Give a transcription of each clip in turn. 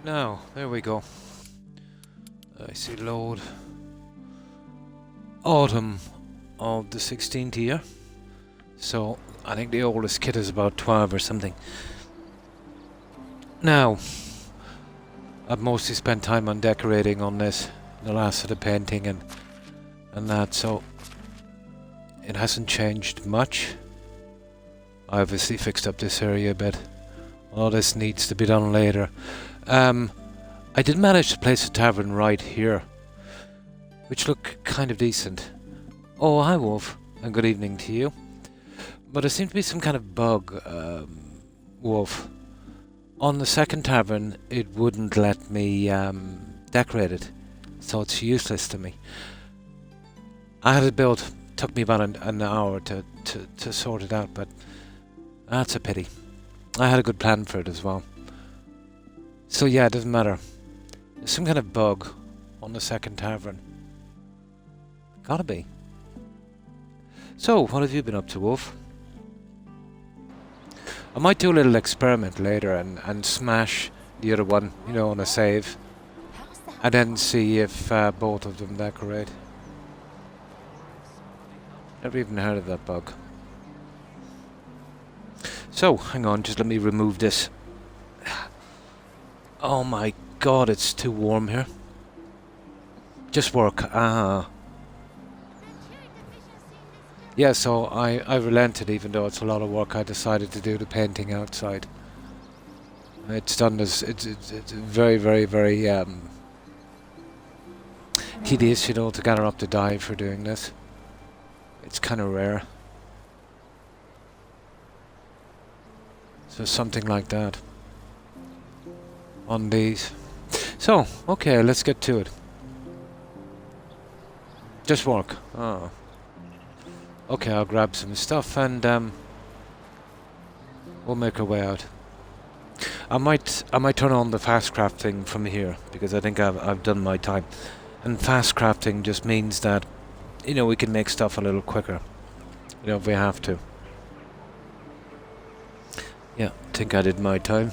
Now, there we go. I see load. Autumn of the 16th year. So, I think the oldest kid is about 12 or something. Now, I've mostly spent time on decorating on this, the last of the painting and that, so it hasn't changed much. I obviously fixed up this area a bit. All this needs to be done later. I did manage to place a tavern right here, which looked kind of decent. Oh, hi Wolf, and good evening to you. But there seemed to be some kind of bug, Wolf. On the second tavern, it wouldn't let me decorate it, so it's useless to me. I had it built, took me about an hour to sort it out, but that's a pity. I had a good plan for it as well. So yeah, it doesn't matter. There's some kind of bug on the second tavern. Gotta be. So, what have you been up to, Wolf? I might do a little experiment later and smash the other one, you know, on a save. And then see if both of them decorate. Never even heard of that bug. So, hang on, just let me remove this. Oh my god, it's too warm here. Just work. Yeah, so I relented, even though it's a lot of work. I decided to do the painting outside. It's done as it's very, very, very tedious, you know, to gather up the dye for doing this. It's kind of rare. So something like that on these. So, okay, let's get to it. Just work. Oh. Okay, I'll grab some stuff and we'll make our way out. I might turn on the fast crafting from here because I think I've done my time. And fast crafting just means that, you know, we can make stuff a little quicker. You know, if we have to. Yeah, I think I did my time.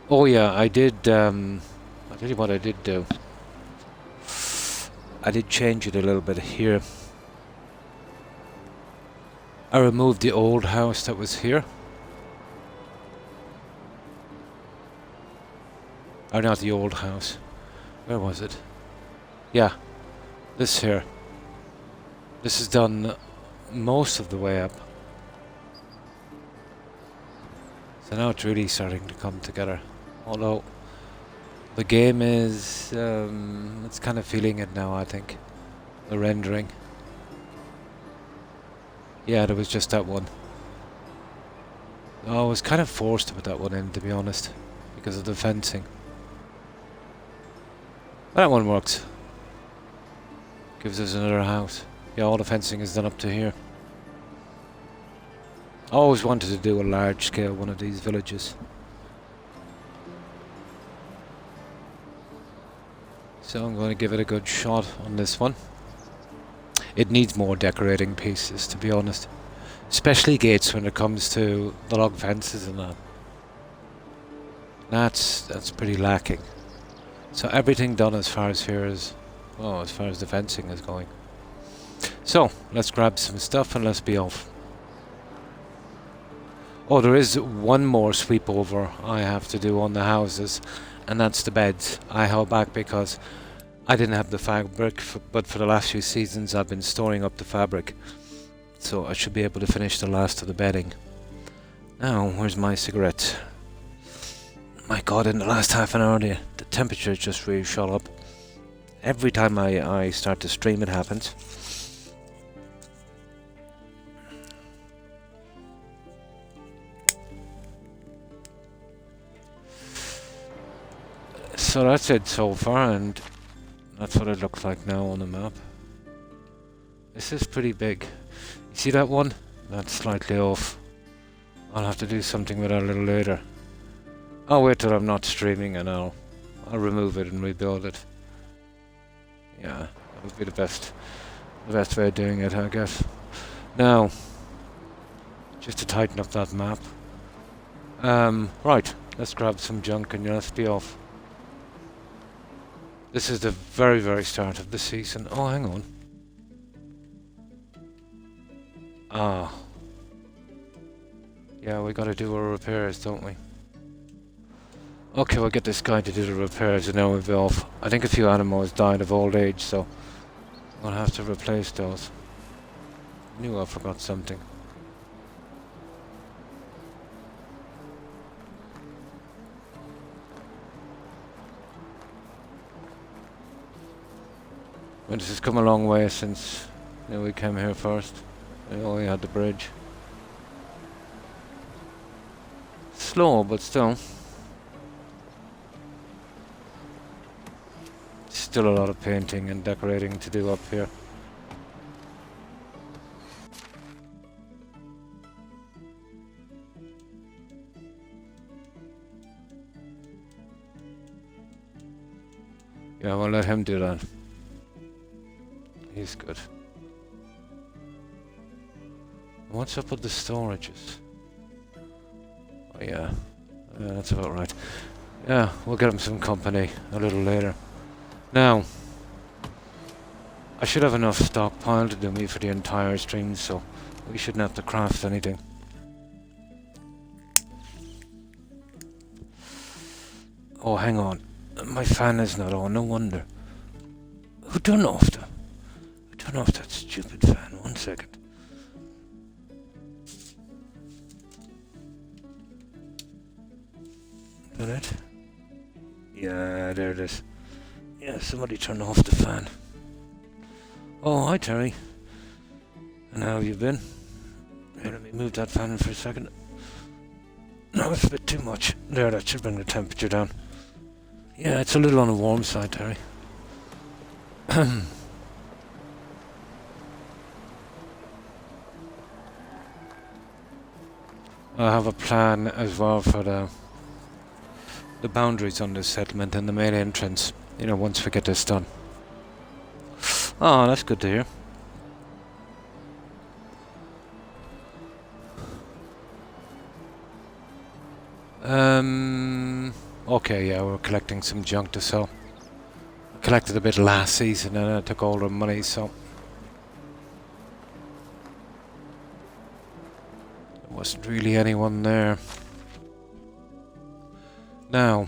Oh yeah, I did, I'll tell you what I did do. I did change it a little bit here. I removed the old house that was here. Or not the old house. Where was it? Yeah, this here. This is done most of the way up. So now it's really starting to come together. Although the game is, it's kind of feeling it now, I think. The rendering. Yeah, there was just that one. Oh, I was kind of forced to put that one in, to be honest, because of the fencing. But that one works. Gives us another house. Yeah, all the fencing is done up to here. I always wanted to do a large scale one of these villages. So I'm going to give it a good shot on this one. It needs more decorating pieces, to be honest. Especially gates when it comes to the log fences and that. That's pretty lacking. So everything done as far as here is, oh, as far as the fencing is going. So, let's grab some stuff and let's be off. Oh, there is one more sweep over I have to do on the houses, and that's the beds. I held back because I didn't have the fabric, but for the last few seasons I've been storing up the fabric. So I should be able to finish the last of the bedding. Now, where's my cigarette? My god, in the last half an hour the temperature just really shot up. Every time I start to stream it happens. So that's it so far, and that's what it looks like now on the map. This is pretty big. You see that one? That's slightly off. I'll have to do something with that a little later. I'll wait till I'm not streaming and I'll remove it and rebuild it. Yeah, that would be the best way of doing it, I guess. Now, just to tighten up that map. Right, let's grab some junk and let's be off. This is the very, very start of the season. Oh, hang on. Ah. Yeah, we gotta do our repairs, don't we? Okay, we'll get this guy to do the repairs and then we'll be off. I think a few animals died of old age, so we'll have to replace those. Knew I forgot something. Well, this has come a long way since we came here first. We only had the bridge. Slow, but still. Still a lot of painting and decorating to do up here. Yeah, we'll let him do that. He's good. What's up with the storages? Oh yeah, that's about right. Yeah, we'll get him some company a little later. Now, I should have enough stockpile to do me for the entire stream, so we shouldn't have to craft anything. Oh, hang on. My fan is not on, no wonder. Who turned off that stupid fan? 1 second. Is that it? Yeah, there it is. Yeah, somebody turned off the fan. Oh, hi Terry. And how have you been? Here, let me move that fan for a second. No, it's a bit too much. There, that should bring the temperature down. Yeah, it's a little on the warm side, Terry. I have a plan as well for the boundaries on this settlement and the main entrance, once we get this done. Oh, that's good to hear. Okay, yeah, we're collecting some junk to sell. I collected a bit last season and I took all the money, so there wasn't really anyone there. Now,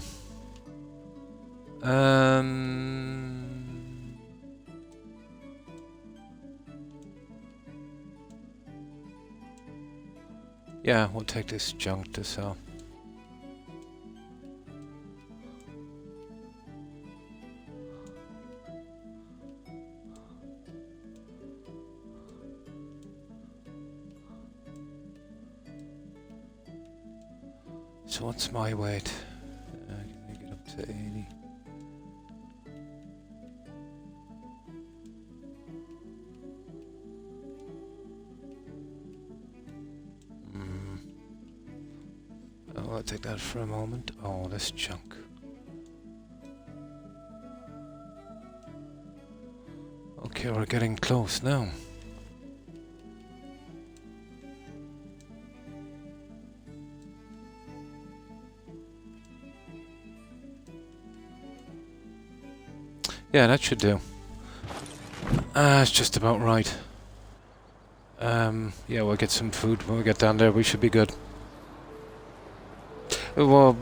yeah, we'll take this junk to sell. So what's my weight? I can make it up to 80. Oh, I'll take that for a moment. Oh, this junk. Okay, we're getting close now. Yeah, that should do. It's just about right. Yeah, we'll get some food when we get down there. We should be good. Well,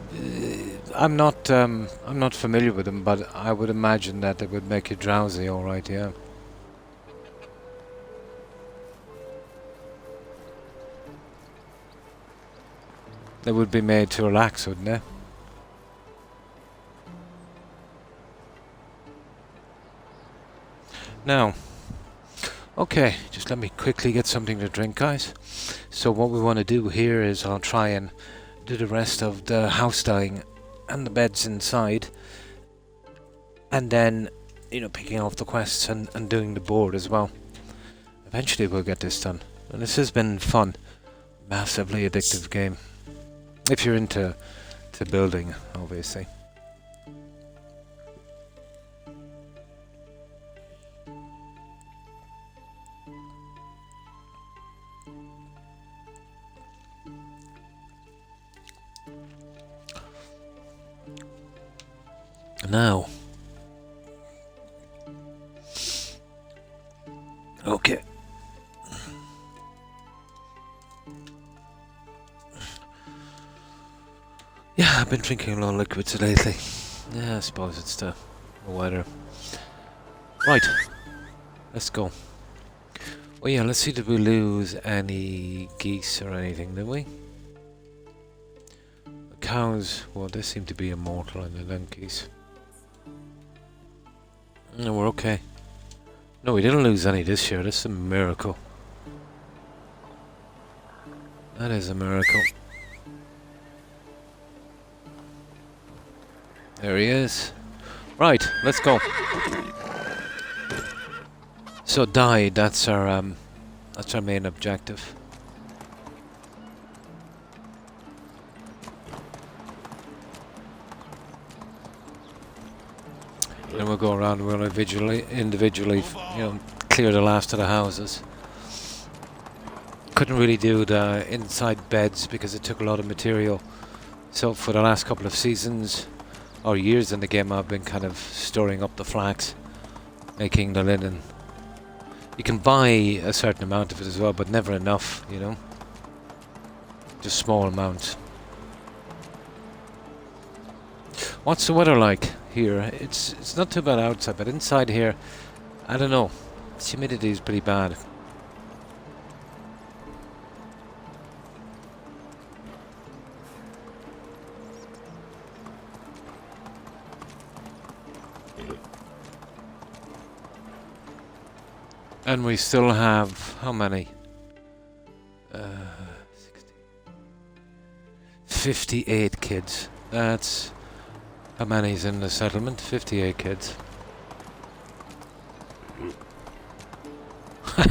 I'm not familiar with them, but I would imagine that it would make you drowsy, all right, yeah. They would be made to relax, wouldn't they? Now, okay, just let me quickly get something to drink, guys. So what we want to do here is I'll try and do the rest of the house dyeing and the beds inside. And then, picking off the quests and doing the board as well. Eventually we'll get this done. And this has been fun. Massively addictive game. If you're into building, obviously. Now. Okay. Yeah, I've been drinking a lot of liquids lately. Yeah, I suppose it's the weather. Right. Let's go. Oh yeah, let's see, did we lose any geese or anything, did we? The cows, well, they seem to be immortal, and the donkeys. No, we're okay. No, we didn't lose any this year. That's a miracle. That is a miracle. There he is. Right, let's go. So die, that's our main objective. Then we'll go around and we'll individually, you know, clear the last of the houses. Couldn't really do the inside beds because it took a lot of material. So for the last couple of seasons or years in the game, I've been kind of storing up the flax, making the linen. You can buy a certain amount of it as well, but never enough, you know. Just small amounts. What's the weather like here? It's not too bad outside, but inside here, I don't know. Humidity is pretty bad. And we still have, how many? 60. 58 kids. That's, how many's in the settlement? 58 kids.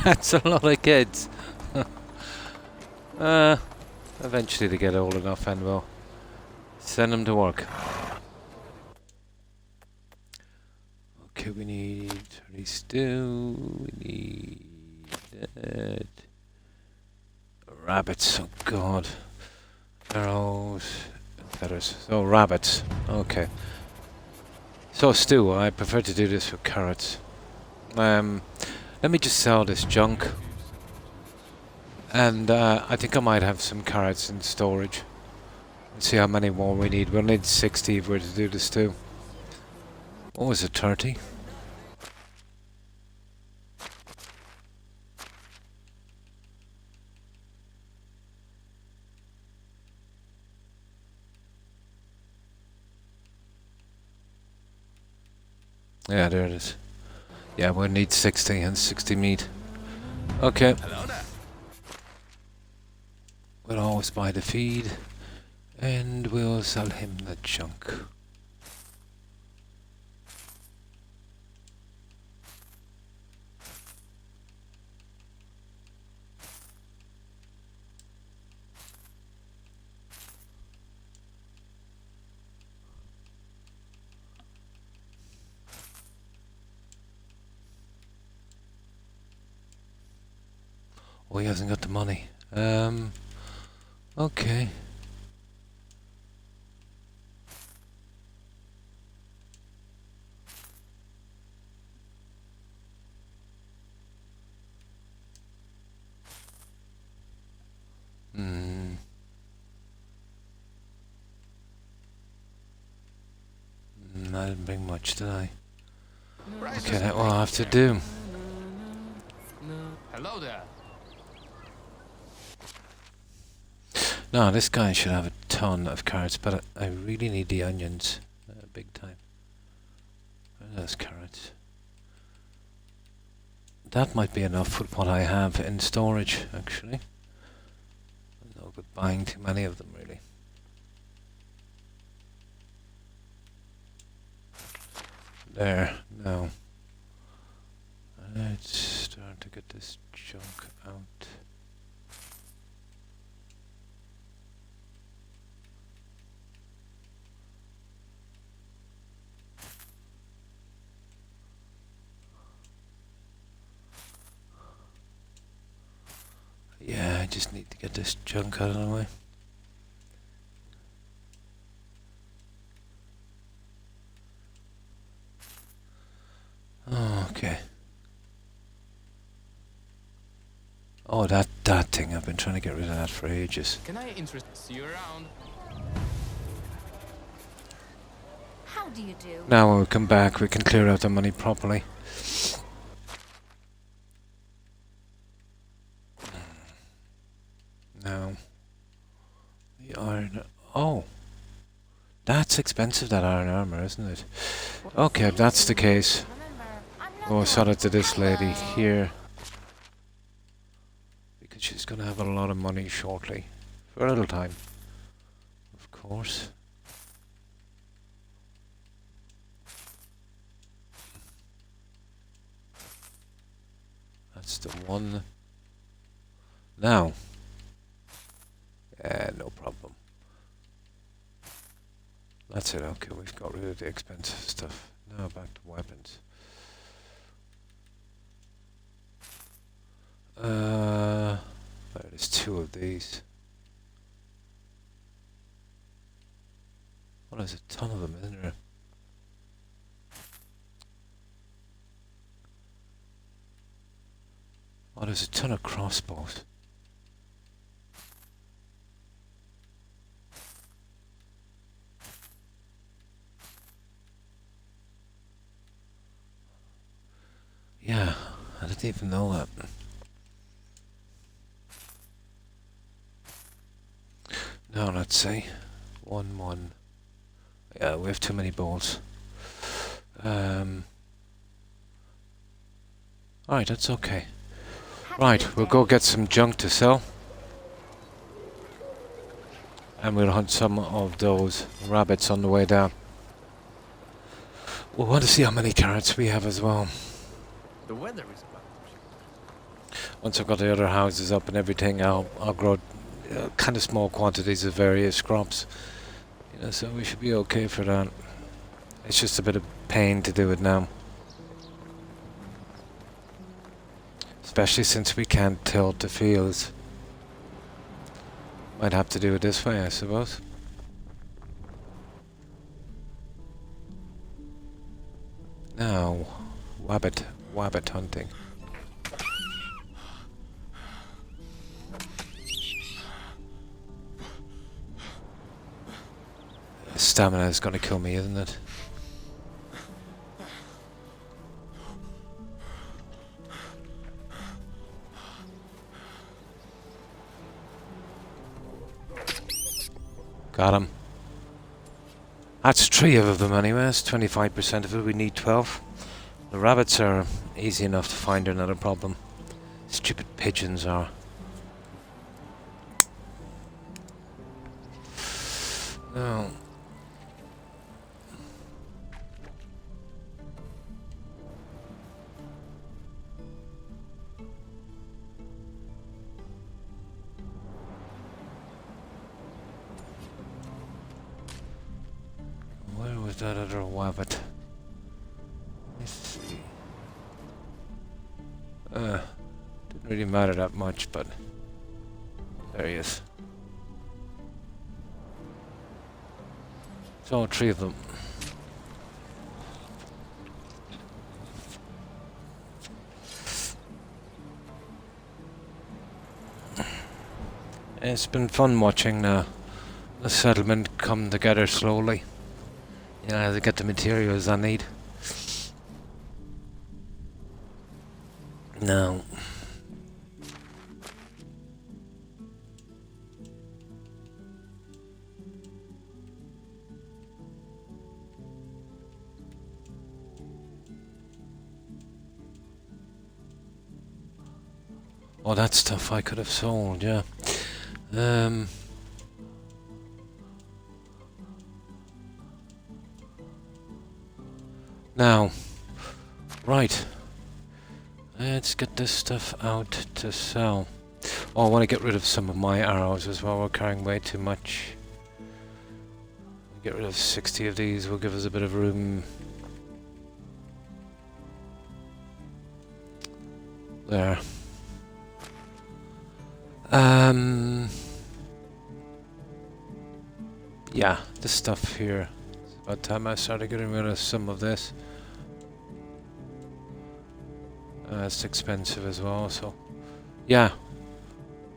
That's a lot of kids. Eventually they get old enough and we'll send them to work. Okay, we need 30 stew, we need rabbits, oh god. Arrows and feathers. So rabbits, okay. So stew, I prefer to do this with carrots. Let me just sell this junk. And I think I might have some carrots in storage. Let's see how many more we need. We'll need 60 if we're to do this too. Oh, is it 30? Yeah, there it is. Yeah, we'll need 60 and 60 meat. Okay. We'll always buy the feed. And we'll sell him the junk. Oh, he hasn't got the money. Okay. I didn't bring much, did I? Okay, that will have to do. Hello there. No, this guy should have a ton of carrots, but I really need the onions. Big time. Where are those carrots? That might be enough with what I have in storage, actually. No good buying too many of them, really. There, no. Let's start to get this junk out. Yeah, I just need to get this junk out of the way. Oh, that thing. I've been trying to get rid of that for ages. Can I see you around? How do you do? Now when we come back, we can clear out the money properly. Now, the iron... Oh! That's expensive, that iron armor, isn't it? Okay, if that's the case, we'll sell it to this lady here. Because she's going to have a lot of money shortly. For a little time. Of course. That's the one. Now. No problem. That's it, okay, we've got rid of the expensive stuff. Now back to weapons. There's two of these. Well, there's a ton of them, isn't there? Oh, there's a ton of crossbows. Yeah, I didn't even know that. Now let's see. 1-1. Yeah, we have too many balls. Alright, that's okay. Right, we'll go get some junk to sell. And we'll hunt some of those rabbits on the way down. We'll want to see how many carrots we have as well. The weather is bad. Once I've got the other houses up and everything, I'll grow kind of small quantities of various crops. You know, so we should be okay for that. It's just a bit of pain to do it now. Especially since we can't tilt the fields. Might have to do it this way, I suppose. Now, wabbit hunting. Stamina is going to kill me, isn't it? Got him. That's 3 of them anyway. That's 25% of it. We need 12. The rabbits are easy enough to find, they're not a problem. Stupid pigeons are. No. Where was that other wabbit? Let's see. Didn't really matter that much, but there he is. So 3 of them. It's been fun watching the settlement come together slowly. You know, as I get the materials I need. Now. Oh, that stuff I could have sold, yeah. Now, right. Let's get this stuff out to sell. Oh, I want to get rid of some of my arrows as well. We're carrying way too much. Get rid of 60 of these. Will give us a bit of room. There. Yeah, this stuff here. It's about time I started getting rid of some of this. It's expensive as well, so yeah,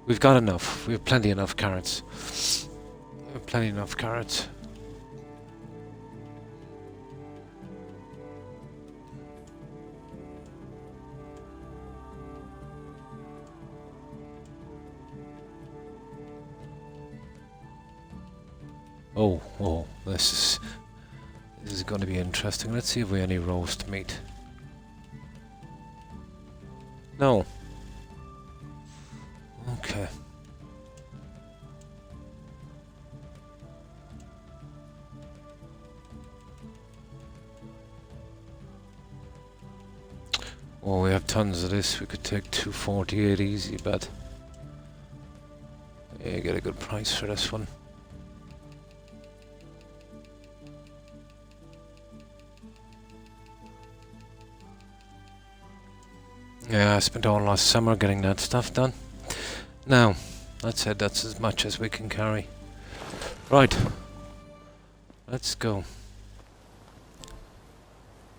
We've got enough. We have plenty enough carrots. We have plenty enough carrots. Oh, this is going to be interesting. Let's see if we have any roast meat. No. Okay. Oh, we have tons of this. We could take 248 easy, but yeah, get a good price for this one. Yeah, I spent all last summer getting that stuff done. Now, that's it. That's as much as we can carry. Right. Let's go.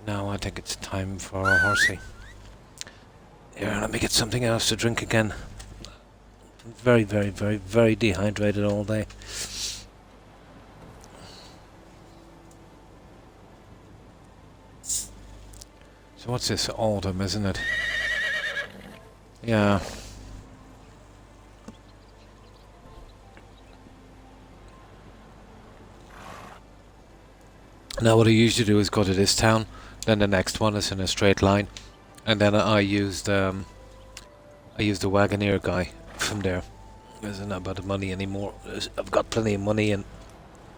Now I think it's time for our horsey. Here, let me get something else to drink again. I'm very, very, very, very dehydrated all day. So what's this? Autumn, isn't it? Yeah. Now what I usually do is go to this town, then the next one is in a straight line, and then I use the Wagoneer guy from there. Isn't that about the money anymore? I've got plenty of money, and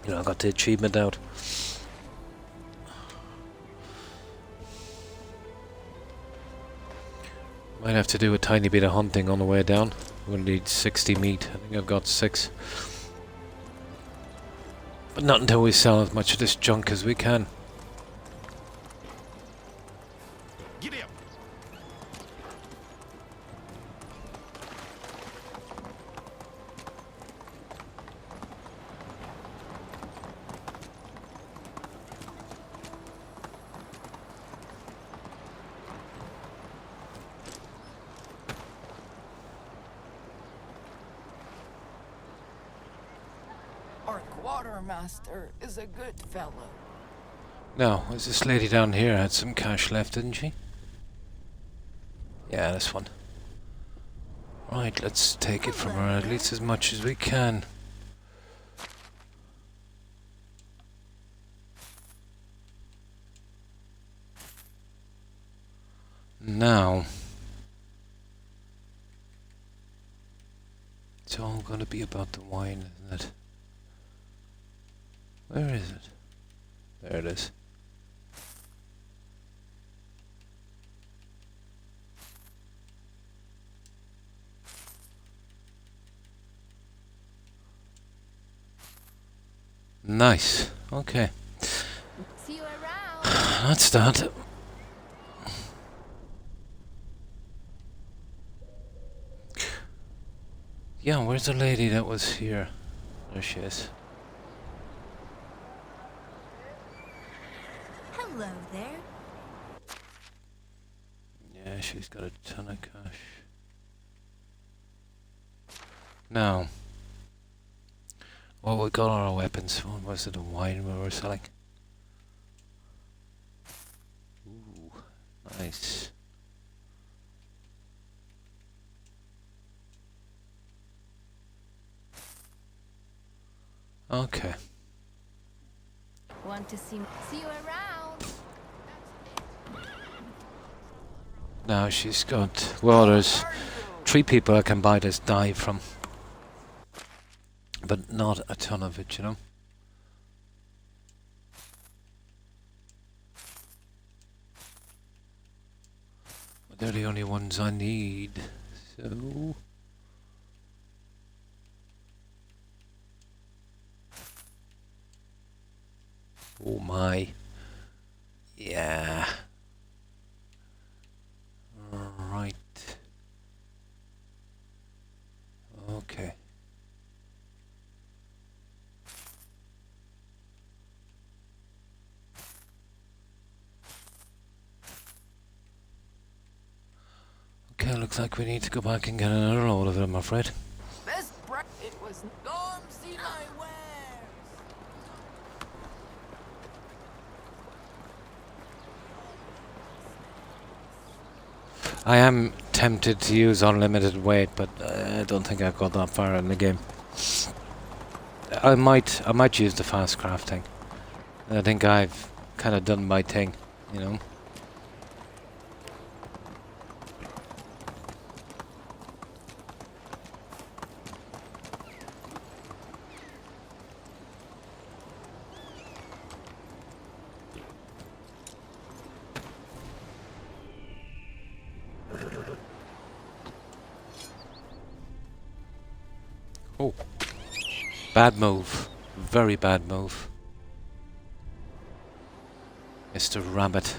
you know I got the achievement out. Might have to do a tiny bit of hunting on the way down. We'll need 60 meat. I think I've got 6. But not until we sell as much of this junk as we can. Giddy up. Our quartermaster is a good fellow. Now, is this lady down here had some cash left, didn't she? Yeah, this one. Right, let's take it from her, at least as much as we can. Now, it's all gonna be about the wine, isn't it? Where is it? There it is. Nice. Okay. See you around. That's that. Yeah, where's the lady that was here? There she is. Hello there. Yeah, she's got a ton of cash. Now, well, we got all our weapons. What was it, the wine we were selling? Ooh, nice. Okay. Want to see you around. Now she's got, well, there's 3 people I can buy this dye from. But not a ton of it, you know. But they're the only ones I need, so... Oh my. Yeah. Right. Okay. Okay, looks like we need to go back and get another load of it, I'm afraid. was come see my wares. I am tempted to use unlimited weight, but I don't think I've got that far in the game. I might use the fast crafting. I think I've kind of done my thing, you know. Oh. Bad move. Very bad move. Mr. Rabbit.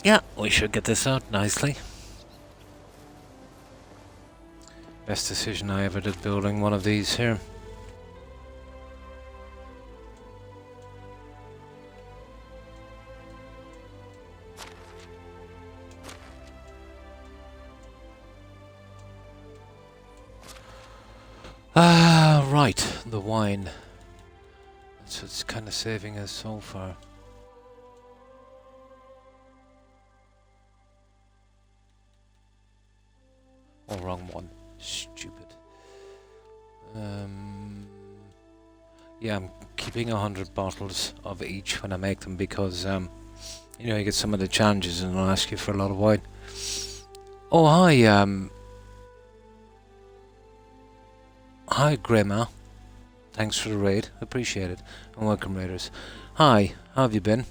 Yeah, we should get this out nicely. Best decision I ever did building one of these here. Ah, right, the wine. That's what's kind of saving us so far. Oh, wrong one. Stupid. Yeah, I'm keeping 100 bottles of each when I make them because, you know, you get some of the challenges and they'll ask you for a lot of wine. Oh, hi, hi, Grandma. Thanks for the raid. Appreciate it. And welcome, raiders. Hi, how have you been?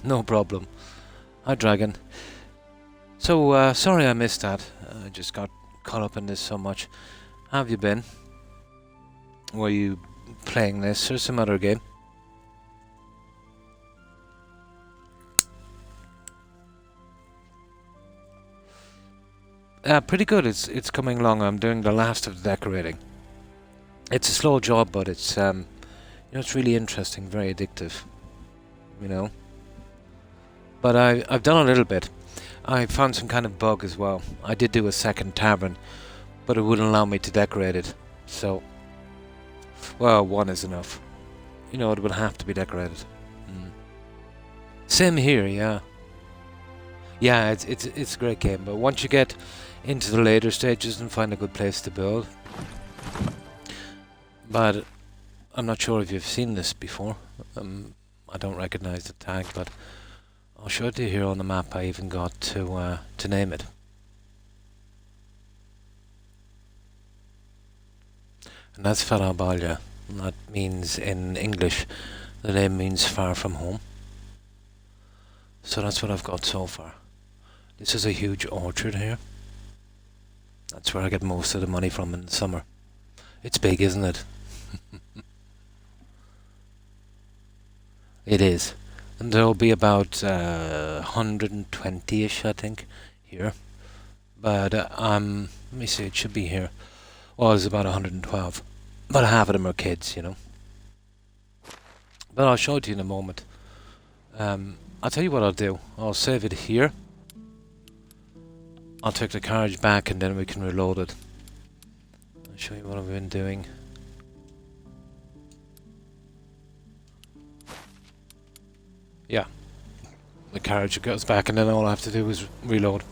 No problem. Hi, Dragon. So, sorry I missed that. I just got caught up in this so much. How have you been? Were you playing this or some other game? Pretty good. It's coming along. I'm doing the last of the decorating. It's a slow job, but it's you know, it's really interesting, very addictive. You know. But I've done a little bit. I found some kind of bug as well. I did do a second tavern, but it wouldn't allow me to decorate it. So, well, one is enough. You know, it would have to be decorated. Same here, yeah. Yeah, it's a great game, but once you get into the later stages and find a good place to build. But I'm not sure if you've seen this before. I don't recognize the tag, but I'll show it to you here on the map. I even got to name it. And that's Farabalya. That means in English, the name means far from home. So that's what I've got so far. This is a huge orchard here. That's where I get most of the money from in the summer. It's big, isn't it? It is. And there'll be about 120-ish, I think, here. But, let me see, it should be here. Well, it's about 112. But half of them are kids, you know. But I'll show it to you in a moment. I'll tell you what I'll do. I'll save it here. I'll take the carriage back and then we can reload it. I'll show you what I've been doing. Yeah. The carriage goes back and then all I have to do is reload.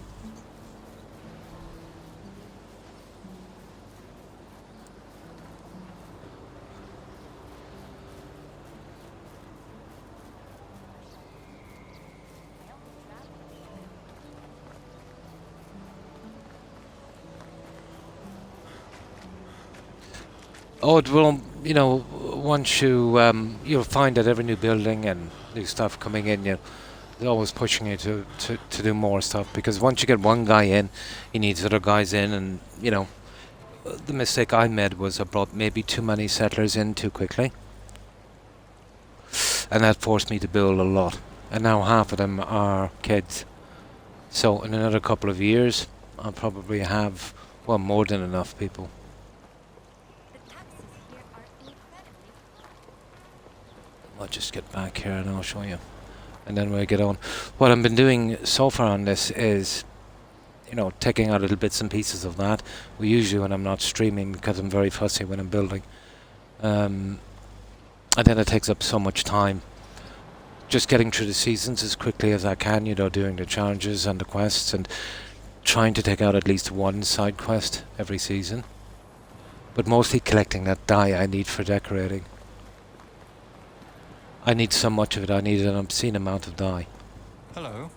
Oh, it will, you know, once you, you'll find that every new building and new stuff coming in, they're always pushing you to do more stuff, because once you get one guy in, he needs other guys in, and, you know, the mistake I made was I brought maybe too many settlers in too quickly. And that forced me to build a lot. And now half of them are kids. So in another couple of years, I'll probably have, well, more than enough people. The taxes here are incredibly I'll just get back here and I'll show you. And then we'll get on. What I've been doing so far on this is, you know, taking out little bits and pieces of that. Usually when I'm not streaming, because I'm very fussy when I'm building. And then it takes up so much time. Just getting through the seasons as quickly as I can, you know, doing the challenges and the quests and trying to take out at least one side quest every season. But mostly collecting that dye I need for decorating. I need so much of it, I need an obscene amount of dye. Hello.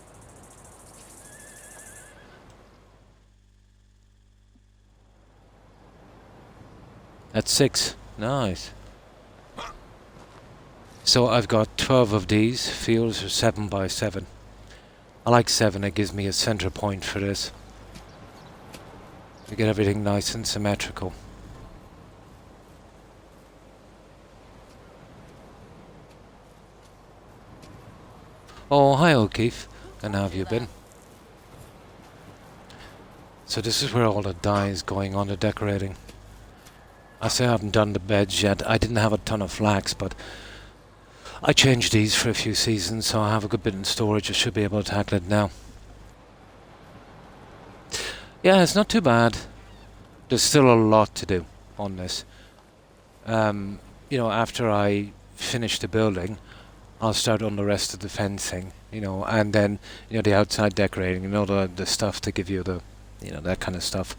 That's 6. Nice. So I've got 12 of these. Fields are 7 by 7. I like 7, it gives me a center point for this. To get everything nice and symmetrical. Oh, hi O'Keefe. And how have you been? So this is where all the dye is going on, the decorating. I say I haven't done the beds yet. I didn't have a ton of flax, but I changed these for a few seasons, so I have a good bit in storage. I should be able to tackle it now. Yeah, it's not too bad. There's still a lot to do on this. You know, after I finish the building, I'll start on the rest of the fencing, you know, and then, you know, the outside decorating, you know, the stuff to give you the, you know, that kind of stuff,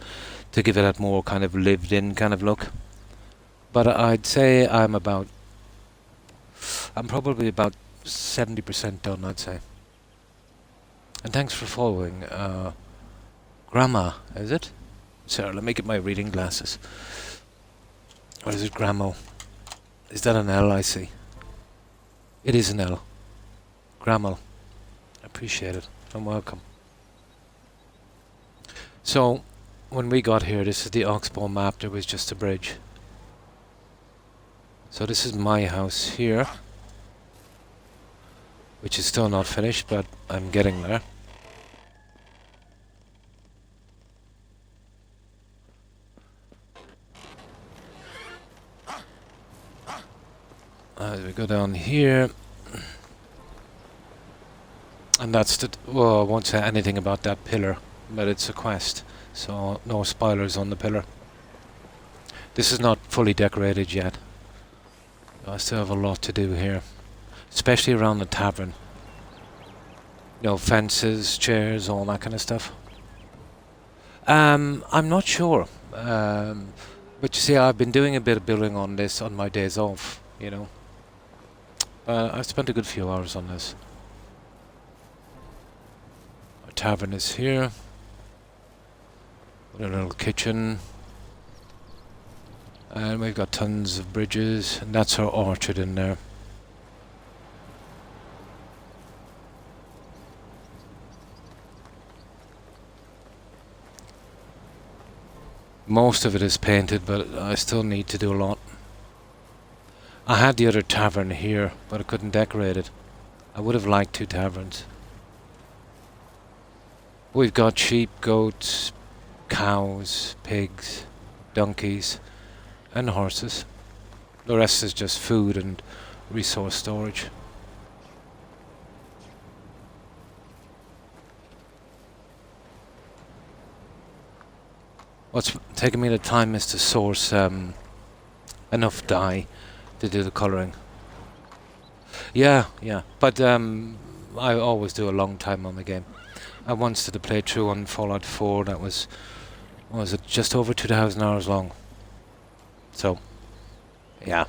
to give it that more kind of lived-in kind of look. But I'd say I'm probably about 70% done, I'd say. And thanks for following. Grandma, is it? Sorry, let me get my reading glasses. Or is it Gramo? Is that an L I see? It is an L. Grammel. Appreciate it. I'm welcome. So, when we got here, this is the Oxbow map. There was just a bridge. So this is my house here. Which is still not finished, but I'm getting there. As we go down here, and that's the, well, I won't say anything about that pillar, but it's a quest, so no spoilers on the pillar. This is not fully decorated yet. I still have a lot to do here, especially around the tavern. You know, fences, chairs, all that kind of stuff. I'm not sure, but you see, I've been doing a bit of building on this on my days off, you know. I've spent a good few hours on this. Our tavern is here. With a little kitchen. And we've got tons of bridges. And that's our orchard in there. Most of it is painted, but I still need to do a lot. I had the other tavern here, but I couldn't decorate it. I would have liked 2 taverns. We've got sheep, goats, cows, pigs, donkeys, and horses. The rest is just food and resource storage. What's taking me the time is to source enough dye to do the colouring. Yeah, but I always do a long time on the game. I once did a playthrough on Fallout 4 that was it just over 2,000 hours long. So, yeah.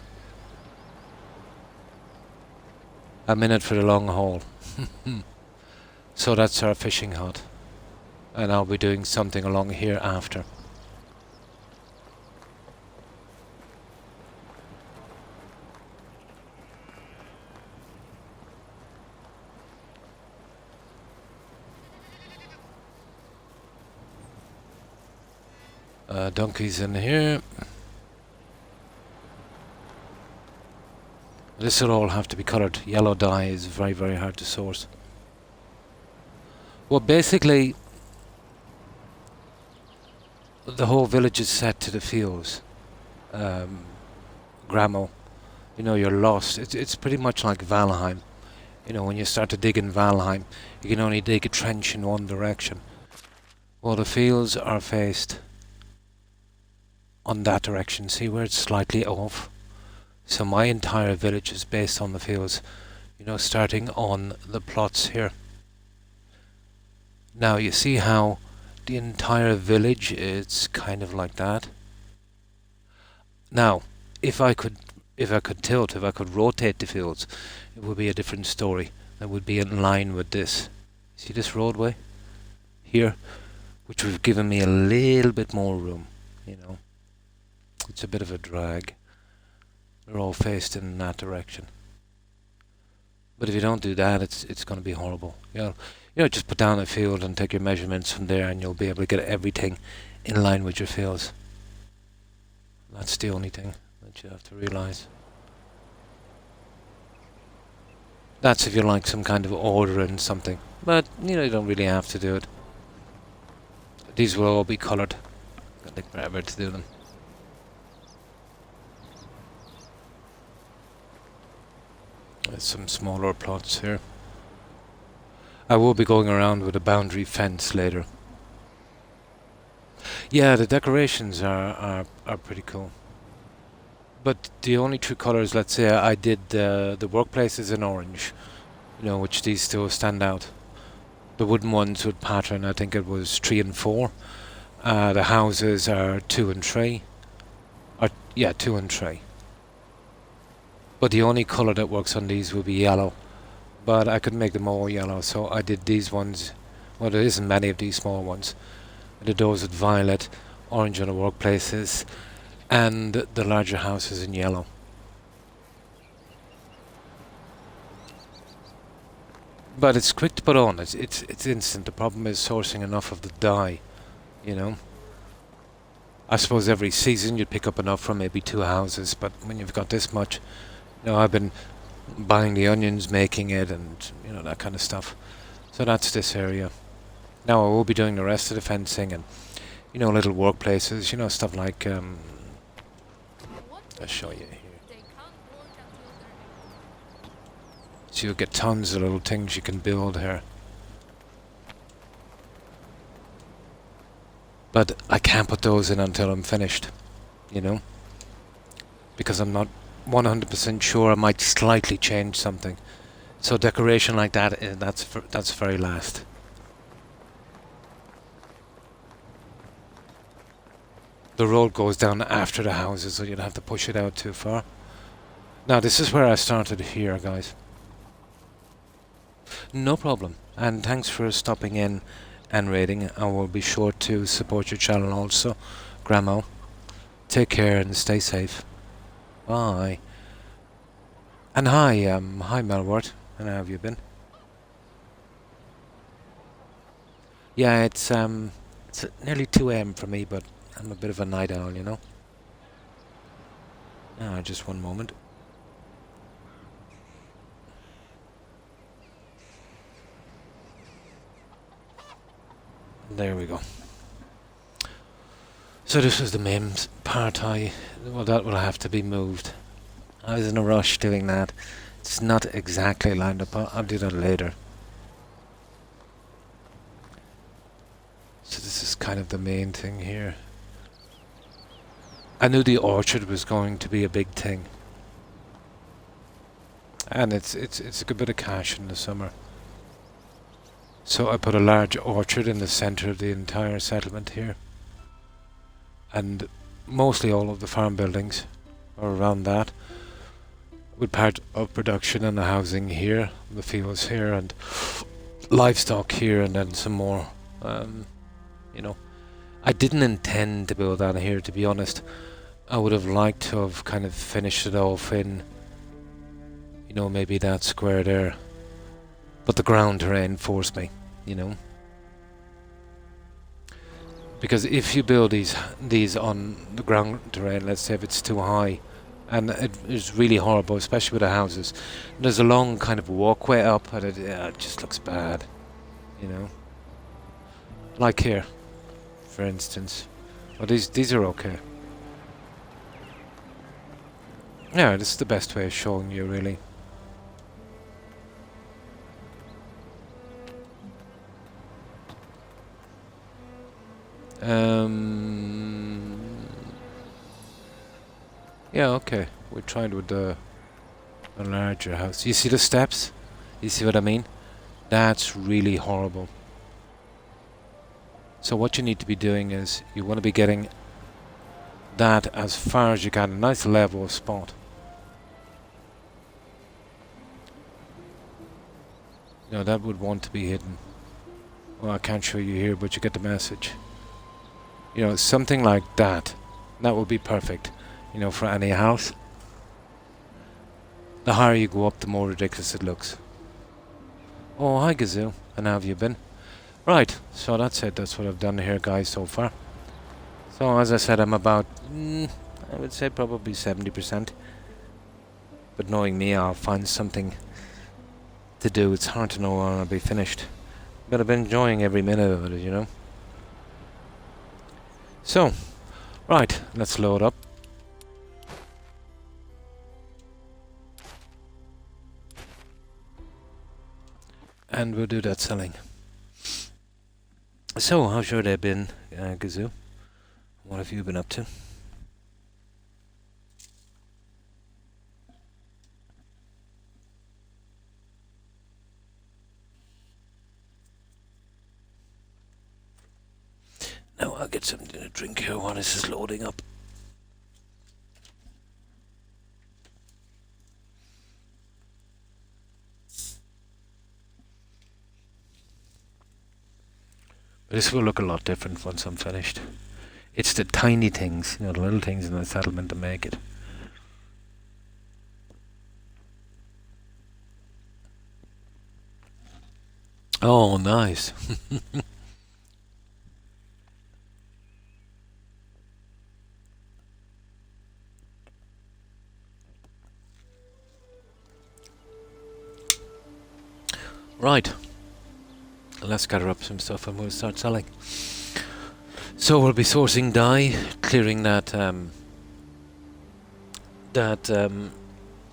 I'm in it for the long haul. So that's our fishing hut. And I'll be doing something along here after. Donkeys in here. This will all have to be coloured. Yellow dye is very, very hard to source. Well, basically, the whole village is set to the fields. Gramo. you know, you're lost. It's pretty much like Valheim. You know, when you start to dig in Valheim, you can only dig a trench in one direction. Well, the fields are faced on that direction. See where it's slightly off? So my entire village is based on the fields, you know, starting on the plots here. Now you see how the entire village is kind of like that. Now, if I could rotate the fields, it would be a different story. That would be in line with this. See this roadway here, which would have given me a little bit more room, you know. It's a bit of a drag. They're all faced in that direction. But if you don't do that, it's going to be horrible. You know, just put down a field and take your measurements from there, and you'll be able to get everything in line with your fields. That's the only thing that you have to realise. That's if you like some kind of order in something. But, you know, you don't really have to do it. These will all be coloured. It'll take forever to do them. There's some smaller plots here. I will be going around with a boundary fence later. Yeah, the decorations are pretty cool. But the only true colours, let's say I did the workplaces in orange, you know, which these still stand out. The wooden ones with pattern, I think it was 3 and 4. The houses are 2 and 3. 2 and 3. But the only colour that works on these will be yellow. But I could make them all yellow, so I did these ones. Well, there isn't many of these small ones. I did those with violet, orange on the workplaces, and the larger houses in yellow. But it's quick to put on. It's instant. The problem is sourcing enough of the dye, you know. I suppose every season you'd pick up enough from maybe 2 houses, but when you've got this much, you know, I've been buying the onions, making it, and you know, that kind of stuff. So that's this area. Now I will be doing the rest of the fencing and, you know, little workplaces, you know, stuff like I'll show you here. So you'll get tons of little things you can build here. But I can't put those in until I'm finished, you know, because I'm not 100% sure. I might slightly change something. So decoration like that, that's very last. The road goes down after the houses, so you'd have to push it out too far. Now this is where I started here, guys. No problem, and thanks for stopping in and rating. I will be sure to support your channel also, Grandma. Take care and stay safe. Bye. And hi Melwart. And how have you been? Yeah, it's nearly 2 AM for me, but I'm a bit of a night owl, you know. Just one moment. There we go. So this was the main part. Well, that will have to be moved. I was in a rush doing that. It's not exactly lined up. I'll do that later. So this is kind of the main thing here. I knew the orchard was going to be a big thing. And it's a good bit of cash in the summer. So I put a large orchard in the center of the entire settlement here. And mostly all of the farm buildings are around that. With part of production and the housing here, the fields here, and livestock here, and then some more. You know, I didn't intend to build that here, to be honest. I would have liked to have kind of finished it off in, you know, maybe that square there. But the ground terrain forced me, you know. Because if you build these on the ground terrain, let's say if it's too high, and it is really horrible, especially with the houses. There's a long kind of walkway up, and it just looks bad, you know. Like here, for instance. Well, these are okay. Yeah, this is the best way of showing you, really. Yeah, okay. We tried with the larger house. You see the steps? You see what I mean? That's really horrible. So what you need to be doing is you want to be getting that as far as you can, a nice level spot. No, that would want to be hidden. Well, I can't show you here, but you get the message. You know, something like that. That would be perfect, you know, for any house. The higher you go up, the more ridiculous it looks. Oh, hi Gazoo. And how have you been? Right, so that's it. That's what I've done here, guys, so far. So, as I said, I'm about, I would say probably 70%. But knowing me, I'll find something to do. It's hard to know when I'll be finished. But I've been enjoying every minute of it, you know. So, right, let's load up. And we'll do that selling. So, how's your day been, Gazoo? What have you been up to? Now I'll get something to drink here while this is loading up. But this will look a lot different once I'm finished. It's the tiny things, you know, the little things in the settlement to make it. Oh, nice. Right. Let's gather up some stuff and we'll start selling. So we'll be sourcing dye, clearing that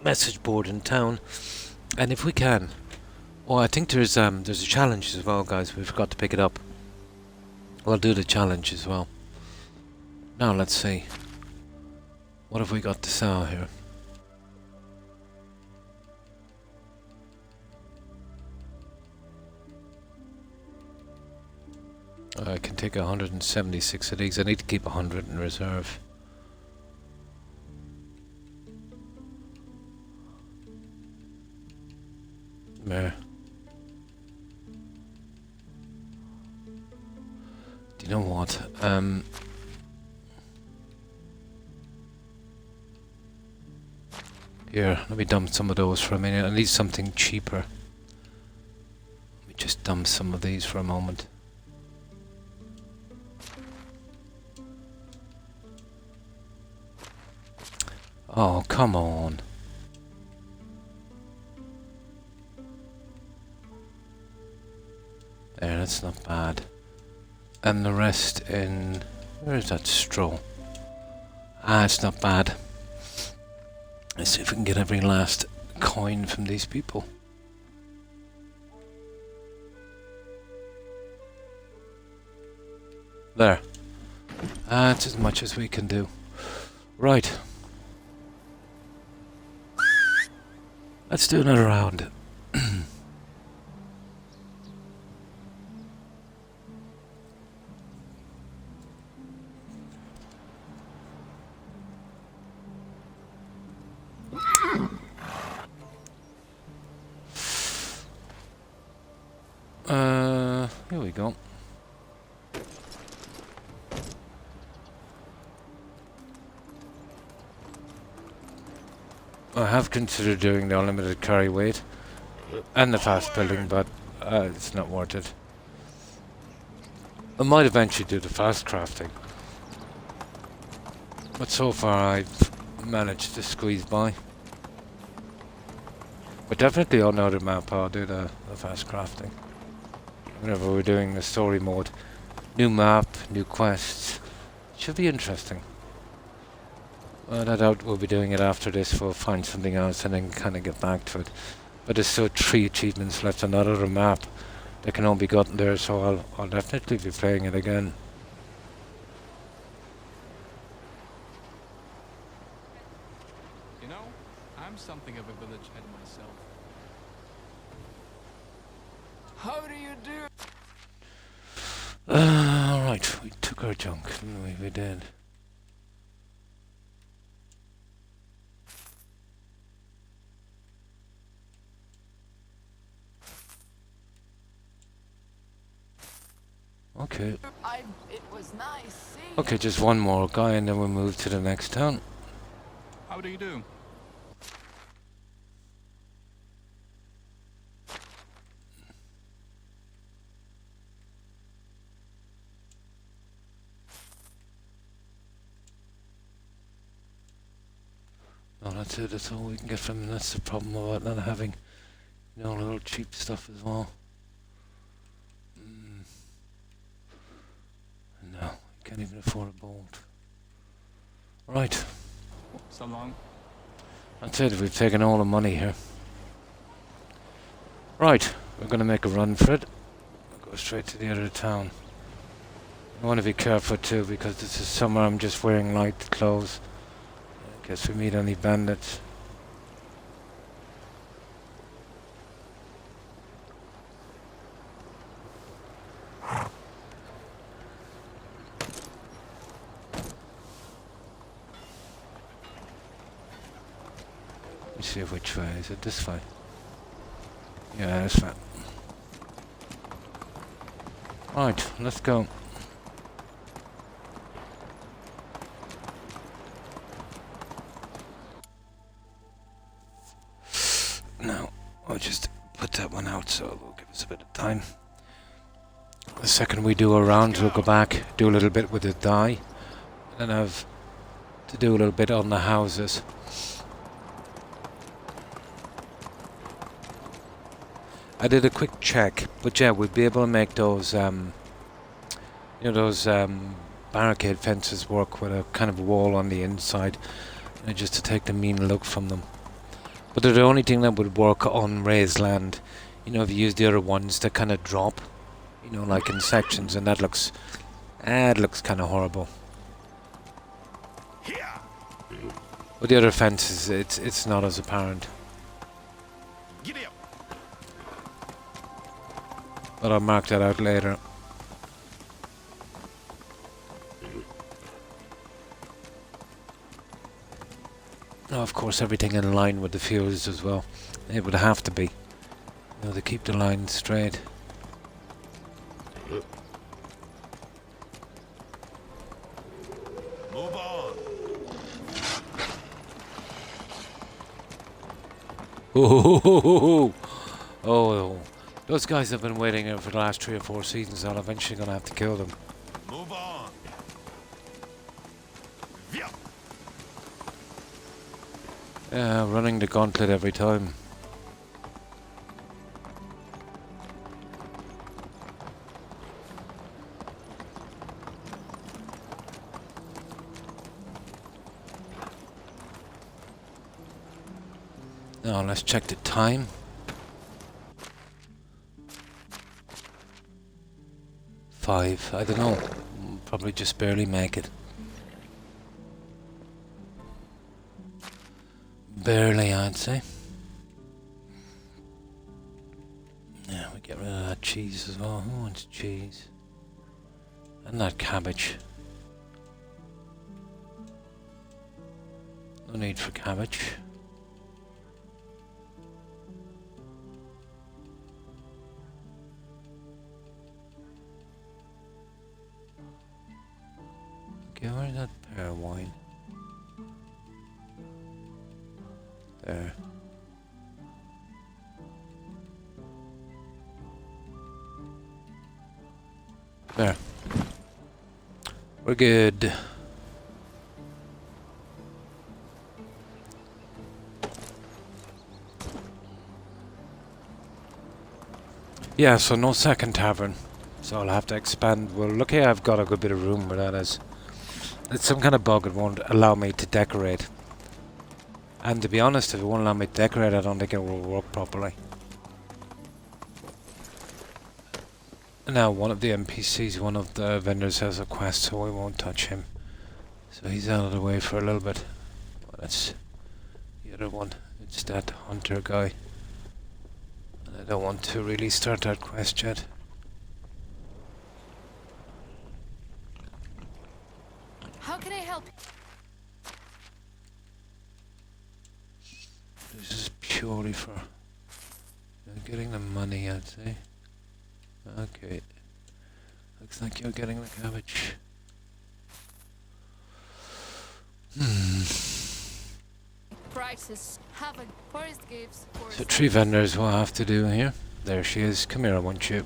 message board in town, and if we can, I think there's a challenge as well, guys. We forgot to pick it up. We'll do the challenge as well. Now let's see. What have we got to sell here? I can take 176 of these. I need to keep 100 in reserve. There. Do you know what? Here, let me dump some of those for a minute. I need something cheaper. Let me just dump some of these for a moment. Oh, come on. There, that's not bad. And the rest in... Where is that straw? Ah, it's not bad. Let's see if we can get every last coin from these people. There. That's as much as we can do. Right. Let's do another round. Here we go. I have considered doing the unlimited carry weight and the fast building, but it's not worth it. I might eventually do the fast crafting, but so far I've managed to squeeze by. But definitely on another map I'll do the fast crafting. Whenever we're doing the story mode. New map, new quests. Should be interesting. Well, I doubt we'll be doing it after this. We'll find something else and then kind of get back to it. But there's still 3 achievements left on that other map that can all be gotten there, so I'll definitely be playing it again. You know, I'm something of a village head myself. How do you do? Alright, we took our junk, didn't we? We did. Okay. It was nice seeing Okay, just one more guy and then we'll move to the next town. How do you do? No, that's it. That's all we can get from him. That's the problem about not having, you know, little cheap stuff as well. No, you can't even afford a bolt. Right, So long. that's it. We've taken all the money here. Right, we're going to make a run for it. We'll go straight to the other town. I want to be careful too because this is summer. I'm just wearing light clothes. In case we meet any bandits. Let me see which way. Is it this way? Yeah, this way. Right, let's go. Now, I'll just put that one out so it'll give us a bit of time. The second we do a round, we'll go back, do a little bit with the dye, and then have to do a little bit on the houses. I did a quick check, but yeah, we'd be able to make those, you know, those barricade fences work with a kind of wall on the inside, just to take the mean look from them. But they're the only thing that would work on raised land. You know, if you use the other ones that kind of drop, you know, like in sections, and that looks, it looks kind of horrible. Here. With the other fences, it's not as apparent. Giddy up. But I'll mark that out later. Oh, of course, everything in line with the fuse as well. It would have to be. You know, to keep the line straight. Move on. Oh, those guys have been waiting here for the last 3 or 4 seasons. I'm eventually going to have to kill them. Move on. Yeah. Yeah, running the gauntlet every time. Now let's check the time. I don't know. Probably just barely make it. Barely, I'd say. Yeah, we get rid of that cheese as well. Who wants cheese? And that cabbage. No need for cabbage. Okay, where's that pear wine? There. There. We're good. Yeah, so no second tavern. So I'll have to expand. Well, look here, I've got a good bit of room where that is. It's some kind of bug. It won't allow me to decorate. And to be honest, if it won't allow me to decorate, I don't think it will work properly. Now, one of the NPCs, one of the vendors has a quest, so we won't touch him. So he's out of the way for a little bit. Well, that's the other one. It's that hunter guy. And I don't want to really start that quest yet. How can I help? This is purely for getting the money, I'd say. Okay. Looks like you're getting the cabbage. Prices haven't. Forest gives. So 3 vendors will have to do here. There she is. Come here, won't you?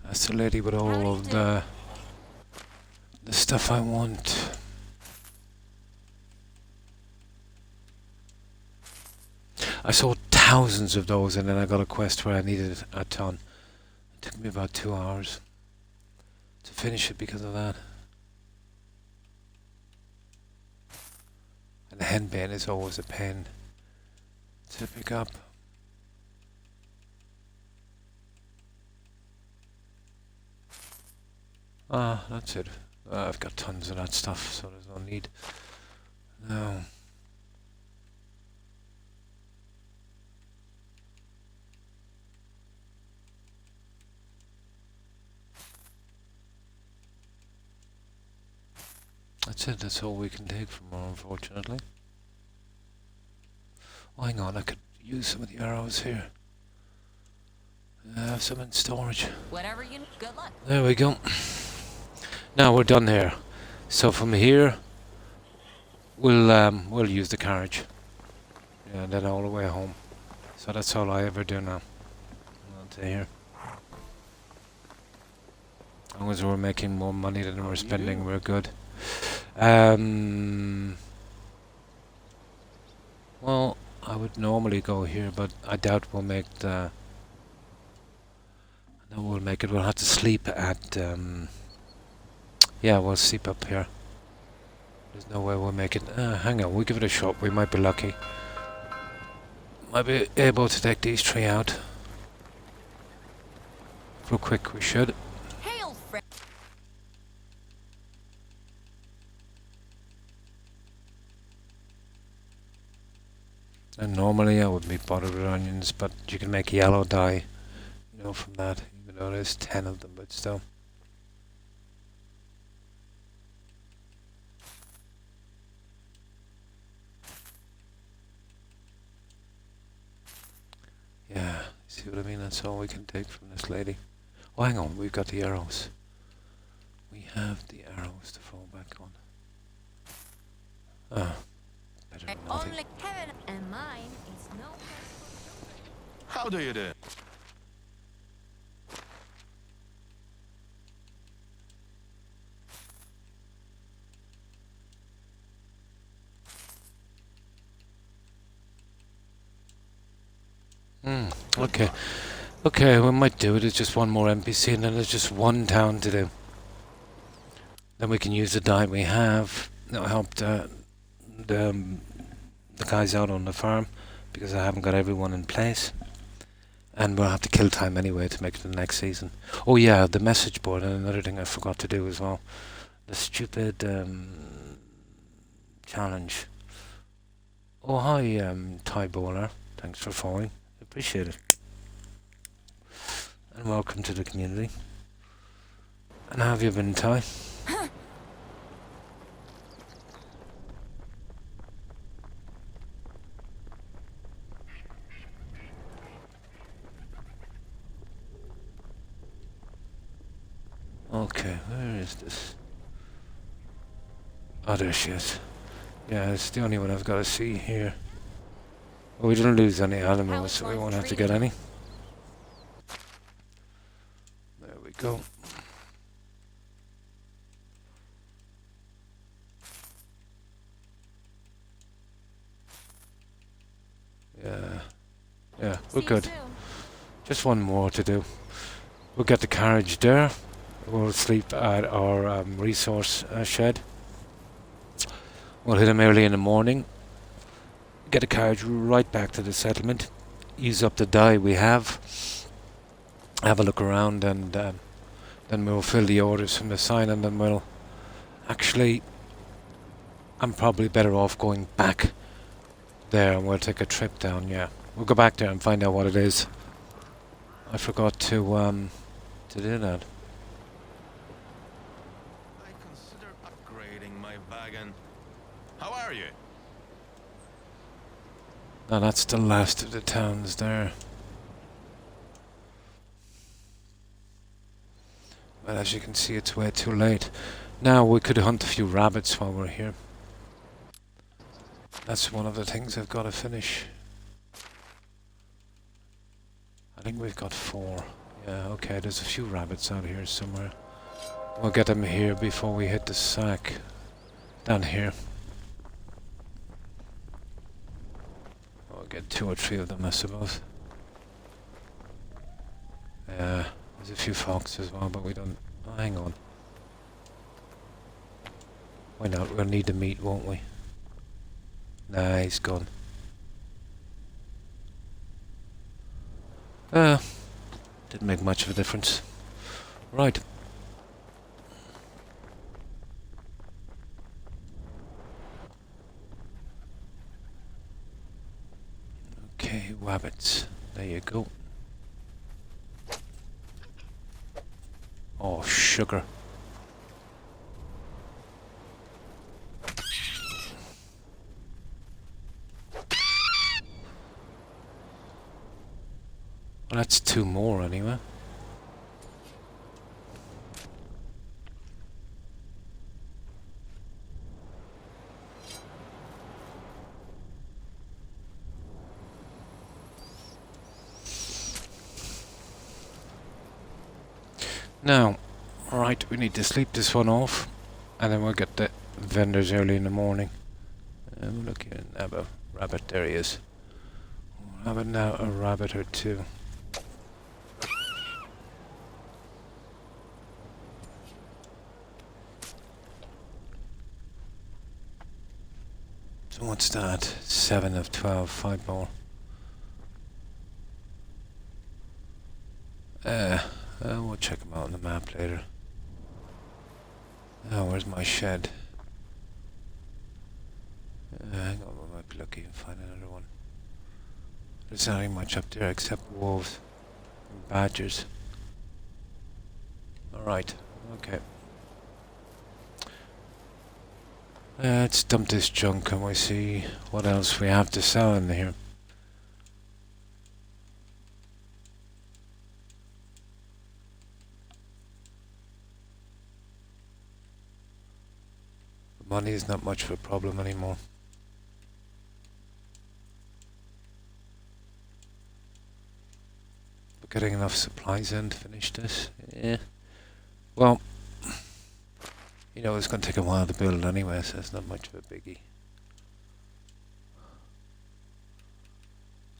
That's the lady with all of the stuff I want. I saw thousands of those, and then I got a quest where I needed a ton. It took me about 2 hours to finish it because of that. And the henbane is always a pain to pick up. Ah, that's it. I've got tons of that stuff, so there's no need. No. That's it, that's all we can take from her, unfortunately. Oh, hang on, I could use some of the arrows here. I have some in storage. Whatever you. Good luck. There we go. Now we're done here. So from here, we'll use the carriage. Yeah, and then all the way home. So that's all I ever do now. I'll stay here. As long as we're making more money than we're spending, we're good. Well, I would normally go here, but I doubt we'll make the... No, we'll make it. We'll have to sleep at... yeah, we'll sleep up here. There's no way we'll make it. Hang on, we'll give it a shot. We might be lucky. Might be able to take these 3 out. Real quick, we should. Hail, friend. And normally I would be bothered with onions, but you can make yellow dye, you know, from that. Even though there's 10 of them, but still. Yeah, see what I mean? That's all we can take from this lady. Oh, hang on, we've got the arrows. We have the arrows to fall back on. Ah, better than nothing. Only heaven and mine is no place for How do you do? Okay. Okay, we might do it. It's just one more NPC and then there's just one town to do. Then we can use the dye we have. That'll help the guys out on the farm, because I haven't got everyone in place. And we'll have to kill time anyway to make it the next season. Oh yeah, the message board, and another thing I forgot to do as well. The stupid challenge. Oh hi, Ty Bowler. Thanks for following. Appreciate it. And welcome to the community. And how have you been, Ty? Okay, where is this? Oh, there she is. Yeah, it's the only one I've got to see here. Well, we didn't lose any animals, so we won't have to get any. There we go. Yeah, we're good. Just one more to do. We'll get the carriage there. We'll sleep at our resource shed. We'll hit him early in the morning, get a carriage right back to the settlement, use up the dye we have a look around, and then we'll fill the orders from the sign, and then we'll... Actually, I'm probably better off going back there, and we'll take a trip down, yeah. We'll go back there and find out what it is. I forgot to do that. I consider upgrading my wagon. How are you? Now that's the last of the towns there. But as you can see, it's way too late. Now we could hunt a few rabbits while we're here. That's one of the things I've got to finish. I think we've got 4. Yeah, okay, there's a few rabbits out here somewhere. We'll get them here before we hit the sack. Down here. We'll get 2 or 3 of them, I suppose. Yeah, there's a few foxes as well, but we don't... Oh, hang on. Why not? We'll need the meat, won't we? Nah, he's gone. Didn't make much of a difference. Right. Okay, rabbits. There you go. Oh, sugar. Well, that's 2 more anyway. Now, alright, we need to sleep this one off, and then we'll get the vendors early in the morning. Look here, have a rabbit, there he is. We'll have now a rabbit or 2. So what's that? 7 of 12, 5 more. We'll check them out on the map later. Oh, where's my shed? Hang on, we might be lucky and find another one. There's nothing much up there except wolves and badgers. Alright, okay. Let's dump this junk and we see what else we have to sell in here. Money is not much of a problem anymore. But getting enough supplies in to finish this, yeah. Well, you know, it's going to take a while to build anyway, so it's not much of a biggie.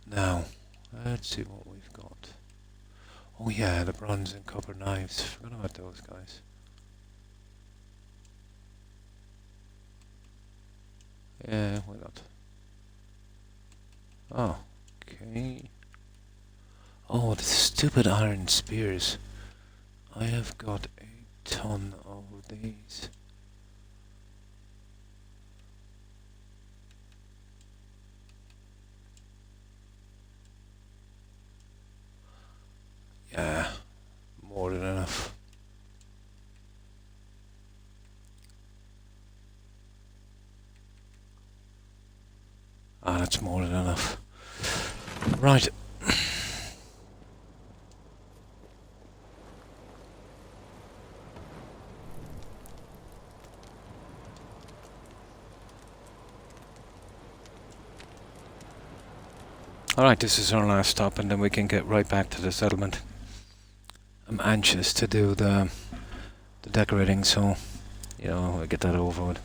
Now, let's see what we've got. Oh yeah, the bronze and copper knives. Forgot about those guys. Yeah, why not? Oh, okay. Oh, the stupid iron spears. I have got a ton of these. Yeah, more than enough. Ah, that's more than enough. Right. Alright, this is our last stop and then we can get right back to the settlement. I'm anxious to do the decorating, so, you know, I'll get that over with.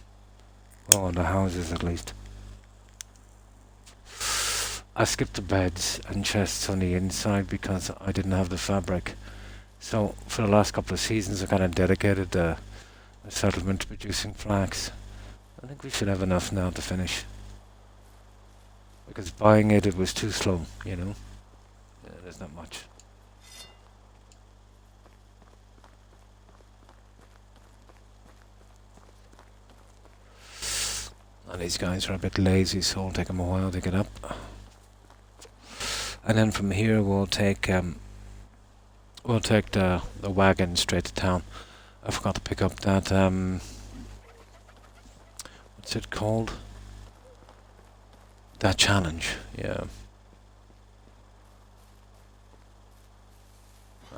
Oh, the houses at least. I skipped the beds and chests on the inside because I didn't have the fabric. So for the last couple of seasons I kind of dedicated the settlement to producing flax. I think we should have enough now to finish. Because buying it was too slow, you know. There's not much. And these guys are a bit lazy, so it'll take them a while to get up. And then from here we'll take the wagon straight to town. I forgot to pick up that what's it called? That challenge, yeah.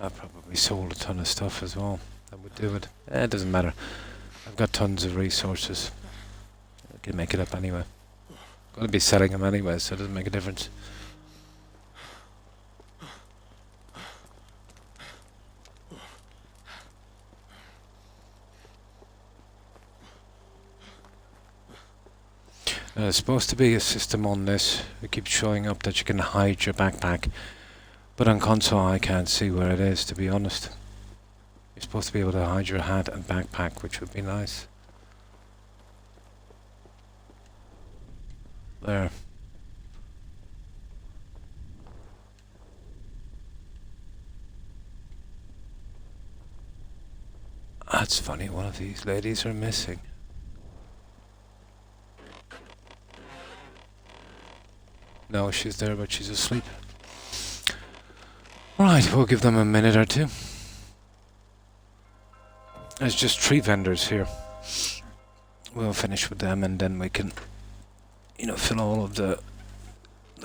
I probably sold a ton of stuff as well. That would do it. It doesn't matter. I've got tons of resources. I can make it up anyway. Going to be selling them anyway, so it doesn't make a difference. There's supposed to be a system on this. It keeps showing up that you can hide your backpack. But on console I can't see where it is, to be honest. You're supposed to be able to hide your hat and backpack, which would be nice. There. That's funny, one of these ladies are missing. No, she's there, but she's asleep. Right, we'll give them a minute or two. There's just 3 vendors here. We'll finish with them and then we can, you know, fill all of the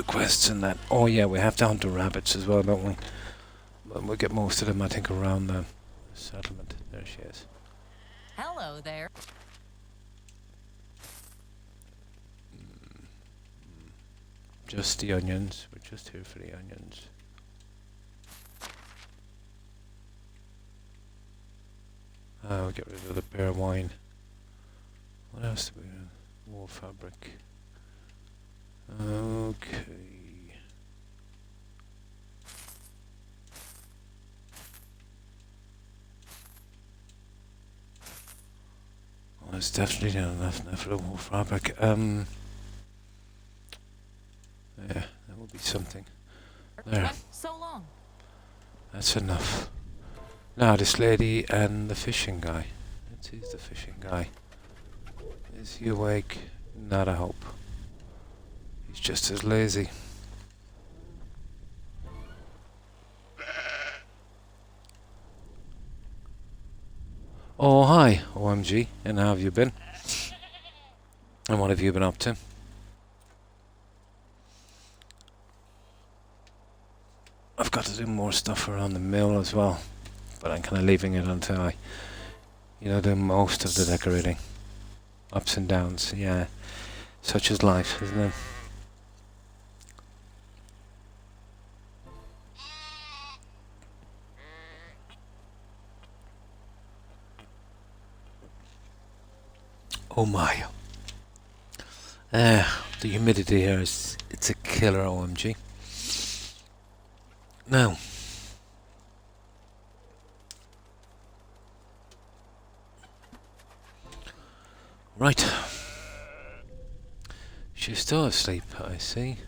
quests and that. Oh yeah, we have to hunt the rabbits as well, don't we? But we'll get most of them, I think, around the settlement. There she is. Hello there. Just the onions. We're just here for the onions. We'll get rid of the bear wine. What else do we have? Wool fabric. Okay. Well, there's definitely not enough now for the wool fabric. Yeah, that would be something. There. So long. That's enough. Now this lady and the fishing guy. Let's see, the fishing guy. Is he awake? Not a hope. He's just as lazy. Oh hi, OMG, and how have you been? And what have you been up to? I've got to do more stuff around the mill as well, but I'm kind of leaving it until I, you know, do most of the decorating. Ups and downs, yeah. Such is life, isn't it? Oh my. The humidity here it's a killer, OMG. Now, right. She's still asleep, I see.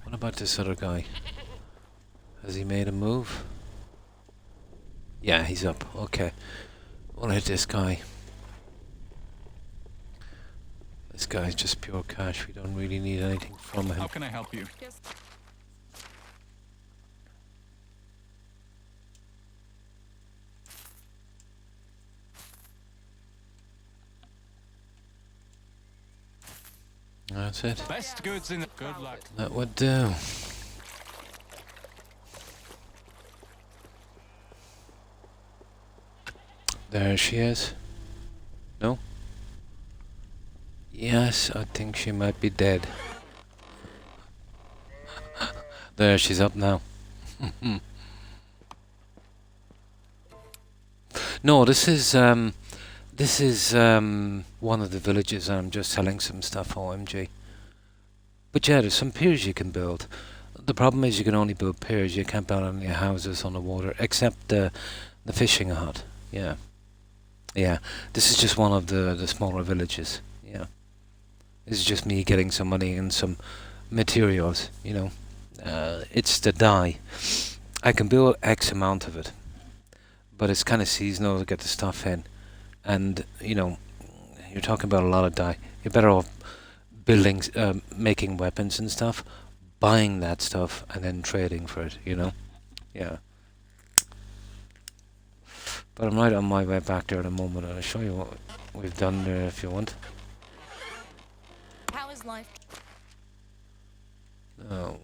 What about this other guy? Has he made a move? Yeah, he's up. Okay. We'll hit this guy. This guy's just pure cash. We don't really need anything from him. How can I help you? That's it. Best goods in the... Good luck. That would do. There she is. No? Yes, I think she might be dead. There, she's up now. No, this is one of the villages, and I'm just selling some stuff, OMG. But yeah, there's some piers you can build. The problem is you can only build piers, you can't build any houses on the water, except the fishing hut. Yeah. Yeah, this is just one of the smaller villages. is just me getting some money and some materials, you know. It's the dye. I can build X amount of it, but it's kind of seasonal to get the stuff in. And, you know, you're talking about a lot of dye. You're better off building, making weapons and stuff, buying that stuff, and then trading for it, you know? Yeah. But I'm right on my way back there at the moment, and I'll show you what we've done there if you want. How is life? Oh.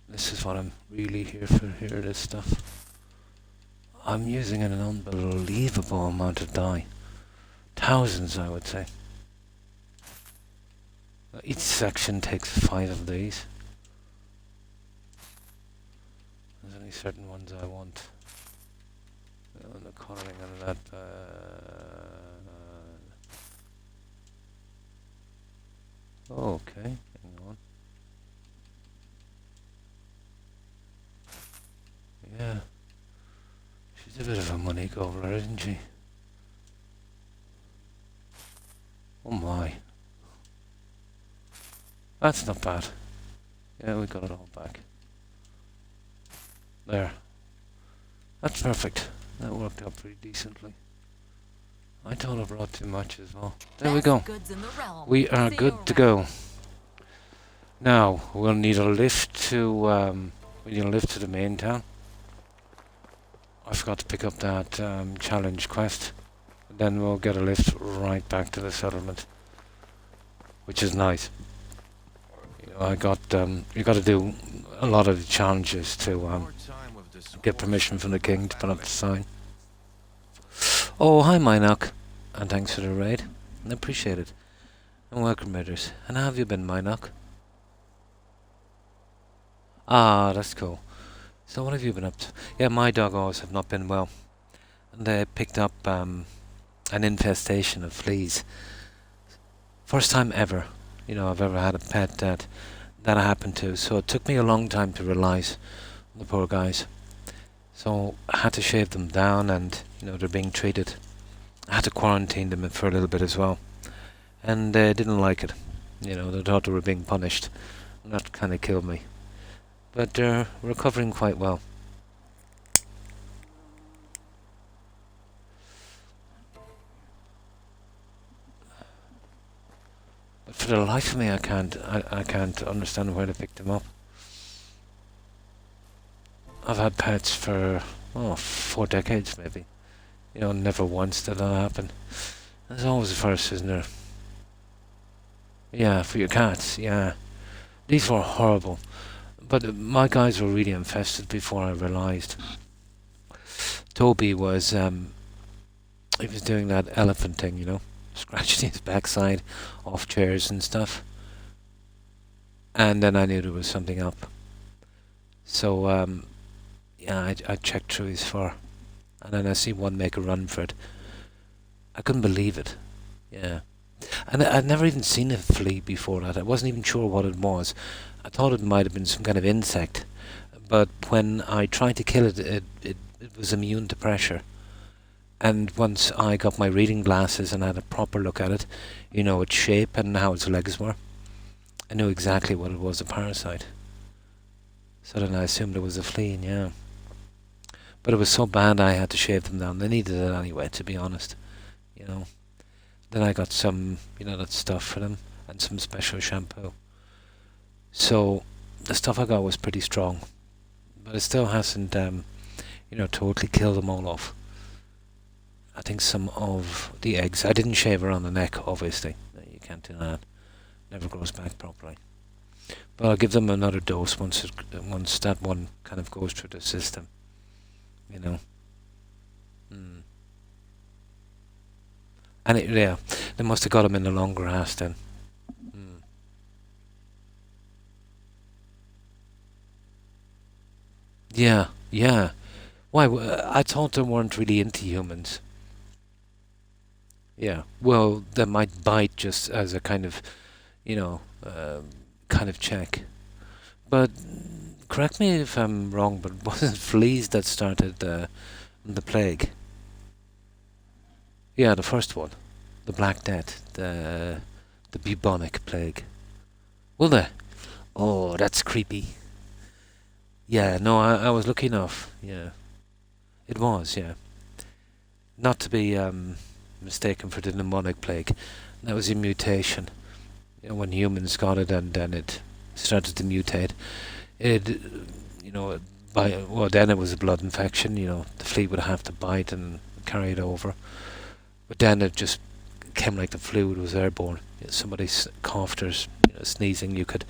This is what I'm really here for here, this stuff. I'm using an unbelievable amount of dye. Thousands, I would say. Each section takes 5 of these. There's only certain ones I want. And the colouring on that. Okay, hang on. Yeah. She's a bit of a money gobbler, isn't she? Oh my. That's not bad. Yeah, we got it all back. There. That's perfect. That worked out pretty decently. I thought I brought too much as well. There we go. Goods in the realm. We are See good you to around. go. Now, we'll need a lift to, the main town. I forgot to pick up that challenge quest. Then we'll get a lift right back to the settlement, which is nice. You know, I got you got to do a lot of challenges to More time with this get permission from the king to put up the sign. Oh, hi Minoc, and thanks for the raid. I appreciate it. And welcome, raiders. And how have you been, Minoc? Ah, that's cool. So what have you been up to? Yeah, my doggos have not been well. And they picked up an infestation of fleas. First time ever, you know, I've ever had a pet that happened to. So it took me a long time to realise on the poor guys. So I had to shave them down, and you know they're being treated. I had to quarantine them for a little bit as well, and they didn't like it. You know, they thought they were being punished, and that kind of killed me. But they're recovering quite well. But for the life of me, I can't understand where they picked them up. I've had pets for 4 decades maybe. You know, never once did that happen. There's always a first, isn't there? Yeah, for your cats, yeah. These were horrible. But my guys were really infested before I realised. Toby was, he was doing that elephant thing, you know, scratching his backside off chairs and stuff. And then I knew there was something up. So, yeah, I checked through his fur. And then I see one make a run for it. I couldn't believe it. Yeah. And I'd never even seen a flea before that. I wasn't even sure what it was. I thought it might have been some kind of insect. But when I tried to kill it, it was immune to pressure. And once I got my reading glasses and had a proper look at it, you know, its shape and how its legs were, I knew exactly what it was, a parasite. So then I assumed it was a flea, yeah. But it was so bad I had to shave them down. They needed it anyway, to be honest. You know. Then I got some, you know, that stuff for them and some special shampoo. So the stuff I got was pretty strong. But it still hasn't, you know, totally killed them all off. I think some of the eggs... I didn't shave around the neck, obviously. You can't do that. Never grows back properly. But I'll give them another dose once that one kind of goes through the system. You know. And yeah, they must have got him in the long grass then. Yeah, yeah. Why? I thought they weren't really into humans. Yeah. Well, they might bite just as a kind of, you know, kind of check. But correct me if I'm wrong, but wasn't fleas that started the plague? Yeah, the first one, the Black Death, the The bubonic plague. Will they? Oh, that's creepy. Yeah, no, I was lucky enough. Yeah. It was, yeah. Not to be mistaken for the pneumonic plague. That was a mutation. You know, when humans got it and then it started to mutate. It, you know, then it was a blood infection. You know, the flea would have to bite and carry it over. But then it just came like the flu. It was airborne. You know, somebody coughed or sneezing, you could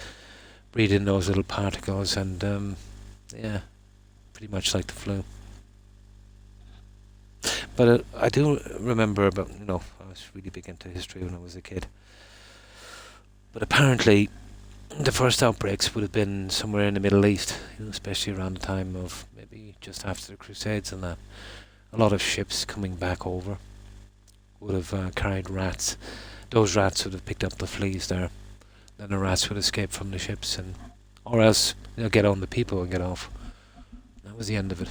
breathe in those little particles, and yeah, pretty much like the flu. But I do remember about, I was really big into history when I was a kid. But apparently, the first outbreaks would have been somewhere in the Middle East, especially around the time of maybe just after the Crusades and that. A lot of ships coming back over would have carried rats. Those rats would have picked up the fleas there. Then the rats would escape from the ships, or else get on the people and get off. That was the end of it.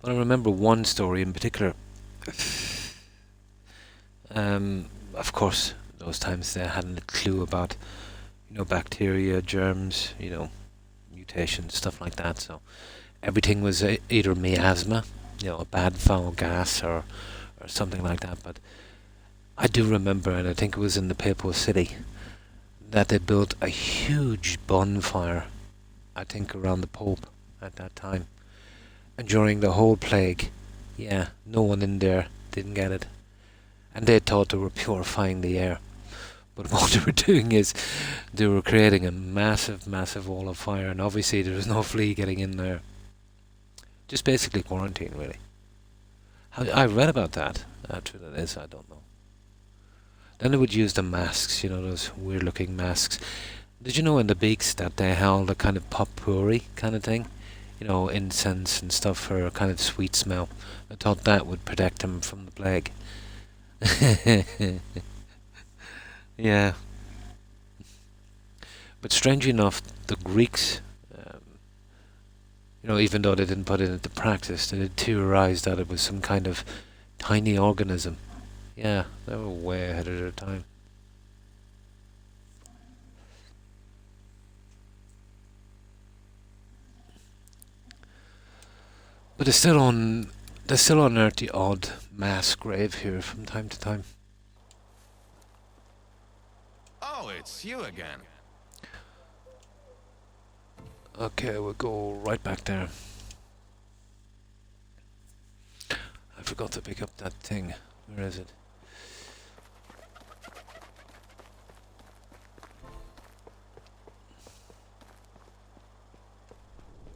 But I remember one story in particular. Of course, those times they hadn't a clue about, bacteria, germs, mutations, stuff like that. So everything was either miasma, a bad foul gas, or something like that. But I do remember, and I think it was in the Papal City, that they built a huge bonfire, I think around the Pope at that time. And during the whole plague, no one in there didn't get it. And they thought they were purifying the air. But what they were doing is they were creating a massive, massive wall of fire, and obviously there was no flea getting in there. Just basically quarantine, really. I read about that. How true that is, I don't know. Then they would use the masks, those weird-looking masks. Did you know in the beaks that they held a kind of potpourri kind of thing? Incense and stuff for a kind of sweet smell. I thought that would protect them from the plague. Yeah. But strangely enough, the Greeks, even though they didn't put it into practice, they did theorize that it was some kind of tiny organism. Yeah, they were way ahead of their time. But they still unearth the odd mass grave here from time to time. Oh, it's you again. Okay, we'll go right back there. I forgot to pick up that thing. Where is it?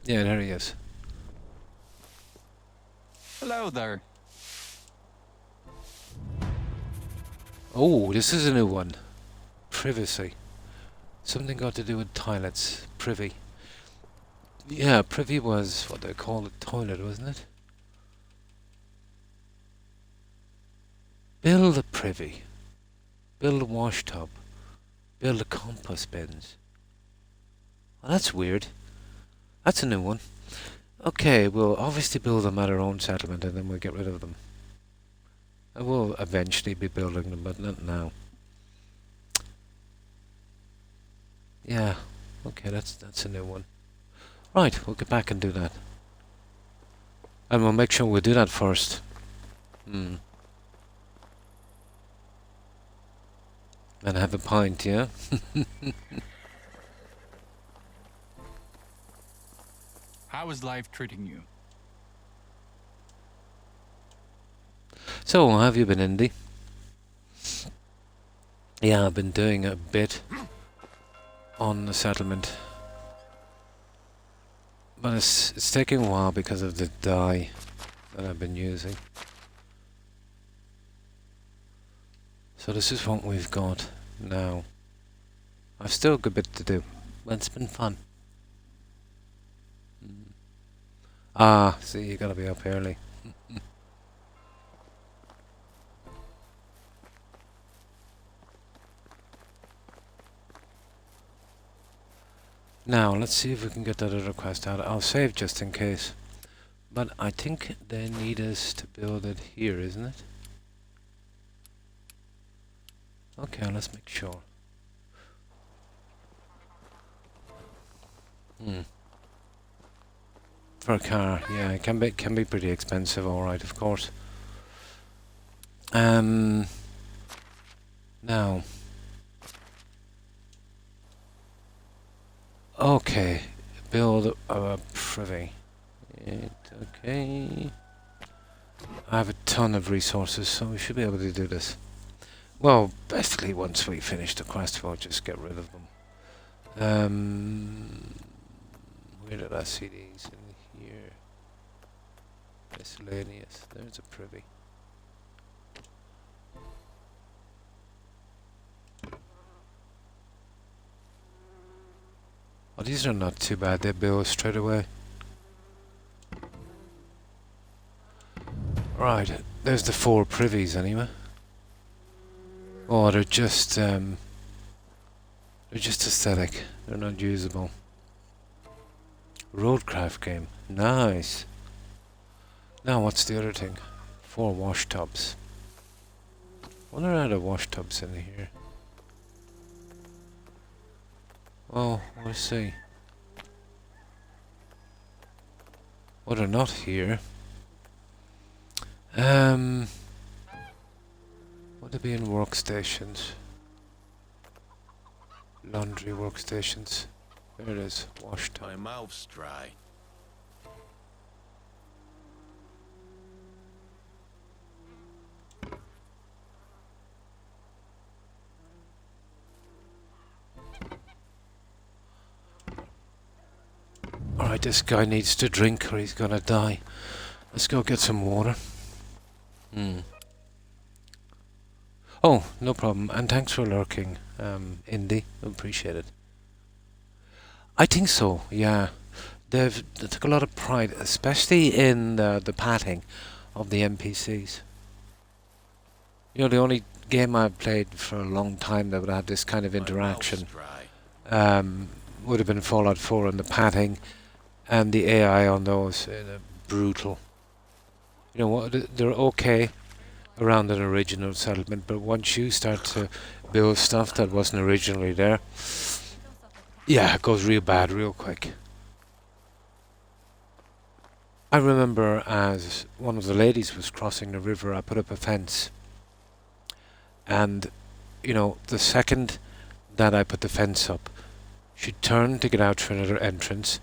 Yeah, there he is. Hello there. Oh, this is a new one. Privacy. Something got to do with toilets. Privy. Yeah, privy was what they call a toilet, wasn't it? Build a privy. Build a wash tub. Build a compost bins. Well, that's weird. That's a new one. Okay, we'll obviously build them at our own settlement and then we'll get rid of them. I will eventually be building them, but not now. Yeah, okay, that's a new one. Right, we'll get back and do that. And we'll make sure we do that first. And have a pint, yeah? How is life treating you? So, how have you been, Indy? Yeah, I've been doing a bit on the settlement. But it's taking a while because of the dye that I've been using. So this is what we've got now. I've still got a bit to do, but it's been fun. Ah, see, you gotta be up early. Now, let's see if we can get that other quest out. I'll save just in case. But I think they need us to build it here, isn't it? Okay, let's make sure. For a car, yeah, it can be pretty expensive, alright, of course. Now. Okay, build a privy. Okay. I have a ton of resources, so we should be able to do this. Well, basically, once we finish the quest, we'll just get rid of them. Where did I see these? In here. Miscellaneous. There's a privy. Oh, these are not too bad. They build straight away. Right, there's the 4 privies anyway. Oh, they're just aesthetic. They're not usable. Roadcraft game. Nice. Now, what's the other thing? 4 wash tubs. Wonder are the wash tubs in here? Well, we'll see. Well, they're not here. Would they be in workstations? Laundry workstations. There it is. Wash tub. My mouth's dry. Alright, this guy needs to drink or he's gonna die. Let's go get some water. Oh, no problem. And thanks for lurking, Indy. Appreciate it. I think so, yeah. They took a lot of pride, especially in the padding of the NPCs. You know, the only game I've played for a long time that would have this kind of interaction would have been Fallout 4, and the padding and the AI on those, brutal. You know what? They're okay around an original settlement, but once you start to build stuff that wasn't originally there, yeah, it goes real bad real quick. I remember as one of the ladies was crossing the river, I put up a fence, and you know, the second that I put the fence up, she turned to get out for another entrance,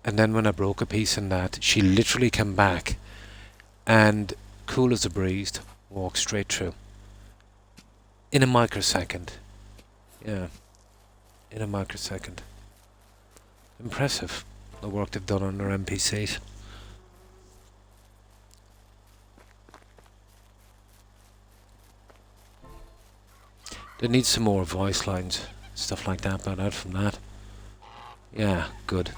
and then when I broke a piece in that, she literally came back and, cool as a breeze, walked straight through. In a microsecond. Yeah. In a microsecond. Impressive, the work they've done on their NPCs. They need some more voice lines, stuff like that, but out from that. Yeah, good.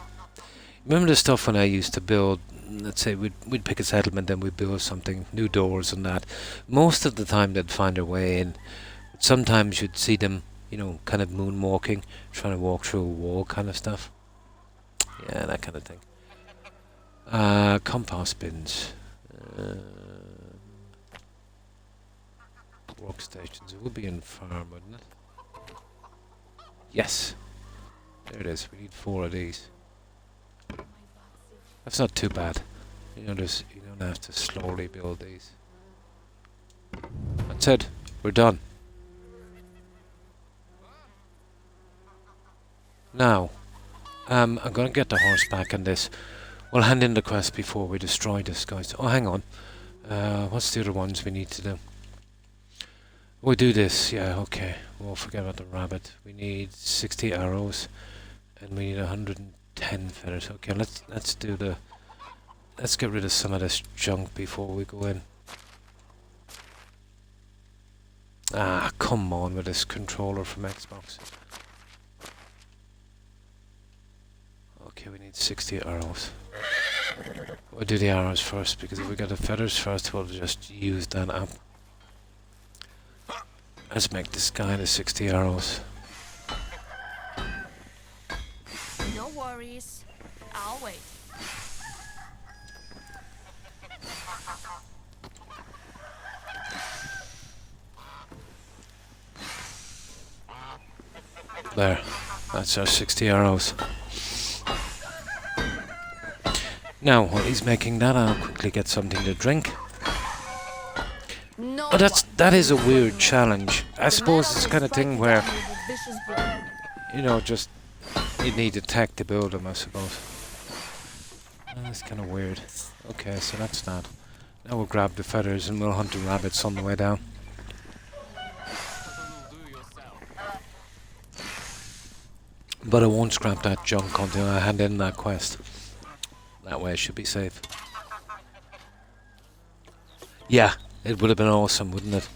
Remember the stuff when I used to build, let's say we'd pick a settlement, then we'd build something, new doors and that. Most of the time they'd find their way in. Sometimes you'd see them, you know, kind of moonwalking, trying to walk through a wall kind of stuff. Yeah, that kind of thing. Compost bins. Workstations. It would be in farm, wouldn't it? Yes. There it is. We need 4 of these. That's not too bad. You know, you don't have to slowly build these. That's it. We're done. Now, I'm gonna get the horse back on this. We'll hand in the quest before we destroy this, guys. Oh, hang on. What's the other ones we need to do? We'll do this. Yeah, okay. We'll forget about the rabbit. We need 60 arrows, and we need 110 feathers. Okay, let's do the. Let's get rid of some of this junk before we go in. Ah, come on with this controller from Xbox. Okay, we need 60 arrows. We'll do the arrows first, because if we get the feathers first, we'll just use that up. Let's make this guy the 60 arrows. worries. I'll wait. There. That's our 60 arrows. Now, while he's making that, I'll quickly get something to drink. No Oh, that is a one weird will challenge. I The suppose metal it's is kind of thing strike where, down with vicious blow. you know, just you need a tech to build them, I suppose. That's kind of weird. Okay, so that's that. Now we'll grab the feathers and we'll hunt the rabbits on the way down. But I won't scrap that junk until I hand in that quest. That way I should be safe. Yeah, it would have been awesome, wouldn't it?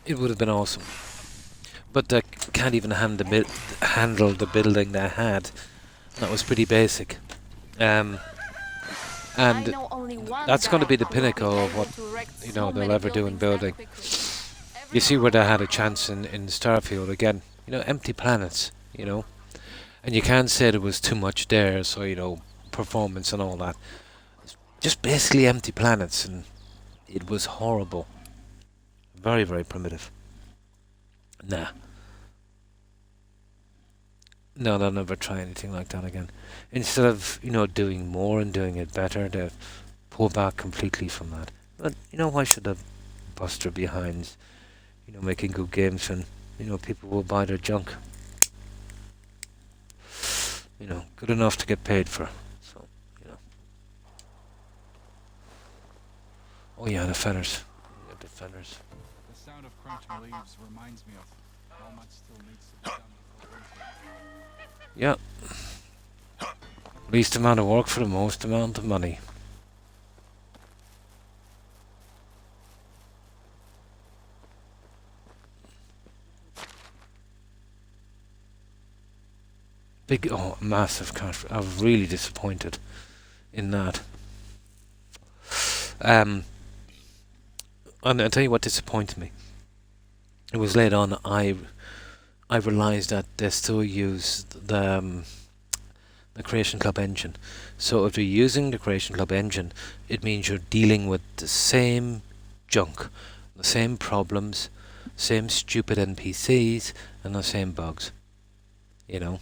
It would have been awesome. But I can't even handle the building they had. That was pretty basic. And I know only one that's going to guy be the who will pinnacle of able what, to wreck you so know, they'll many ever do in buildings that building. quickly. You see where they had a chance in Starfield again. You know, empty planets, you know. And you can't say there was too much there, so, you know, performance and all that. Just basically empty planets, and it was horrible. Very, very primitive. Nah. No, they'll never try anything like that again. Instead of, you know, doing more and doing it better, they'll pull back completely from that. But, you know, why should they bust their behinds, you know, making good games when, you know, people will buy their junk? You know, good enough to get paid for. So, you know. Oh yeah, the feathers. Yeah, the feathers. The sound of crunching leaves reminds me of how much still needs to be done before winter. Yeah. Least amount of work for the most amount of money. Massive cash. I was really disappointed in that. And I'll tell you what disappointed me. It was later on I realised that they still use the Creation Club engine. So if you're using the Creation Club engine, it means you're dealing with the same junk, the same problems, same stupid NPCs, and the same bugs. You know?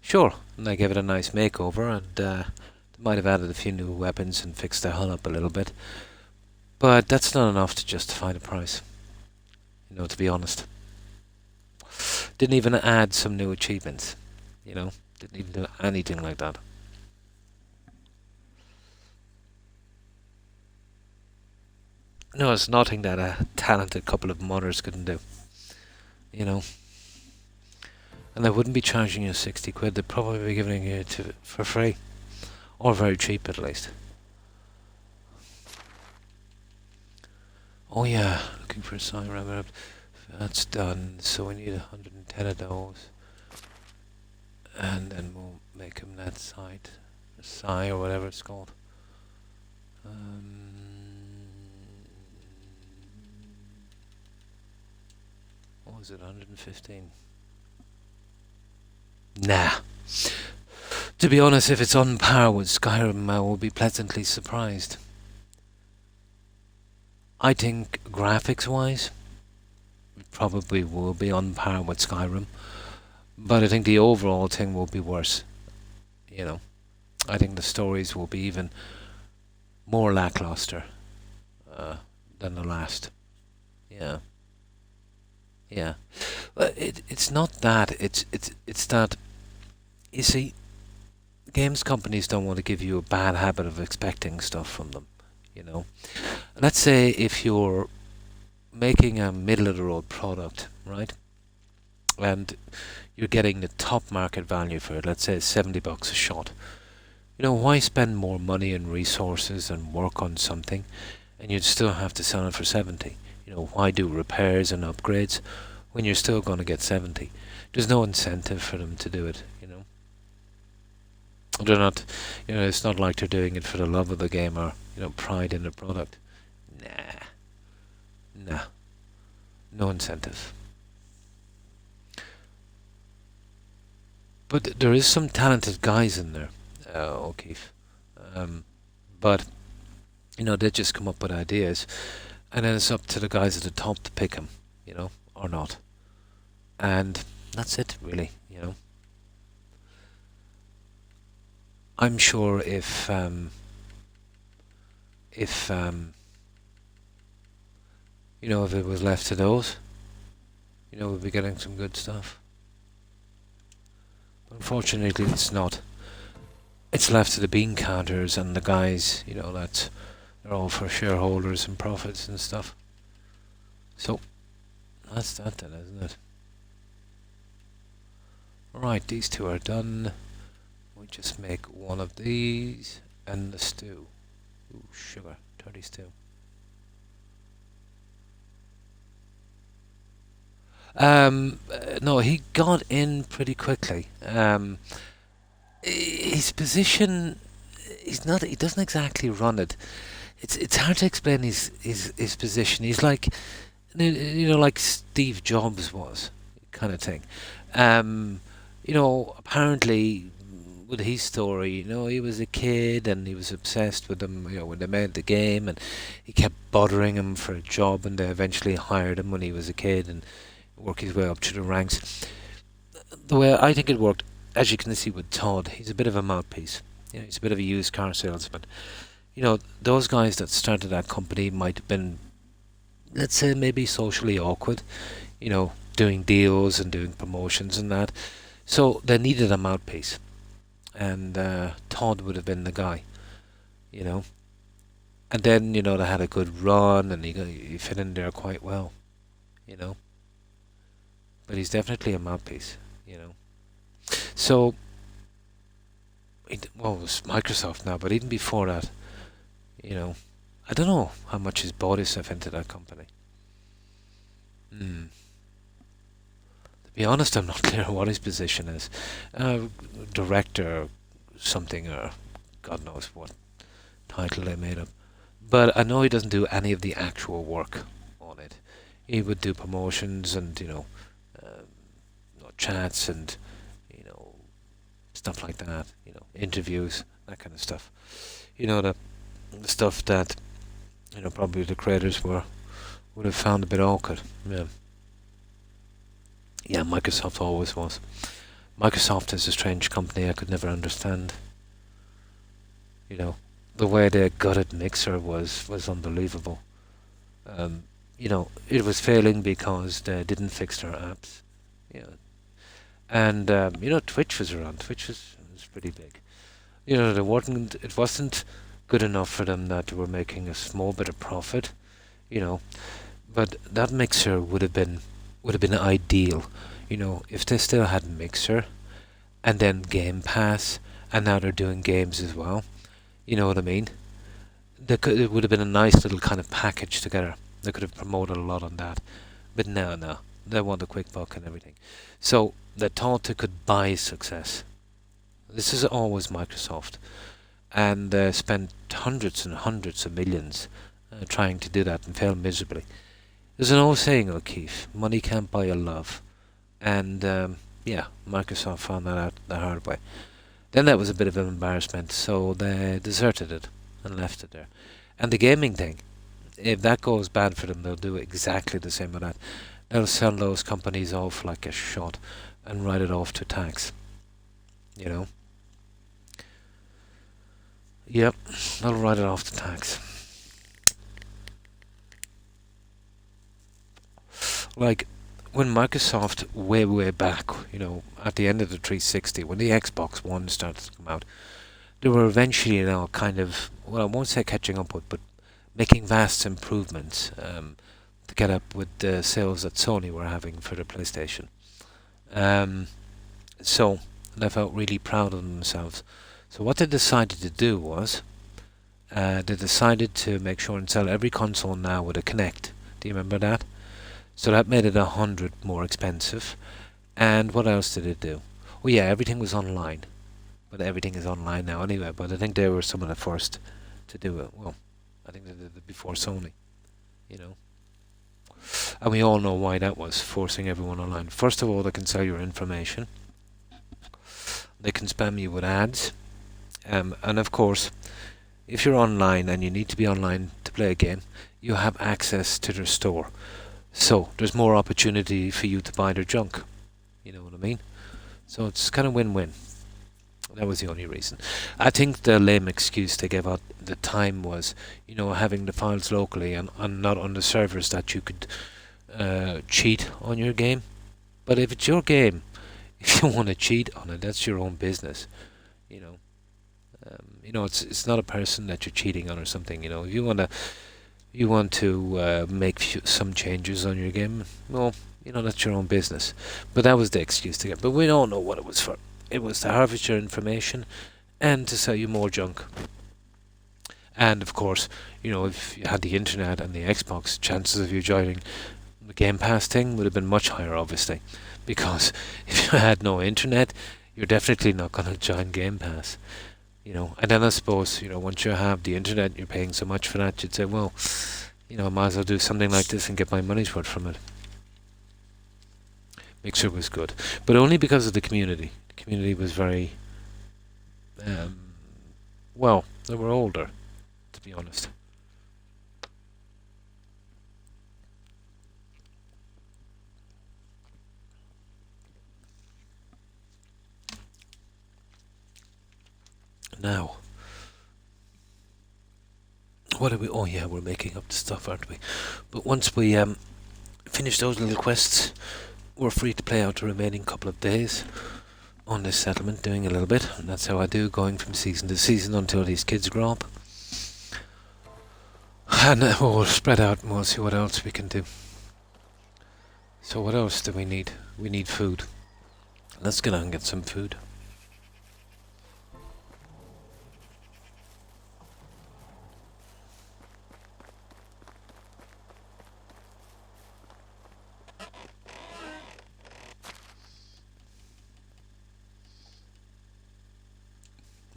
Sure, and they gave it a nice makeover, and they might have added a few new weapons and fixed their hull up a little bit. But that's not enough to justify the price. You know, to be honest. Didn't even add some new achievements. You know, didn't even do anything like that. No, it's nothing that a talented couple of modders couldn't do. You know. And they wouldn't be charging you 60 quid, they'd probably be giving it for free. Or very cheap at least. Oh yeah, looking for a sign rabbit. That's done, so we need 110 of those. And then we'll make him that site. Or Psy or whatever it's called. What was it, 115? Nah. To be honest, if it's on par with Skyrim, I will be pleasantly surprised. I think graphics-wise, it probably will be on par with Skyrim, but I think the overall thing will be worse. You know, I think the stories will be even more lackluster than the last. Yeah. Yeah. But it's not that. It's that. You see, games companies don't want to give you a bad habit of expecting stuff from them. You know, let's say if you're making a middle of the road product, right, and you're getting the top market value for it. Let's say it's $70 a shot. You know, why spend more money and resources and work on something, and you'd still have to sell it for 70? You know, why do repairs and upgrades when you're still going to get 70? There's no incentive for them to do it, you know. They're not, you know, it's not like they're doing it for the love of the game or, you know, pride in the product. Nah. No incentive. But there is some talented guys in there, O'Keefe. Um, but they just come up with ideas, and then it's up to the guys at the top to pick them, or not. And that's it, really. I'm sure if it was left to those, we'd be getting some good stuff. Unfortunately, it's not. It's left to the bean counters and the guys, that they're all for shareholders and profits and stuff. So, that's that then, isn't it? Right, these two are done. We just make one of these and the stew. Ooh, sugar, dirty stew. No, he got in pretty quickly. His position, he doesn't exactly run it. It's hard to explain his position. He's like, like Steve Jobs was, kind of thing. Apparently, with his story, he was a kid and he was obsessed with them, when they made the game, and he kept bothering him for a job, and they eventually hired him when he was a kid and worked his way up through the ranks. The way I think it worked, as you can see with Todd, he's a bit of a mouthpiece. He's a bit of a used car salesman. Those guys that started that company might have been, let's say, maybe socially awkward, doing deals and doing promotions and that. So they needed a mouthpiece. And Todd would have been the guy, And then, they had a good run and he fit in there quite well, But he's definitely a mouthpiece, So, it was Microsoft now, but even before that, I don't know how much he's bought himself into that company. To be honest, I'm not clear what his position is. Director, something, or God knows what title they made up. But I know he doesn't do any of the actual work on it. He would do promotions and, chats and, stuff like that. Interviews, that kind of stuff. The stuff that, probably the creators would have found a bit awkward. Yeah. Yeah, Microsoft always was. Microsoft is a strange company I could never understand. The way they gutted Mixer was unbelievable. It was failing because they didn't fix their apps. And Twitch was around. Twitch was pretty big. It wasn't good enough for them that they were making a small bit of profit. But that Mixer would have been ideal. If they still had Mixer, and then Game Pass, and now they're doing games as well. You know what I mean? It would have been a nice little kind of package together. They could have promoted a lot on that. But no. They want a quick buck and everything. So they thought they could buy success. This is always Microsoft. And they spent hundreds and hundreds of millions trying to do that and failed miserably. There's an old saying, O'Keefe, money can't buy your love. And Microsoft found that out the hard way. Then that was a bit of an embarrassment, so they deserted it and left it there. And the gaming thing, if that goes bad for them, they'll do exactly the same with that. They'll sell those companies off like a shot and write it off to tax. Yep, they'll write it off to tax. Like, when Microsoft, way back, at the end of the 360, when the Xbox One started to come out, they were eventually, kind of, well, I won't say catching up with, but making vast improvements to get up with the sales that Sony were having for the PlayStation. So they felt really proud of themselves. So what they decided to do was, they decided to make sure and sell every console now with a Kinect. Do you remember that? So that made it 100 more expensive. And what else did it do? Oh yeah, everything was online. But everything is online now anyway. But I think they were some of the first to do it. Well, I think they did it before Sony. And we all know why that was, forcing everyone online. First of all, they can sell your information. They can spam you with ads. And of course, if you're online and you need to be online to play a game, you have access to their store. So there's more opportunity for you to buy their junk. You know what I mean? So it's kind of win-win. That was the only reason. I think the lame excuse they gave out at the time was, having the files locally and not on the servers that you could cheat on your game. But if it's your game, if you want to cheat on it, that's your own business. It's not a person that you're cheating on or something. If you want to make some changes on your game, well, that's your own business. But that was the excuse to get. But we don't know what it was for. It was to harvest your information and to sell you more junk. And of course, if you had the internet and the Xbox, chances of you joining the Game Pass thing would have been much higher, obviously. Because if you had no internet, you're definitely not going to join Game Pass. And then I suppose, once you have the internet, you're paying so much for that, you'd say, well, I might as well do something like this and get my money's worth from it. Mixer was good, but only because of the community. The community was very, they were older, to be honest. Now, what are we? Oh yeah, we're making up the stuff, aren't we? But once we finish those little quests, we're free to play out the remaining couple of days on this settlement, doing a little bit, and that's how I do, going from season to season until these kids grow up. And we'll spread out and we'll see what else we can do. So what else do we need? We need food. Let's get on and get some food.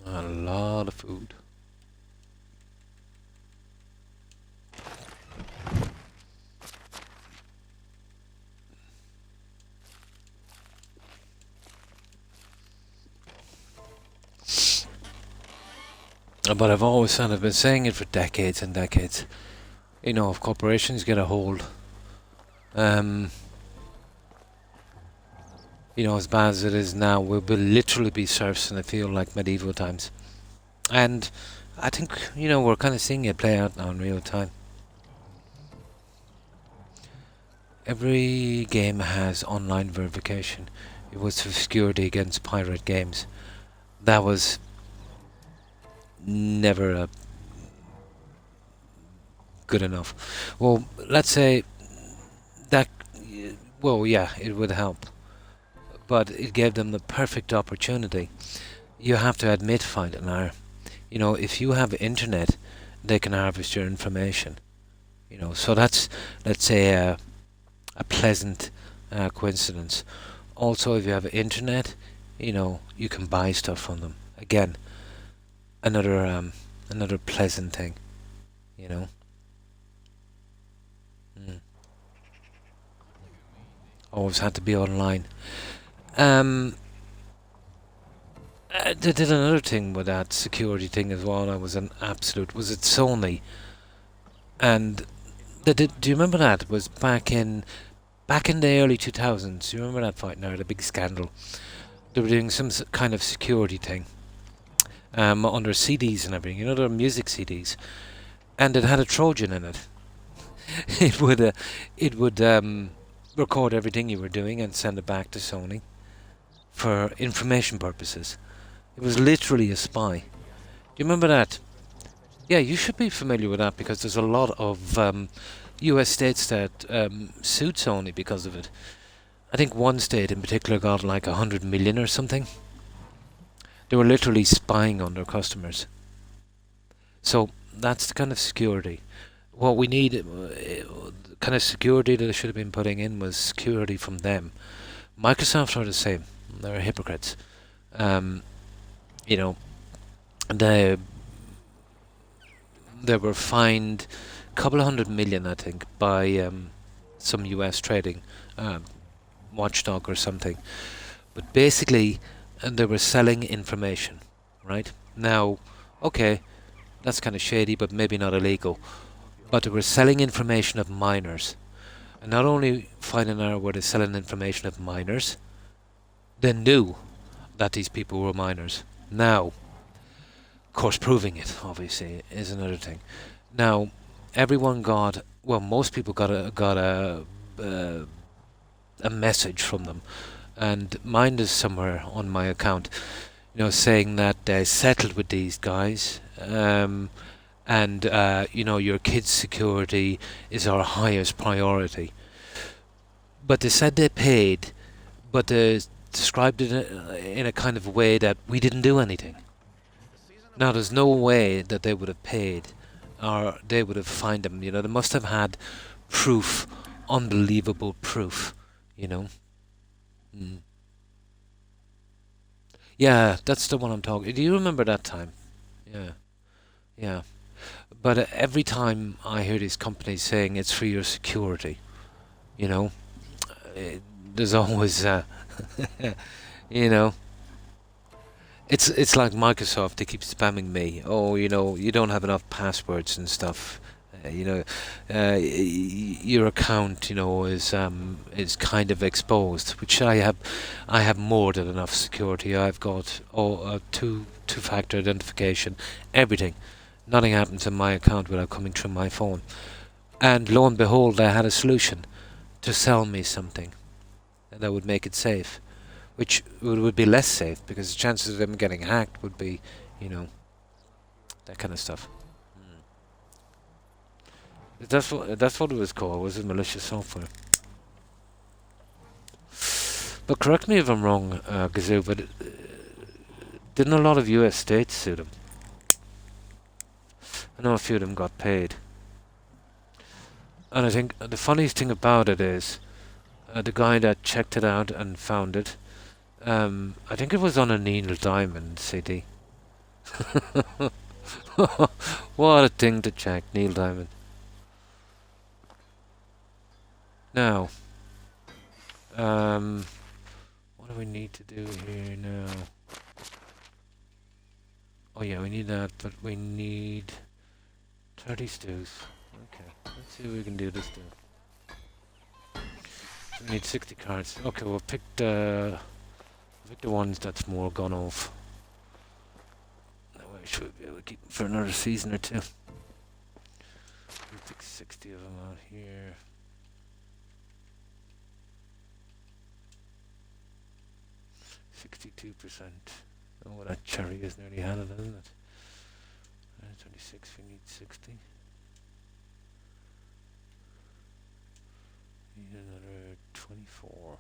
A lot of food. But I've always said, I've been saying it for decades and decades. If corporations get a hold, as bad as it is now, we will literally be serfs in a field like medieval times. And I think, we're kind of seeing it play out now in real time. Every game has online verification. It was for security against pirate games. That was never good enough. Well, let's say that, it would help. But it gave them the perfect opportunity. You have to admit, Fight and R, if you have internet, they can harvest your information. So that's, let's say, a pleasant coincidence. Also, if you have internet, you can buy stuff from them. Again, another pleasant thing, Always had to be online. They did another thing with that security thing as well. I was an absolute. Was it Sony? And they did. Do you remember that? It was back in the early 2000s. Do you remember that Fight now? The big scandal. They were doing some kind of security thing. Under CDs and everything, their music CDs, and it had a Trojan in it. It would record everything you were doing and send it back to Sony for information purposes. It was literally a spy. Do you remember that? Yeah, you should be familiar with that because there's a lot of US states that sued Sony because of it. I think one state in particular got like 100 million or something. They were literally spying on their customers. So that's the kind of security. What we need, the kind of security that they should have been putting in was security from them. Microsoft are the same. They're hypocrites. They were fined a couple of 100 million, I think, by some US trading watchdog or something. But basically, and they were selling information, right? Now, okay, that's kind of shady, but maybe not illegal. But they were selling information of minors. And not only finding out where they're selling information of minors, they knew that these people were minors. Now, of course, proving it, obviously, is another thing. Now, everyone got, well, most people got a message from them. And mine is somewhere on my account, saying that they settled with these guys, and your kids' security is our highest priority. But they said they paid, but they described it in a kind of way that we didn't do anything. Now, there's no way that they would have paid, or they would have fined them. They must have had proof, unbelievable proof. Yeah, that's the one I'm talking. Do you remember that time? Yeah. But every time I hear these companies saying it's for your security, there's always, it's like Microsoft. They keep spamming me. Oh, you don't have enough passwords and stuff. Your account, is kind of exposed, which I have more than enough security. I've got two-factor identification, everything. Nothing happens in my account without coming through my phone. And lo and behold, I had a solution to sell me something that would make it safe, which would be less safe because the chances of them getting hacked would be, that kind of stuff. That's what it was called. Was it malicious software? But correct me if I'm wrong, Gazoo. But didn't a lot of U.S. states sue them? I know a few of them got paid. And I think the funniest thing about it is the guy that checked it out and found it. I think it was on a Neil Diamond CD. What a thing to check, Neil Diamond. Now, what do we need to do here now? Oh yeah, we need that, but we need 30 stews. Okay, let's see what we can do this do. So we need 60 cards. Okay, we'll pick the ones that's more gone off. That way we should be able to keep them for another season or two. We'll pick 60 of them out here. 62%. Oh, that cherry has nearly had it, isn't it? 26, we need 60. Need another 24.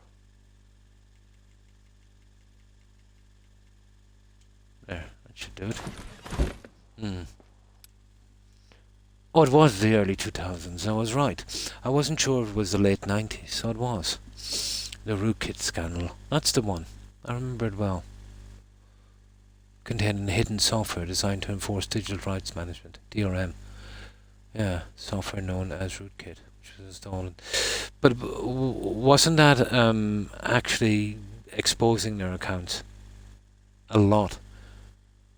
There, that should do it. Oh, it was the early 2000s, I was right. I wasn't sure if it was the late 90s, so it was. The rootkit scandal. That's the one. I remember it well. Containing hidden software designed to enforce digital rights management, DRM. Yeah, software known as rootkit, which was installed. But wasn't that actually exposing their accounts a lot?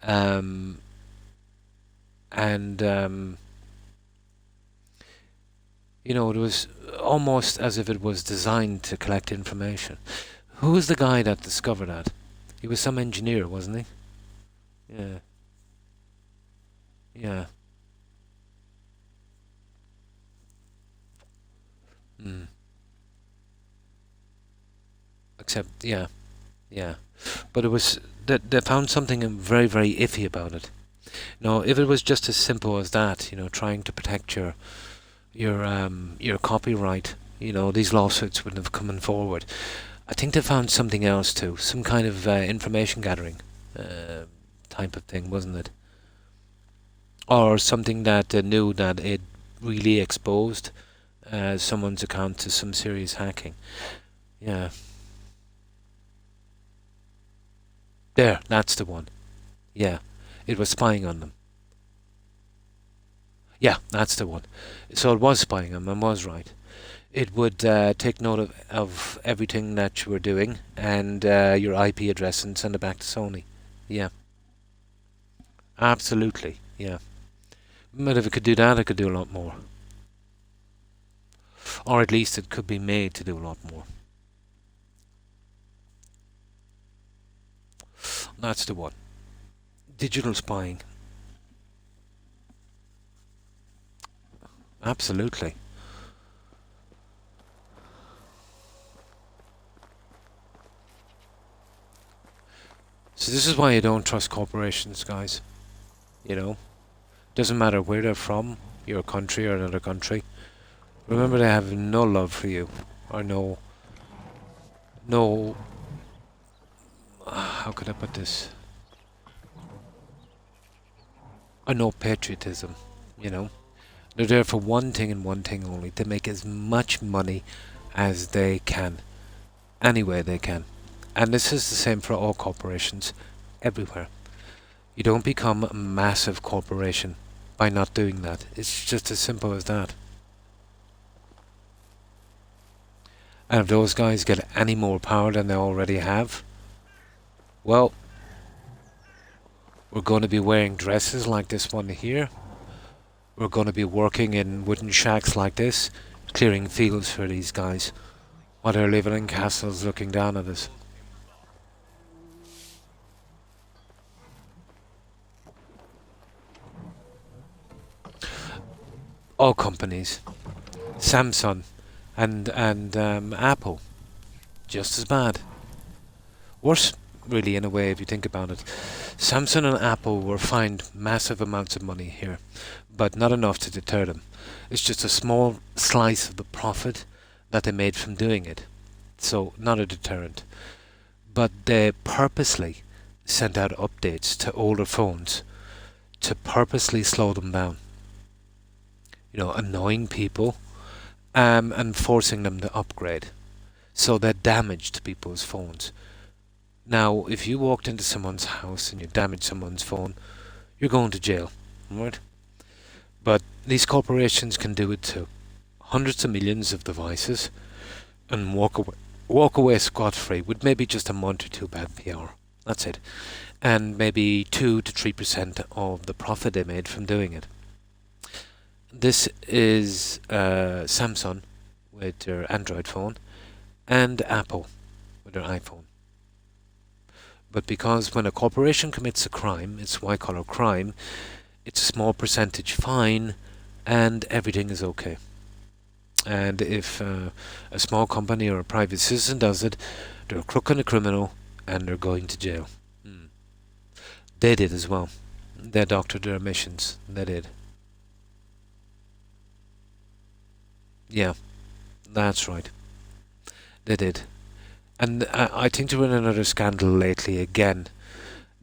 And it was almost as if it was designed to collect information. Who was the guy that discovered that? He was some engineer, wasn't he? Yeah. Except, yeah. But it was they found something very, very iffy about it. If it was just as simple as that, trying to protect your copyright, these lawsuits wouldn't have come forward. I think they found something else too, some kind of information gathering type of thing, wasn't it? Or something that they knew that it really exposed someone's account to some serious hacking. Yeah. There, that's the one. Yeah, it was spying on them. Yeah, that's the one. So it was spying on them, I was right. it would take note of everything that you were doing and your IP address and send it back to Sony. Yeah, absolutely. Yeah, but if it could do that, it could do a lot more, or at least it could be made to do a lot more. That's the one. Digital spying. Absolutely. So this is why you don't trust corporations, guys. You know, doesn't matter where they're from, your country or another country. Remember, they have no love for you, or no. How could I put this? Or no patriotism. You know, they're there for one thing and one thing only: to make as much money as they can, any way they can. And this is the same for all corporations, everywhere. You don't become a massive corporation by not doing that. It's just as simple as that. And if those guys get any more power than they already have, well, we're going to be wearing dresses like this one here. We're going to be working in wooden shacks like this, clearing fields for these guys, while they're living in castles looking down at us. All companies, Samsung and Apple, just as bad. Worse, really, in a way, if you think about it. Samsung and Apple were fined massive amounts of money here, but not enough to deter them. It's just a small slice of the profit that they made from doing it. So, not a deterrent. But they purposely sent out updates to older phones to purposely slow them down. You know, annoying people and forcing them to upgrade. So they damaged people's phones. Now, if you walked into someone's house and you damaged someone's phone, you're going to jail, right? But these corporations can do it too. Hundreds of millions of devices and walk away scot-free with maybe just a month or two bad PR. That's it. And maybe 2 to 3% of the profit they made from doing it. This is Samsung with their Android phone and Apple with their iPhone. But because when a corporation commits a crime, it's white-collar crime, it's a small percentage fine and everything is okay. And if a small company or a private citizen does it, they're a crook and a criminal and they're going to jail. They did as well. They doctored their emissions. They did. Yeah, that's right. They did. And I think they're in another scandal lately again,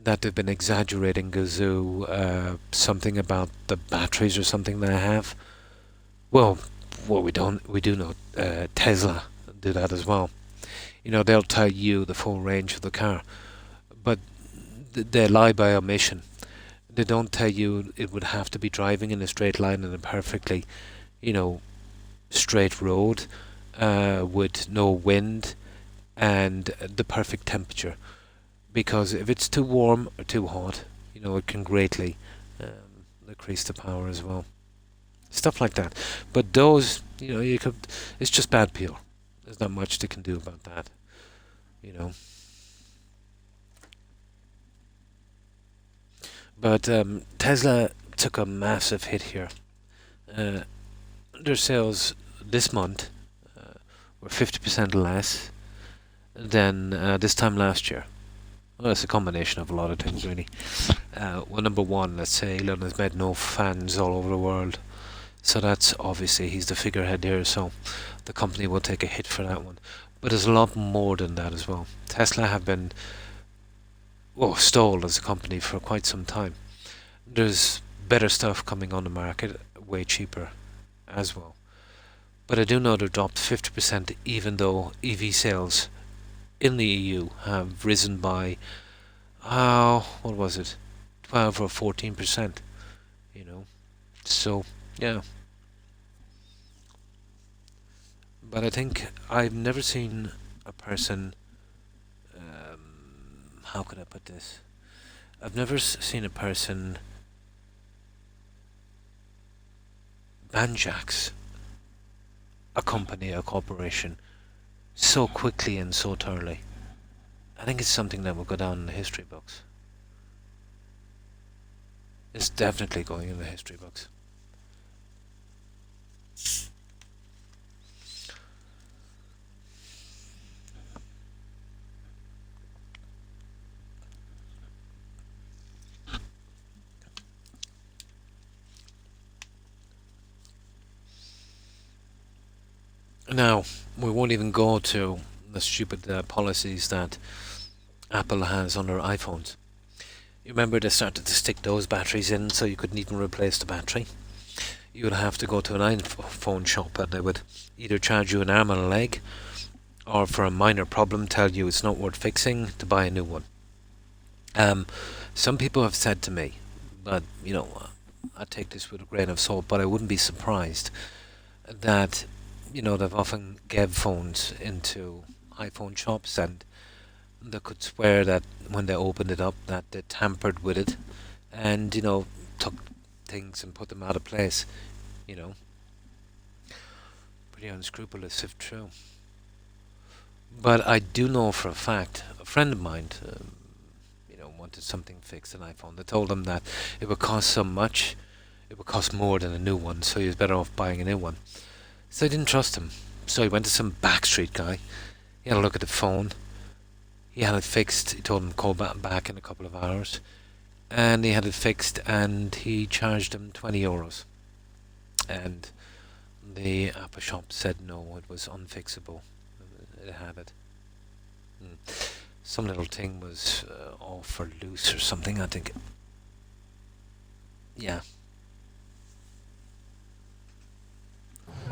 that they've been exaggerating Gazoo, something about the batteries or something they have. Well, we do know Tesla do that as well. You know, they'll tell you the full range of the car, but they lie by omission. They don't tell you it would have to be driving in a straight line in a perfectly, straight road, with no wind and the perfect temperature. Because if it's too warm or too hot, it can greatly decrease the power as well. Stuff like that. But those, it's just bad PR. There's not much they can do about that, But Tesla took a massive hit here. Their sales this month were 50% less than this time last year. Well, it's a combination of a lot of things, really. Well, number one, let's say Elon has made no fans all over the world. So that's obviously, he's the figurehead here, so the company will take a hit for that one. But there's a lot more than that as well. Tesla have been stalled as a company for quite some time. There's better stuff coming on the market, way cheaper as well. But I do know they dropped 50%, even though EV sales in the EU have risen by, what was it, 12 or 14%, So, yeah. But I think I've never seen a person. How could I put this? I've never seen a person banjacks a company, a corporation, so quickly and so thoroughly. I think it's something that will go down in the history books. It's definitely going in the history books. Now, we won't even go to the stupid policies that Apple has on their iPhones. You remember they started to stick those batteries in so you couldn't even replace the battery? You would have to go to an iPhone shop and they would either charge you an arm and a leg, or for a minor problem tell you it's not worth fixing to buy a new one. Some people have said to me, but I take this with a grain of salt, but I wouldn't be surprised that they've often gave phones into iPhone shops and they could swear that when they opened it up that they tampered with it and took things and put them out of place. Pretty unscrupulous if true. But I do know for a fact, a friend of mine wanted something fixed, an iPhone. They told him that it would cost so much, it would cost more than a new one, so he was better off buying a new one. So I didn't trust him. So he went to some backstreet guy. He had a look at the phone. He had it fixed. He told him to call back in a couple of hours. And he had it fixed and he charged him €20. And the Apple shop said no, it was unfixable. It had it. Some little thing was off or loose or something, I think. Yeah.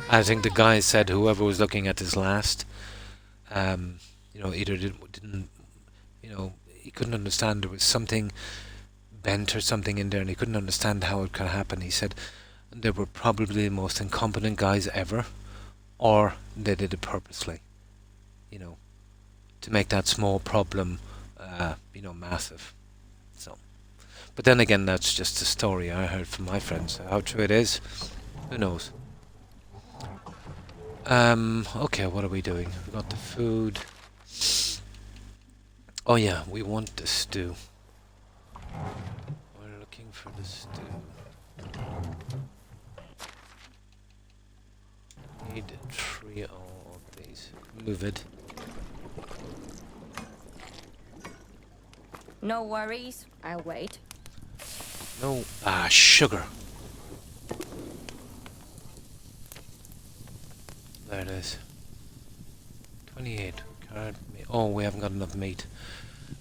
I think the guy said whoever was looking at his last, either didn't, he couldn't understand there was something bent or something in there, and he couldn't understand how it could happen. He said they were probably the most incompetent guys ever, or they did it purposely, to make that small problem, massive. So, but then again, that's just a story I heard from my friends. How true it is, who knows? Okay, what are we doing? We've got the food. Oh yeah, we want the stew. We're looking for the stew. Need 3 of these. Move it. No worries. I'll wait. No. Sugar. There it is. 28. Carrot meat. Oh, we haven't got enough meat.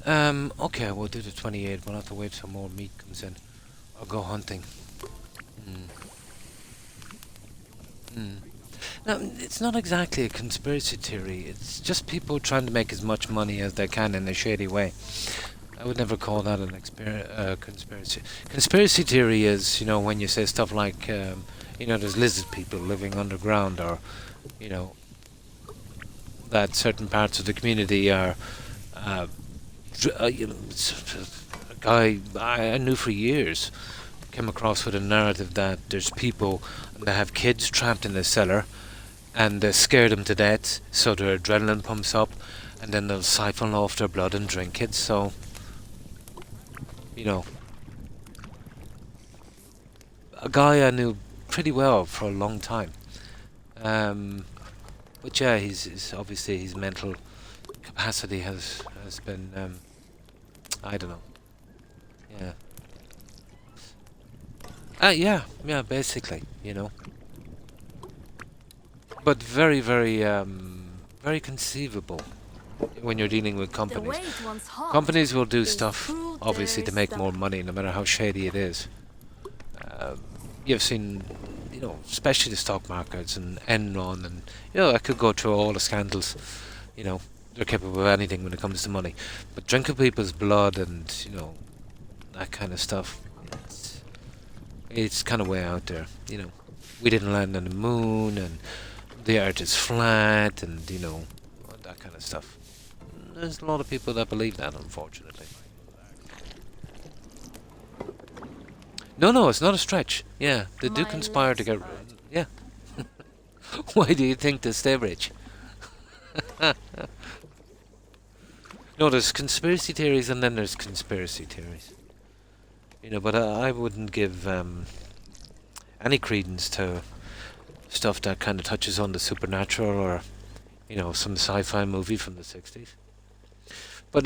Okay, we'll do the 28. We'll have to wait till more meat comes in. Or go hunting. Now, it's not exactly a conspiracy theory. It's just people trying to make as much money as they can in a shady way. I would never call that an conspiracy. Conspiracy theory is, when you say stuff like, there's lizard people living underground, or, that certain parts of the community are, a guy I knew for years came across with a narrative that there's people that have kids trapped in the cellar and they scare them to death so their adrenaline pumps up and then they'll siphon off their blood and drink it. So, a guy I knew pretty well for a long time. But yeah, he's obviously his mental capacity has been, I don't know. Yeah. Yeah, basically, But very, very, very conceivable when you're dealing with companies. Companies will do stuff, obviously, to make more money, no matter how shady it is. You've seen, especially the stock markets and Enron, and I could go through all the scandals. They're capable of anything when it comes to money. But drinking people's blood and that kind of stuff, it's kind of way out there. We didn't land on the moon, and the Earth is flat, and all that kind of stuff. There's a lot of people that believe that, unfortunately. No, no, it's not a stretch. Yeah, they do My conspire to legs get. hurt. Yeah. Why do you think they stay rich? No, there's conspiracy theories, and then there's conspiracy theories. But I wouldn't give any credence to stuff that kind of touches on the supernatural, or some sci-fi movie from the 60s. But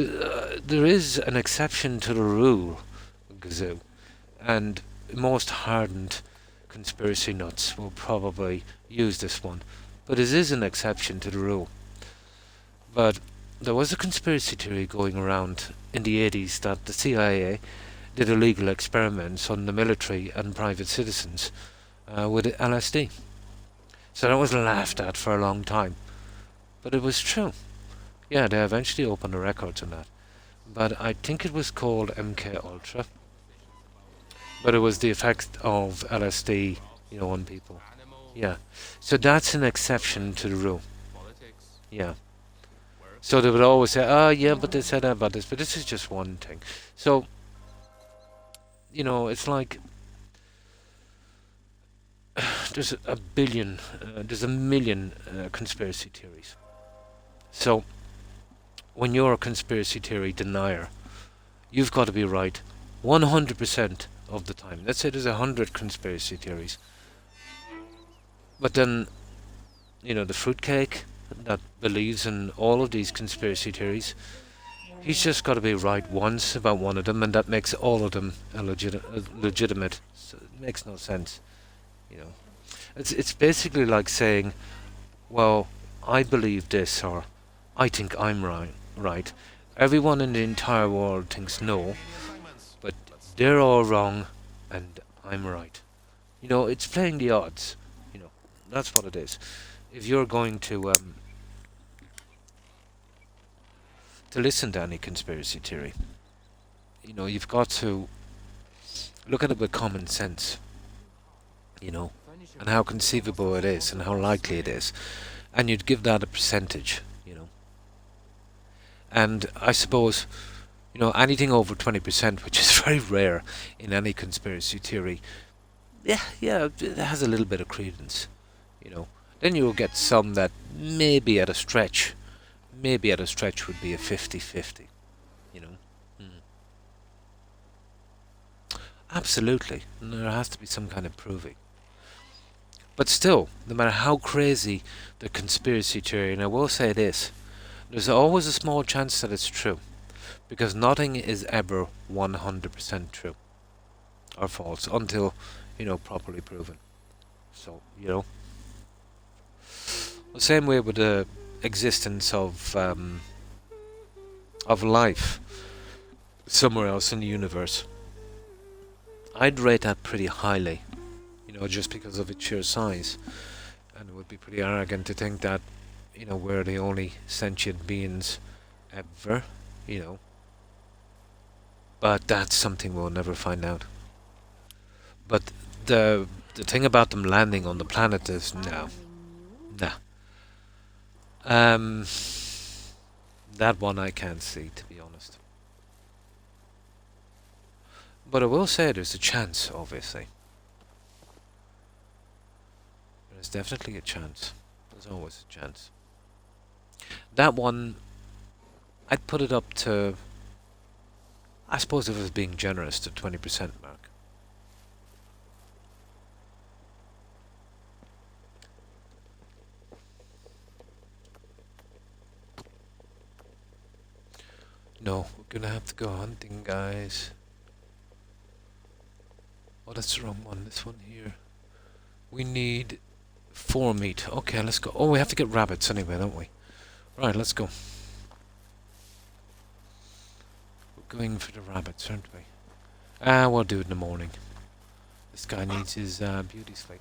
there is an exception to the rule, Gazoo, and most hardened conspiracy nuts will probably use this one. But it is an exception to the rule. But there was a conspiracy theory going around in the 80s that the CIA did illegal experiments on the military and private citizens with LSD. So that was laughed at for a long time. But it was true. Yeah, they eventually opened the records on that. But I think it was called MK Ultra. But it was the effect of LSD, on people. Yeah. So that's an exception to the rule. Yeah. So they would always say, oh yeah, but they said that about this. But this is just one thing. So, it's like there's a million conspiracy theories. So, when you're a conspiracy theory denier, you've got to be right 100% of the time. Let's say there's 100 conspiracy theories. But then, the fruitcake that believes in all of these conspiracy theories, he's just got to be right once about one of them, and that makes all of them legitimate. So it makes no sense. It's basically like saying, well, I believe this, or I think I'm right. Everyone in the entire world thinks no, but they're all wrong, and I'm right. It's playing the odds. That's what it is. If you're going to listen to any conspiracy theory, you've got to look at it with common sense, and how conceivable it is, and how likely it is, and you'd give that a percentage, And I suppose, anything over 20%, which is very rare in any conspiracy theory, yeah, it has a little bit of credence, Then you'll get some that maybe at a stretch would be a 50-50, Absolutely, and there has to be some kind of proving. But still, no matter how crazy the conspiracy theory, and I will say this, there's always a small chance that it's true, because nothing is ever 100% true or false until, properly proven. So, the same way with the existence of life somewhere else in the universe. I'd rate that pretty highly, just because of its sheer size. And it would be pretty arrogant to think that, we're the only sentient beings ever, But that's something we'll never find out. But the thing about them landing on the planet is no. Nah. That one I can't see, to be honest. But I will say there's a chance, obviously. There's definitely a chance. There's always a chance. That one, I'd put it up to, I suppose if I was being generous, to 20% mark. No, we're gonna have to go hunting, guys. Oh, that's the wrong one. This one here. We need 4 meat. Okay, let's go. Oh, we have to get rabbits anyway, don't we? Right, let's go. We're going for the rabbits, aren't we? We'll do it in the morning. This guy needs his beauty sleep.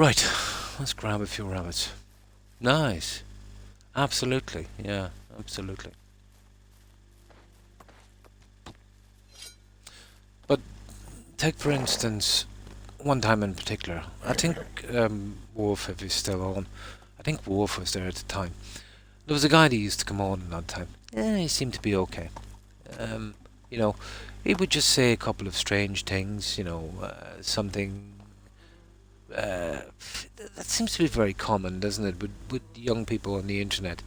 Right, let's grab a few rabbits. Nice. Absolutely, yeah, absolutely. But take for instance, one time in particular, I think Wolf, if he's still on, I think Wolf was there at the time. There was a guy that used to come on at that time. Yeah, he seemed to be okay. You know, he would just say a couple of strange things, you know, something... that seems to be very common, doesn't it, with young people on the internet.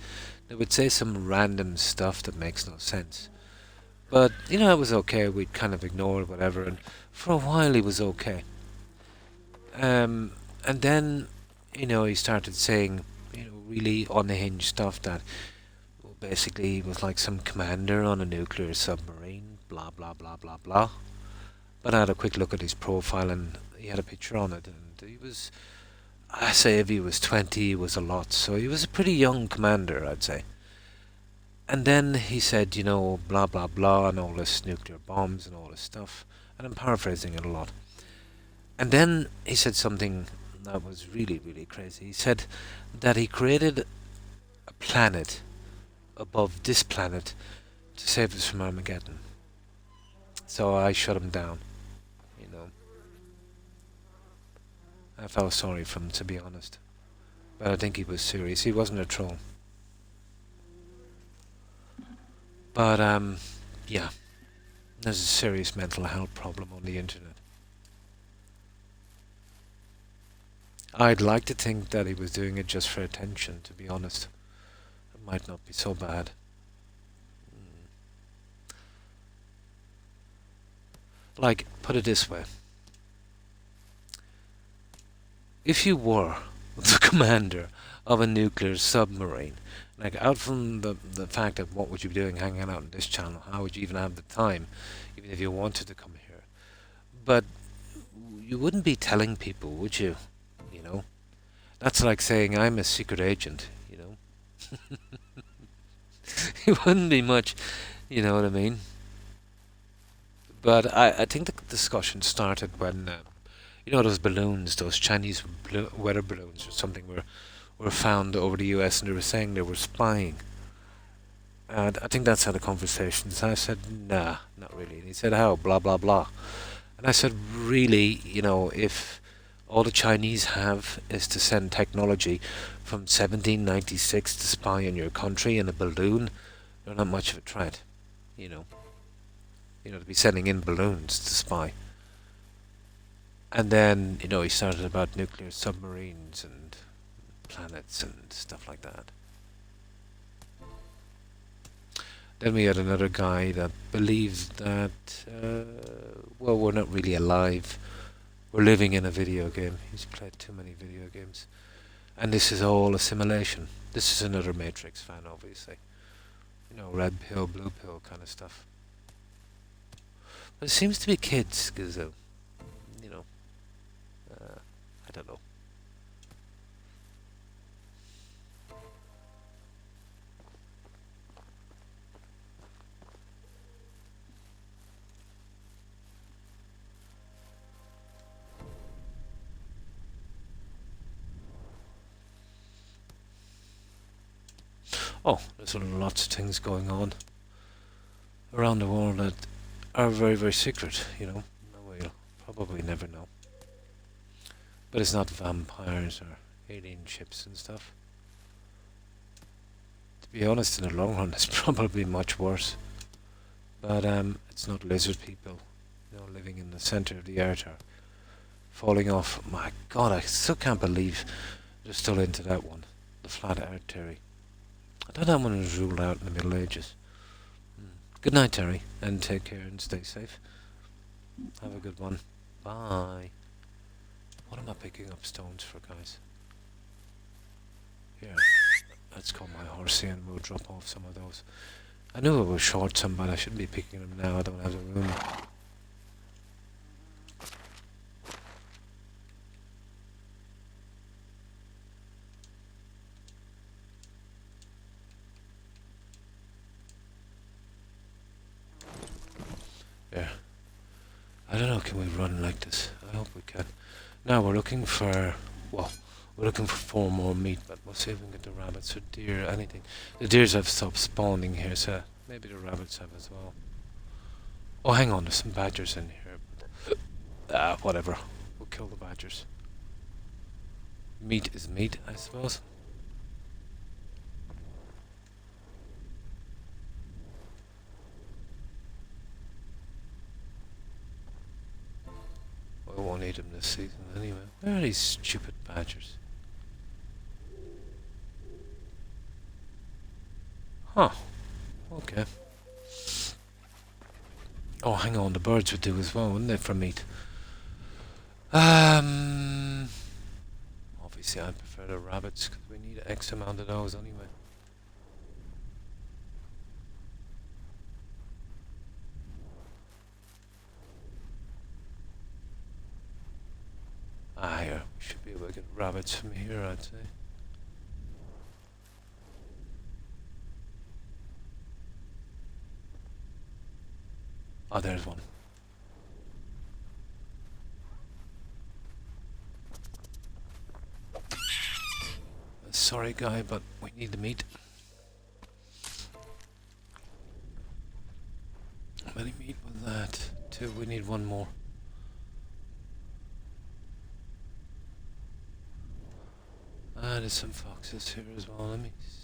They would say some random stuff that makes no sense. But, you know, it was okay, we'd kind of ignore it, whatever, and for a while he was okay. And then, you know, he started saying, you know, really unhinged stuff that basically he was like some commander on a nuclear submarine, blah, blah, blah, blah, blah. But I had a quick look at his profile and he had a picture on it, and he was, I say if he was 20, he was a lot, so he was a pretty young commander, I'd say. And then he said, you know, blah, blah, blah, and all this nuclear bombs and all this stuff, and I'm paraphrasing it a lot. And then he said something that was really, really crazy. He said that he created a planet above this planet to save us from Armageddon. So I shut him down, you know. I felt sorry for him, to be honest. But I think he was serious. He wasn't a troll. But, yeah. There's a serious mental health problem on the internet. I'd like to think that he was doing it just for attention, to be honest. It might not be so bad. Like, put it this way. If you were the commander of a nuclear submarine, like out from the fact of what would you be doing hanging out on this channel, how would you even have the time, even if you wanted to come here? But you wouldn't be telling people, would you? You know? That's like saying I'm a secret agent, you know? It wouldn't be much, you know what I mean? But I think the discussion started when, you know, those balloons, those Chinese weather balloons or something were found over the US, and they were saying they were spying. And I think that's how the conversation started. I said, nah, not really. And he said, how? Blah, blah, blah. And I said, really, you know, if all the Chinese have is to send technology from 1796 to spy on your country in a balloon, they're not much of a threat, you know. You know, to be sending in balloons to spy. And then, you know, he started about nuclear submarines and planets and stuff like that. Then we had another guy that believes that, well, we're not really alive. We're living in a video game. He's played too many video games. And this is all a simulation. This is another Matrix fan, obviously. You know, red pill, blue pill kind of stuff. But it seems to be kids, because, you know, I don't know. Oh, there's lots of things going on around the world that are very, very secret, you know. We'll probably never know. But it's not vampires or alien ships and stuff. To be honest, in the long run, it's probably much worse. But it's not lizard people, you know, living in the center of the earth or falling off. My God, I still can't believe they're still into that one, the flat earth theory. I thought that one was ruled out in the Middle Ages. Good night, Terry, and take care and stay safe. Have a good one. Bye. What am I picking up stones for, guys? Here, let's call my horsey and we'll drop off some of those. I knew it was short some, but I shouldn't be picking them now. I don't have the room. There. I don't know, can we run like this? I hope we can. Now we're looking for well, we're looking for 4 more meat, but we'll see if we can get the rabbits or deer, anything. The deers have stopped spawning here, so maybe the rabbits have as well. Oh, hang on, there's some badgers in here. Whatever. We'll kill the badgers. Meat is meat, I suppose. We won't eat them this season anyway. Where are these stupid badgers? Huh. Okay. Oh, hang on, the birds would do as well, wouldn't they, for meat? Obviously I prefer the rabbits, because we need X amount of those anyway. Ah, here, we should be able to get rabbits from here, I'd say. Oh, there's one. Sorry, guy, but we need the meat. How many meat was that? 2, we need 1 more. Ah, there's some foxes here as well, let me see.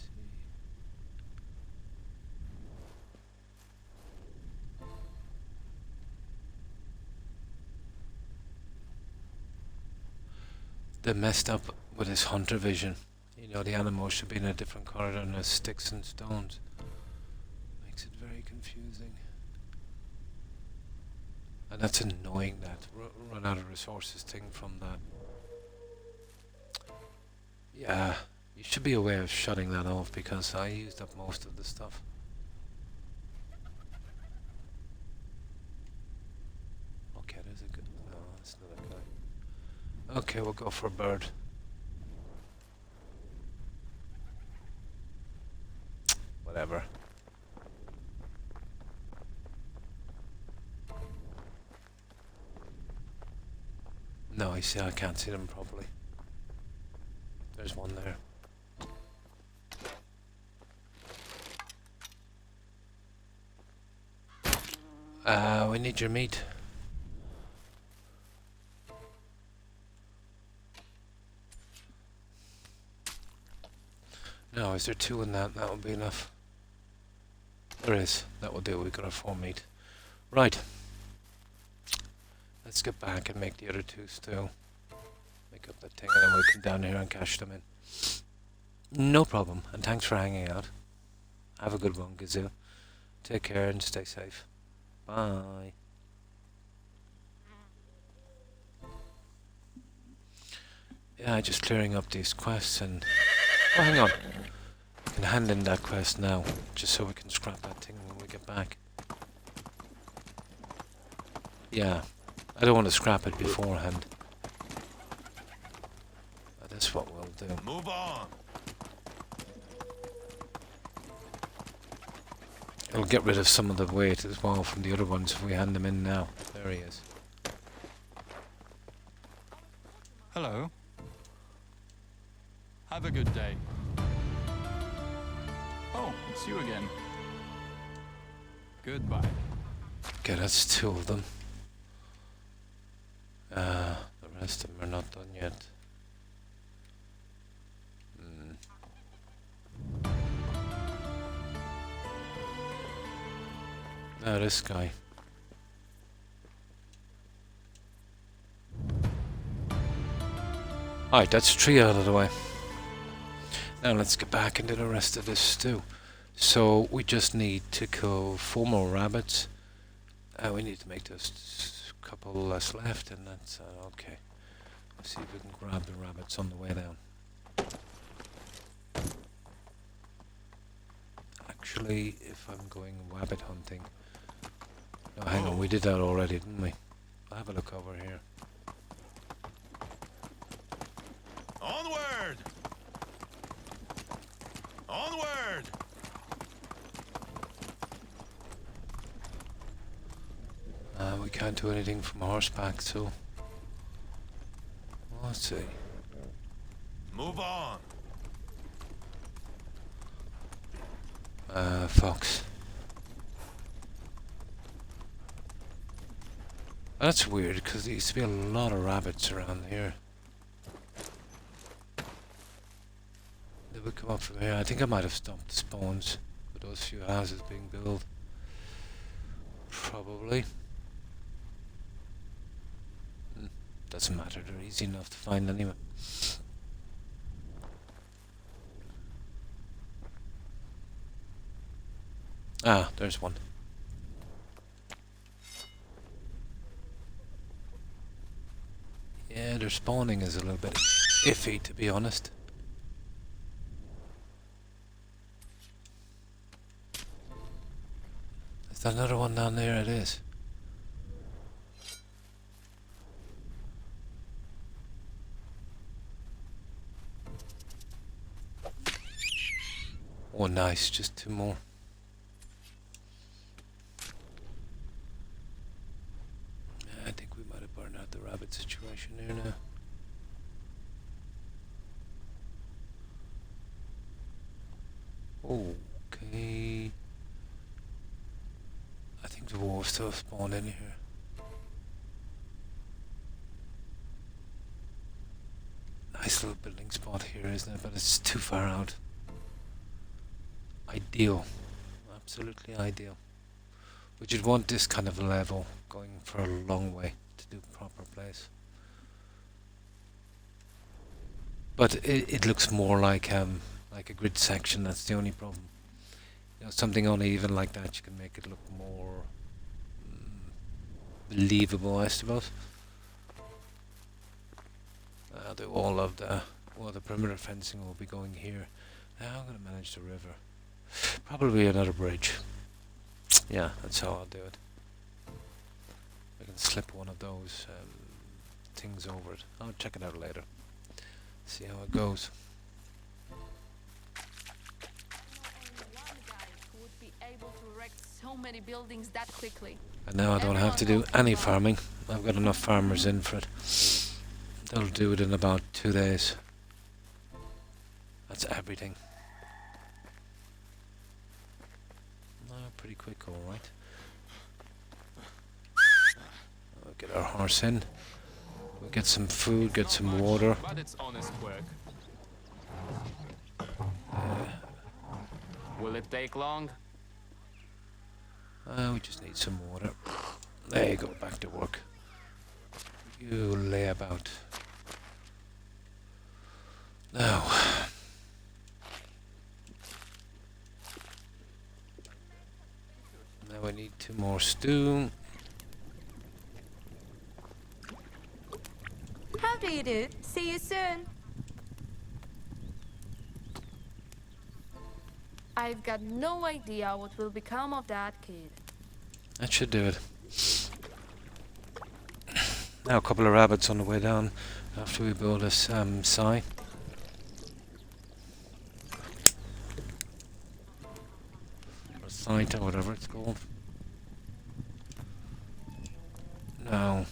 They messed up with his hunter vision. You know, the animals should be in a different corridor and there's sticks and stones. Makes it very confusing. And that's annoying, that run out of resources thing from that. Yeah, you should be aware of shutting that off because I used up most of the stuff. Okay, there's a good... No, that's not a guy. Okay, we'll go for a bird. Whatever. No, you see, I can't see them properly. There's one there. We need your meat. No, is there 2 in that? That will be enough. There is. That will do. We've got our 4 meat. Right. Let's get back and make the other 2 stew. Make up that thing and then we'll come down here and cash them in. No problem. And thanks for hanging out. Have a good one, Gazoo. Take care and stay safe. Bye. Yeah, just clearing up these quests and... Oh, hang on. I can hand in that quest now, just so we can scrap that thing when we get back. Yeah, I don't want to scrap it beforehand. That's what we'll do. Move on. It'll get rid of some of the weight as well from the other ones if we hand them in now. There he is. Hello. Have a good day. Oh, it's you again. Goodbye. Okay, that's 2 of them. The rest of them are not done yet. Now this guy. Alright, that's 3 out of the way. Now let's get back into the rest of this stew. So we just need to kill 4 more rabbits. We need to make this couple less left, and that's okay. Let's see if we can grab the rabbits on the way down. Actually, if I'm going rabbit hunting... No, hang on, we did that already, didn't we? I'll have a look over here. Onward! Onward! We can't do anything from horseback, so... Let's see. Move on. Fox. That's weird, because there used to be a lot of rabbits around here. They would come up from here. I think I might have stopped the spawns with those few houses being built. Probably. Doesn't matter, they're easy enough to find anyway. Ah, there's one. Yeah, their spawning is a little bit iffy, to be honest. Is that another one down there? It is. Oh, nice. Just two more. I think we might have burned out the rabbit situation here now. Okay. I think the wolves still have spawned in here. Nice little building spot here, isn't it? But it's too far out. Ideal. Absolutely ideal. But you'd want this kind of level going for a long way to do proper place. But it looks more like a grid section. That's the only problem. You know, something uneven like that, you can make it look more believable, I suppose. The wall of the perimeter fencing will be going here. Now I'm going to manage the river. Probably another bridge. Yeah, that's how I'll do it. I can slip one of those things over it. I'll check it out later. See how it goes. Only one guy who would be able to erect so many buildings that quickly. And now I don't have to do any farming. I've got enough farmers in for it. They'll do it in about 2 days. That's everything. Pretty quick, alright. We'll get our horse in. We'll get some food, get some water. But it's honest work. Will it take long? We just need some water. There you go, back to work. You lay about. Now. Now I need 2 more stew. How do you do? See you soon. I've got no idea what will become of that kid. That should do it. Now a couple of rabbits on the way down after we build this sign. Or site or whatever it's called. Now,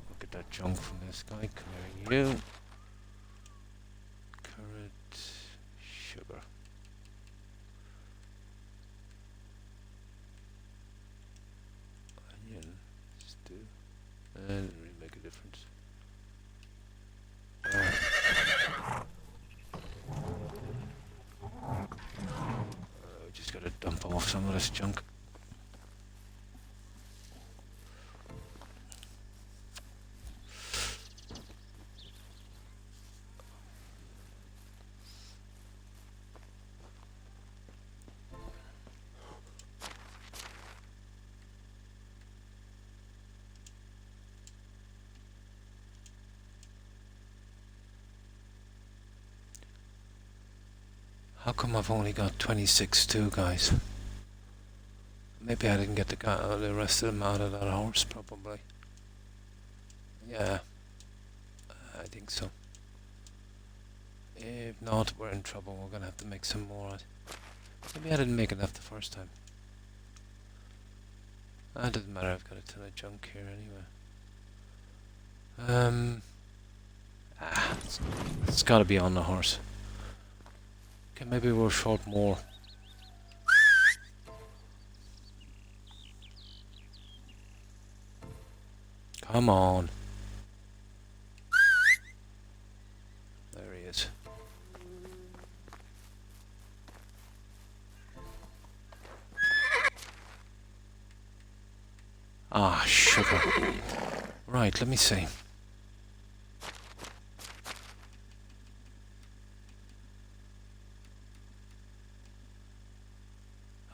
look at that junk from this guy. Come here, you. Carrot, sugar. Onion, stew. Doesn't really make a difference. We just gotta dump off some of this junk. How come I've only got 26 too, guys? Maybe I didn't get the rest of them out of that horse, probably. Yeah, I think so. If not, we're in trouble. We're gonna have to make some more. Maybe I didn't make enough the first time. That doesn't matter, I've got a ton of junk here anyway. Ah, it's gotta be on the horse. Okay, maybe we'll short more. Come on. There he is. Ah, sugar. Right, let me see.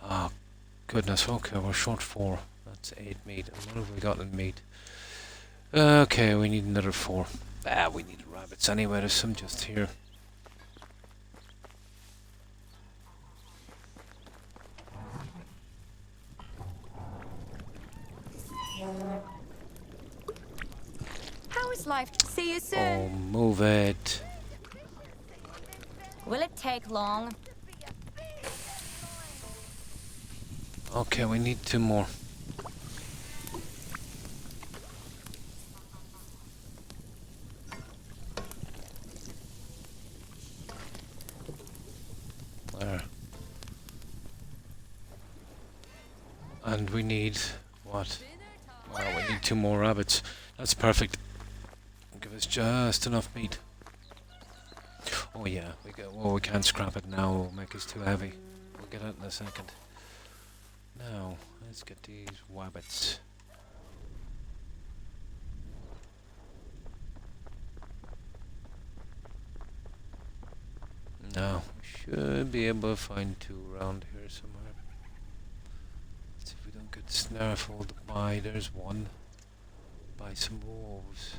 Oh, goodness. Okay, we're short 4. That's 8 meat. And what have we got in meat? Okay, we need another 4. Ah, we need rabbits anyway. There's some just here. How is life? See you Oh, soon. move it. Will it take long? Okay, we need 2 more. There. And we need what? Well, we need 2 more rabbits. That's perfect. Give us just enough meat. Oh yeah, we can't scrap it now. It'll make us too heavy. We'll get it in a second. Now, let's get these wabbits. Now, we should be able to find 2 around here somewhere. Let's see if we don't get snarful to buy. There's 1. Buy some wolves.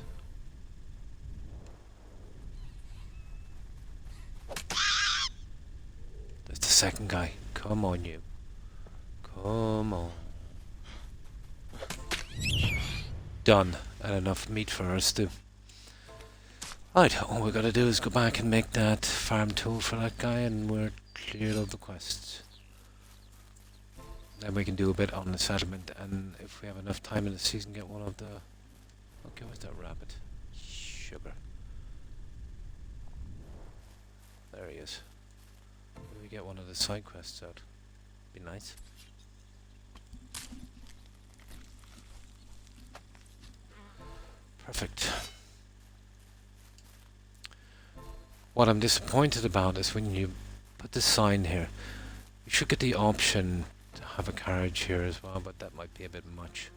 That's the second guy. Come on, you. Come on. Done. And enough meat for us to... Right, all we gotta do is go back and make that farm tool for that guy and we're cleared of the quests. Then we can do a bit on the settlement and if we have enough time in the season get one of the... Okay, what's that rabbit? Sugar. There he is. Maybe we get one of the side quests out. Be nice. Perfect. What I'm disappointed about is when you put the sign here, you should get the option to have a carriage here as well, but that might be a bit much.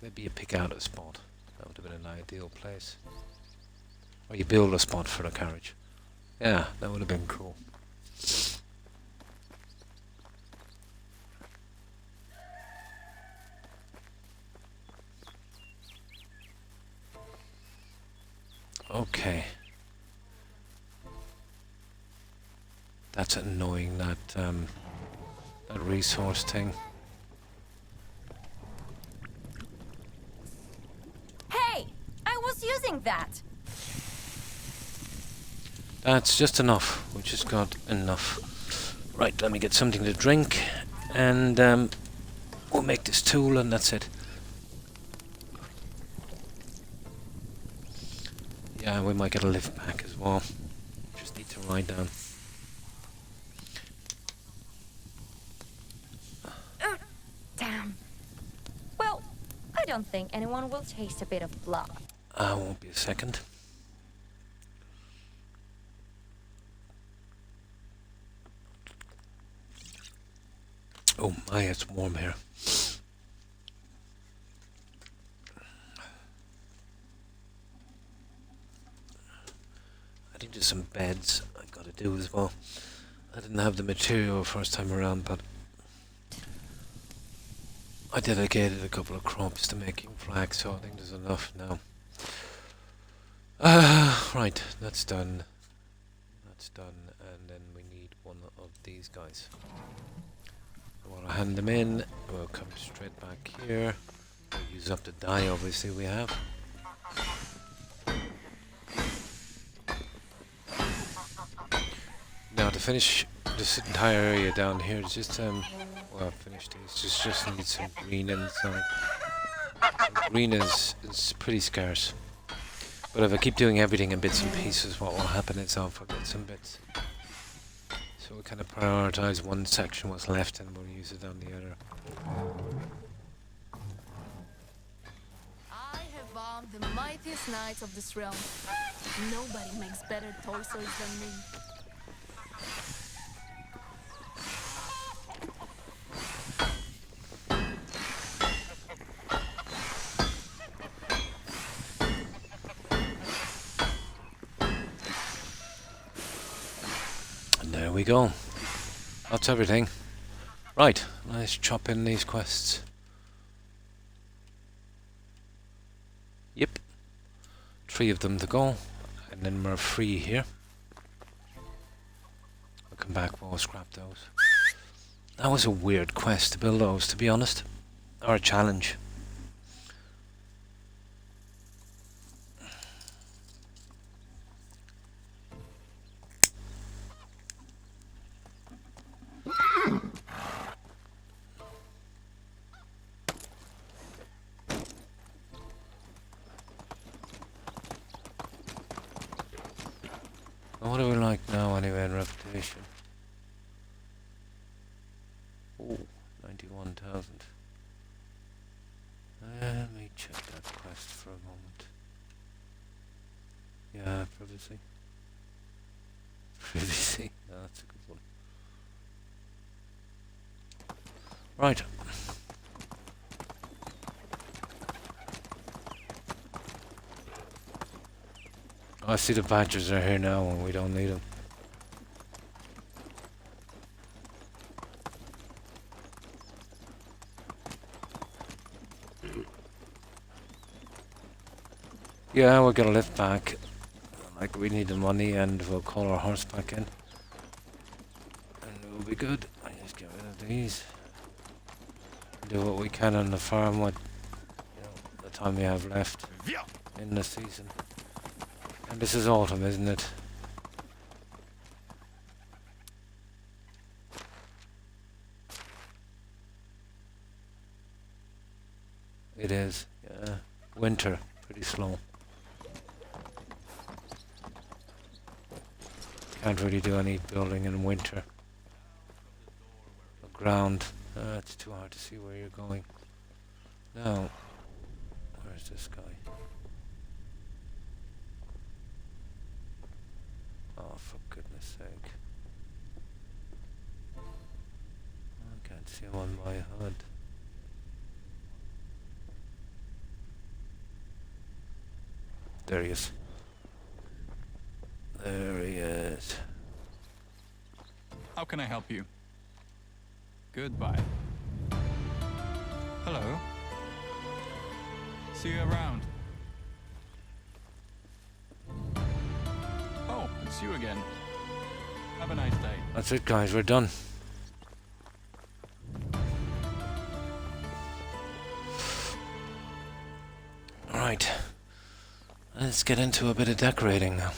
Maybe you pick out a spot. That would have been an ideal place. Or you build a spot for the carriage. Yeah, that would have been cool. Okay. That's annoying, that resource thing. Hey! I was using that! That's just enough. We just got enough. Right, let me get something to drink, and we'll make this tool, and that's it. Yeah, we might get a lift back as well. Just need to ride down. Damn. Well, I don't think anyone will taste a bit of blood. Won't be a second. Oh my, it's warm here. I think there's some beds I've got to do as well. I didn't have the material first time around, but I dedicated a couple of crops to making flax, so I think there's enough now. Right, that's done. That's done, and then we need one of these guys. I want to hand them in. We'll come straight back here. We'll use up the dye, obviously, we have. Now, to finish this entire area down here, it's just, well, finish these. Just need some green inside. Green is pretty scarce. But if I keep doing everything in bits and pieces, what will happen is I'll forget some bits. So we kind of prioritize one section what's left and we'll use it on the other. I have bombed the mightiest knights of this realm. Nobody makes better torsos than me. And there we go. That's everything. Right, let's chop in these quests. Yep. 3 of them to go. And then we're free here. We'll come back, we'll scrap those. That was a weird quest to build those, to be honest. Or a challenge. What do we like now anyway in reputation? Oh, 91,000. Let me check that quest for a moment. Yeah, privacy. Privacy, no, that's a good one. Right. I see the badgers are here now and we don't need them. Yeah, we'll get a lift back. Like, we need the money and we'll call our horse back in. And we'll be good. I just get rid of these. Do what we can on the farm with, you know, the time we have left in the season. And this is autumn, isn't it? It is, yeah. Winter, pretty slow. Can't really do any building in winter. The ground, it's too hard to see where you're going. Now, where's this guy? Oh, for goodness sake. I can't see him on my HUD. There he is. There he is. How can I help you? Goodbye. Hello. See you around. Oh, it's you again. Have a nice day. That's it, guys, we're done. Right. Let's get into a bit of decorating now.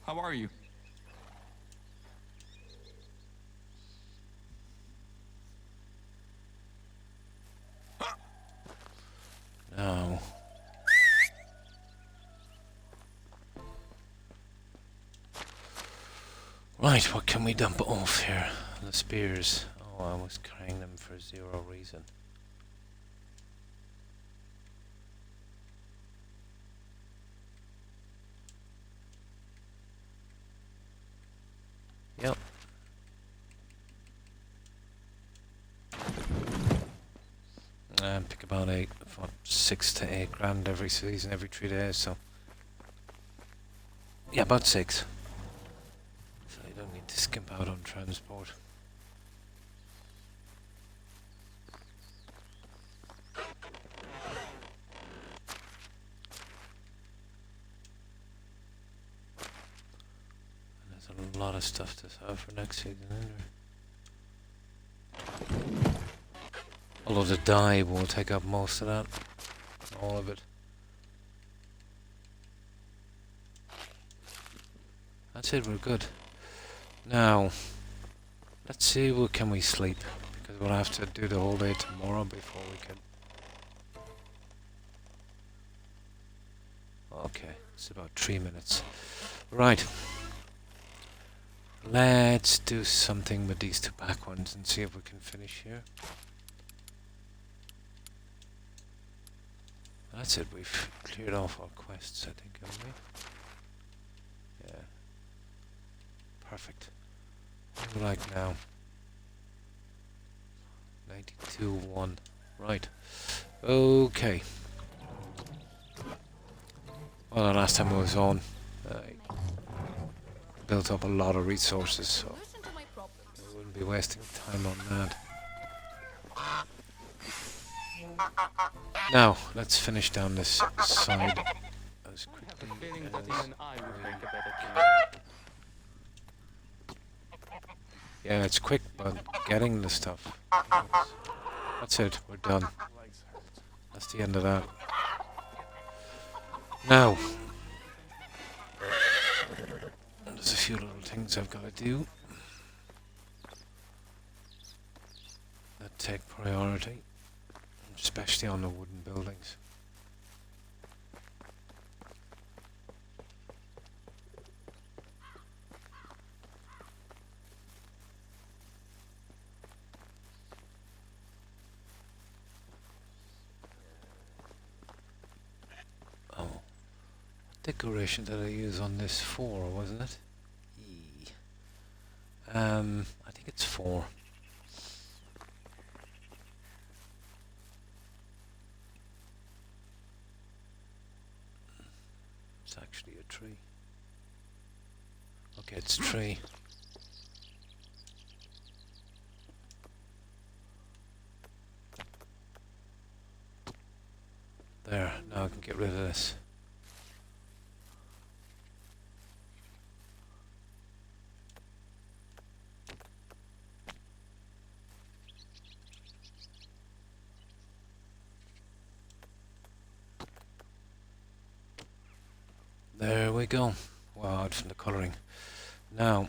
How are you? Now. Right, what can we dump off here? The spears. Oh, I was carrying them for 0 reason. Yep. Pick about 6 to 8 grand every season, every 3 days, so. Yeah, about 6. So you don't need to skimp out on transport. A lot of stuff to have for next season, isn't there? Although the dye will take up most of that. All of it. That's it, we're good. Now, let's see, can we sleep? because we'll have to do the whole day tomorrow before we can. Okay, it's about 3 minutes. Right. Let's do something with these two back ones and see if we can finish here. That's it, we've cleared off our quests, I think, haven't we? Yeah. Perfect. What do we like now? 92-1. Right. Okay. Well, the last time I was on, I built up a lot of resources, so Listen to my problems. I wouldn't be wasting time on that. Now, let's finish down this side as I have quickly a feeling as that even I would we- make a better team. Yeah, it's quick, but getting the stuff. That's it, we're done. Legs hurt. That's the end of that. Now, there's a few little things I've got to do that take priority, especially on the wooden buildings. Oh, what decoration did I use on this? 4, wasn't it? I think it's 4. It's actually a tree. Okay, it's 3. There, now I can get rid of this. There we go. Wow, out from the colouring. Now,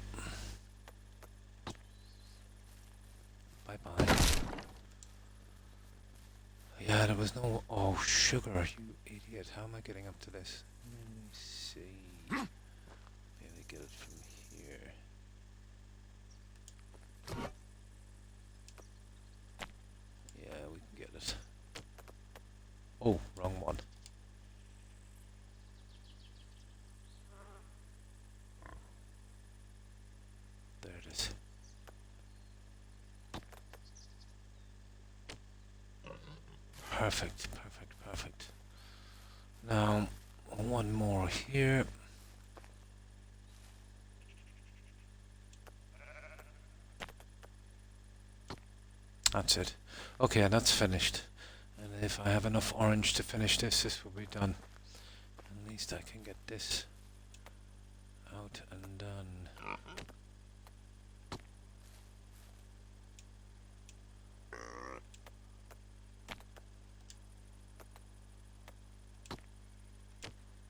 bye bye. Yeah, there was no. Oh, sugar, you idiot! How am I getting up to this? Let me see. Maybe get it from here. Yeah, we can get it. Oh, wrong one. There it is. Perfect, perfect, perfect. Now, one more here. That's it. Okay, that's finished. And if I have enough orange to finish this, this will be done. At least I can get this out and done.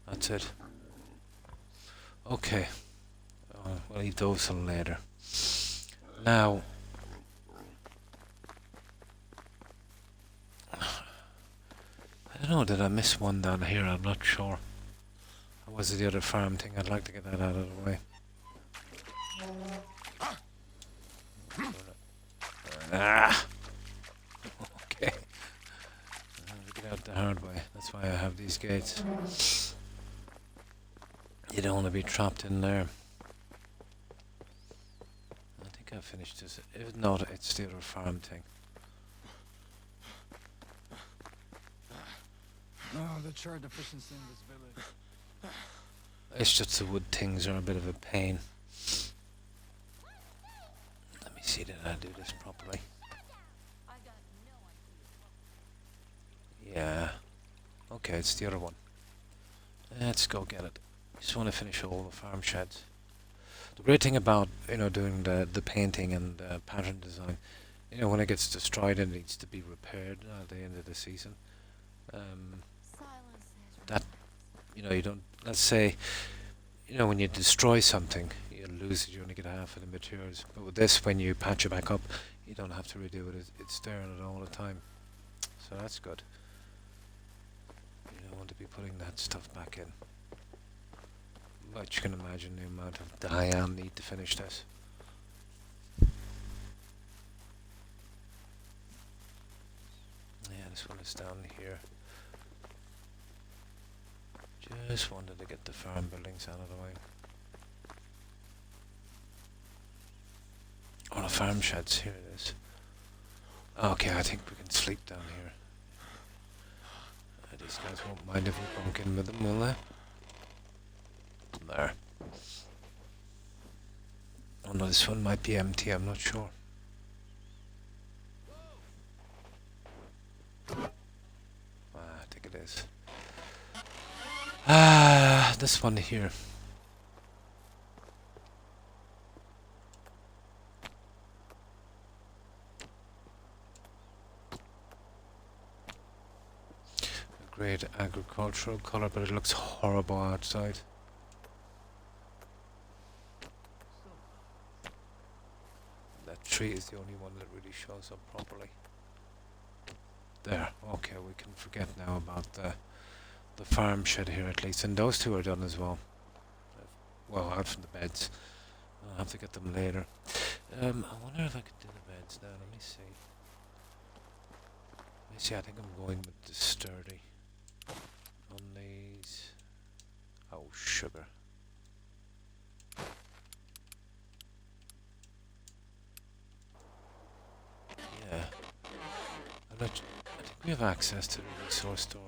That's it. Okay. We'll leave those till later. Now, I don't know, did I miss one down here? I'm not sure. Or was it the other farm thing? I'd like to get that out of the way. Ah! Okay. I have to get out the hard way. That's why I have these gates. You don't want to be trapped in there. I think I finished this. If not, it's the other farm thing. Oh, the charred deficiency in this village. It's just the wood things are a bit of a pain. Let me see, did I do this properly? I got no idea. Yeah. Okay, it's the other one. Let's go get it. Just want to finish all the farm sheds. The great thing about, you know, doing the painting and pattern design, you know, when it gets destroyed and needs to be repaired at the end of the season, that, you know, you don't, let's say, you know, when you destroy something, you lose it, you only get half of the materials. But with this, when you patch it back up, you don't have to redo it. It's there in it all the time. So that's good. You don't want to be putting that stuff back in. But you can imagine the amount of dye I'll need to finish this. Yeah, this one is down here. Just wanted to get the farm buildings out of the way. Oh, the farm sheds, here it is. Okay, I think we can sleep down here. These guys won't mind if we bunk in with them, will they? There. Oh no, this one might be empty, I'm not sure. I think it is. This one here. A great agricultural colour, but it looks horrible outside. That tree is the only one that really shows up properly. There, okay, we can forget now about the farm shed here at least, and those two are done as well. Well, out from the beds. I'll have to get them later. I wonder if I could do the beds now. Let me see. Let me see. I think I'm going with the sturdy on these. Oh, sugar. Yeah. I think we have access to the resource storage.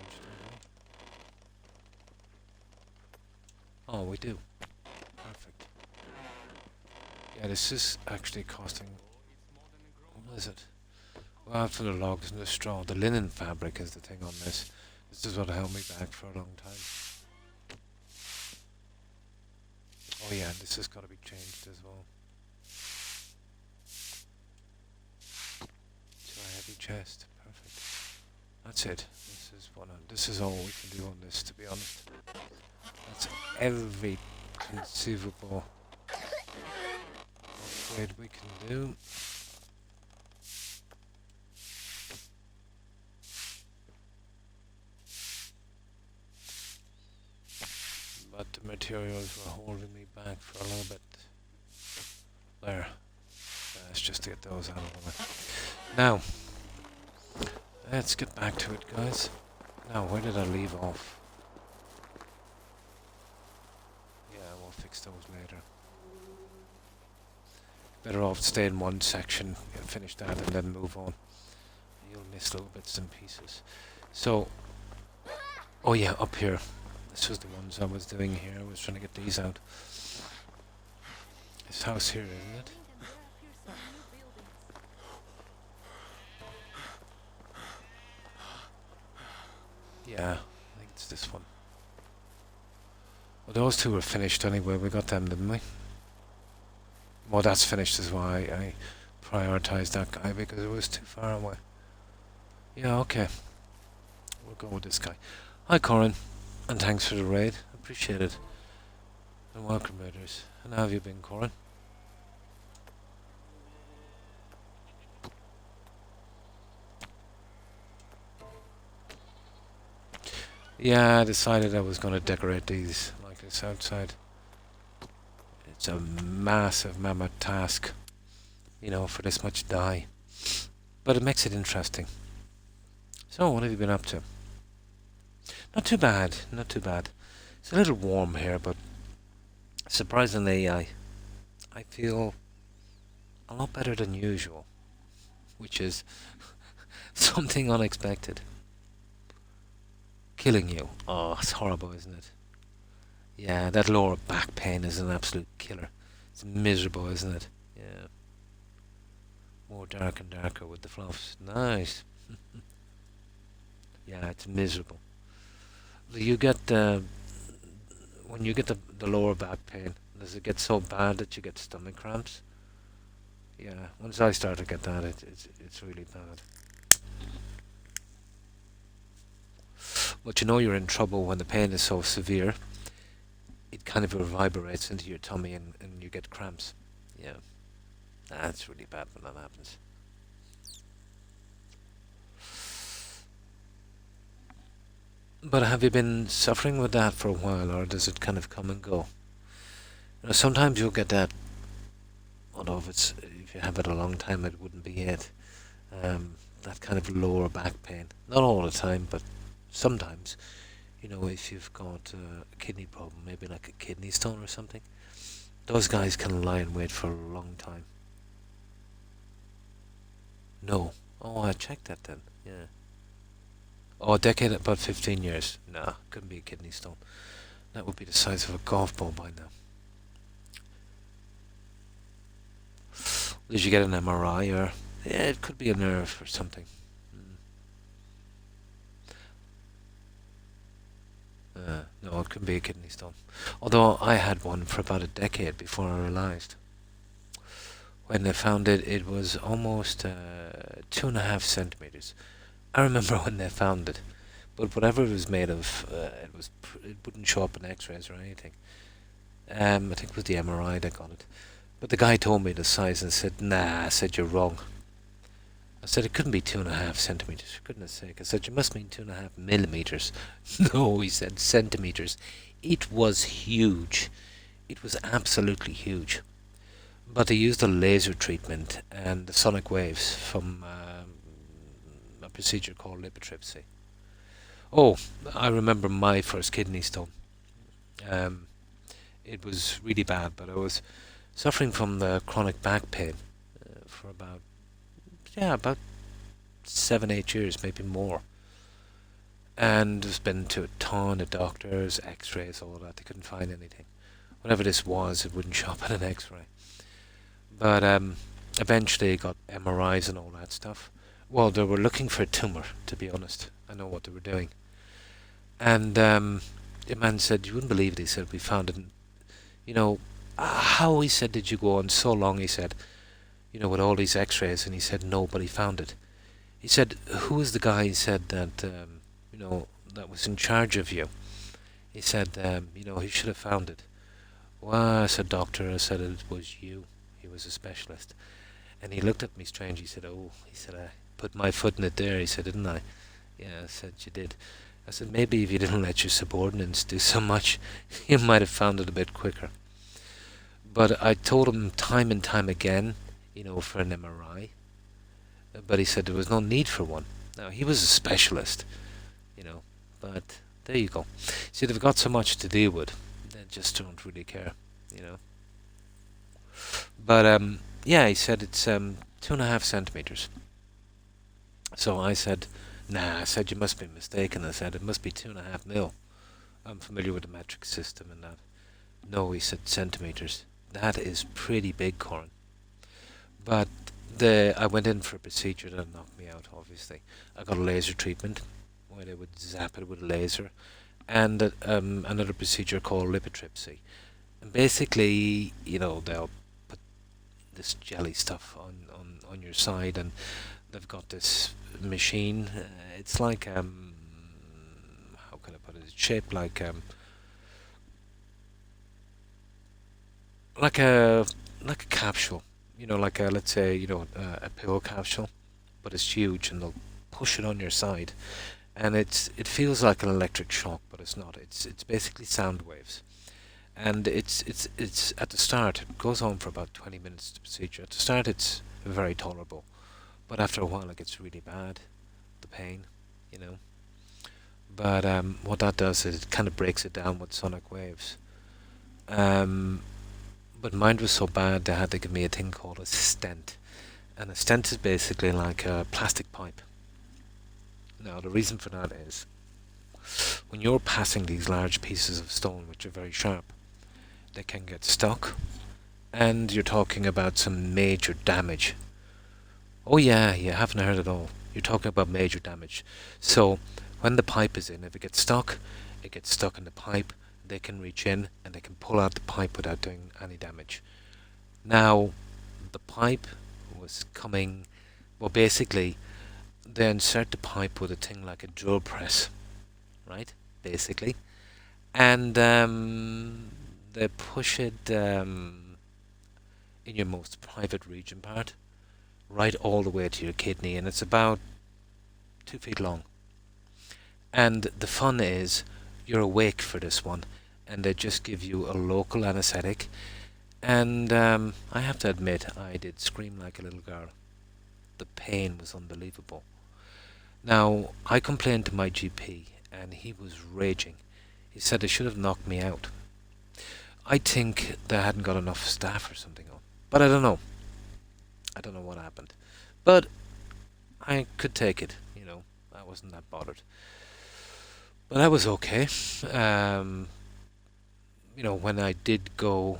Oh, we do. Perfect. Yeah, this is actually costing... What is it? Well, for the logs and the straw. The linen fabric is the thing on this. This is what held me back for a long time. Oh yeah, this has got to be changed as well. To a heavy chest. Perfect. That's it. This is all we can do on this, to be honest. That's every conceivable upgrade we can do. But the materials were holding me back for a little bit. There. It's just to get those out of the way. Now, let's get back to it, guys. Now, where did I leave off? We'll fix those later. Better off stay in one section and finish that and then move on. You'll miss little bits and pieces. So, oh yeah, up here. This was the ones I was doing here. I was trying to get these out. This house here, isn't it? Yeah, I think it's this one. Well, those two were finished anyway. We got them, didn't we? Well, that's finished as well. I prioritized that guy because it was too far away. Yeah, okay. We'll go with this guy. Hi, Corin. And thanks for the raid. Appreciate it. And welcome, raiders. And how have you been, Corin? Yeah, I decided I was going to decorate these like this outside. It's a massive mammoth task, you know, for this much dye. But it makes it interesting. So, what have you been up to? Not too bad, not too bad. It's a little warm here, but surprisingly, I feel a lot better than usual, which is something unexpected. Killing you. Oh, it's horrible, isn't it? Yeah, that lower back pain is an absolute killer. It's miserable, isn't it? Yeah. More dark and darker with the fluffs. Nice. Yeah, it's miserable. You get when you get the lower back pain, does it get so bad that you get stomach cramps? Yeah, once I start to get that, it's really bad. But you know you're in trouble when the pain is so severe. It kind of reverberates into your tummy and you get cramps. Yeah, that's really bad when that happens. But have you been suffering with that for a while, or does it kind of come and go? You know, sometimes you'll get that, although if you have it a long time, it wouldn't be it. That kind of lower back pain. Not all the time, but sometimes. You know, if you've got a kidney problem, maybe like a kidney stone or something, those guys can lie in wait for a long time. No. Oh, I checked that then. Yeah. Oh, a decade, about 15 years. Nah, couldn't be a kidney stone. That would be the size of a golf ball by now. Did you get an MRI or... Yeah, it could be a nerve or something. No, it couldn't be a kidney stone. Although I had one for about a decade before I realised. When they found it, it was almost 2.5 centimeters. I remember when they found it, but whatever it was made of, it wouldn't show up in X-rays or anything. I think it was the MRI that got it. But the guy told me the size and said, "Nah," I said, "You're wrong." I said, "It couldn't be 2.5 centimeters, for goodness sake." I said, "You must mean 2.5 millimeters." No, he said, centimeters. It was huge. It was absolutely huge. But they used a laser treatment and the sonic waves from a procedure called lithotripsy. Oh, I remember my first kidney stone. It was really bad, but I was suffering from the chronic back pain for about 7, 8 years, maybe more. And I've been to a ton of doctors, X-rays, all that. They couldn't find anything. Whatever this was, it wouldn't show up in an X-ray. But eventually got MRIs and all that stuff. Well, they were looking for a tumour, to be honest. I know what they were doing. And the man said, "You wouldn't believe it," he said, "we found it." You know, how, he said, "did you go on so long," he said, "you know, with all these X-rays?" And he said, "Nobody found it." He said, "Who was the guy," he said, "that, you know, that was in charge of you?" He said, "You know, he should have found it." "Well," I said, "Doctor," I said, "it was you." He was a specialist. And he looked at me strange. He said, "Oh," he said, "I put my foot in it there." He said, "Didn't I?" "Yeah," I said, "You did." I said, "Maybe if you didn't let your subordinates do so much, you might have found it a bit quicker." But I told him time and time again, you know, for an MRI. But he said there was no need for one. Now, he was a specialist, you know, but there you go. See, they've got so much to deal with, they just don't really care, you know. But, yeah, he said it's 2.5 centimeters. So I said, "Nah," I said, "you must be mistaken." I said, "It must be 2.5 mil. I'm familiar with the metric system and that." "No," he said, "centimeters." That is pretty big, Corin. But I went in for a procedure that knocked me out, obviously. I got a laser treatment, where they would zap it with a laser, and another procedure called lithotripsy. And basically, you know, they'll put this jelly stuff on your side, and they've got this machine. It's like, how can I put it? It's shaped like a capsule. You know, like a, let's say, you know, a pill capsule, but it's huge, and they'll push it on your side, and it feels like an electric shock, but it's not. It's basically sound waves, and it's at the start. It goes on for about 20 minutes. The procedure, at the start, it's very tolerable, but after a while, it gets really bad, the pain, you know. But what that does is it kind of breaks it down with sonic waves. But mine was so bad they had to give me a thing called a stent. And a stent is basically like a plastic pipe. Now, the reason for that is, when you're passing these large pieces of stone, which are very sharp, they can get stuck, and you're talking about some major damage. Oh yeah, you haven't heard it all. You're talking about major damage. So, when the pipe is in, if it gets stuck in the pipe. They can reach in and they can pull out the pipe without doing any damage. Now, the pipe was coming, well, basically, they insert the pipe with a thing like a drill press, right? Basically, and they push it in your most private region part, right all the way to your kidney, and it's about 2 feet long. And the fun is, you're awake for this one, and they just give you a local anesthetic. And I have to admit, I did scream like a little girl. The pain was unbelievable. Now, I complained to my GP, and he was raging. He said they should have knocked me out. I think they hadn't got enough staff or something on. But I don't know. I don't know what happened. But I could take it, you know. I wasn't that bothered. But I was okay. You know, when I did go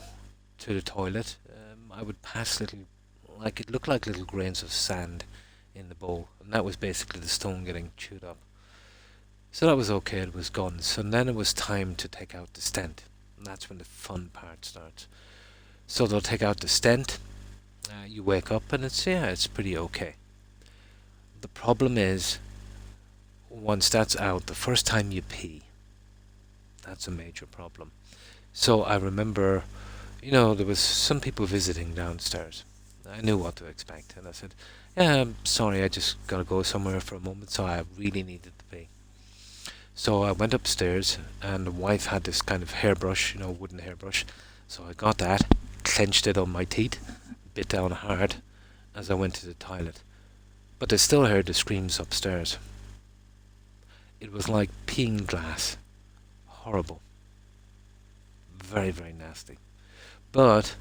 to the toilet, I would pass little, like it looked like little grains of sand in the bowl. And that was basically the stone getting chewed up. So that was okay, it was gone. So then it was time to take out the stent. And that's when the fun part starts. So they'll take out the stent. You wake up and it's pretty okay. The problem is, once that's out, the first time you pee, that's a major problem. So I remember, you know, there was some people visiting downstairs. I knew what to expect, and I said, yeah, I'm sorry, I just gotta go somewhere for a moment, so I really needed to pee. So I went upstairs, and the wife had this kind of hairbrush, you know, wooden hairbrush. So I got that, clenched it on my teeth, bit down hard as I went to the toilet. But I still heard the screams upstairs. It was like peeing glass. Horrible. Very, very nasty. But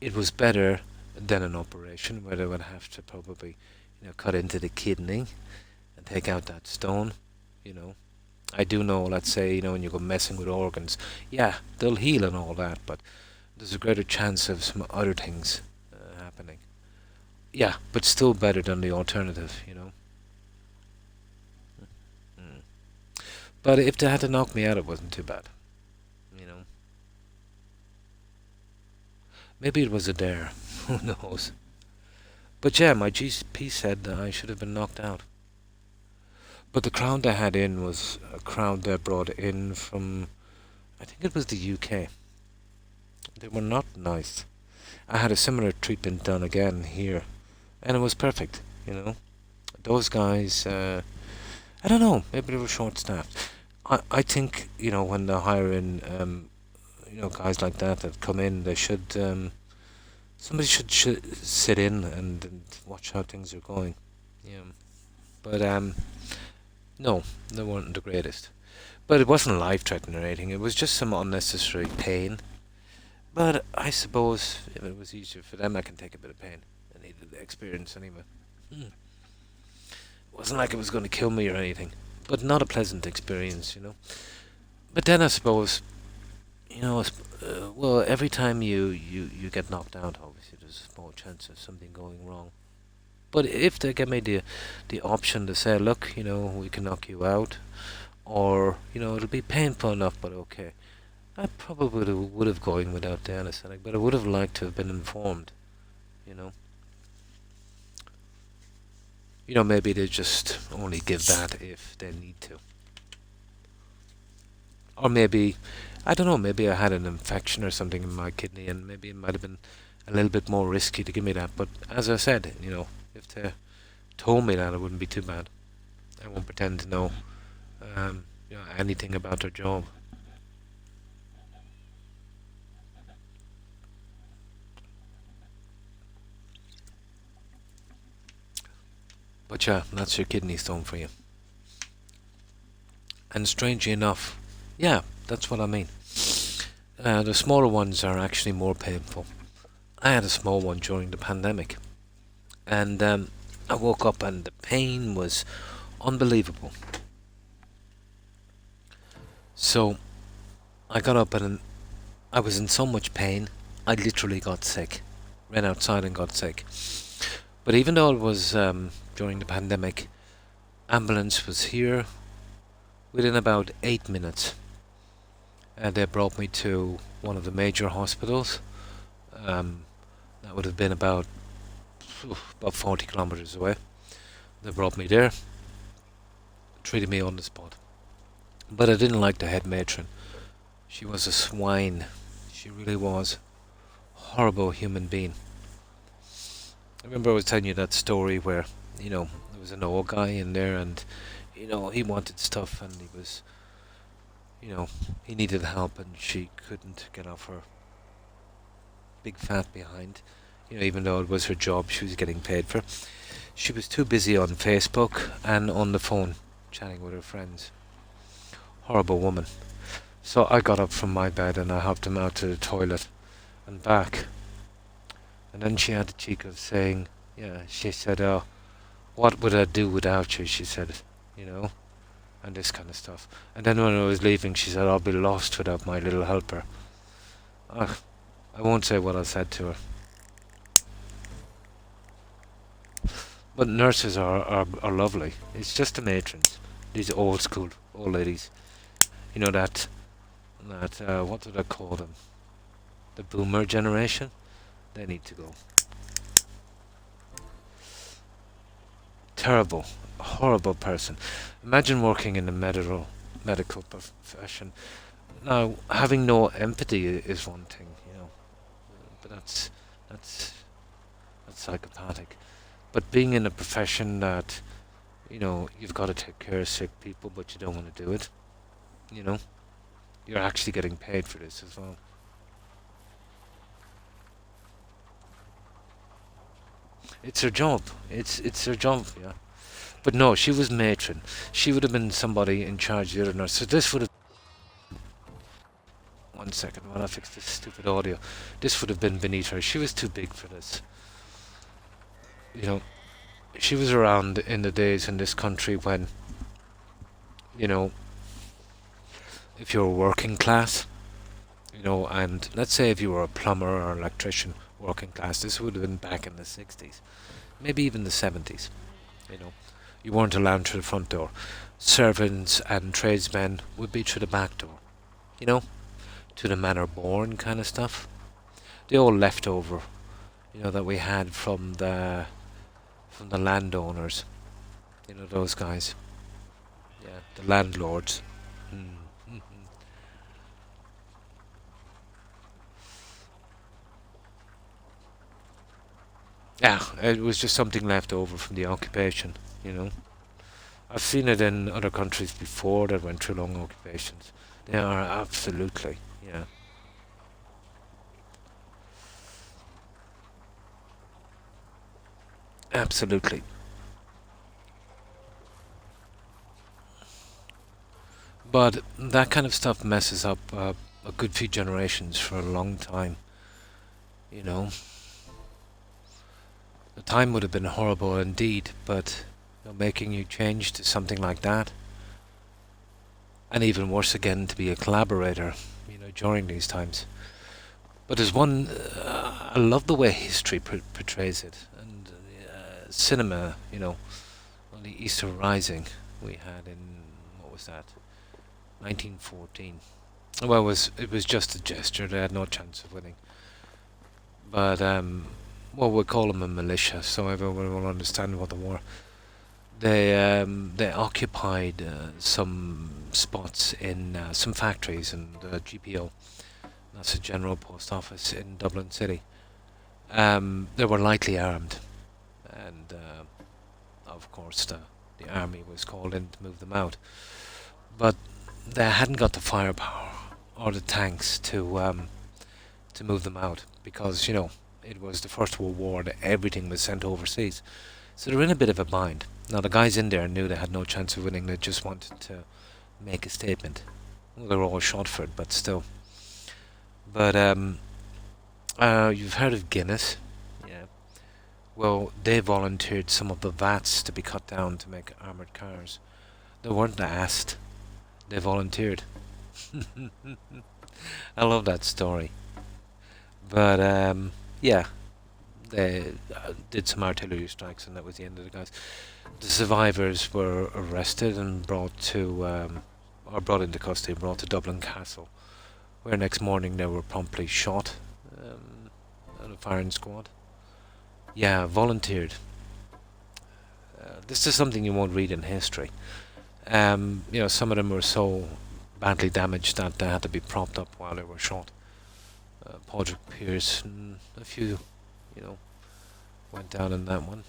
it was better than an operation where they would have to probably, you know, cut into the kidney and take out that stone, you know. I do know, let's say, you know, when you go messing with organs, yeah, they'll heal and all that, but there's a greater chance of some other things happening. Yeah, but still better than the alternative, you know. But if they had to knock me out, it wasn't too bad, you know. Maybe it was a dare, who knows. But yeah, my GP said that I should have been knocked out. But the crowd they had in was a crowd they brought in from, I think it was the UK. They were not nice. I had a similar treatment done again here, and it was perfect, you know. Those guys, I don't know, maybe they were short-staffed. I think, you know, when they're hiring, you know, guys like that come in, they should, somebody should sit in and watch how things are going. Yeah. But, no, they weren't the greatest. But it wasn't life-threatening or anything, it was just some unnecessary pain. But I suppose if it was easier for them, I can take a bit of pain. I needed the experience anyway. It wasn't like it was going to kill me or anything, but not a pleasant experience, you know. But then I suppose, you know, well, every time you get knocked out, obviously there's a small chance of something going wrong. But if they give me the option to say, look, you know, we can knock you out, or, you know, it'll be painful enough, but okay, I probably would have gone without the anesthetic, but I would have liked to have been informed, you know. You know, maybe they just only give that if they need to. Or maybe, I don't know, maybe I had an infection or something in my kidney, and maybe it might have been a little bit more risky to give me that. But as I said, you know, if they told me that, it wouldn't be too bad. I won't pretend to know, you know, anything about their job. But yeah, that's your kidney stone for you. And strangely enough, yeah, that's what I mean. The smaller ones are actually more painful. I had a small one during the pandemic. And I woke up and the pain was unbelievable. So I got up and I was in so much pain, I literally got sick. Ran outside and got sick. But even though it was during the pandemic, ambulance was here within about 8 minutes. And they brought me to one of the major hospitals. That would have been about 40 kilometers away. They brought me there, treated me on the spot. But I didn't like the head matron. She was a swine. She really was. Horrible human being. I remember I was telling you that story where, you know, there was an old guy in there and you know, he wanted stuff and he was, you know, he needed help and she couldn't get off her big fat behind. You know, even though it was her job she was getting paid for. She was too busy on Facebook and on the phone chatting with her friends. Horrible woman. So I got up from my bed and I helped him out to the toilet and back. And then she had the cheek of saying, yeah, she said, oh, what would I do without you? She said, you know, and this kind of stuff. And then when I was leaving, she said, I'll be lost without my little helper. Ugh, I won't say what I said to her. But nurses are lovely. It's just the matrons. These old school old ladies. You know that, what do they call them? The boomer generation? They need to go. Terrible, horrible person. Imagine working in the medical profession. Now, having no empathy is one thing, you know, but that's psychopathic. But being in a profession that, you know, you've got to take care of sick people, but you don't want to do it, you know, you're actually getting paid for this as well. It's her job. It's her job, yeah. But no, she was matron. She would have been somebody in charge of the other nurse. So this would have... One second, while I fix this stupid audio. This would have been beneath her. She was too big for this. You know, she was around in the days in this country when, you know, if you were working class, you know, and let's say if you were a plumber or electrician, working class, this would have been back in the 60s, maybe even the 70s, you know. You weren't allowed through the front door. Servants and tradesmen would be through the back door, you know, to the manor born kind of stuff. The old leftover, you know, that we had from the landowners, you know, those guys. Yeah, the landlords. Yeah, it was just something left over from the occupation, you know. I've seen it in other countries before that went through long occupations. They are absolutely, yeah. Absolutely. But that kind of stuff messes up a good few generations for a long time, you know. The time would have been horrible indeed, but you know, making you change to something like that, and even worse again to be a collaborator, you know, during these times. But there's one, I love the way history portrays it, and cinema, you know, on the Easter Rising we had in, what was that, 1914. Well, it was just a gesture, they had no chance of winning. But, well, we'll call them a militia, so everyone will understand what they were. They occupied some spots in some factories and GPO. That's a General Post Office in Dublin City. They were lightly armed, and of course the army was called in to move them out. But they hadn't got the firepower or the tanks to move them out because, you know, it was the First World War that everything was sent overseas. So they're in a bit of a bind. Now the guys in there knew they had no chance of winning, they just wanted to make a statement. Well, they were all shot for it, but still. But you've heard of Guinness? Yeah. Well, they volunteered some of the vats to be cut down to make armoured cars. They weren't asked. They volunteered. I love that story. But yeah, they did some artillery strikes, and that was the end of the guys. The survivors were arrested and brought into custody, brought to Dublin Castle, where next morning they were promptly shot on a firing squad. Yeah, volunteered. This is something you won't read in history. You know, some of them were so badly damaged that they had to be propped up while they were shot. Padraig Pearse and a few, you know, went down in that one.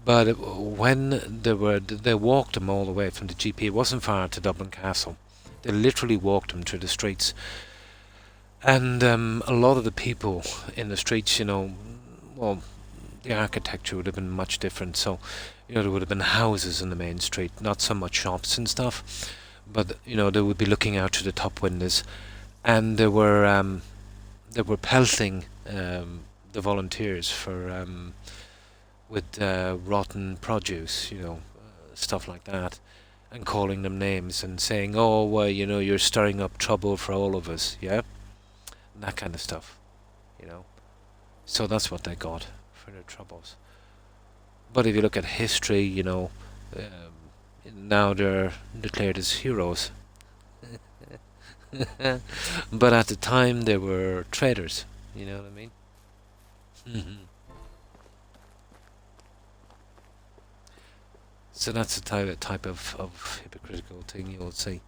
But when they walked him all the way from the GP. It wasn't far to Dublin Castle. They literally walked him through the streets. And a lot of the people in the streets, well, the architecture would have been much different. So, there would have been houses in the main street, not so much shops and stuff. But, they would be looking out through the top windows. And they were pelting the volunteers for with rotten produce, stuff like that, and calling them names and saying, "Oh, well, you're stirring up trouble for all of us," yeah, and that kind of stuff, So that's what they got for their troubles. But if you look at history, now they're declared as heroes. But at the time they were traitors, you know what I mean? So that's the type of hypocritical thing you'll see.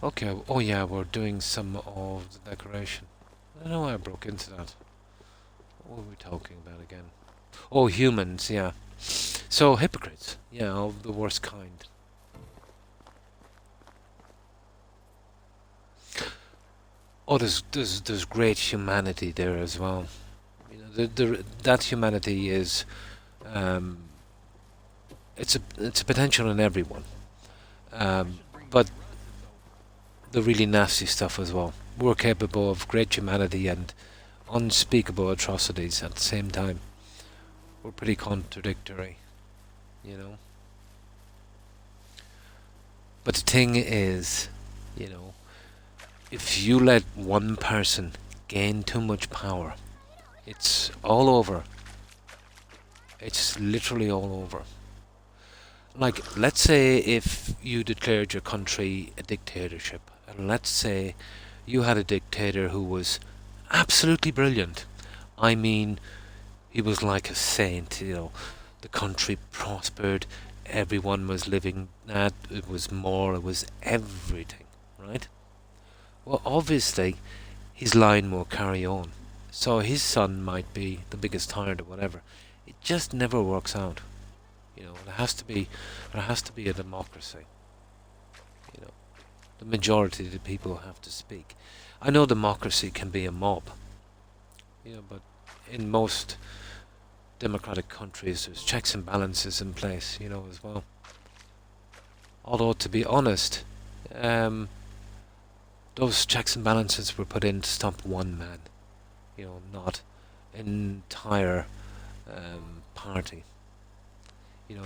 Okay, oh yeah, we're doing some of the decoration. I don't know why I broke into that. What were we talking about again? Oh, humans, yeah. So, hypocrites, yeah, of the worst kind. Oh, there's great humanity there as well. That humanity is, it's a potential in everyone. But the really nasty stuff as well. We're capable of great humanity and unspeakable atrocities at the same time. We're pretty contradictory, But the thing is, if you let one person gain too much power, it's all over. It's literally all over. Like, let's say if you declared your country a dictatorship, and let's say you had a dictator who was absolutely brilliant. I mean, he was like a saint, The country prospered, everyone was living that, it was everything, right? Well, obviously, his line will carry on. So his son might be the biggest tyrant or whatever. It just never works out. There has to be a democracy. The majority of the people have to speak. I know democracy can be a mob. But in most democratic countries, there's checks and balances in place, as well. Although, to be honest, those checks and balances were put in to stop one man, not an entire party.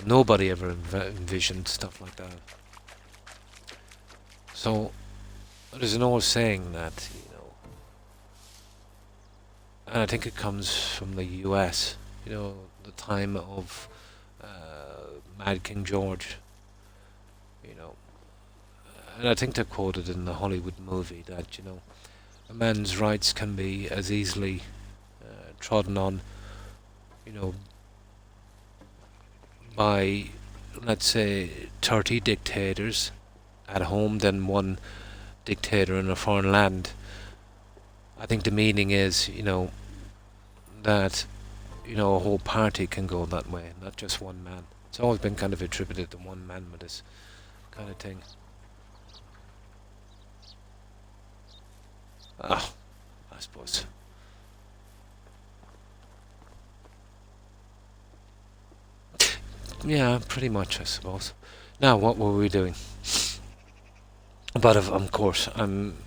Nobody ever envisioned stuff like that. So, there's an old saying that, and I think it comes from the US, the time of Mad King George, and I think they're quoted in the Hollywood movie that, a man's rights can be as easily trodden on, by, let's say, 30 dictators at home than one dictator in a foreign land. I think the meaning is, that, a whole party can go that way, not just one man. It's always been kind of attributed to one man with this kind of thing. I suppose. Yeah, pretty much, I suppose. Now, what were we doing? But of course, I'm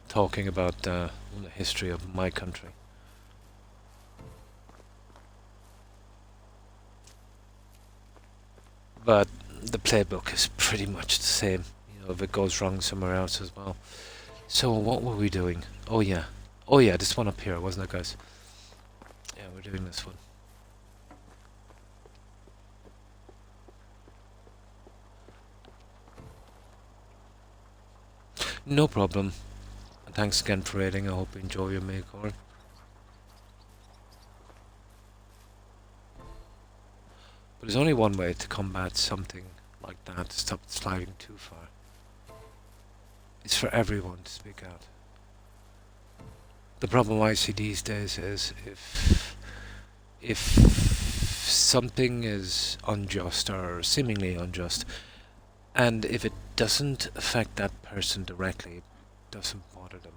talking about the history of my country. But the playbook is pretty much the same, if it goes wrong somewhere else as well. So what were we doing? Oh yeah, this one up here, wasn't it, guys? Yeah, we're doing this one. No problem. And thanks again for raiding. I hope you enjoy your makeover. But there's only one way to combat something like that, to stop it sliding too far. It's for everyone to speak out. The problem I see these days is if something is unjust or seemingly unjust, and if it doesn't affect that person directly, it doesn't bother them.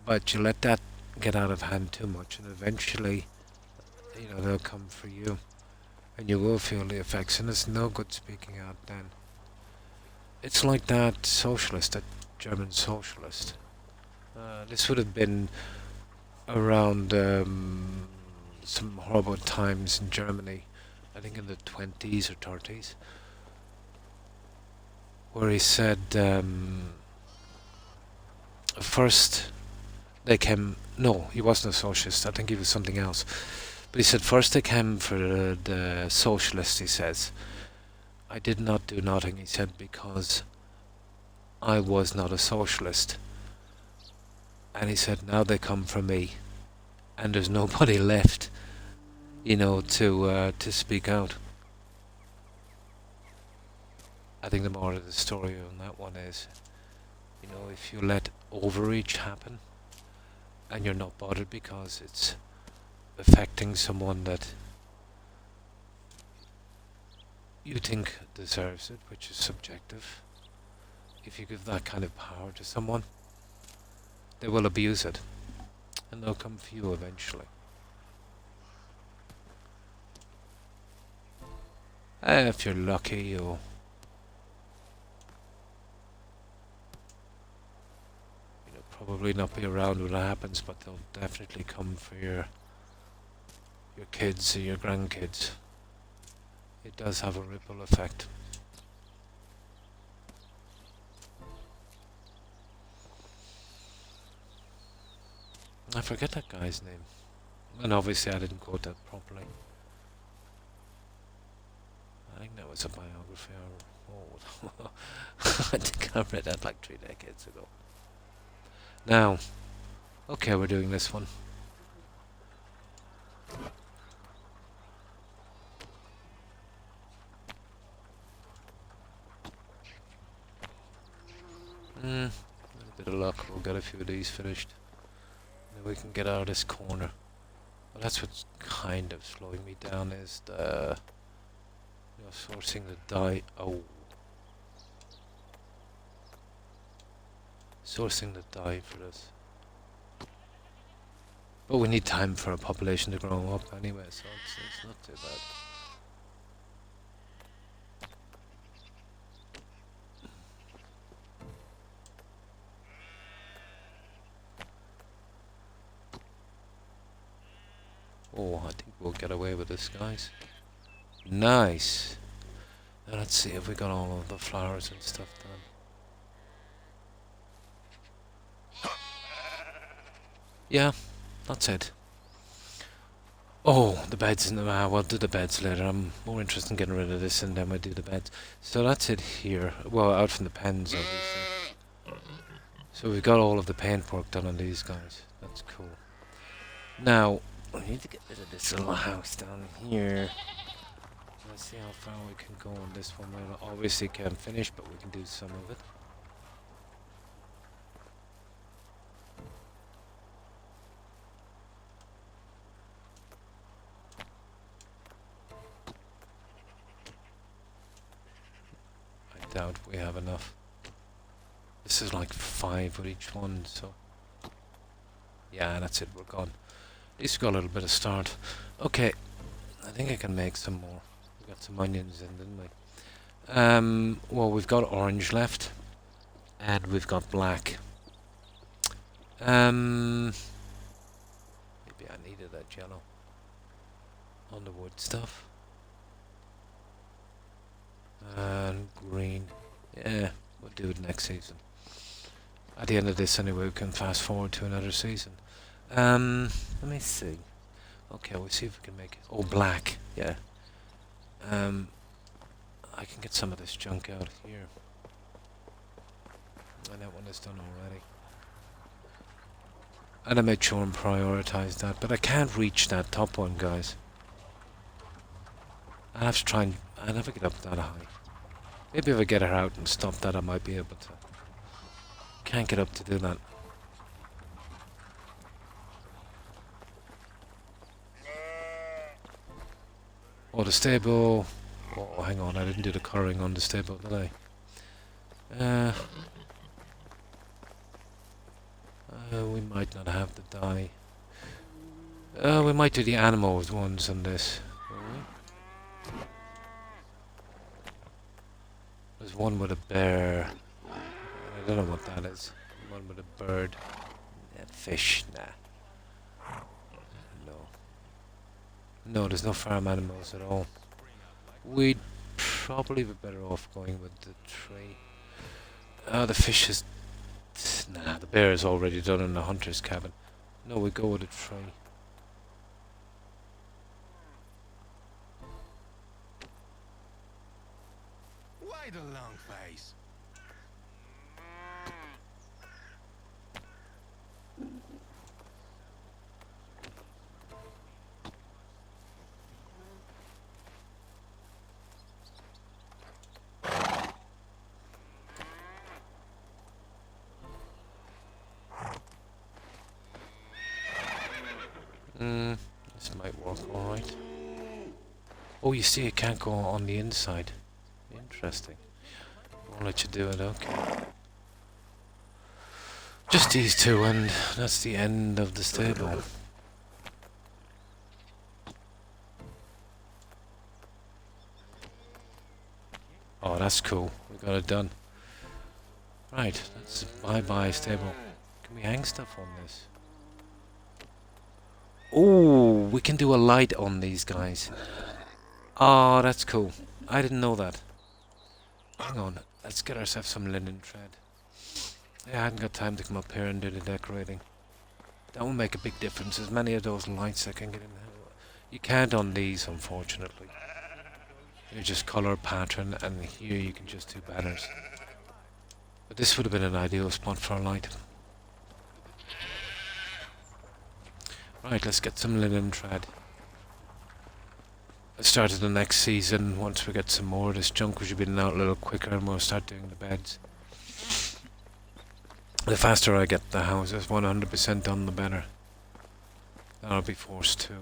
But you let that get out of hand too much, and eventually, you know, they'll come for you, and you will feel the effects, and it's no good speaking out then. It's like that socialist, that German socialist. This would have been around some horrible times in Germany, I think in the 20s or 30s, where he said first they came, no, he wasn't a socialist, I think he was something else, but he said first they came for the socialist, he says. I did not do nothing, he said, because I was not a socialist. And he said, now they come for me, and there's nobody left, you know, to speak out. I think the moral of the story on that one is, you know, if you let overreach happen, and you're not bothered because it's affecting someone that you think deserves it, which is subjective, if you give that kind of power to someone, they will abuse it, and they'll come for you eventually. If you're lucky, you'll probably not be around when it happens, but they'll definitely come for your kids or your grandkids. It does have a ripple effect. I forget that guy's name. And obviously I didn't quote that properly. I think that was a biography. Oh, I think I read that like 3 decades ago. Now, okay, we're doing this one. With a bit of luck, we'll get a few of these finished. Then we can get out of this corner. Well, that's what's kind of slowing me down, is the, you know, sourcing the dye. Oh. Sourcing the dye for this. But we need time for a population to grow up anyway, so it's not too bad. Oh, I think we'll get away with this, guys. Nice. Now let's see if we got all of the flowers and stuff done. Yeah, that's it. Oh, the beds in the... we'll do the beds later. I'm more interested in getting rid of this and then we'll do the beds. So that's it here. Well, out from the pens, obviously. So we've got all of the paintwork done on these guys. That's cool. Now, we need to get rid of this little house down here. Let's see how far we can go on this one. We obviously can't finish, but we can do some of it. I doubt we have enough. This is like 5 with each one, so... yeah, that's it, we're gone. At least we got a little bit of start. Okay, I think I can make some more. We got some onions in, didn't we? Well, we've got orange left, and we've got black. Maybe I needed that yellow on the wood stuff. And green. Yeah, we'll do it next season. At the end of this anyway, we can fast forward to another season. Let me see. Okay, we'll see if we can make it. Oh, black. Yeah. I can get some of this junk out here. And that one is done already. And I made sure and prioritize that, but I can't reach that top one, guys. I'll have to try and... I never get up that high. Maybe if I get her out and stop that, I might be able to. Can't get up to do that. Oh, the stable. Oh, hang on, I didn't do the colouring on the stable, did I? We might not have the dye. We might do the animals ones on this. There's one with a bear. I don't know what that is. One with a bird. Fish, nah. No. No, there's no farm animals at all. We'd probably be better off going with the tree. The fish is... Nah, the bear is already done in the hunter's cabin. No, we go with the tree. Why the long face? This might work alright. Oh, you see, it can't go on the inside. Interesting. Won't let you do it, okay. Just these two, and that's the end of the stable. Oh, that's cool. We got it done. Right, that's bye-bye stable. Can we hang stuff on this? Oh, we can do a light on these guys. Oh, that's cool. I didn't know that. Hang on, let's get ourselves some linen thread. Yeah, I hadn't got time to come up here and do the decorating. That will make a big difference. As many of those lights I can get in. You can't on these, unfortunately. You just colour pattern, and here you can just do banners. But this would have been an ideal spot for a light. Right, let's get some linen thread. Let's start the next season. Once we get some more of this junk, we should be out a little quicker, and we'll start doing the beds. The faster I get the houses 100% done, the better. Then I'll be forced to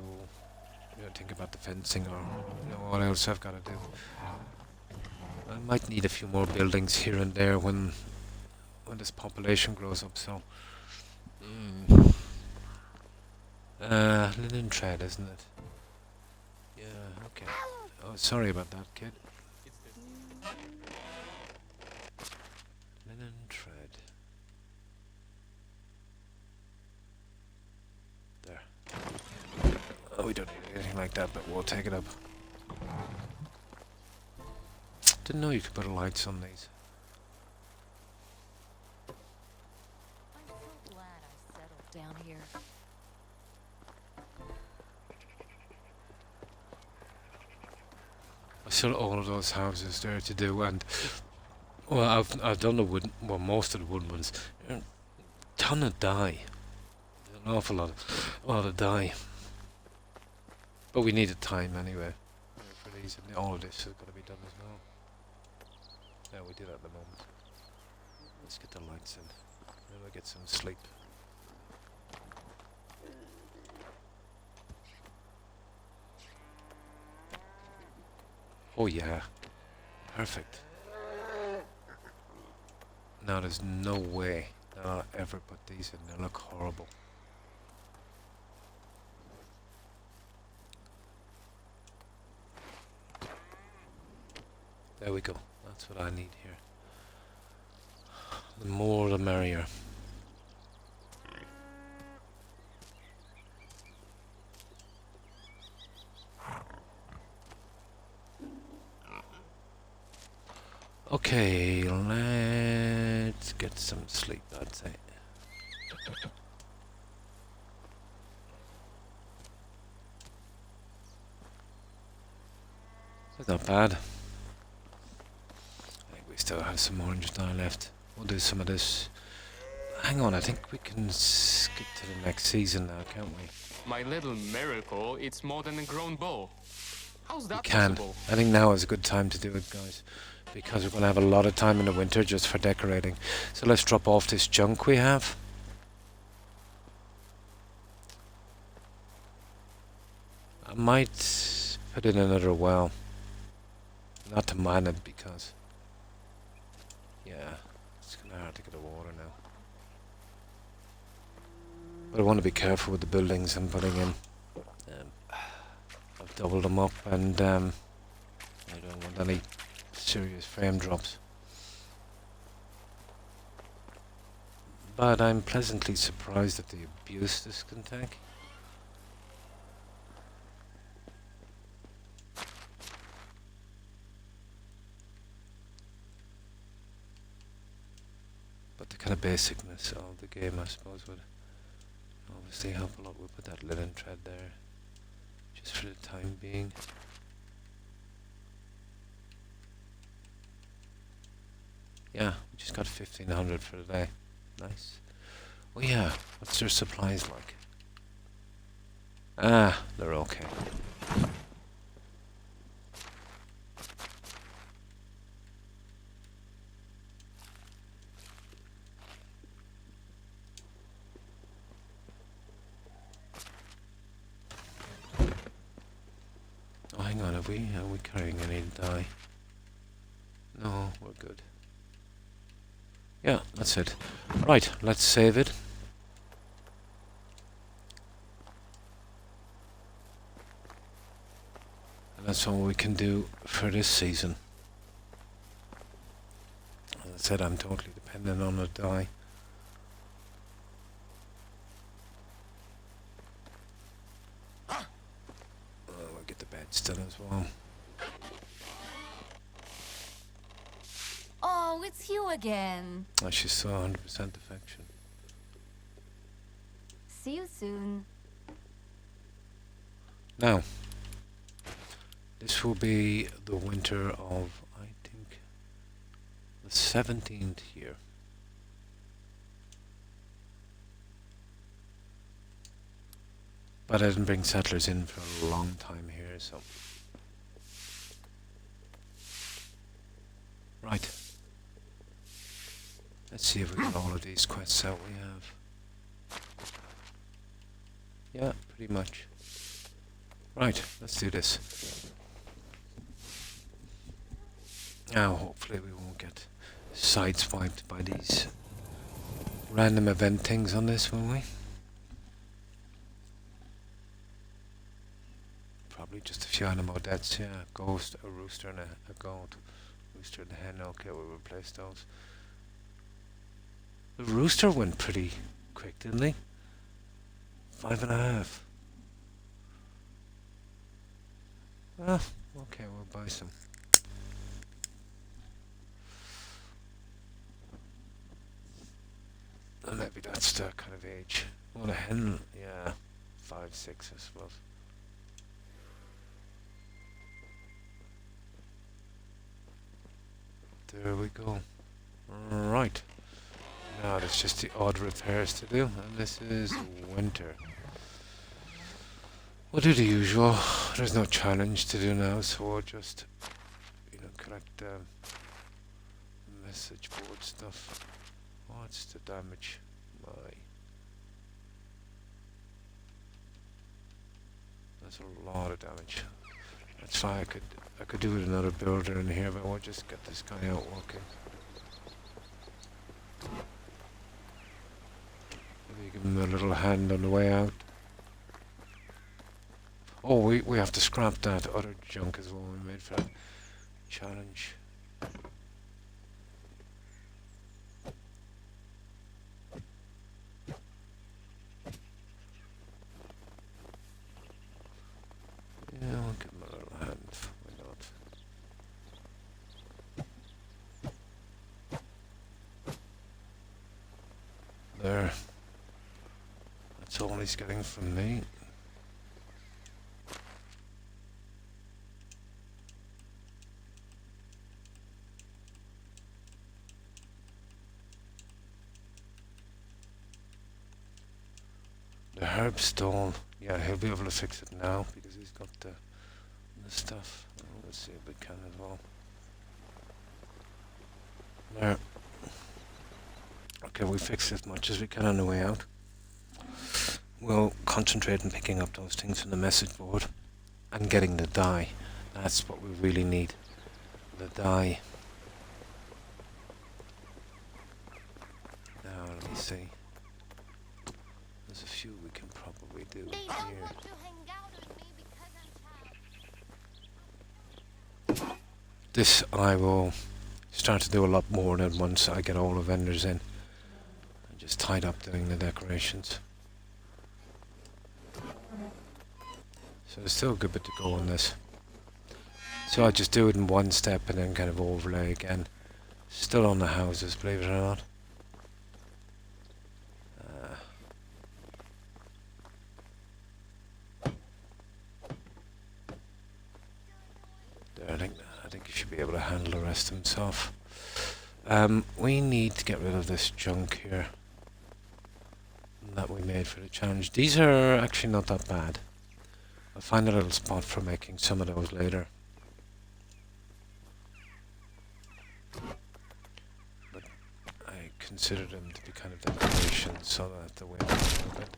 think about the fencing or what else I've got to do. I might need a few more buildings here and there when this population grows up. So, linen thread, isn't it? Yeah. Okay. Oh, sorry about that, kid. Linen thread. There. Oh, we don't need anything like that, but we'll take it up. Didn't know you could put lights on these. I'm so glad I settled down here. I still all of those houses there to do, and well, I've done the wood, well, most of the wood ones. Ton of dye, an awful lot of dye. But we needed time anyway for these, and all of this has got to be done as well. Yeah, we do that at the moment. Let's get the lights in, then we'll get some sleep. Oh yeah, perfect. Now there's no way that I'll ever put these in, they look horrible. There we go, that's what I need here. The more the merrier. Okay, let's get some sleep, I'd say. That's not bad. I think we still have some orange dye left. We'll do some of this. Hang on, I think we can skip to the next season now, can't we? My little miracle, it's more than a grown bull. How's that We can. possible? I think now is a good time to do it, guys. because we're going to have a lot of time in the winter just for decorating. So let's drop off this junk we have. I might put in another well. Not to mine it because, yeah, it's kind of hard to get the water now. But I want to be careful with the buildings I'm putting in. I've doubled them up and I don't want any serious frame drops. But I'm pleasantly surprised at the abuse this can take. But the kind of basicness of the game, I suppose, would obviously help a lot. We'll put that linen thread there, just for the time being. Yeah, we just got 1500 for the day. Nice. Oh yeah, what's their supplies like? Ah, they're okay. Oh, hang on, are we carrying any dye? No, we're good. Yeah, that's it. Right, let's save it. And that's all we can do for this season. As I said, I'm totally dependent on the dye. Oh, we'll get the beds done as well. Oh, it's you again. I just saw 100% affection. See you soon. Now, this will be the winter of, I think, the 17th year. But I didn't bring settlers in for a long time here, so... Right. Let's see if we got all of these quests out we have. Yeah, pretty much. Right, let's do this. Now, hopefully we won't get sideswiped by these random event things on this, will we? Probably just a few animal deaths, yeah. A ghost, a rooster and a goat. Rooster and a hen, okay, we'll replace those. The rooster went pretty quick, didn't he? 5.5. Ah, okay, we'll buy some. And maybe that's the kind of age. Well, a hen, yeah, 5, 6, I suppose. There we go. Right. Now there's just the odd repairs to do, and this is winter. We'll do the usual. There's no challenge to do now, so we'll just, collect message board stuff. What's the damage? That's a lot of damage. That's fine. I could do with another builder in here, but we'll just get this guy out working. Maybe give him a little hand on the way out. Oh, we have to scrap that other junk as well we made for that challenge. Yeah, we'll give him a little hand. Why not? There. That's all he's getting from me. The herb stone, yeah, he'll be able to fix it now because he's got the stuff. Let's see if we can as well. There. Okay, we fixed as much as we can on the way out. We'll concentrate on picking up those things from the message board and getting the dye. That's what we really need. The dye. Now, let me see. There's a few we can probably do They here. don't want to hang out with me because I'm child. This I will start to do a lot more than once I get all the vendors in. I'm just tied up doing the decorations. So there's still a good bit to go on this. So I'll just do it in one step and then kind of overlay again. Still on the houses, believe it or not. There, I think you should be able to handle the rest himself. We need to get rid of this junk here that we made for the challenge. These are actually not that bad. I'll find a little spot for making some of those later. But I consider them to be kind of decorations, so that I have to wait a little bit.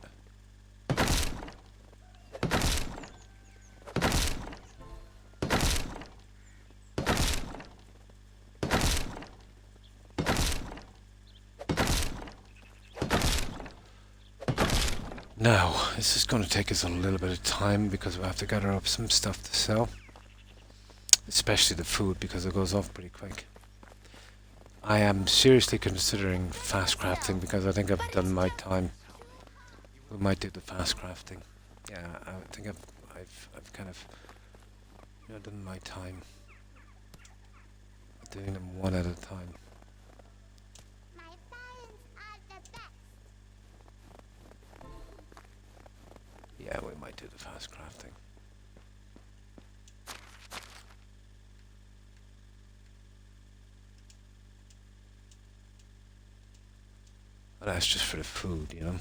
Now, this is going to take us a little bit of time because we have to gather up some stuff to sell. Especially the food, because it goes off pretty quick. I am seriously considering fast crafting because I think I've done my time. We might do the fast crafting. Yeah, I think I've kind of done my time doing them one at a time. My parents are the best. Yeah, we might do the fast crafting. But that's just for the food, you know.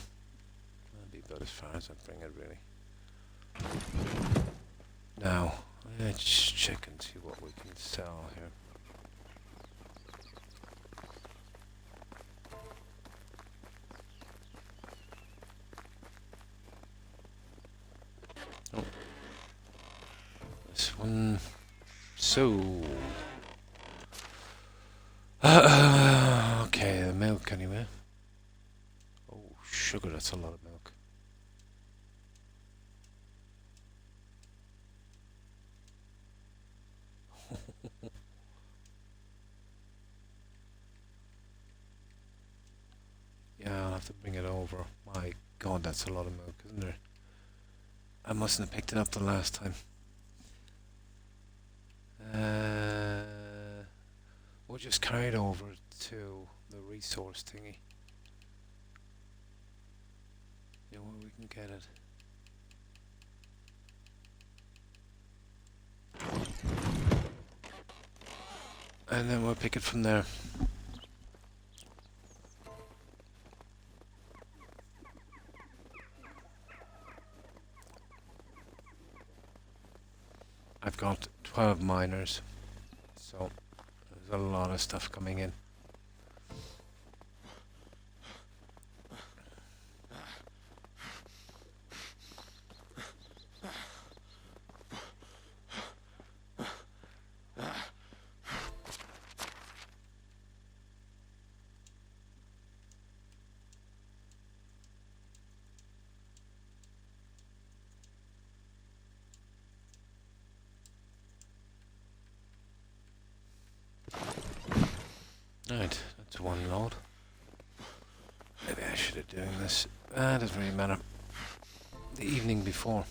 That'd be about as far as I bring it, really. Now, let's check and see what we can sell here. Oh. This one. So. Okay, the milk anyway. Oh, sugar, that's a lot of milk. Yeah, I'll have to bring it over. My God, that's a lot of milk, isn't there? I mustn't have picked it up the last time. We'll just carry it over to the resource thingy. Yeah, where we can get it. And then we'll pick it from there. I've got 12 miners, so there's a lot of stuff coming in. Right, that's one load. Maybe I should have doing this. Doesn't really matter. The evening before.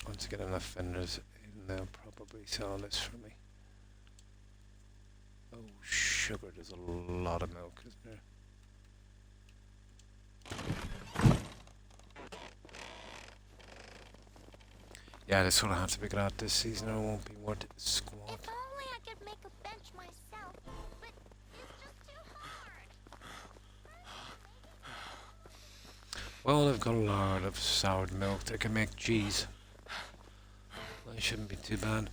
Once I get enough vendors in, they'll probably sell this for me. Oh, sugar, there's a lot of milk, isn't there? Yeah, this one I have to figure out this season or it won't be worth it squat. If only I could make a bench myself, but it's just too hard. Well, they've got a lot of soured milk. They can make cheese. That shouldn't be too bad.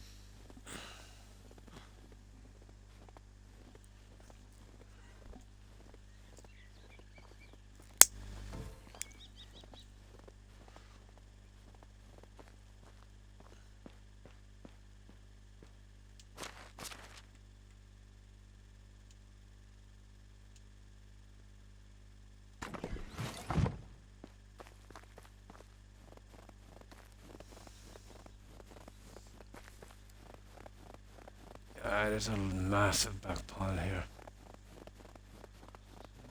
There's a massive back pile here.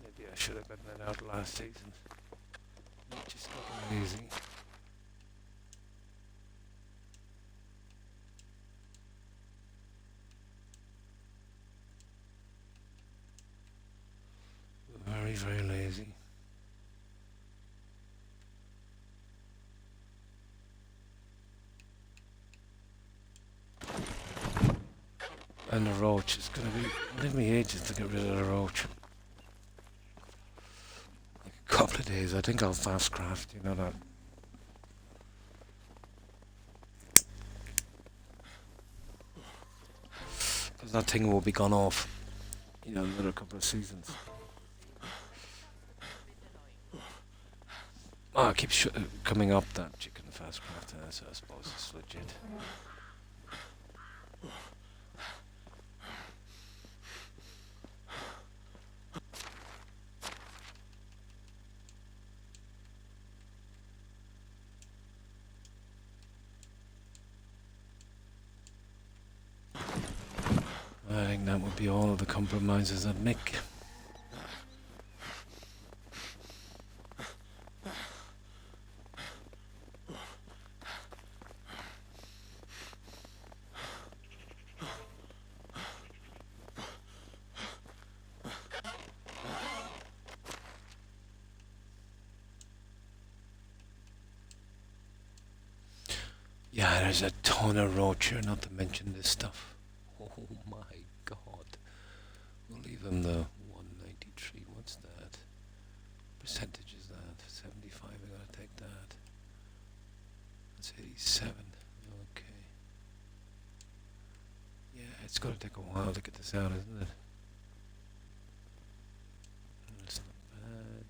Maybe I should have gotten it out last season. Just looking lazy. Very, very lazy. And the roach is going to be... It'll take me ages to get rid of the roach. Like a couple of days. I think I'll fast craft, you know that. Because that thing will be gone off, you know, another couple of seasons. Oh, it keeps coming up, that chicken fast craft, so I suppose it's legit. I think that would be all of the compromises I'd make. Yeah, there's a ton of roach here, not to mention this stuff. Oh my god. We'll leave them the 193. What's that? Percentage is that? 75. I gotta take that. That's 87. Okay. Yeah, it's gonna take a while to get this out, isn't it? That's not bad.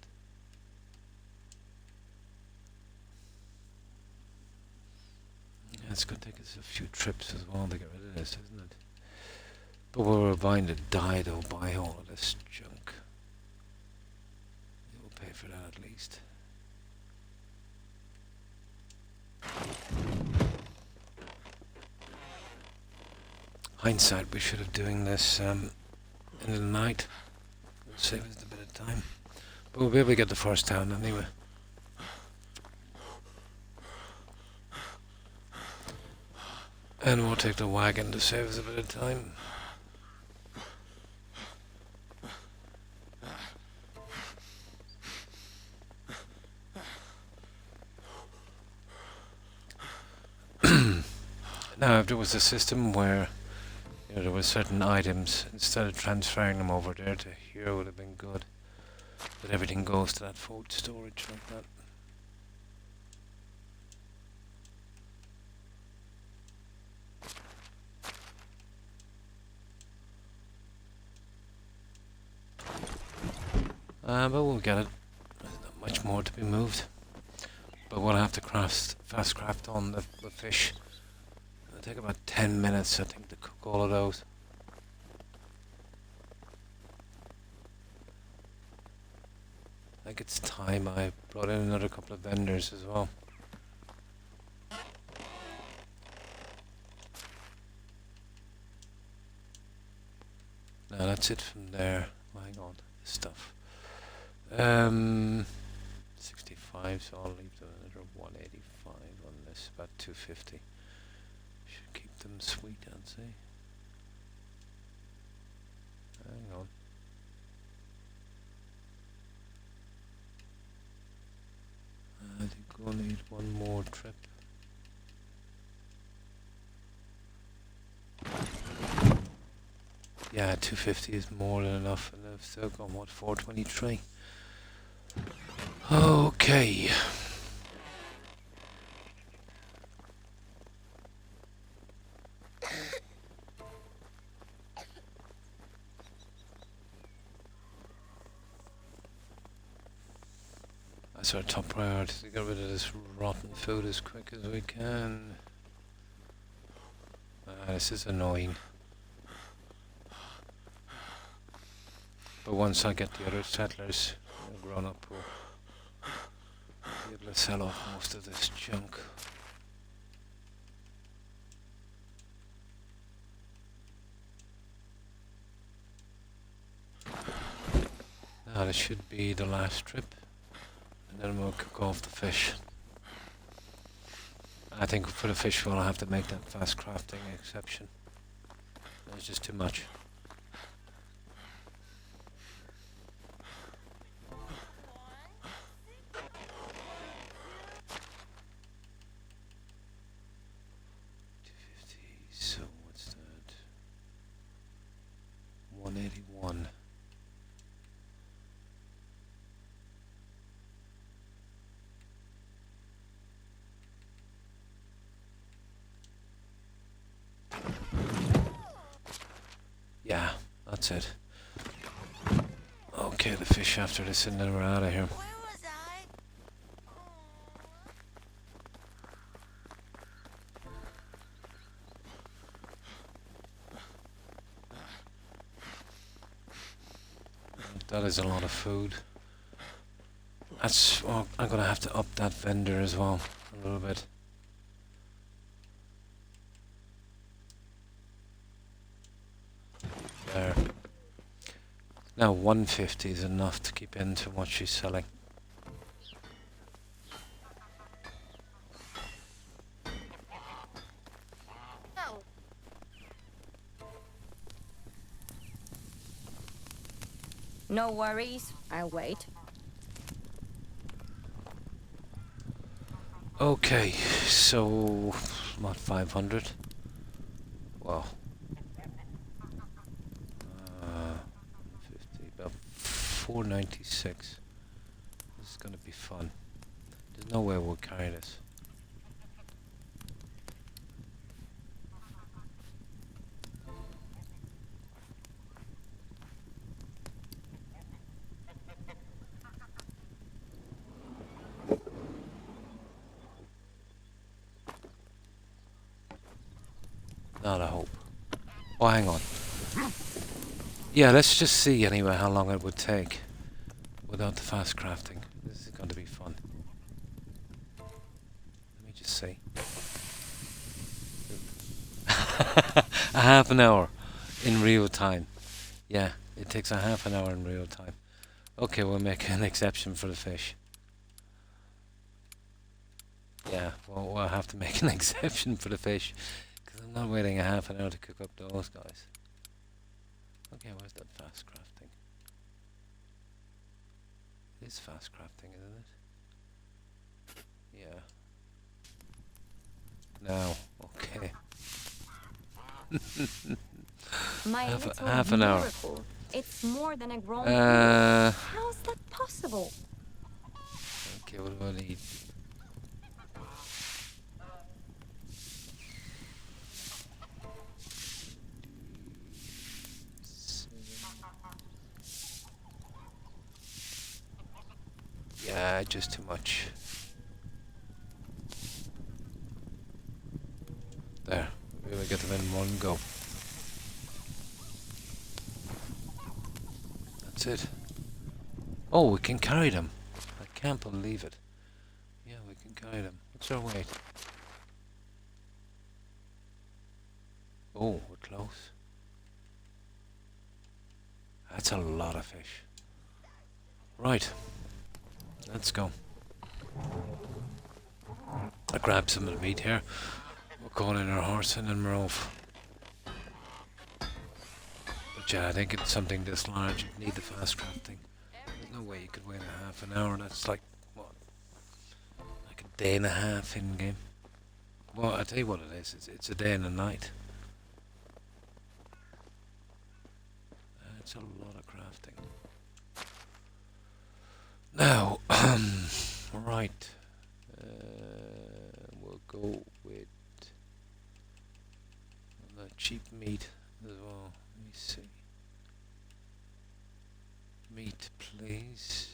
Yeah, it's gonna take us a few trips as well to get rid of this, isn't it? But we're buying to die, they'll buy all of this junk. You'll pay for that at least. Hindsight, we should have doing this in the night. It'll save us a bit of time. But we'll be able to get the first town anyway. And we'll take the wagon to save us a bit of time. Now, if there was a system where, you know, there were certain items, instead of transferring them over there to here, would have been good. But everything goes to that food storage like that. But we'll get it. There's not much more to be moved. But we'll have to fast craft on the fish. It'll take about 10 minutes, I think, to cook all of those. I think it's time I brought in another couple of vendors as well. Now that's it from there. Oh, hang on, this stuff. 65, so I'll leave another 185 on this, about 250. Should keep them sweet, I'd say. Hang on. I think we'll need one more trip. Yeah, 250 is more than enough, and I've still got, what, 423? Okay. That's our top priority, to get rid of this rotten food as quick as we can. This is annoying. But once I get the other settlers grown up, we'll be able to sell off most of this junk. Now this should be the last trip, and then we'll cook off the fish. I think for the fish we'll have to make that fast crafting exception. There's just too much. So what's that? 181. Yeah, that's it. Okay, the fish after this and then we're out of here. Where was I? That is a lot of food. That's, well, I'm gonna have to up that vendor as well a little bit. There. Now 150 is enough to keep into what she's selling. No. No worries, I'll wait. Okay, so what, 500? Well, 50, about 496. This is gonna be fun. There's no way we'll carry this. Not a hope. Oh, hang on. Yeah, let's just see anyway how long it would take without the fast crafting. This is going to be fun. Let me just see. A half an hour in real time. Yeah, it takes a half an hour in real time. Okay, we'll make an exception for the fish. Yeah, well, we'll have to make an exception for the fish. Because I'm not waiting a half an hour to cook up those guys. Okay, where's that fast crafting? It is fast crafting, isn't it? Yeah. Now, okay. My Half little an hour. miracle. It's more than a grown Uh, How's that possible? Okay, what do I need? Yeah, just too much. There, we will get them in one go. That's it. Oh, we can carry them. I can't believe it. Yeah, we can carry them. What's our weight? Oh, we're close. That's a lot of fish. Right. Let's go. I grabbed some of the meat here. We'll call in our horse and then we're off. But yeah, I think it's something this large, you'd need the fast crafting. There's no way you could wait a half an hour. That's like, what? Like a day and a half in game. Well, I'll tell you what it is. It's a day and a night. It's a lot of crafting. Now, Right. We'll go with the cheap meat as well. Let me see. Meat, please.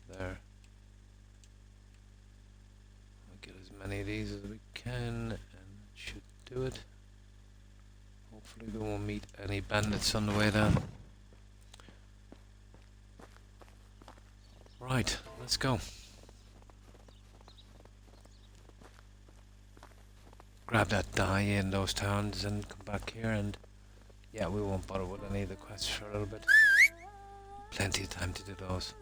There. We'll get as many of these as we can, and that should do it. Hopefully we won't meet any bandits on the way down. Right, let's go. Grab that dye in those towns and come back here, and yeah, we won't bother with any of the quests for a little bit. Plenty of time to do those.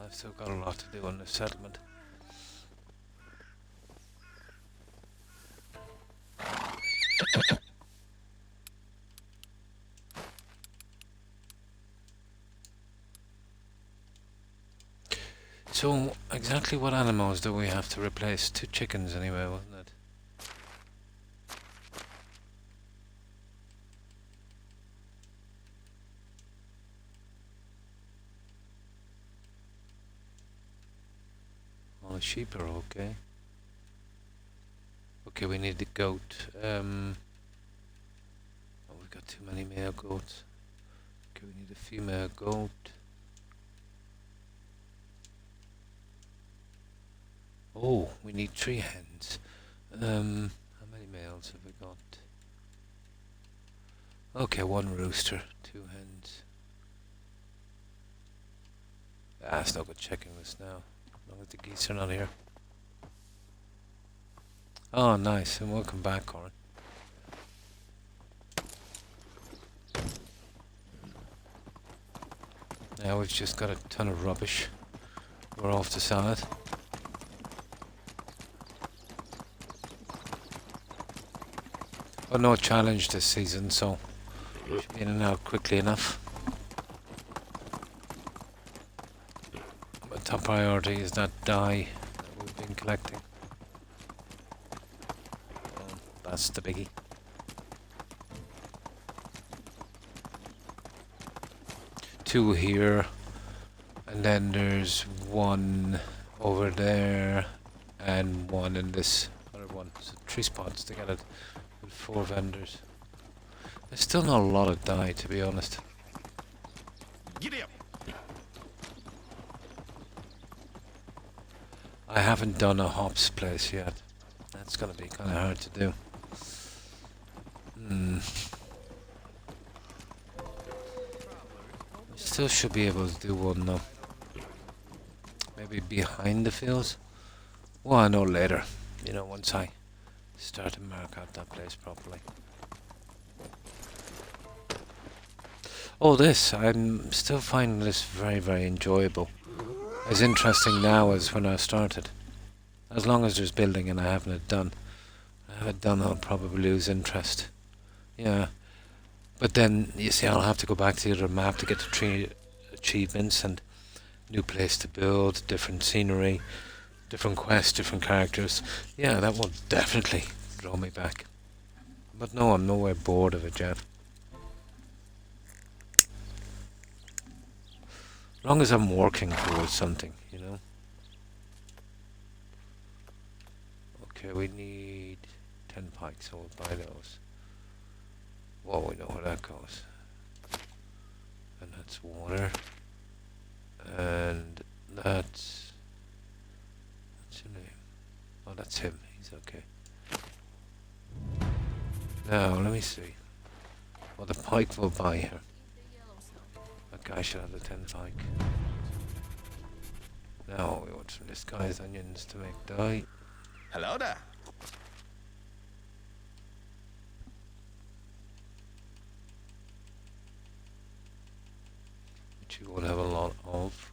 I've still got a lot to do on the settlement. So, exactly what animals do we have to replace? 2 chickens anyway, wasn't it? All the sheep are okay. Okay, we need the goat. Oh, we've got too many male goats. Okay, we need a female goat. Oh, we need 3 hens. How many males have we got? Okay, 1 rooster, 2 hens. Ah, it's no good checking this now, as long as the geese are not here. Oh, nice, and welcome back, Corin. Now we've just got a ton of rubbish. We're off to sell it. But no challenge this season, so should be in and out quickly enough. But top priority is that dye that we've been collecting. That's the biggie. Two here, and then there's 1 over there, and 1 in this other one. So 3 spots to get it. 4 vendors. There's still not a lot of dye, to be honest. Giddy up. I haven't done a hops place yet. That's gonna be kind of hard to do. Still should be able to do one though. Maybe behind the fields? Well, I know later. You know, once I start to mark out that place properly. Oh, this. I'm still finding this very, very enjoyable. As interesting now as when I started. As long as there's building and I haven't it done. I have it done, I'll probably lose interest. Yeah. But then, you see, I'll have to go back to the other map to get the 3 achievements and new place to build, different scenery, different quests, different characters. Yeah, that will definitely draw me back. But no, I'm nowhere bored of it yet. As long as I'm working towards something, you know. Okay, we need 10 pikes, so we'll buy those. Well, we know where that goes. And that's water. And that's... what's your name? Oh, that's him. He's okay. Now, let me see. Well, the pike will buy here. That guy should have the 10 pike. Now, we want some disguised onions to make dye. Hello there. Which you will have a lot of.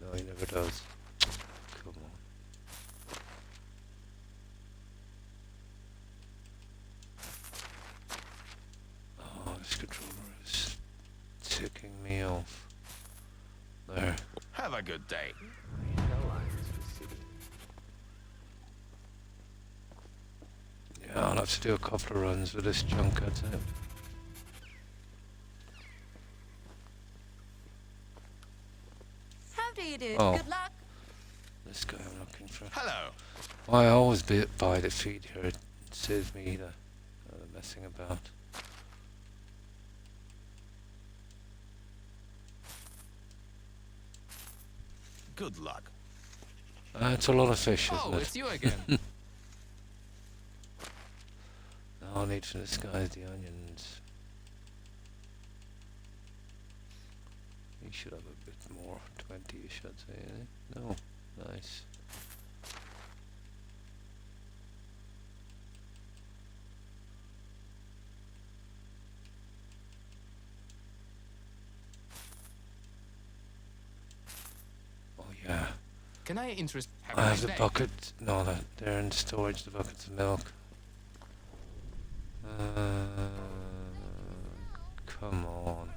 No, he never does. Come on. Oh, this controller is ticking me off. There. Have a good day. Yeah, I'll have to do a couple of runs with this junk, I'd say. How do you do? Oh. Good luck. This guy I'm looking for. Hello. Well, I always buy the feed here. It saves me the messing about. Good luck. It's a lot of fish, isn't Oh, it? it's you again. All I need from this guy is the onions. He should have a bit more. 20-ish, I'd say. Eh? No. Nice. Oh yeah. Can I interest? Have I a have nice the day. bucket. No, they're in storage. The buckets of milk. Come on.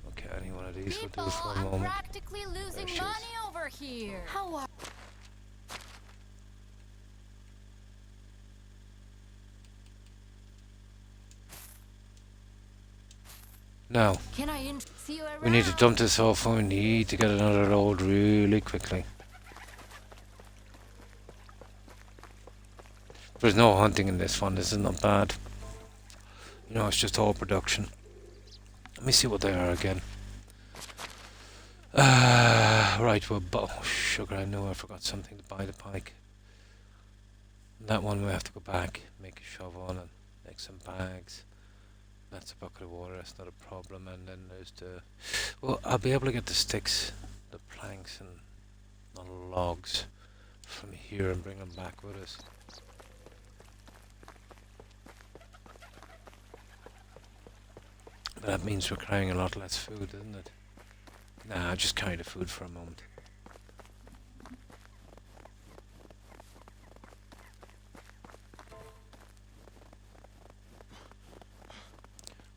Okay, any one of these will do for a moment. practically losing she is. money over here. How are Now, Can I see you around? we need to dump this off and we need to get another load really quickly. There's no hunting in this one. This is not bad. You know, it's just all production. Let me see what they are again. Right, well, oh, sugar, I knew I forgot something to buy the pike. That one we have to go back, make a shovel and make some bags. That's a bucket of water, that's not a problem. And then there's the... Well, I'll be able to get the sticks, the planks and the logs from here and bring them back with us. But that means we're carrying a lot less food, doesn't it? Nah, I'll just carry the food for a moment.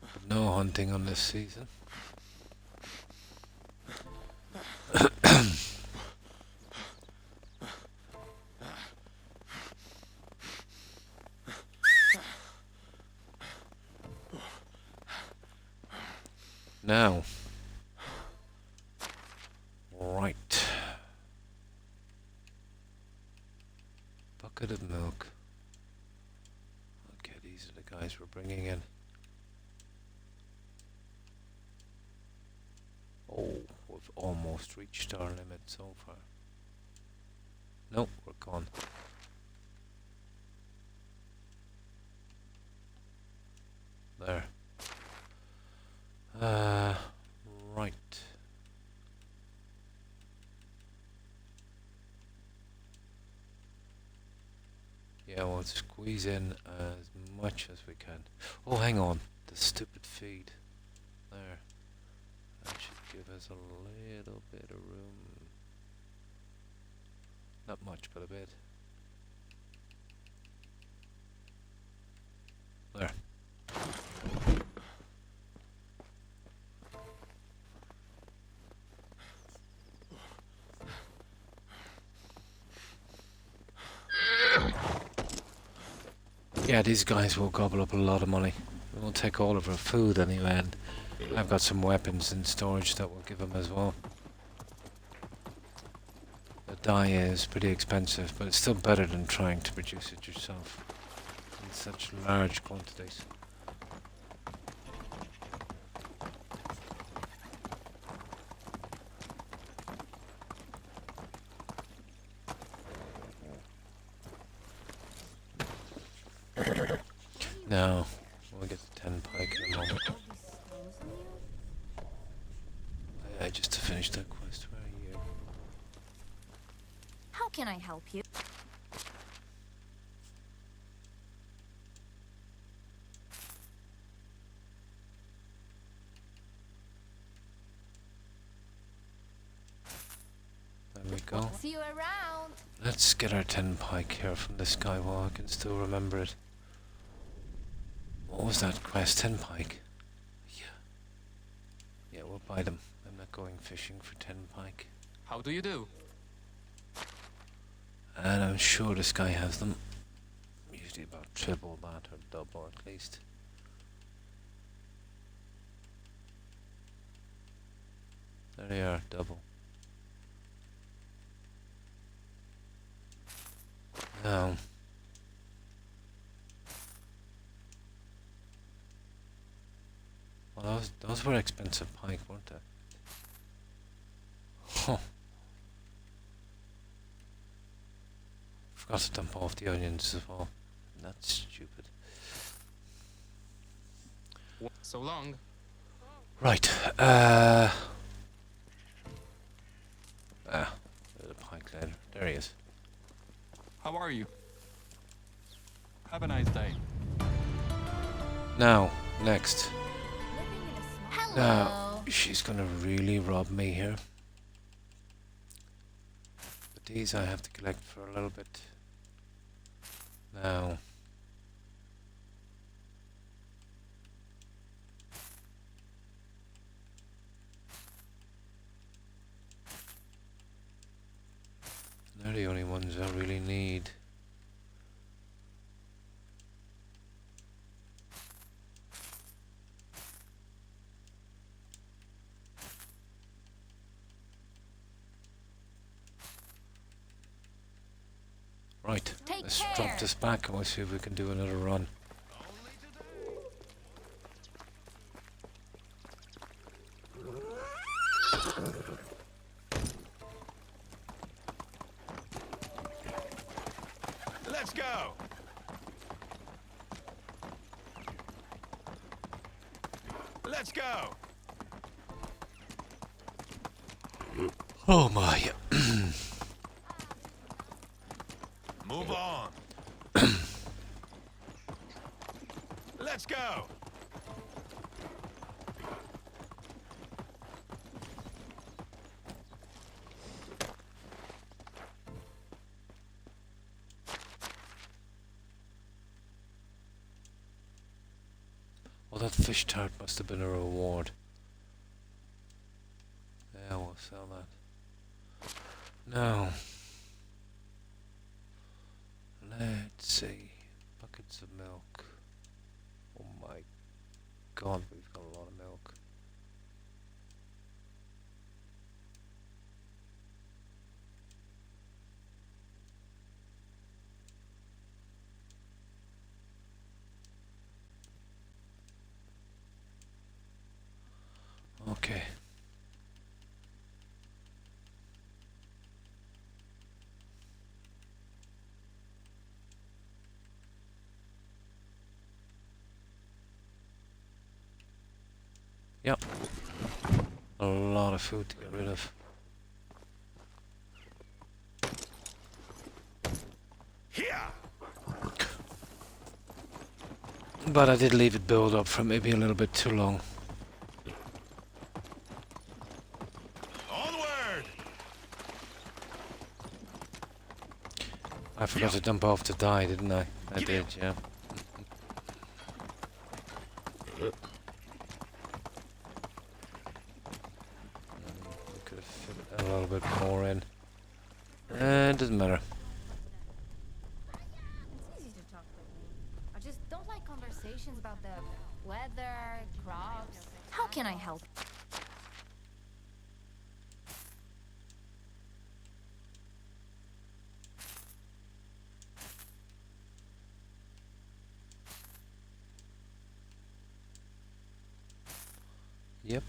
But no hunting on this season. Now, right, bucket of milk. Okay, these are the guys we're bringing in. Oh, we've almost reached our limit so far. Nope, we're gone. There. Right. Yeah, we'll squeeze in as much as we can. Oh, hang on. The stupid feed. There. That should give us a little bit of room. Not much, but a bit. There. Yeah, these guys will gobble up a lot of money. We'll take all of our food anyway, and I've got some weapons in storage that we'll give them as well. The dye is pretty expensive, but it's still better than trying to produce it yourself in such large quantities. Now, we'll get the 10 pike in a moment. Just to finish that quest, where are you? How can I help you? There we go. See you around. Let's get our 10 pike here from this guy while I can still remember it. What was that quest? 10 pike? Yeah. Yeah, we'll buy them. I'm not going fishing for 10 pike. How do you do? And I'm sure this guy has them. Usually about triple that or double at least. There they are, double. Now, well, those were expensive pike, weren't they? Huh. Forgot to dump off the onions as well. That's stupid. So long. Right, there's a pike later. There he is. How are you? Have a nice day. Now, next. Living in a small. Now, Hello. she's gonna really rob me here. But these I have to collect for a little bit. Now. They're the only ones I really need. Right, Take let's care. drop this back and we'll see if we can do another run. Only today. Let's go. Let's go. Oh my. Move on. Let's go. Well, that fish tart must have been a reward. Yeah, we'll sell that. Now, let's see. Buckets of milk. Oh my god, we've got a lot of milk. Okay. Yep. A lot of food to get rid of. Here. But I did leave it build up for maybe a little bit too long. Onward. I forgot to dump off to die, didn't I? I did, yeah. We could have fit a little bit more in. Doesn't matter. It's easy to talk with me. I just don't like conversations about the weather, crops. How can I help? Yep,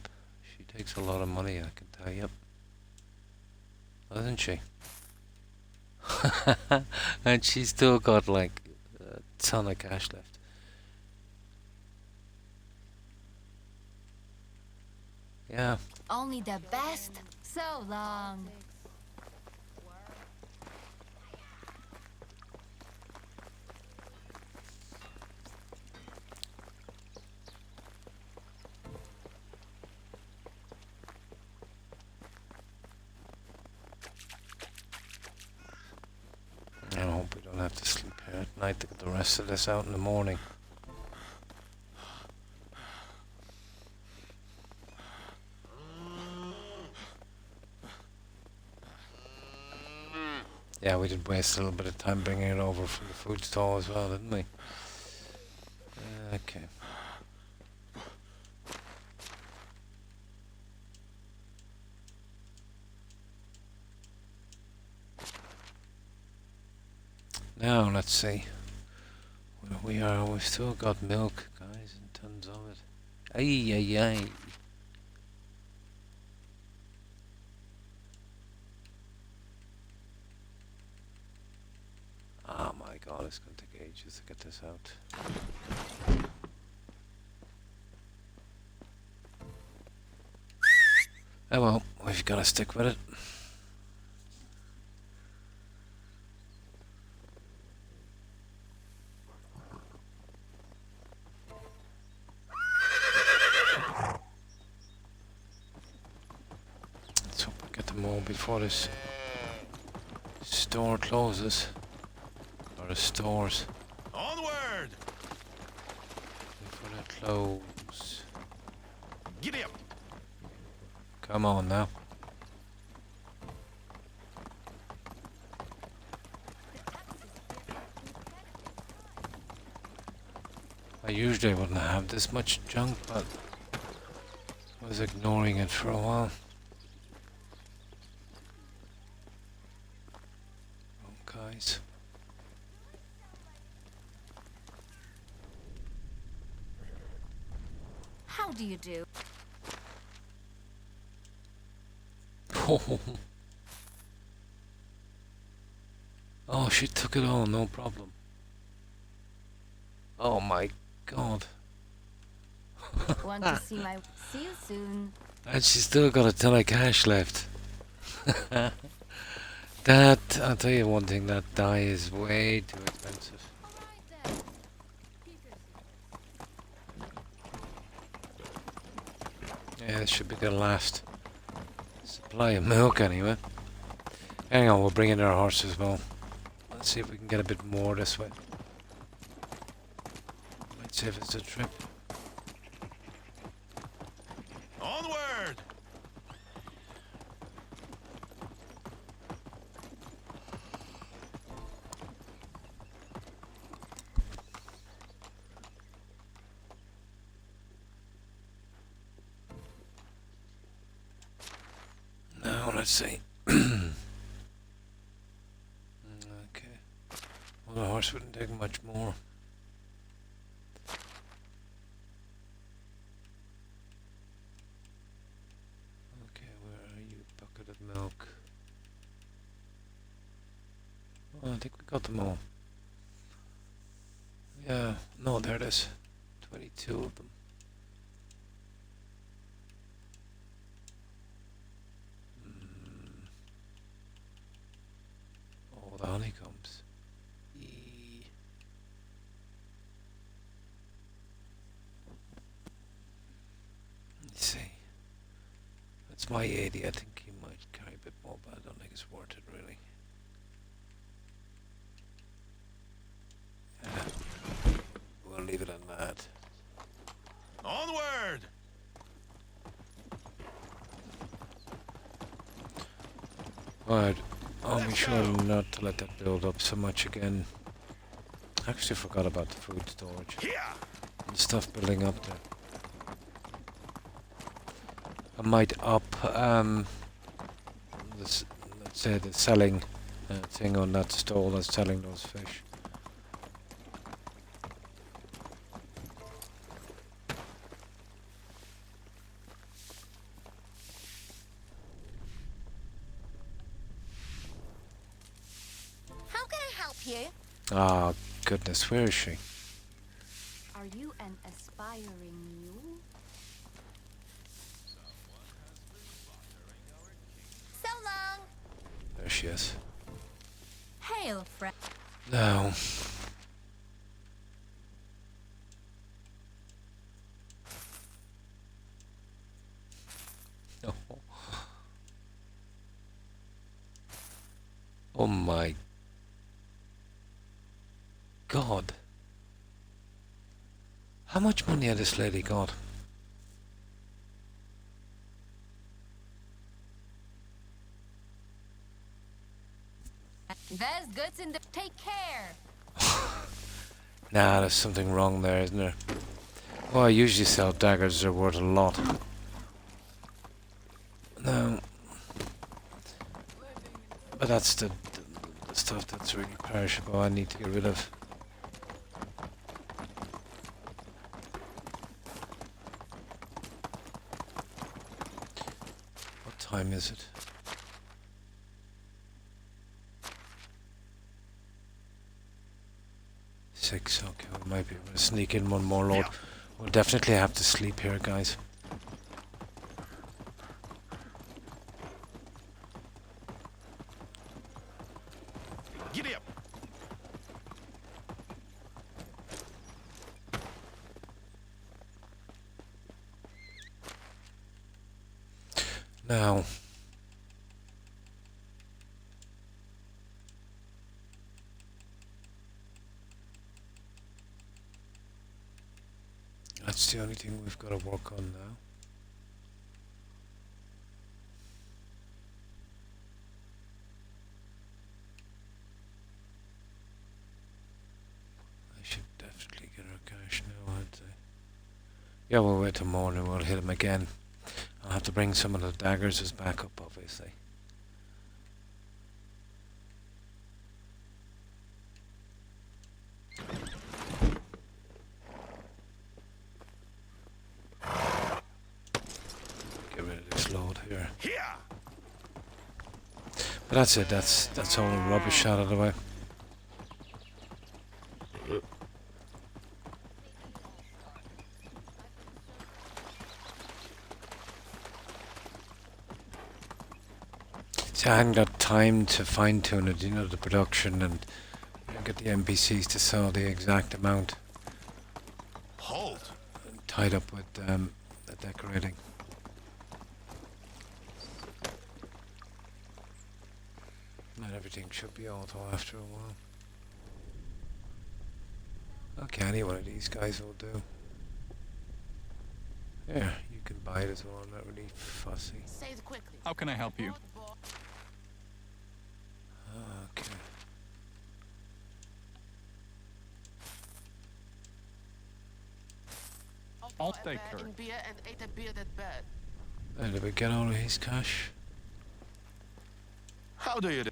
she takes a lot of money, I can tell you. Doesn't she? And she's still got like a ton of cash left. Yeah. Only the best. So long. I hope we don't have to sleep here at night to get the rest of this out in the morning. Yeah, we did waste a little bit of time bringing it over from the food stall as well, didn't we? Okay. Now, let's see. Where we are, we've still got milk, guys, and tons of it. Ay, ay, ay. Oh my god, it's going to take ages to get this out. Oh well, we've got to stick with it. Let's hope we get them all before this store closes. Or the stores. Onward! Before they close. Giddy up! Come on now. I usually wouldn't have this much junk, but I was ignoring it for a while. Oh, guys. How do you do? Oh, she took it all, no problem. Oh my god. Want to see my... See you soon. And she's still got a ton of cash left. That, I'll tell you one thing, that dye is way too expensive. Yeah, this should be the last supply of milk anyway. Hang on, we'll bring in our horse as well. Let's see if we can get a bit more this way. Might save us a trip. Onward! Now, let's see. Okay. Well, the horse wouldn't take much more. Okay, where are you? Bucket of milk. Oh, I think we got them all. Yeah, no, there it is. 22 of them. Oh, the honeycombs. Eee. Let's see. That's my 80. I think he might carry a bit more, but I don't think it's worth it really. Yeah. We'll leave it on that. Onward! Right. I'll be sure not to let that build up so much again. I actually forgot about the food storage. Here! The stuff building up there. I might up this, let's say the selling thing on that stall that's selling those fish. How can I help you? Ah, goodness, where is she? Are you an aspiring mule? So long. There she is. Hail, friend. No. No. Oh my God. How much money had this lady got? There's goods in the. Take care. Nah, there's something wrong there, isn't there? Oh, I usually sell daggers, they're worth a lot. No. But that's the stuff that's really perishable I need to get rid of. What time is it? 6, okay, we might be able to sneak in one more load. We'll definitely have to sleep here, guys. Giddy up. Now, that's the only thing we've got to work on now. I should definitely get our cash now, I'd say. Yeah, we'll wait till morning, we'll hit him again. I'll have to bring some of the daggers as backup, obviously. Get rid of this load here. But that's it, that's all the rubbish out of the way. See, I hadn't got time to fine tune it, you know, the production and get the NPCs to sell the exact amount. Halt. Tied up with the decorating. Not everything should be auto after a while. Okay, any one of these guys will do. Yeah, you can buy it as well, I'm not really fussy. Say it quickly. How can I help you? Okay. I'll take her. In beer and ate a beer that bad. Did we get all of his cash? How do you do?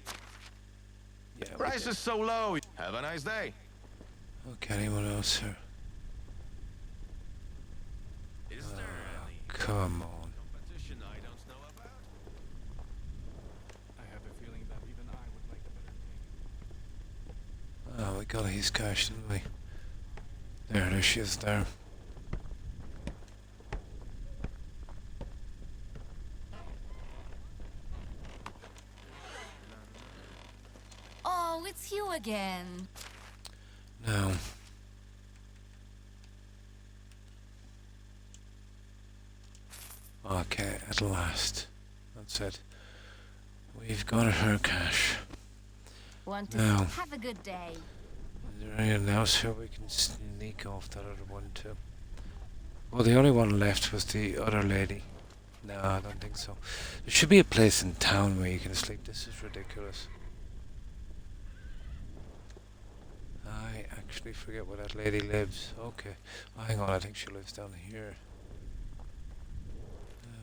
Yeah, we Price did. is so low. Have a nice day. Okay, anyone else here? Is there any Come on. competition I don't know about? I have a feeling that even I would like a better thing. Oh, we got his cash, didn't we? There she is there. Oh, it's you again. Now. Okay, at last. That's it. We've got her cash. Want to Now. have a good day. Is there anyone else here we can sneak off that other one too? Well, the only one left was the other lady. No, I don't think so. There should be a place in town where you can sleep. This is ridiculous. I actually forget where that lady lives. Okay. Oh, hang on, I think she lives down here.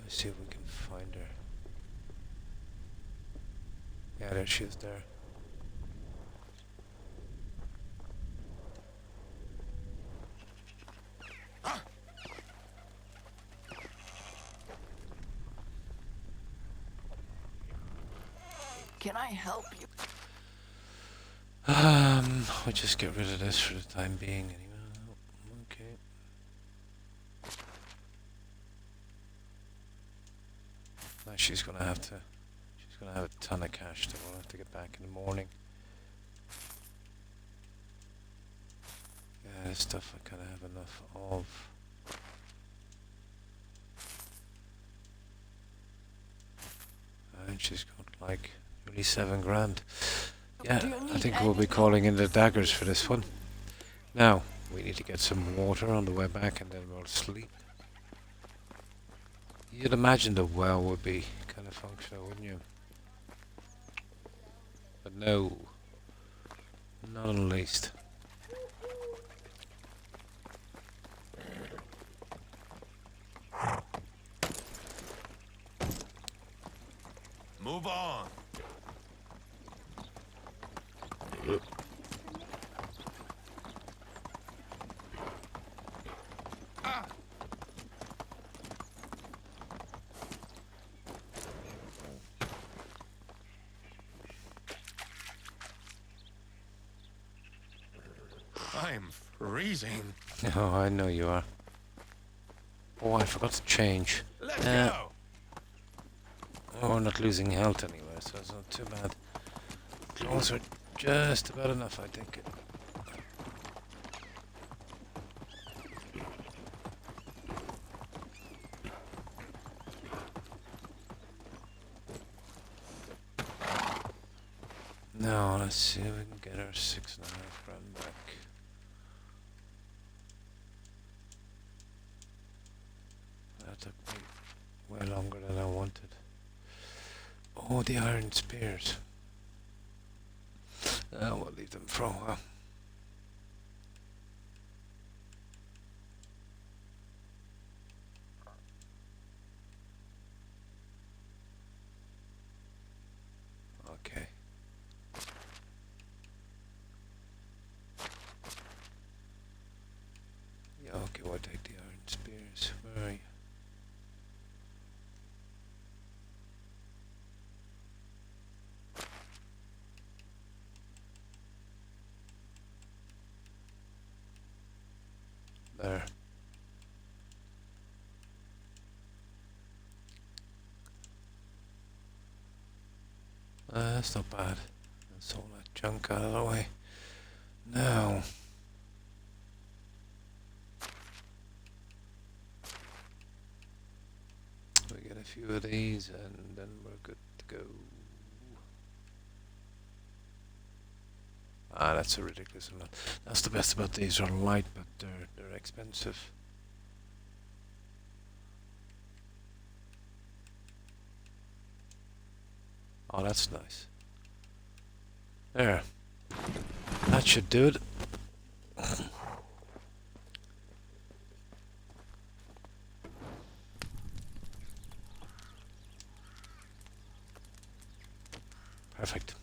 Let's see if we can find her. Yeah, there she is there. Can I help you? We'll just get rid of this for the time being anyway. Okay. Now she's gonna have a ton of cash that we'll have to get back in the morning. Yeah, this stuff I kinda have enough of. And she's got like nearly 7 grand. Yeah, I think we'll be calling in the daggers for this one. Now, we need to get some water on the way back and then we'll sleep. You'd imagine the well would be kind of functional, wouldn't you? But no, Not in the least. Move on. I'm freezing. Oh, I know you are. Oh, I forgot to change. Let's go. Oh, we're not losing health anyway, so it's not too bad. Clothes are just about enough, I think. Now, let's see if we can get our 6.5 grand back. That took me way longer than I wanted. Oh, the iron spears. We'll leave them for a while. Okay. Yeah, okay, we'll take the iron spears. Where are you? There. That's not bad. That's all that junk out of the way. Now. We get a few of these and then we're good to go. Ah, that's a ridiculous amount. That's the best about these. They're light, but they're expensive. Oh, that's nice. There. That should do it. Perfect.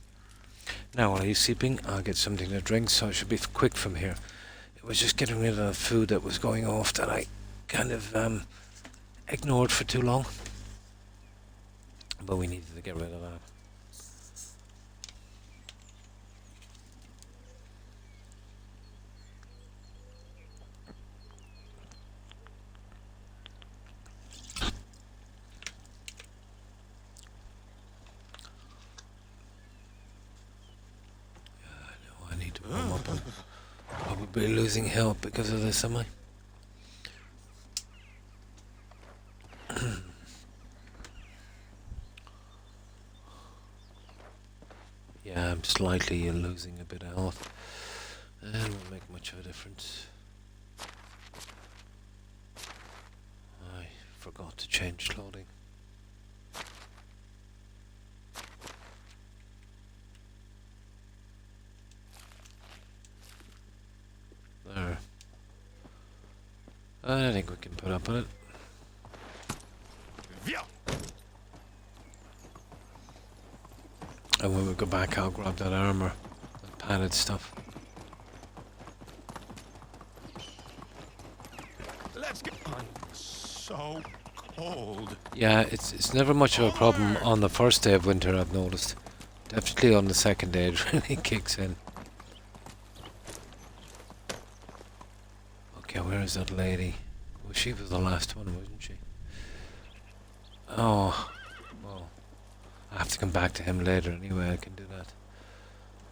Now, while he's sleeping, I'll get something to drink, so it should be quick from here. It was just getting rid of the food that was going off that I kind of ignored for too long. But we needed to get rid of that. Probably losing health because of this, am I? Yeah, I'm slightly losing a bit of health. And it won't make much of a difference. I forgot to change clothing. There. I think we can put up on it. And when we go back, I'll grab that armor, that padded stuff. Let's get. I'm so cold. Yeah, it's never much of a problem on the first day of winter, I've noticed. Definitely on the second day it really kicks in. Okay, where is that lady? Well, she was the last one, wasn't she? Oh, well, I have to come back to him later anyway, I can do that.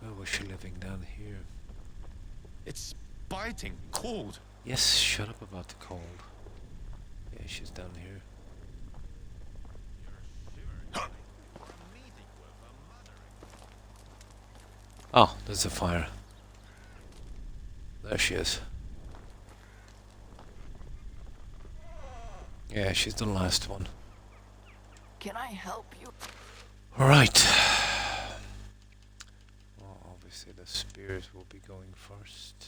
Where was she living? Down here? It's biting cold. Yes, shut up about the cold. Yeah, she's down here. Oh, there's a fire. There she is. Yeah, she's the last one. Can I help you? Right. Well, say the spears will be going first.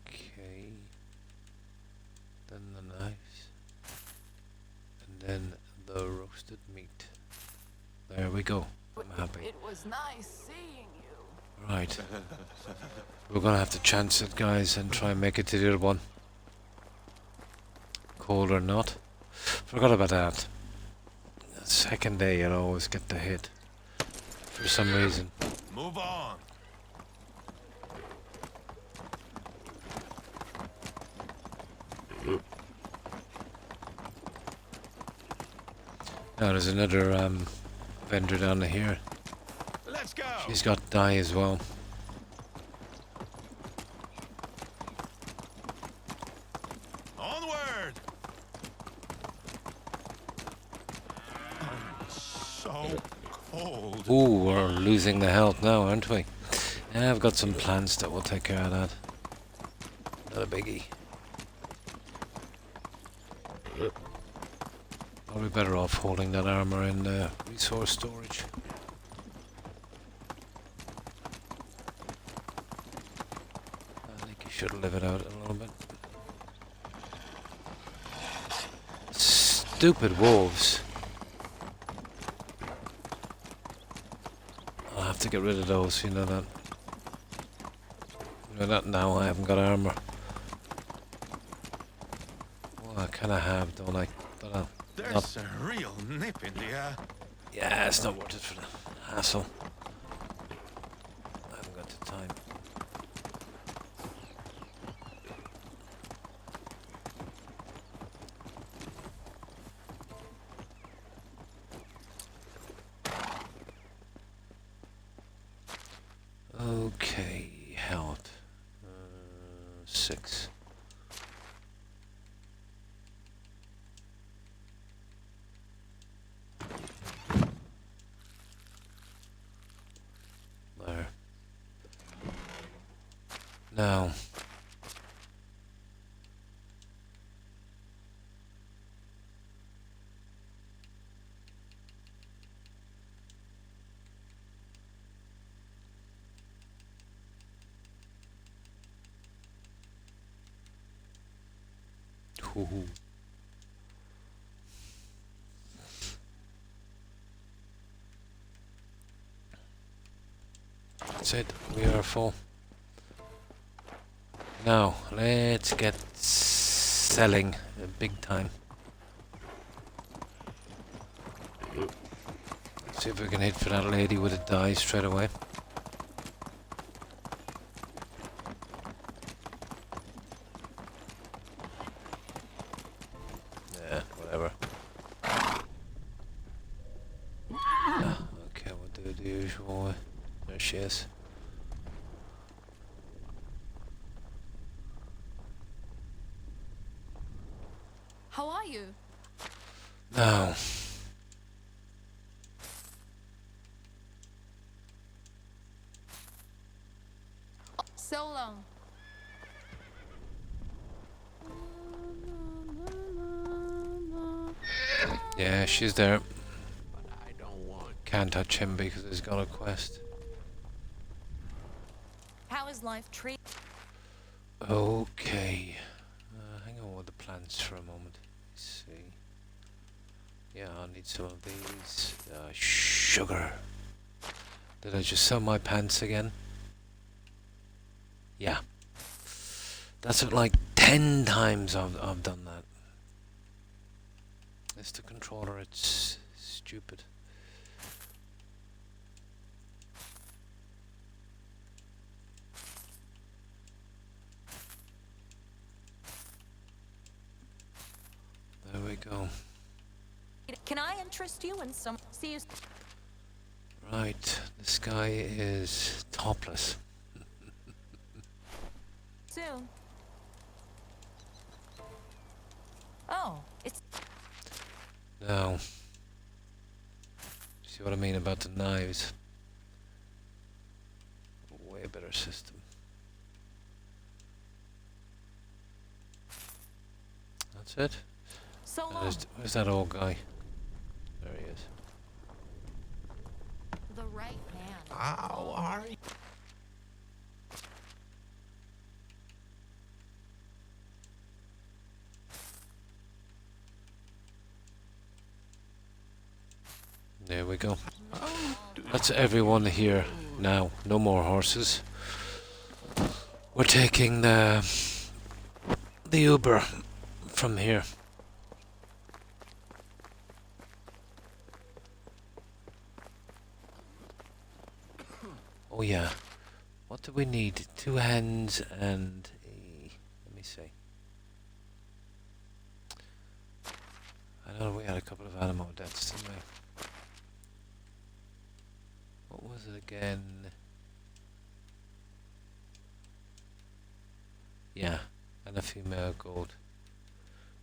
Okay. Then the knives. And then the roasted meat. There we go. I'm happy. It was nice seeing you. Right. We're gonna have to chance it, guys, and try and make it to the other one. Cold or not. Forgot about that. The second day you'll always get the hit. For some reason. Move on. Now there's another vendor down here. Let's go. She's got dye as well. Onward. I'm so cold. Ooh, we're losing the health now, aren't we? Yeah, I've got some plants that will take care of that. Not a biggie. Probably better off holding that armor in resource storage. I think you should live it out a little bit. Stupid wolves. I'll have to get rid of those, you know that. You know that now, I haven't got armor. Well, I kinda have, don't I? But There's a real nip in the air. yeah, it's not worth it for the hassle. I haven't got the time. Okay, health. 6. There. Now. Ooh. That's it, we are full. Now, let's get selling big time. Let's see if we can hit for that lady with a die straight away. Yeah, whatever. Okay, we'll do the usual way. There she is. How are you? Now. So long. Yeah, she's there. But I don't want. Can't touch him because he's got a quest. How is life treat? Okay. Hang on with the plants for a moment. Let's see. Yeah, I need some of these. Sugar. Did I just sell my pants again? Yeah. That's like 10 times I've done that. It's the controller, it's stupid. There we go. Can I interest you in some? See you Right, this guy is topless. soon. Oh, it's Now, see what I mean about the knives? Way better system. That's it. so long. Where's that old guy? There he is. How are you? There we go. That's everyone here now. No more horses. We're taking the Uber from here. Oh yeah. What do we need? 2 hens and a... Let me see. I know we had a couple of animal deaths, didn't we? What was it again? Yeah, and a female goat.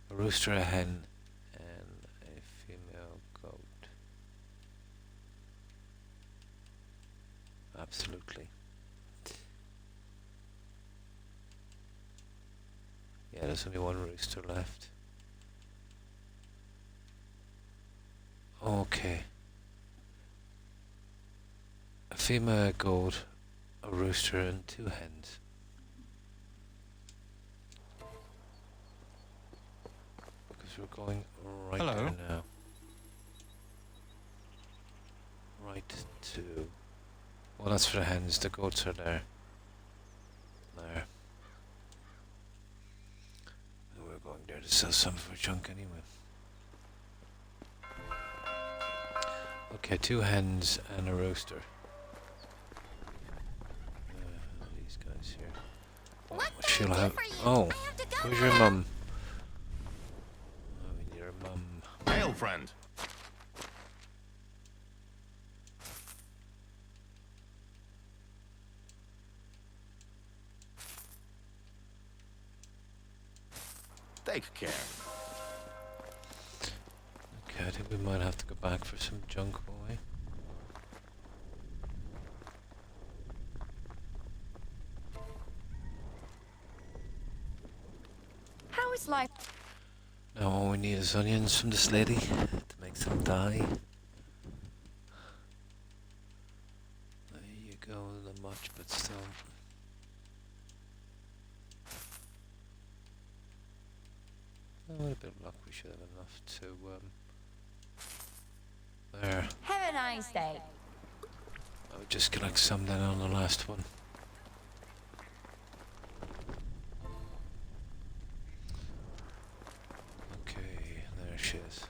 A rooster, a hen, and a female goat. Absolutely. Yeah, there's only one rooster left. Okay. A female goat, a rooster, and 2 hens. Because we're going right Hello. there now. Right to... Well, that's for the hens. The goats are there. There. And we're going there to sell some for junk anyway. Okay, 2 hens and a rooster. These guys here. Oh, What can she'll I do have... for you? Oh, I have to go where's your now. mum? I mean, your mum. Hail, friend. Take care. Okay, I think we might have to go back for some junk, boy. How is life? Now all we need is onions from this lady to make some dye. There you go, not much, but still. Oh, with a bit of luck, we should have enough to, there. Have a nice day. I would just collect some then on the last one. Okay, there she is.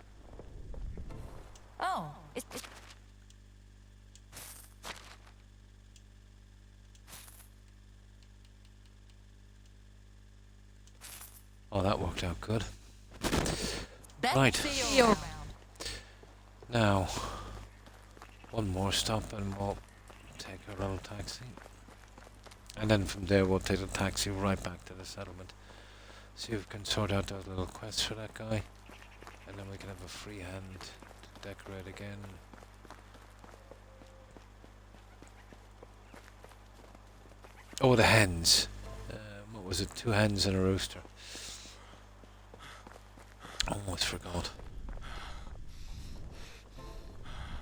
Oh, it's Oh, that worked out good. Best Right. see you around. Now, one more stop and we'll take our little taxi. And then from there we'll take the taxi right back to the settlement. See if we can sort out those little quests for that guy. And then we can have a free hand to decorate again. Oh, the hens. What was it? 2 hens and a rooster. Almost forgot.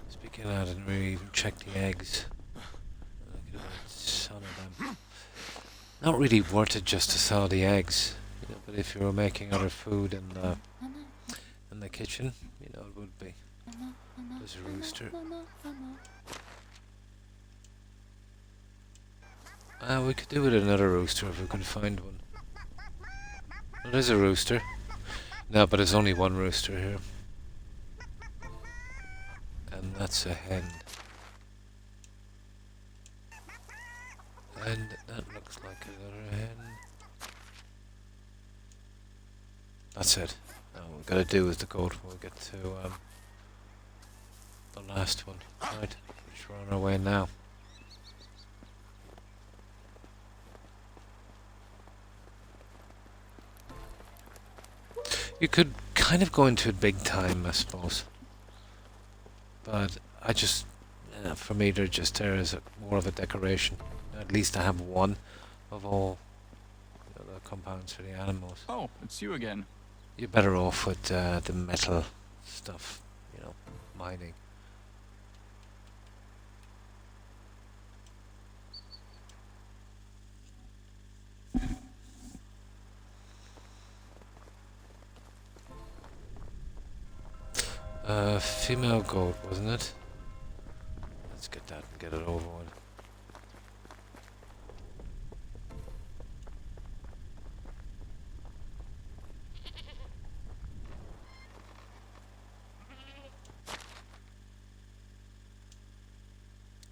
Speaking of that, I didn't really even check the eggs. Look at that son of them. Not really worth it just to sell the eggs, you know, but if you were making other food in the kitchen, you know, it would be. There's a rooster. We could do with another rooster if we could find one. Well, there's a rooster. No, but there's only one rooster here. And that's a hen. And that looks like another hen. That's it. Now what we've got to do is the goat when we get to the last one. Right, which we're on our way now. You could kind of go into it big time, I suppose. But I just, for me, they're just there as more of a decoration. At least I have one of all the compounds for the animals. Oh, it's you again. You're better off with the metal stuff, you know, mining. female goat, wasn't it? Let's get that and get it over with.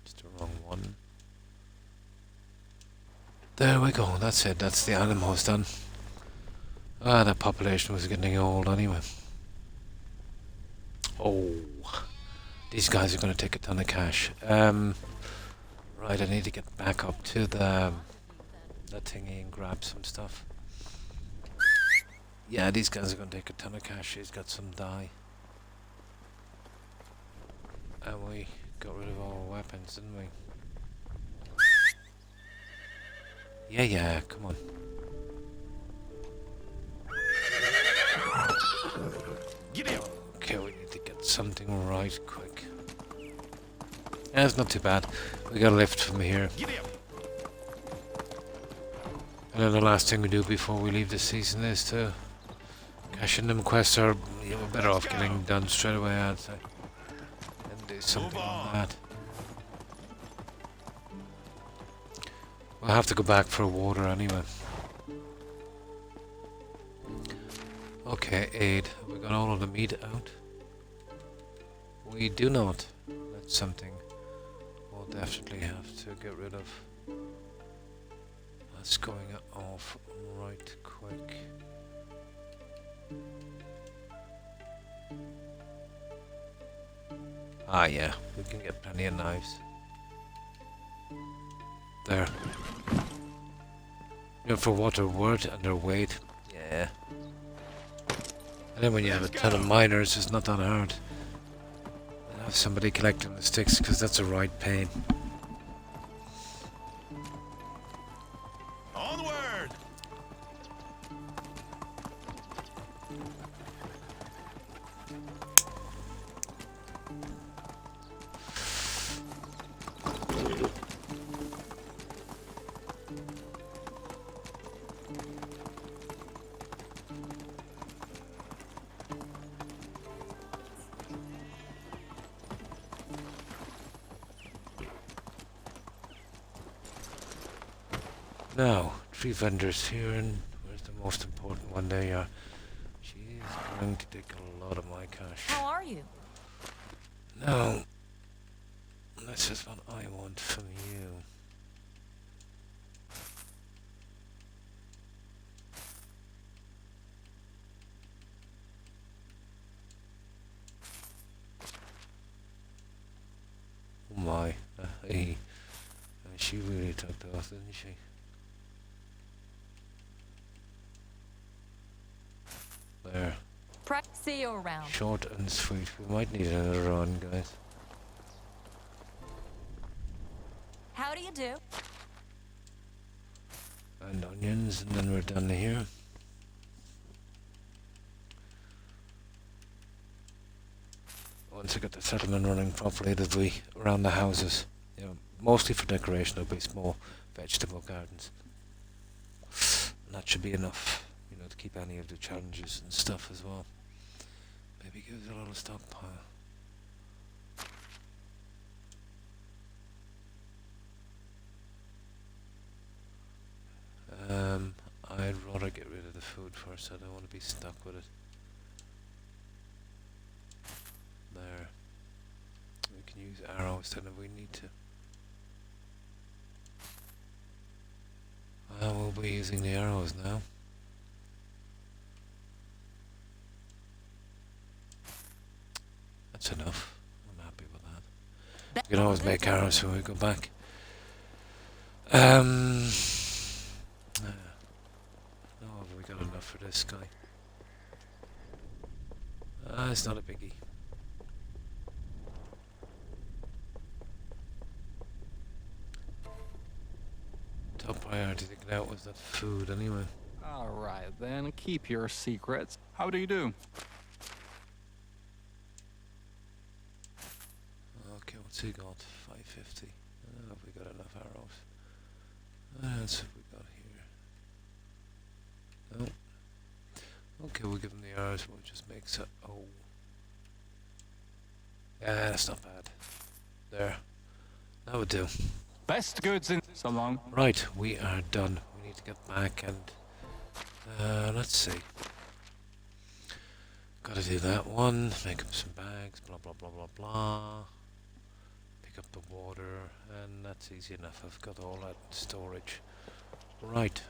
It's the wrong one. There we go, that's it, that's the animals done. Ah, the population was getting old anyway. Oh, these guys are going to take a ton of cash. Right, I need to get back up to the that thingy and grab some stuff. Yeah, these guys are going to take a ton of cash. He's got some dye. And we got rid of all our weapons, didn't we? Yeah, come on. Giddy up. Okay, we need to get something right quick. Yeah, it's not too bad. We got a lift from here. Giddy up. And then the last thing we do before we leave this season is to cash in them quests, or we're better off getting done straight away, I'd say. And do something on that. We'll have to go back for water anyway. Okay, aid. Have we got all of the meat out? We do not. That's something we'll definitely have to get rid of. That's going off right quick. Ah yeah, we can get plenty of knives. There. You know, for what they're worth and their weight. Yeah. And then when you have a ton of miners, it's not that hard. And have somebody collecting the sticks, because that's a right pain. Onward. Now, 3 vendors here, and where's the most important one? There you are. She is going to take a lot of my cash. How are you? No. This is what I want from you. Oh my. Hey. She really took off, didn't she? There. See you around. Short and sweet. We might need another run, guys. How do you do? And onions, and then we're done here. Once I get the settlement running properly, that'll be around the houses. You know, mostly for decoration, there'll be small vegetable gardens. And that should be enough, you know, to keep any of the challenges and stuff as well. Maybe give us a little stockpile. I'd rather get rid of the food first. I don't want to be stuck with it. There. We can use arrows then if we need to. We'll be using the arrows now. That's enough. I'm happy with that. We can always make arrows when we go back. No, have we got enough for this guy? It's not a biggie. Top priority to get out was that food anyway. Alright then, keep your secrets. How do you do? Okay, what's he got? 550. Have we got enough arrows? That's what we got here. No. Okay, we'll give him the arrows, we'll just make so. Oh. Yeah, that's not bad. There. That would do. Best goods in so long. Right, we are done. We need to get back and... let's see. Gotta do that one. Make up some bags. Blah, blah, blah, blah, blah. Pick up the water. And that's easy enough. I've got all that in storage. Right.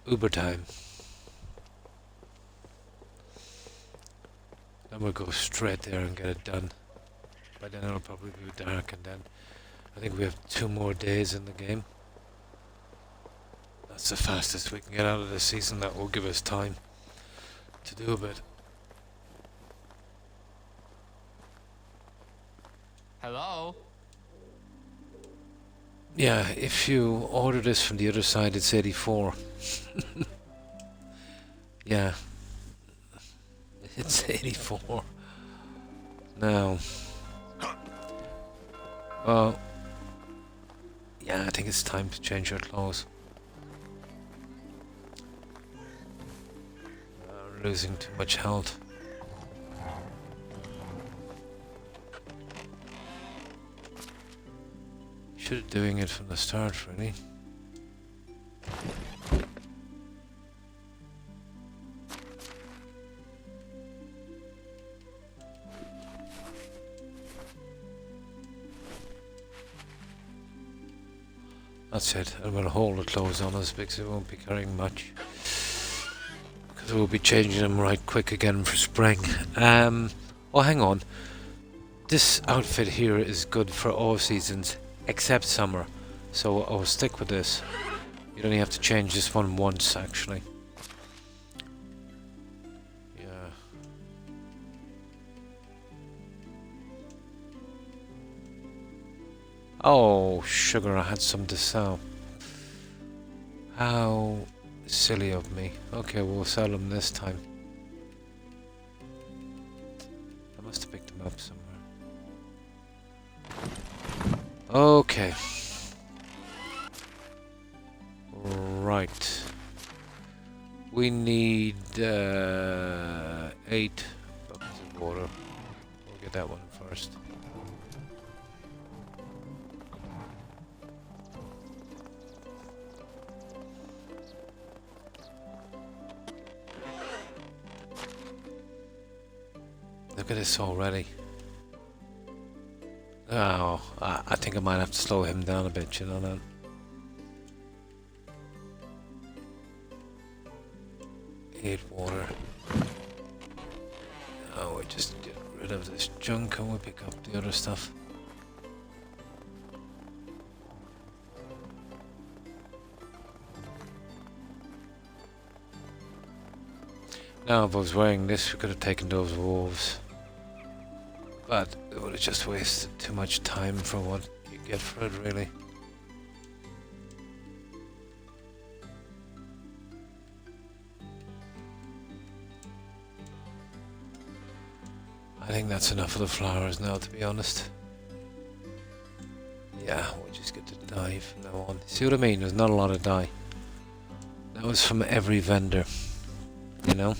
Uber time. Then we'll go straight there and get it done. By then it'll probably be dark, and then I think we have 2 more days in the game. That's the fastest we can get out of the season. That will give us time to do a bit. Hello? Yeah, if you order this from the other side, it's 84. Yeah. It's 84. Now. Well. Yeah, I think it's time to change our clothes. We're losing too much health. Should have doing it from the start, really. That's it. I'm going to hold the clothes on us because we won't be carrying much. Because we'll be changing them right quick again for spring. Oh, hang on. This outfit here is good for all seasons except summer. So I'll stick with this. You only have to change this one once, actually. Yeah. Oh, sugar, I had some to sell. How silly of me. Okay, we'll sell them this time. I must have picked them up somewhere. Okay. Right. We need 8 buckets of water. We'll get that one first. Look at this already. Oh, I think I might have to slow him down a bit, you know that? Need water. Oh, we just get rid of this junk and we'll pick up the other stuff. Now, if I was wearing this, we could have taken those wolves. But it would have just wasted too much time for what you get for it, really. I think that's enough of the flowers now, to be honest. Yeah, we'll just get the dye from now on. See what I mean? There's not a lot of dye. That was from every vendor, you know?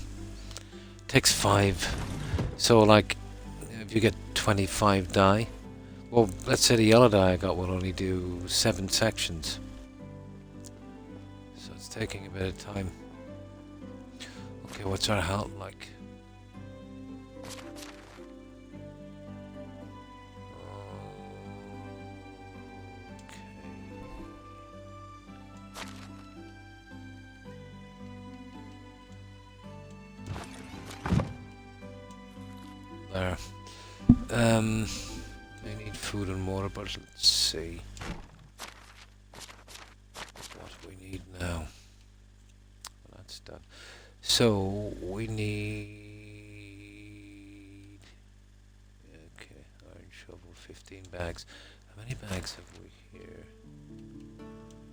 Takes 5. So, like, if you get 25 dye, well, let's say the yellow dye I got will only do 7 sections. So it's taking a bit of time. Okay, what's our health like? There. I need food and water, but let's see what we need now. Well, that's done. So we need okay, iron shovel, 15 bags. How many bags have we here?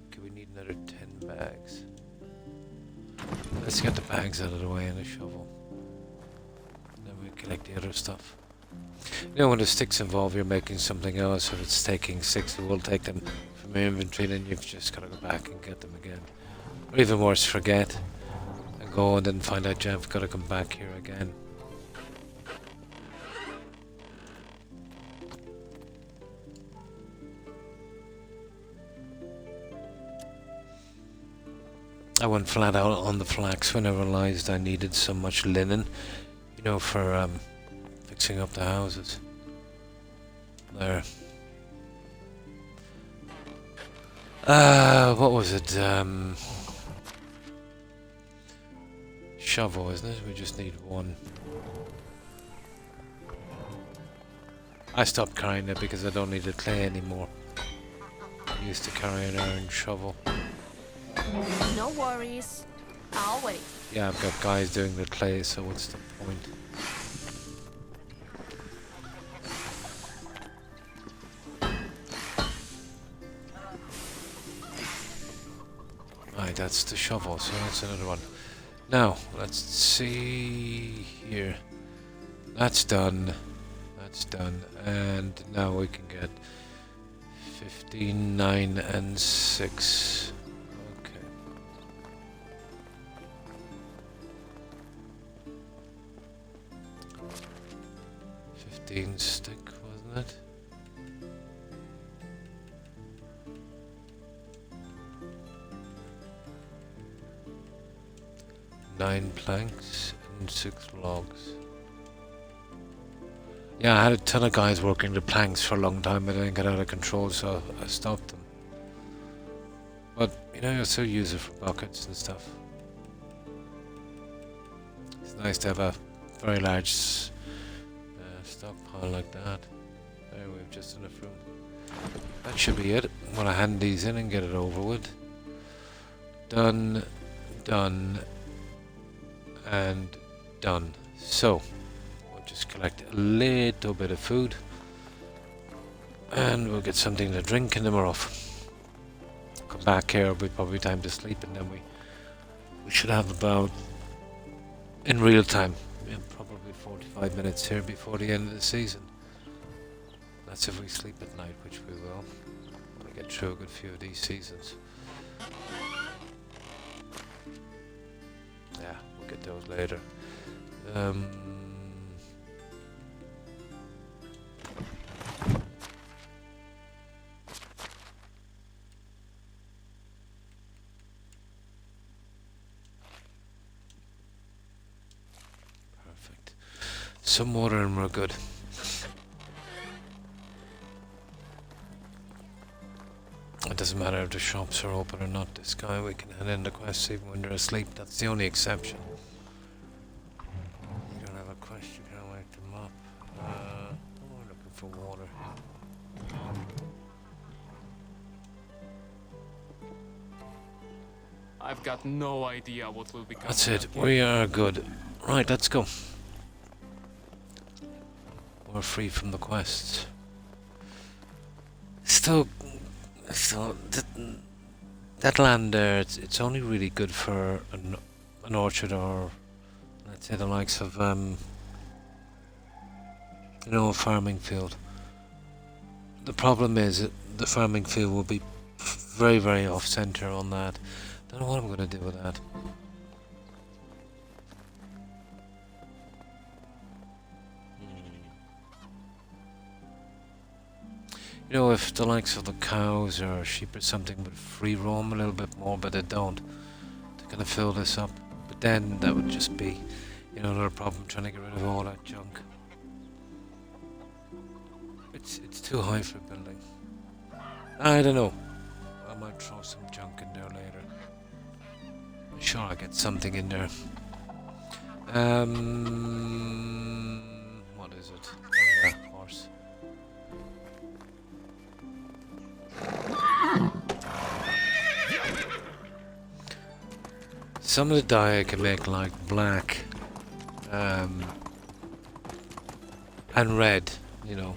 Okay, we need another 10 bags. Let's get the bags out of the way and a shovel. Then we collect the other stuff. You know, when the sticks involve, you're making something else. If it's taking 6, we'll take them from your inventory, then you've just got to go back and get them again. Or even worse, forget and go and then find out you've got to come back here again. I went flat out on the flax when I realised I needed so much linen, you know, for fixing up the houses. There. What was it? Shovel, isn't it? We just need one. I stopped carrying it because I don't need the clay anymore. I used to carry an iron shovel. No worries. I'll wait. Yeah, I've got guys doing the clay, so what's the point? Right, that's the shovel, so that's another one. Now, let's see here. That's done. That's done. And now we can get 15, 9, and 6. Okay. Stick, wasn't it? Nine planks and 6 logs. Yeah, I had a ton of guys working the planks for a long time, but I didn't get out of control, so I stopped them. But, you know, I still use it for buckets and stuff. It's nice to have a very large stockpile like that. There, we've just enough room. That should be it. I'm gonna hand these in and get it over with. Done, done, and done. So, we'll just collect a little bit of food, and we'll get something to drink, and then we're off. Come back here, it'll be probably time to sleep, and then we should have about, in real time, probably 45 minutes here before the end of the season. That's if we sleep at night, which we will. Want to get through a good few of these seasons. Yeah, we'll get those later. Perfect. Some water and we're good. It doesn't matter if the shops are open or not. This guy, we can hand in the quests even when they're asleep. That's the only exception. You don't have a question, can I wake them up? We're looking for water. I've got no idea what will become. That's it. We are good. Right, let's go. We're free from the quests. Still that land there, it's only really good for an orchard, or let's say the likes of you know, a farming field. The problem is that the farming field will be very, very off center on that. Don't know what I'm going to do with that. You know, if the likes of the cows or sheep or something would free roam a little bit more, but they don't. They're going to fill this up. But then that would just be, you know, another problem trying to get rid of all that junk. It's too high for building. I don't know. I might throw some junk in there later. I'm sure I'll get something in there. What is it? Oh yeah, horse. Some of the dye I can make like black and red, you know.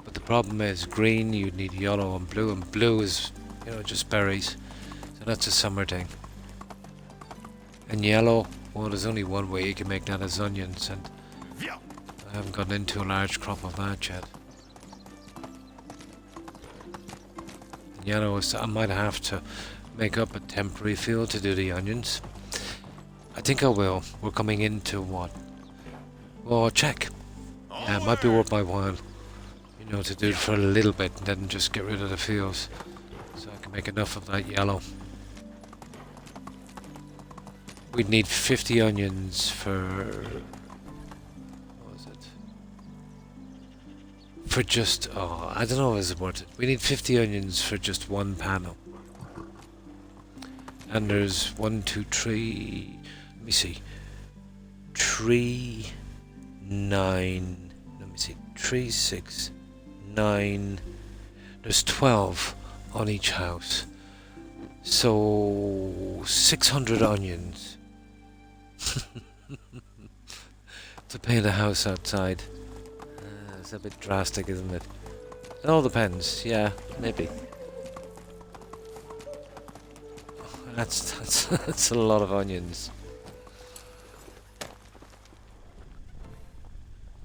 But the problem is green, you need yellow and blue is, you know, just berries. So that's a summer thing. And yellow, well, there's only one way you can make that, as onions, and I haven't gotten into a large crop of that yet. And yellow is, I might have to make up a temporary field to do the onions. I think I will. We're coming into what? Well, check. Yeah, it might be worth my while, you know, to do it for a little bit and then just get rid of the fields, so I can make enough of that yellow. we'd need 50 onions for... What was it? For just... Oh, I don't know if it's worth it. We need 50 onions for just one panel. And there's 1, 2, 3... Let me see. 3, 9... Let me see. 3, 6, 9... There's 12 on each house. So... 600 onions. To paint a house outside. It's a bit drastic, isn't it? It all depends. Yeah, maybe. That's a lot of onions.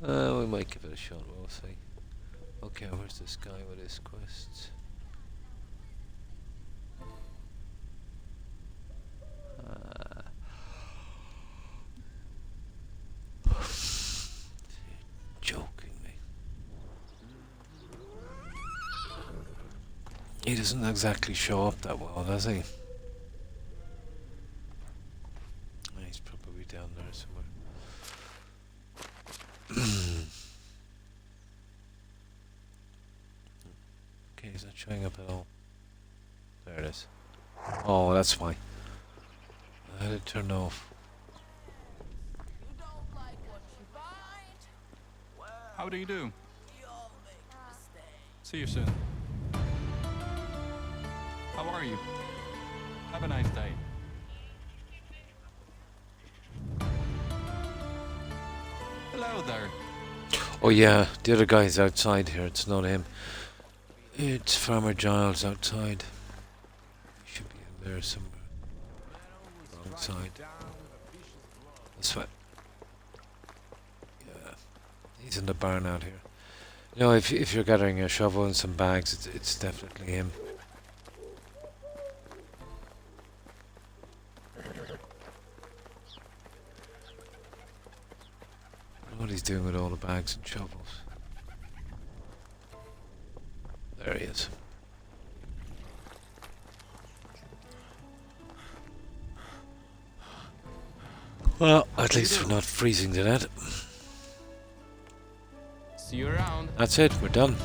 We might give it a shot. We'll see. Okay, where's this guy with his quests? Joking me. He doesn't exactly show up that well, does he? He's probably down there somewhere. Okay, he's not showing up at all. There it is. Oh, that's why. I had it turned off. How do you do? See you soon. How are you? Have a nice day. Hello there. Oh yeah, the other guy's outside here. It's not him. It's Farmer Giles outside. He should be in there somewhere. Wrong side. This way. Yeah, he's in the barn out here. You know, if you're gathering a shovel and some bags, it's definitely him. What he's doing with all the bags and shovels. There he is. Well, at least we're not freezing to death. See you around. That's it, we're done.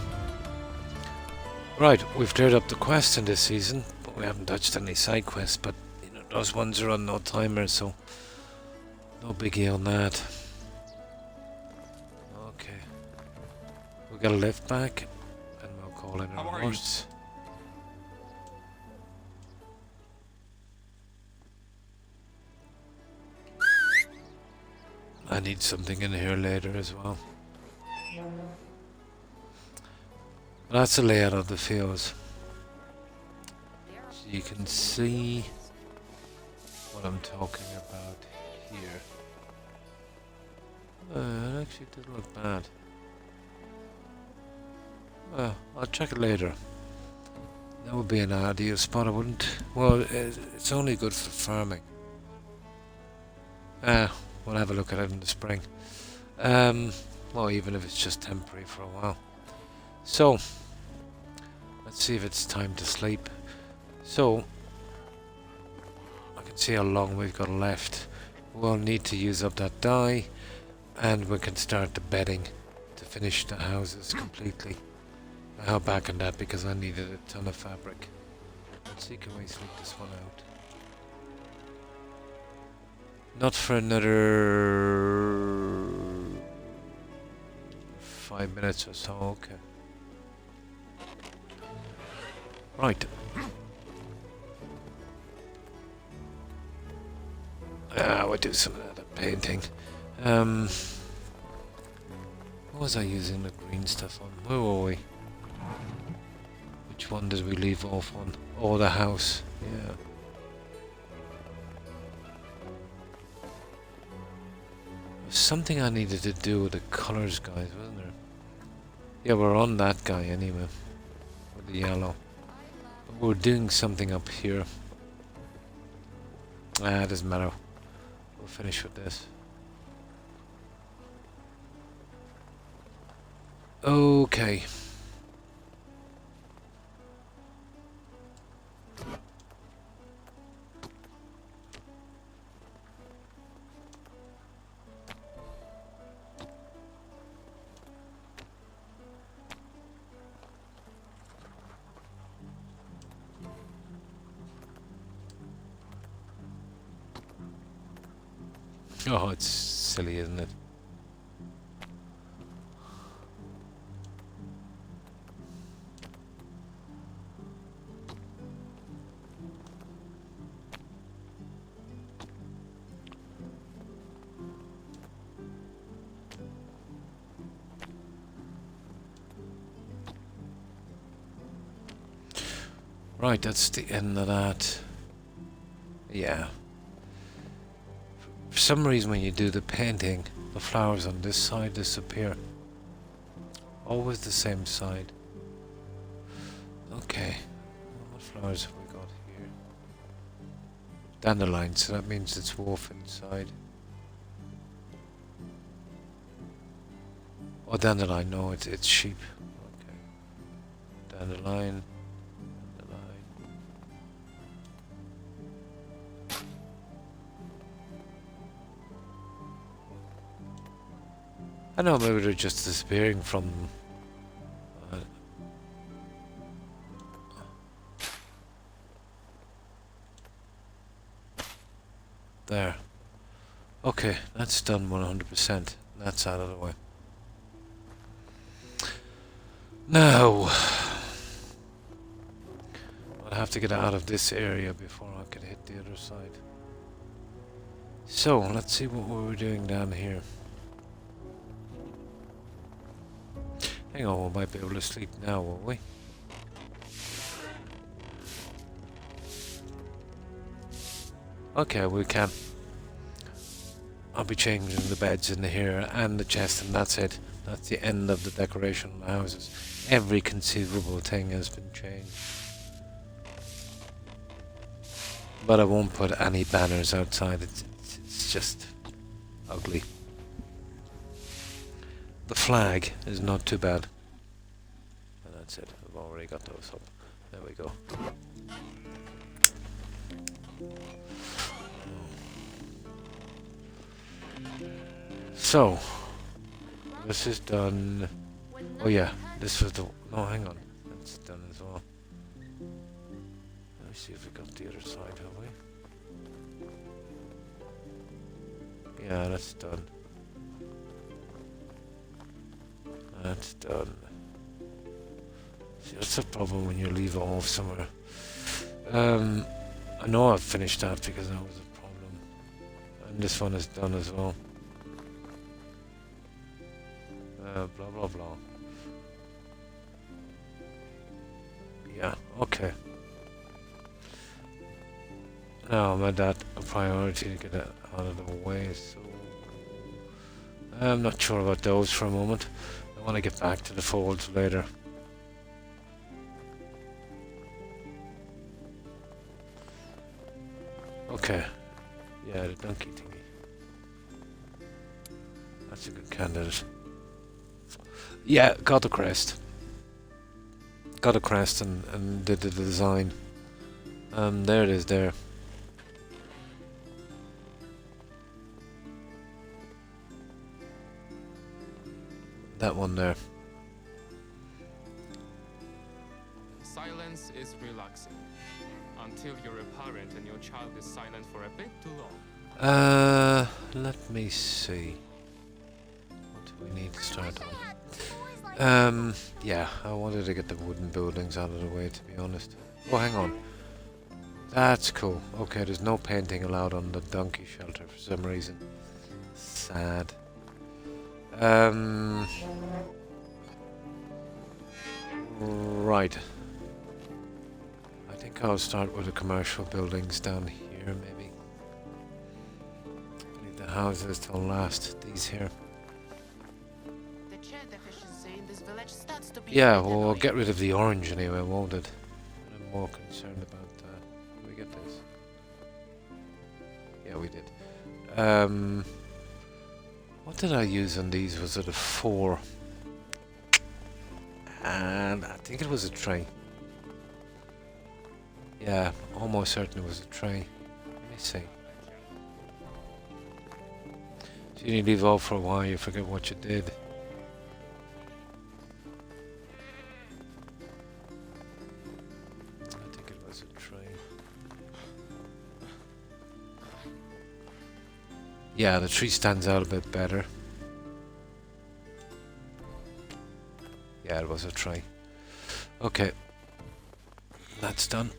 Right, we've cleared up the quests in this season, but we haven't touched any side quests, but you know, those ones are on no timer, so no biggie on that. Okay. We got a lift back, and we'll call in How our are you? horse. I need something in here later as well. That's the layout of the fields. So you can see what I'm talking about here. It actually did look bad. Well, I'll check it later. That would be an ideal spot. I wouldn't... Well, it's only good for farming. We'll have a look at it in the spring. Well, even if it's just temporary for a while. So, let's see if it's time to sleep. So, I can see how long we've got left. We'll need to use up that dye, and we can start the bedding to finish the houses completely. I held back on that because I needed a ton of fabric. Let's see, can we sleep this one out? Not for another 5 minutes or so, okay. Right. We'll do some of that painting. What was I using the green stuff on? Where were we? Which one did we leave off on? Oh, the house. Yeah. Something I needed to do with the colours, guys, wasn't there? Yeah, we're on that guy anyway. With the yellow. But we're doing something up here. It doesn't matter. We'll finish with this. Okay. Oh, it's silly, isn't it? Right, that's the end of that. Yeah. For some reason when you do the painting, the flowers on this side disappear. Always the same side. Okay. What flowers have we got here? Dandelion, so that means it's wolf inside. Oh, dandelion, no, it's sheep. Okay. Dandelion. I know, maybe they're just disappearing from... there. Okay, that's done 100%. That's out of the way. Now... I'll have to get out of this area before I can hit the other side. So, let's see what we were doing down here. Hang on, we might be able to sleep now, won't we? Okay, we can. I'll be changing the beds in here and the chest, and that's it. That's the end of the decoration of the houses. Every conceivable thing has been changed. But I won't put any banners outside. It's just ugly. The flag is not too bad. And that's it. I've already got those up. There we go. So, this is done. Oh yeah, this was the... No, hang on. That's done as well. Let me see if we got the other side, have we? Yeah, that's done. That's done. See, that's a problem when you leave it off somewhere. I know I've finished that because that was a problem. And this one is done as well. Blah blah blah. Yeah, okay. Now I made that a priority to get it out of the way, so... I'm not sure about those for a moment. I want to get back to the folds later. Okay. Yeah, the donkey thingy. That's a good candidate. Yeah, got the crest. Got a crest and did the design. There it is there. That one there. Silence is relaxing. Until you're a parent and your child is silent for a bit too long. Let me see. What do we need to start on? Yeah, I wanted to get the wooden buildings out of the way, to be honest. Oh, hang on. That's cool. Okay, there's no painting allowed on the donkey shelter for some reason. Sad. Right. I think I'll start with the commercial buildings down here, maybe. Leave the houses till last. These here. The chair deficiency in this village starts to be Yeah, well, we'll get rid of the orange anyway, won't it? I'm more concerned about that. Did we get this? Yeah, we did. What did I use on these? Was it a 4? And I think it was a tray. Yeah, almost certain it was a tray. Let me see. So you leave off for a while, you forget what you did. I think it was a tray. Yeah, the tree stands out a bit better. Yeah, it was a tree. Okay. That's done.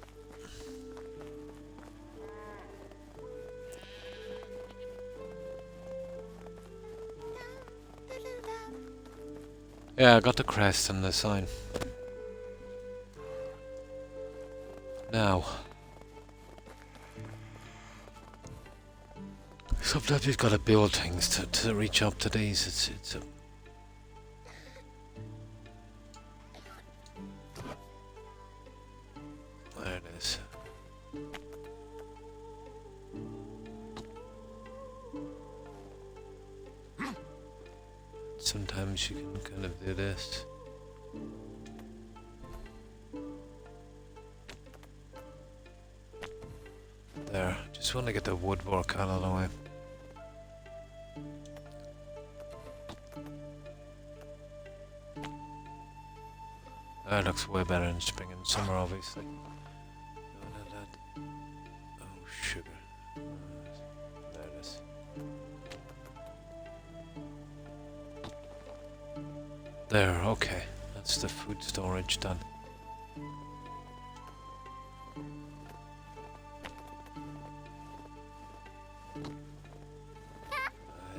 Yeah, I got the crest and the sign. Now. Sometimes you've got to build things to reach up to these. It's a... There it is. Sometimes you can kind of do this. There. Just want to get the woodwork out of the way. That looks way better in spring and summer, obviously. Oh, sugar. There it is. There, okay. That's the food storage done.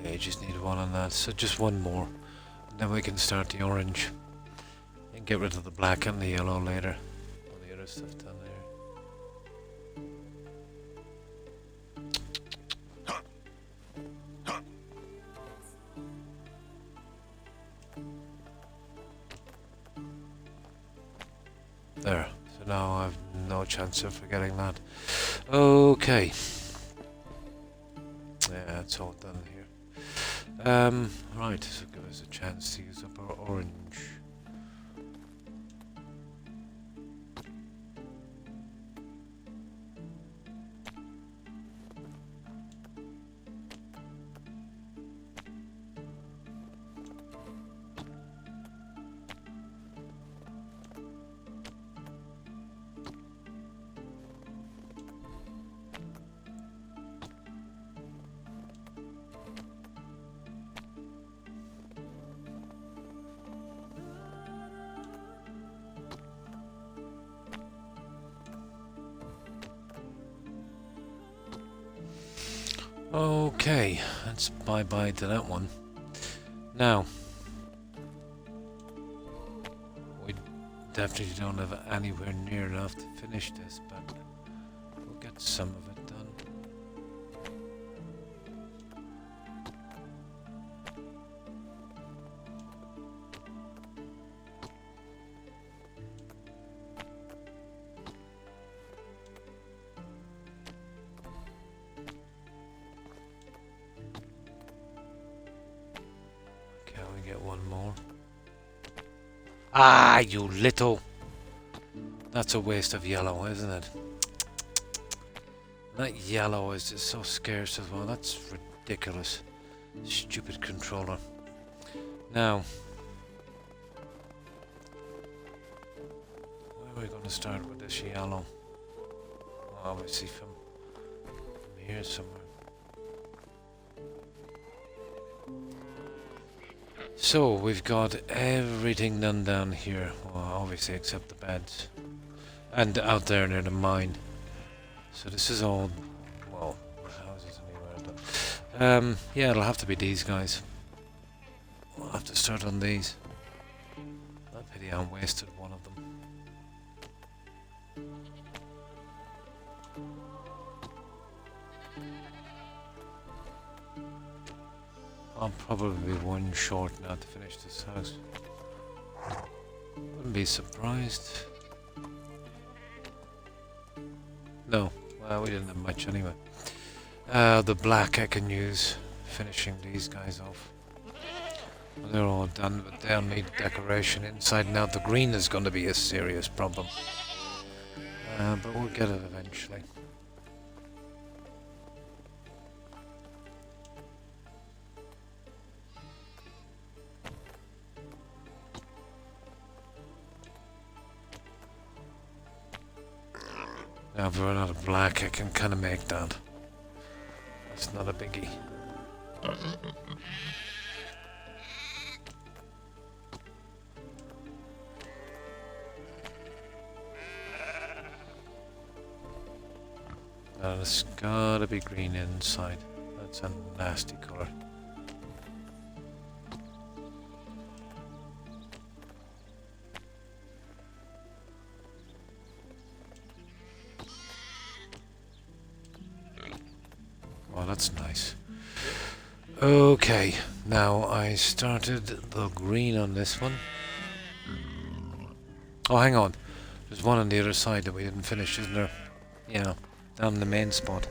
I just need one on that, so just one more. And then we can start the orange. And get rid of the black and the yellow later. All the other stuff down there. There. So now I have no chance of forgetting that. Okay. Yeah, that's all done here. Right, so give us a chance to use up our orange. Okay, let's bye-bye to that one. Now, we definitely don't have anywhere near enough to finish this, but we'll get some of it done. Ah, you little... That's a waste of yellow, isn't it? That yellow is just so scarce as well. That's ridiculous. Stupid controller. Now... where are we going to start with this yellow? Well, obviously from here somewhere. So, we've got everything done down here, well, obviously except the beds, and out there near the mine. So this is all, well, houses anywhere. Yeah, it'll have to be these guys. We'll have to start on these. I pity I wasted one of them. I'll probably be one short now to finish this house. Wouldn't be surprised. No, well, we didn't have much anyway. The black I can use finishing these guys off. Well, they're all done, but they'll need decoration inside and out. The green is going to be a serious problem. But we'll get it eventually. Now if we run out of black, I can kind of make that. It's not a biggie. It's gotta be green inside. That's a nasty colour. Well, that's nice. Okay, now I started the green on this one. Oh, hang on. There's one on the other side that we didn't finish, isn't there? Yeah, down in the main spot.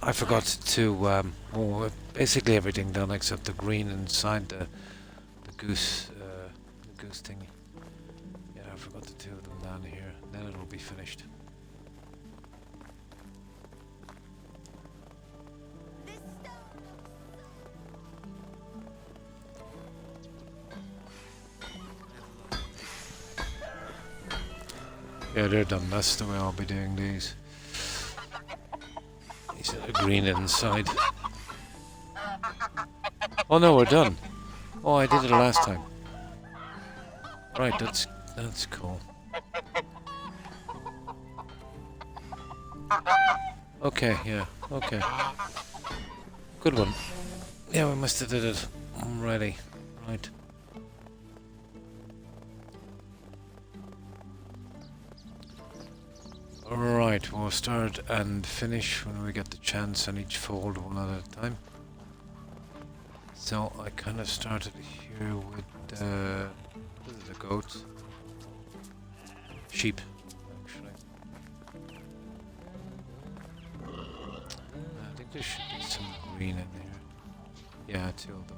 I forgot to, basically everything done except the green inside the goose thingy. Yeah, I forgot the two of them down here. Then it'll be finished. Yeah, they're done. That's the way I'll be doing these. These are the green inside. Oh no, we're done. Oh, I did it last time. Right, that's cool. Okay, yeah, okay. Good one. Yeah, we must have did it already. Right. Right, we'll start and finish when we get the chance on each fold one at a time. So I kind of started here with the goats. Sheep, actually. I think there should be some green in there. Yeah, two of them.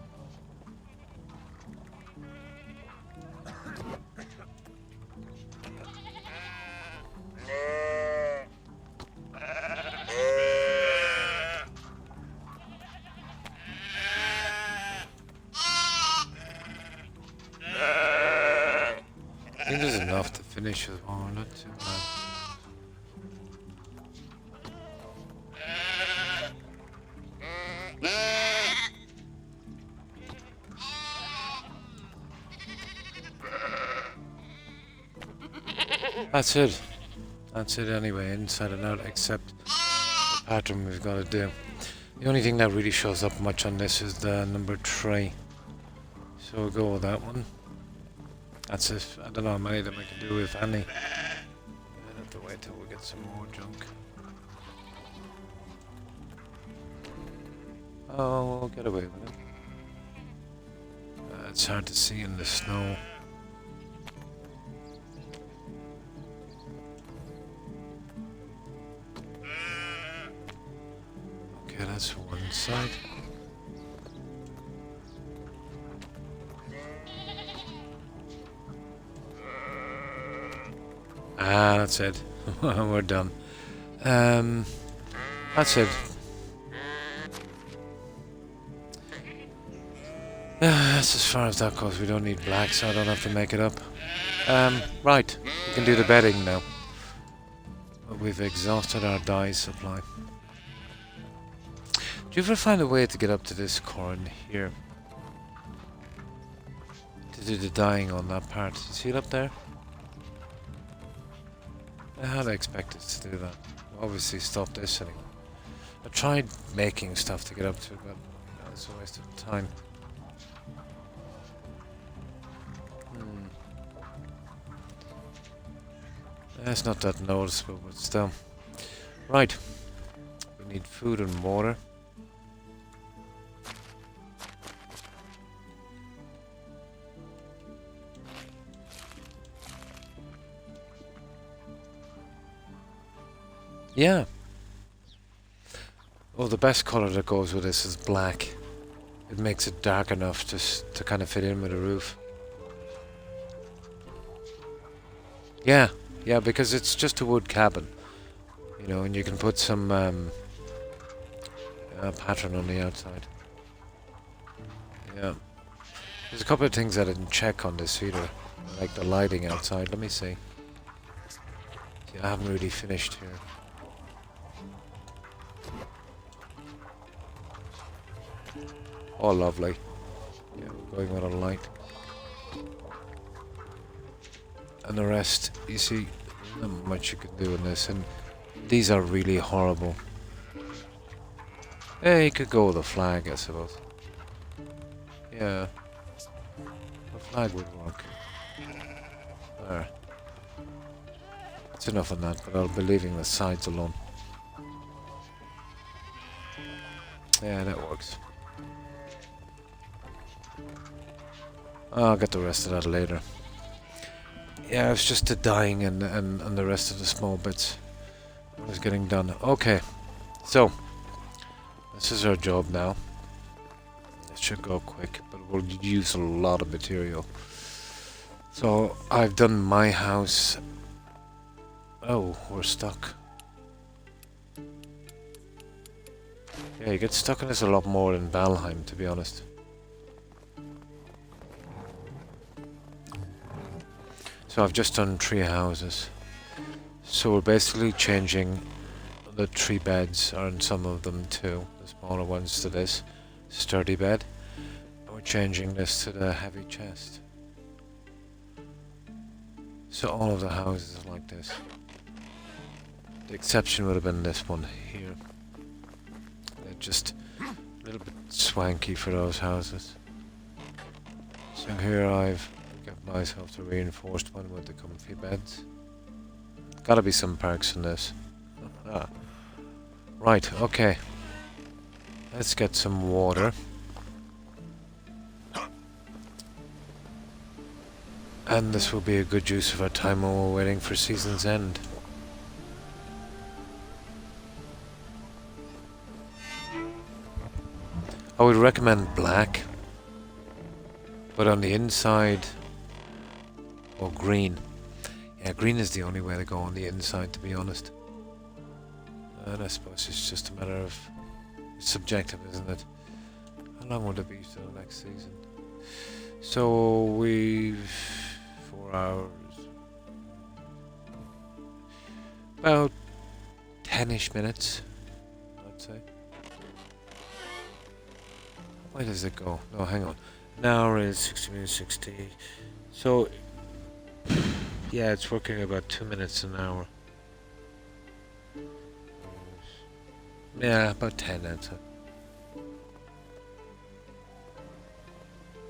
I think there's enough to finish with one, not too bad. That's it. That's it anyway, inside and out, except the pattern we've got to do. The only thing that really shows up much on this is the number 3. So we'll go with that one. That's it. I don't know how many of them I can do, if any. I'll have to wait till we get some more junk. Oh, we'll get away with it. It's hard to see in the snow. Okay, that's one side. Ah, that's it. We're done. That's it. That's as far as that goes. We don't need black, so I don't have to make it up. Right. We can do the bedding now. But we've exhausted our dye supply. Do you ever find a way to get up to this corn here? To do the dyeing on that part. You see it up there? I had expected to do that. Obviously stop this anyway. I tried making stuff to get up to it, but it's a waste of time. It's not that noticeable, but still. Right. We need food and water. Yeah. Oh, the best colour that goes with this is black. It makes it dark enough just to kind of fit in with the roof. Yeah, yeah, because it's just a wood cabin, you know, and you can put some pattern on the outside. Yeah. There's a couple of things I didn't check on this either, like the lighting outside. Let me see. See, I haven't really finished here. Oh, lovely. Yeah, we're going with a light. And the rest, you see, not much you can do in this, and these are really horrible. Yeah, you could go with a flag, I suppose. Yeah, a flag would work. There. That's enough on that, but I'll be leaving the sides alone. Yeah, that works. I'll get the rest of that later. Yeah, it's just the dyeing and the rest of the small bits. What is getting done. Okay, so this is our job now. It should go quick, but we'll use a lot of material. So I've done my house. Oh, we're stuck. Yeah, you get stuck in this a lot more in Valheim, to be honest. So I've just done 3 houses. So we're basically changing the 3 beds, or in some of them too, the smaller ones to this sturdy bed. And we're changing this to the heavy chest. So all of the houses are like this. The exception would have been this one here. They're just a little bit swanky for those houses. So here I've got myself the reinforced one with the comfy beds. Gotta be some perks in this. Ah. Right, okay. Let's get some water. And this will be a good use of our time while we're waiting for season's end. I would recommend black, but on the inside, or green. Yeah, green is the only way to go on the inside, to be honest. And I suppose it's just a matter of subjective, isn't it? How long would it be till next season? So we've 4 hours, about 10-ish minutes, I'd say. Where does it go? No, hang on. An hour is 60 minutes, 60. So, yeah, it's working about 2 minutes an hour. Yeah, about 10, I'd say.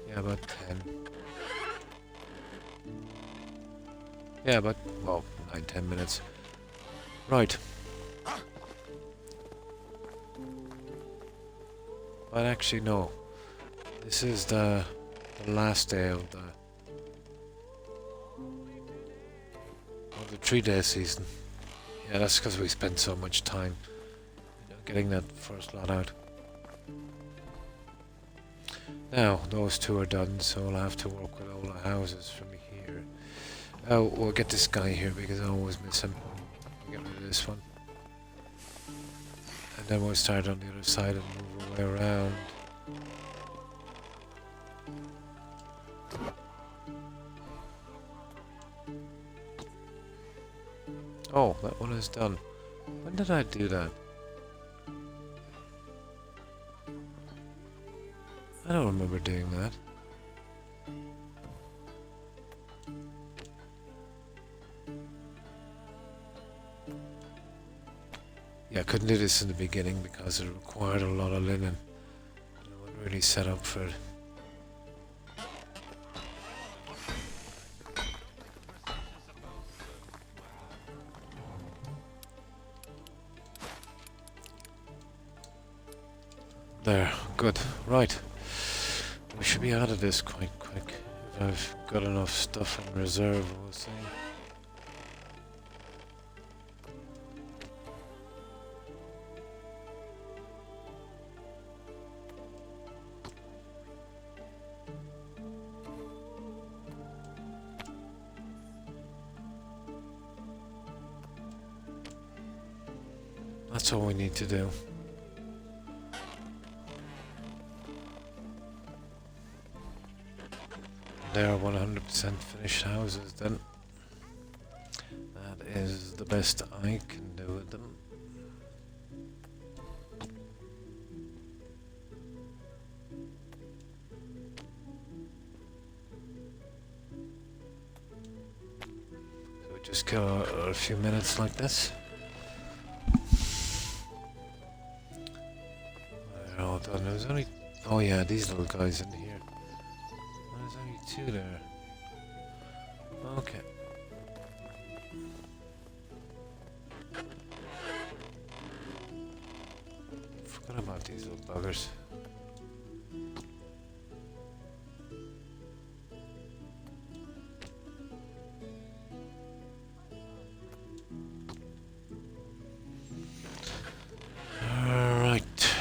Yeah, about 10. Yeah, about, well, 9-10 minutes. Right. But actually, no. This is the last day of the 3-day season. Yeah, that's because we spent so much time, you know, getting that first lot out. Now, those 2 are done, so I'll have to work with all the houses from here. Oh, we'll get this guy here because I always miss him. We'll get rid of this one. And then we'll start on the other side and move our way around. Oh, that one is done. When did I do that? I don't remember doing that. Yeah, I couldn't do this in the beginning because it required a lot of linen. I wasn't really set up for it. There, good. Right. We should be out of this quite quick. If I've got enough stuff in reserve, we'll see. That's all we need to do. They are 100% finished houses then. That is the best I can do with them. just go a few minutes like this. They're all done. There's only... Oh yeah, these little guys in here. There's only 2 there. Okay. Forgot about these little buggers. Alright.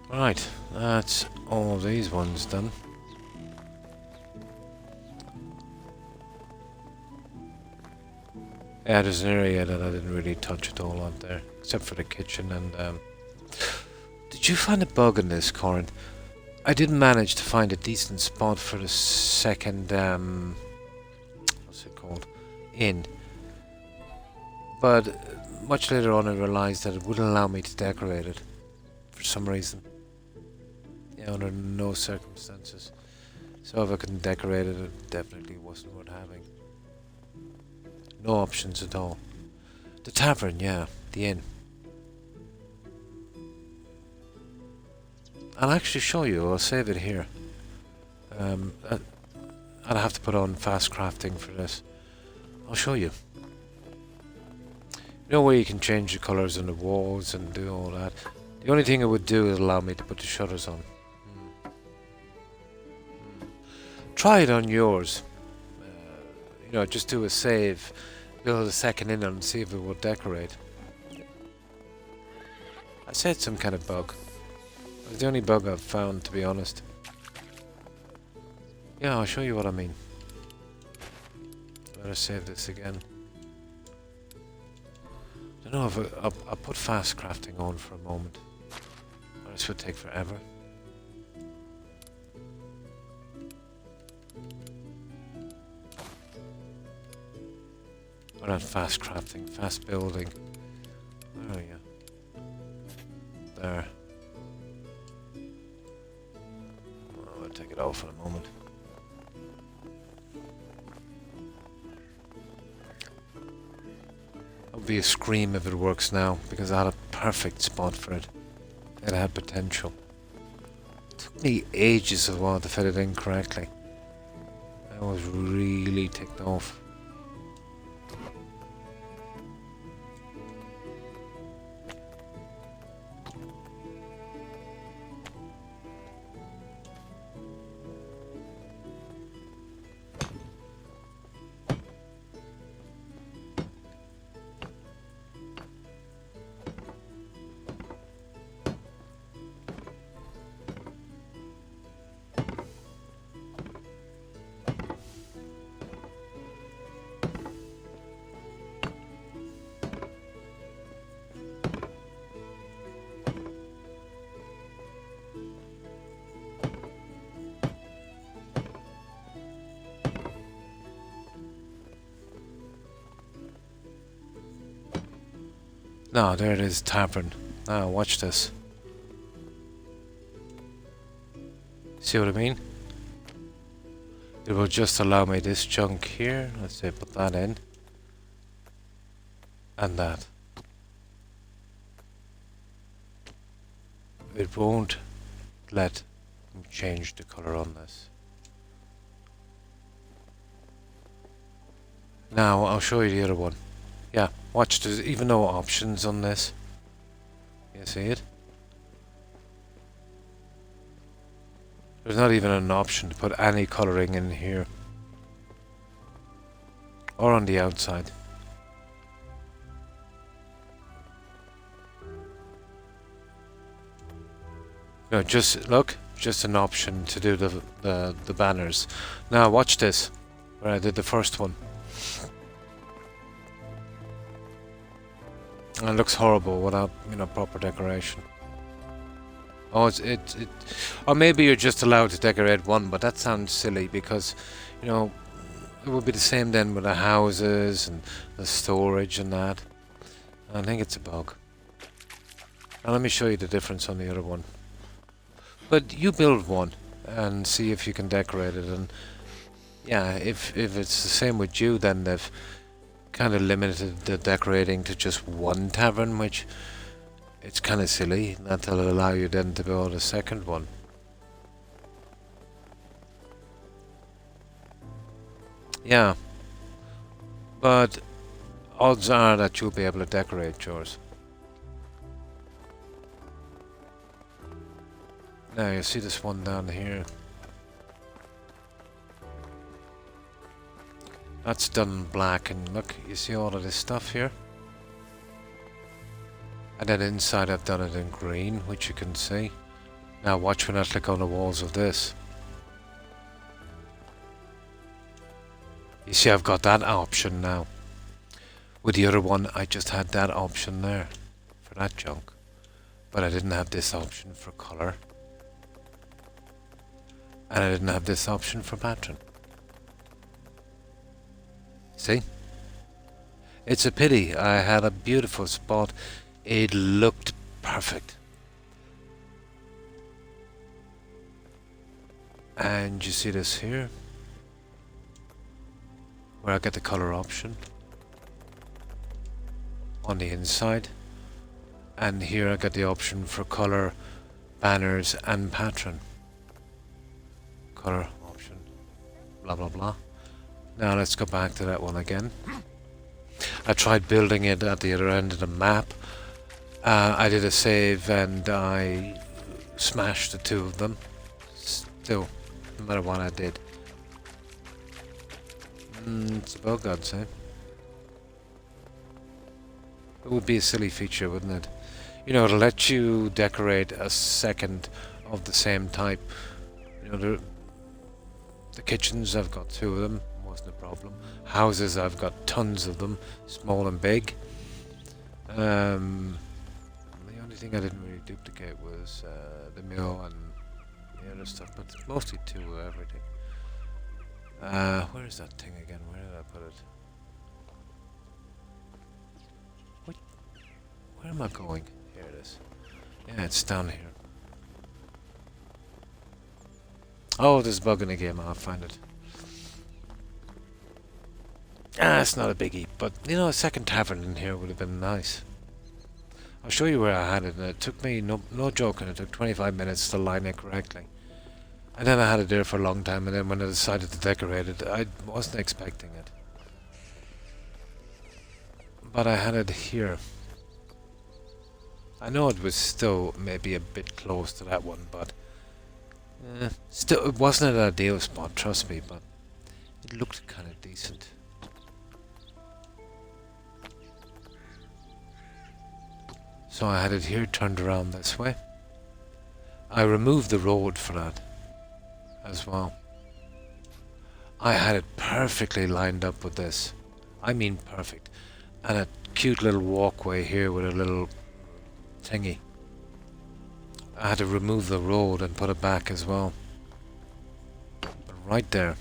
Right, that's all these ones done. Yeah, there's an area that I didn't really touch at all out there, except for the kitchen and Did you find a bug in this, Corin? I didn't manage to find a decent spot for the second what's it called? Inn. But much later on I realized that it wouldn't allow me to decorate it for some reason. Yeah, under no circumstances. So if I couldn't decorate it, it definitely wasn't worth having. No options at all. The tavern, yeah, the inn. I'll actually show you, I'll save it here. I'll have to put on fast crafting for this. I'll show you. You know where you can change the colours on the walls and do all that. The only thing it would do is allow me to put the shutters on. Try it on yours. You know, just do a save, build a second in and see if it will decorate. I said some kind of bug. It's the only bug I've found, to be honest. Yeah, I'll show you what I mean. Better save this again. I don't know if I'll put fast crafting on for a moment. Or this would take forever. Or not fast crafting, fast building. Where are you? There. I'll take it off for a moment. That would be a scream if it works now, because I had a perfect spot for it. It had potential. It took me ages a while to fit it in correctly. I was really ticked off. No, there it is, tavern. Now, watch this. See what I mean? It will just allow me this chunk here. Let's say put that in. And that. It won't let me change the color on this. Now, I'll show you the other one. Yeah, watch, there's even no options on this. You see it? There's not even an option to put any colouring in here. Or on the outside. No, just, look, just an option to do the banners. Now watch this, where I did the first one. And it looks horrible without, you know, proper decoration. Oh, or maybe you're just allowed to decorate one, but that sounds silly because, you know, it would be the same then with the houses and the storage and that. I think it's a bug. Now let me show you the difference on the other one. But you build one and see if you can decorate it. And yeah, if it's the same with you, then they've kind of limited the decorating to just one tavern, which it's kind of silly. That'll allow you then to build a second one. Yeah, but odds are that you'll be able to decorate yours. Now you see this one down here. That's done in black, and look, you see all of this stuff here? And then inside I've done it in green, which you can see. Now watch when I click on the walls of this. You see I've got that option now. With the other one I just had that option there for that junk. But I didn't have this option for colour. And I didn't have this option for pattern. See? It's a pity. I had a beautiful spot. It looked perfect. And you see this here? Where I get the color option on the inside, and here I get the option for color, banners and pattern. Color option, blah blah blah. Now let's go back to that one again. I tried building it at the other end of the map. I did a save and I smashed the two of them. Still, no matter what I did. It's a bug, I'd say. It would be a silly feature, wouldn't it? You know, to let you decorate a second of the same type. You know, the kitchens, I've got 2 of them, wasn't a problem. Houses, I've got tons of them, small and big. The only thing I didn't really duplicate was the mill and the other stuff, but mostly 2 of everything. Where is that thing again? Where did I put it? What? Where am I going? Here it is. Yeah, it's down here. Oh, there's a bug in the game. I'll find it. It's not a biggie, but you know, a second tavern in here would have been nice. I'll show you where I had it, and it took me, no joking, it took 25 minutes to line it correctly. And then I had it there for a long time, and then when I decided to decorate it, I wasn't expecting it. But I had it here. I know it was still maybe a bit close to that one, but still, it wasn't an ideal spot, trust me, but it looked kind of decent. So I had it here turned around this way. I removed the road for that as well. I had it perfectly lined up with this. I mean perfect. And a cute little walkway here with a little thingy. I had to remove the road and put it back as well. But right there.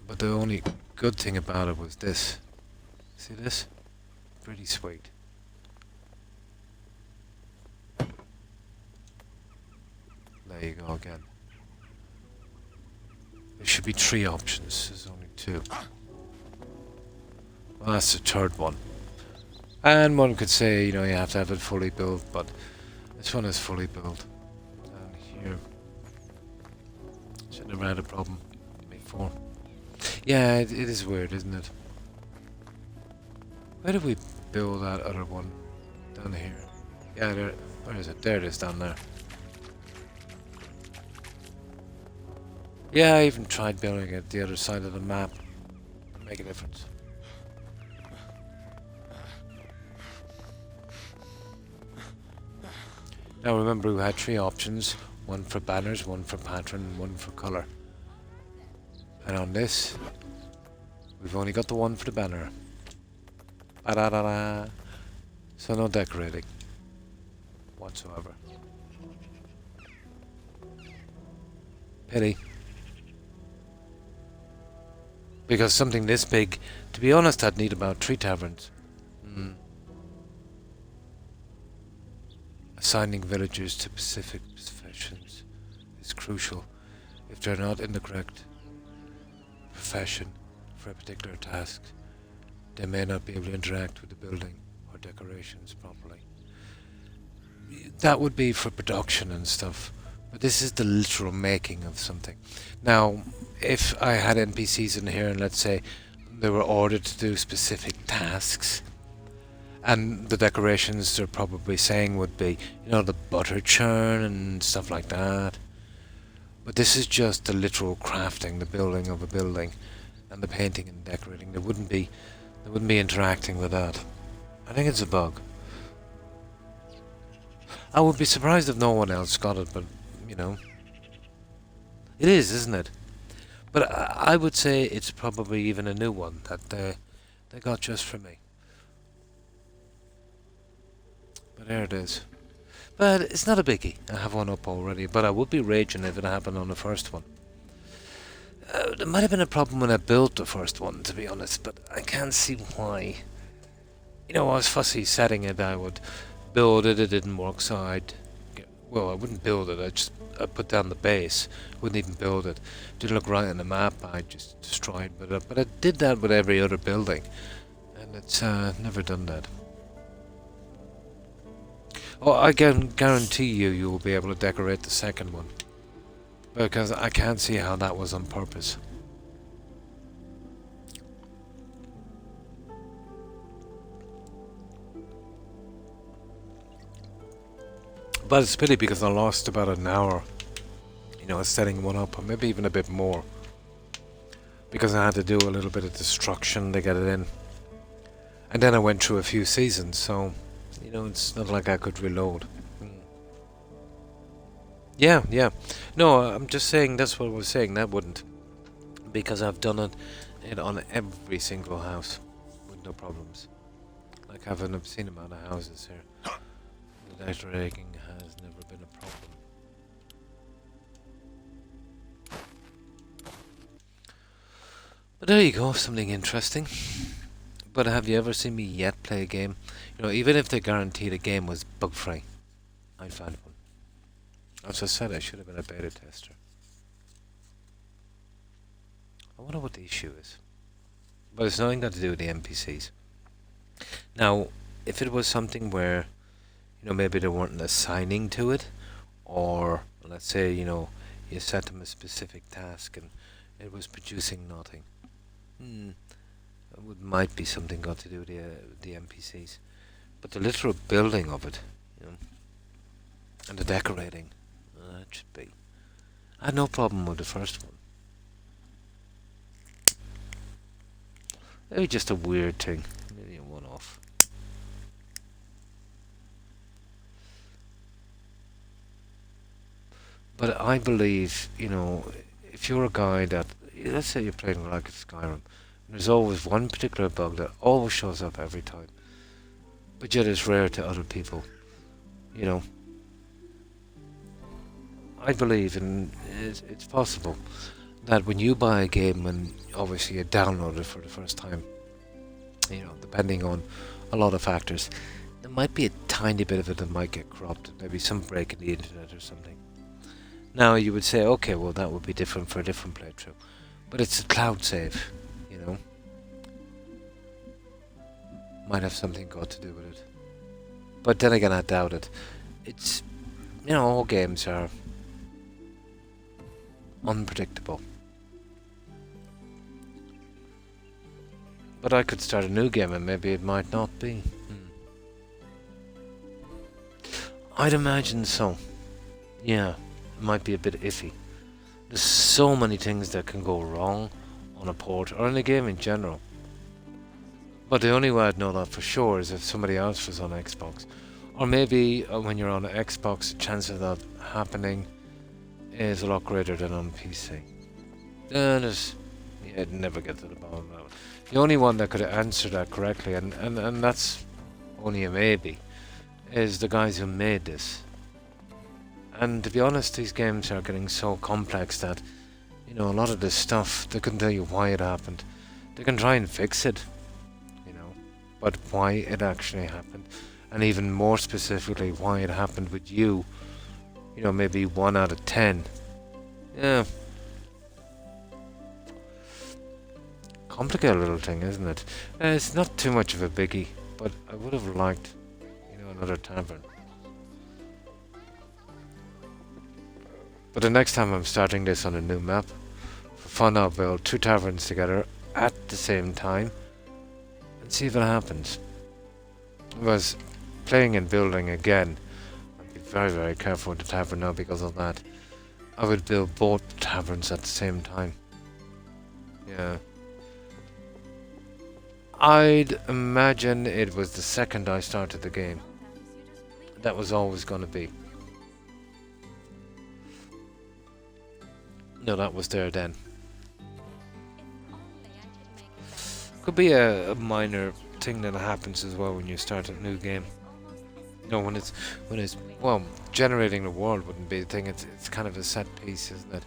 But the only good thing about it was this. See this? Pretty sweet. There you go again. There should be 3 options. There's only 2. Well, that's the 3rd one. And one could say, you know, you have to have it fully built, but this one is fully built. Down here. Should never had a problem before. Yeah, it is weird, isn't it? Where did we build that other one? Down here. Yeah, there. Where is it? There it is, down there. Yeah, I even tried building it the other side of the map. Make a difference. Now remember, we had 3 options. 1 for banners, 1 for pattern, 1 for colour. And on this, we've only got the 1 for the banner. Ba-da-da-da. So no decorating whatsoever. Because something this big, to be honest, I'd need about 3 taverns. Assigning villagers to specific professions is crucial. If they're not in the correct profession for a particular task, they may not be able to interact with the building or decorations properly. That would be for production and stuff, but this is the literal making of something. Now, if I had NPCs in here and let's say they were ordered to do specific tasks, and the decorations they're probably saying would be, you know, the butter churn and stuff like that. But this is just the literal crafting, the building of a building, and the painting and decorating. They wouldn't be interacting with that. I think it's a bug. I would be surprised if no one else got it, but you know, it is, isn't it? But I would say it's probably even a new one that they got just for me. But there it is. But it's not a biggie. I have one up already, but I would be raging if it happened on the first one. There might have been a problem when I built the first one, to be honest, but I can't see why. You know, I was fussy setting it. I would build it. It didn't work, so I wouldn't build it. I put down the base. Wouldn't even build it. Didn't look right on the map. I just destroyed it. But I did that with every other building, and it's never done that. Oh, I can guarantee you will be able to decorate the second one. Because I can't see how that was on purpose. But it's a pity because I lost about an hour, you know, setting one up, or maybe even a bit more. Because I had to do a little bit of destruction to get it in. And then I went through a few seasons, so, you know, it's not like I could reload. Yeah. No, I'm just saying that's what I was saying. That wouldn't. Because I've done it on every single house with no problems. Like I have an obscene amount of houses here. The decorating has never been a problem. But there you go, something interesting. But have you ever seen me yet play a game? You know, even if they guaranteed a game was bug free, I'd find one. As I said, I should have been a beta tester. I wonder what the issue is. But it's nothing got to do with the NPCs. Now, if it was something where, you know, maybe they weren't assigning to it, or let's say, you know, you set them a specific task and it was producing nothing. It might be something got to do with the NPCs. But the literal building of it, you know, and the decorating, that should be. I had no problem with the first one. Maybe just a weird thing. Maybe a one-off. But I believe, you know, if you're a guy that, let's say you're playing like Skyrim, there's always one particular bug that always shows up every time. But yet it's rare to other people, you know. I believe, and it's possible, that when you buy a game and obviously you download it for the first time, you know, depending on a lot of factors, there might be a tiny bit of it that might get corrupted, maybe some break in the internet or something. Now you would say, okay, well that would be different for a different playthrough, but it's a cloud save, you know. Might have something got to do with it. But then again, I doubt it. It's, you know, all games are unpredictable. But I could start a new game and maybe it might not be. I'd imagine so. Yeah, it might be a bit iffy. There's so many things that can go wrong on a port or in a game in general. But the only way I'd know that for sure is if somebody else was on Xbox. Or maybe when you're on Xbox, the chance of that happening is a lot greater than on PC. I'd never get to the bottom of that one. The only one that could answer that correctly, and that's only a maybe, is the guys who made this. And to be honest, these games are getting so complex that, you know, a lot of this stuff, they couldn't tell you why it happened. They can try and fix it, you know, but why it actually happened, and even more specifically, why it happened with you, you know, maybe 1 out of 10. Yeah. Complicated little thing, isn't it? It's not too much of a biggie, but I would have liked, you know, another tavern. But the next time I'm starting this on a new map, for fun I'll build 2 taverns together at the same time and see if it happens. Because playing and building again, I'd be very, very careful with the tavern now because of that. I would build both taverns at the same time. Yeah. I'd imagine it was the second I started the game. That was always going to be. No, that was there then. Could be a minor thing that happens as well when you start a new game. No, when it's well, generating the world wouldn't be the thing. It's kind of a set piece, isn't it?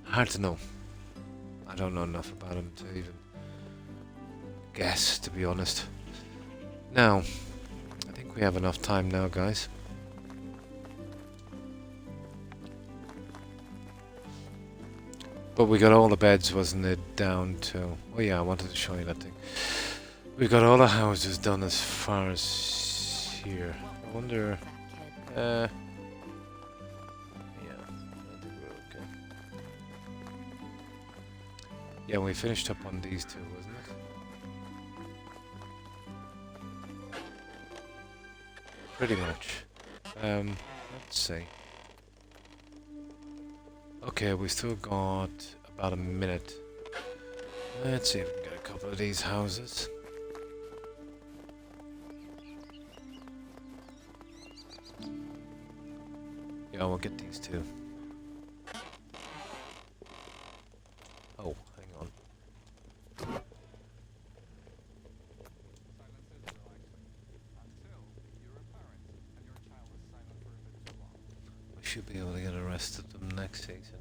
Hard to know. I don't know enough about him to even guess, to be honest. Now, I think we have enough time now, guys. But we got all the beds, wasn't it, down to... Oh yeah, I wanted to show you that thing. We got all the houses done as far as here. I wonder... yeah, I think we're okay. Yeah, we finished up on these 2, wasn't it? Pretty much. Let's see. Okay, we still got about a minute. Let's see if we can get a couple of these houses. Yeah, we'll get these 2. Oh, hang on. We should be able to get the rest of them next season.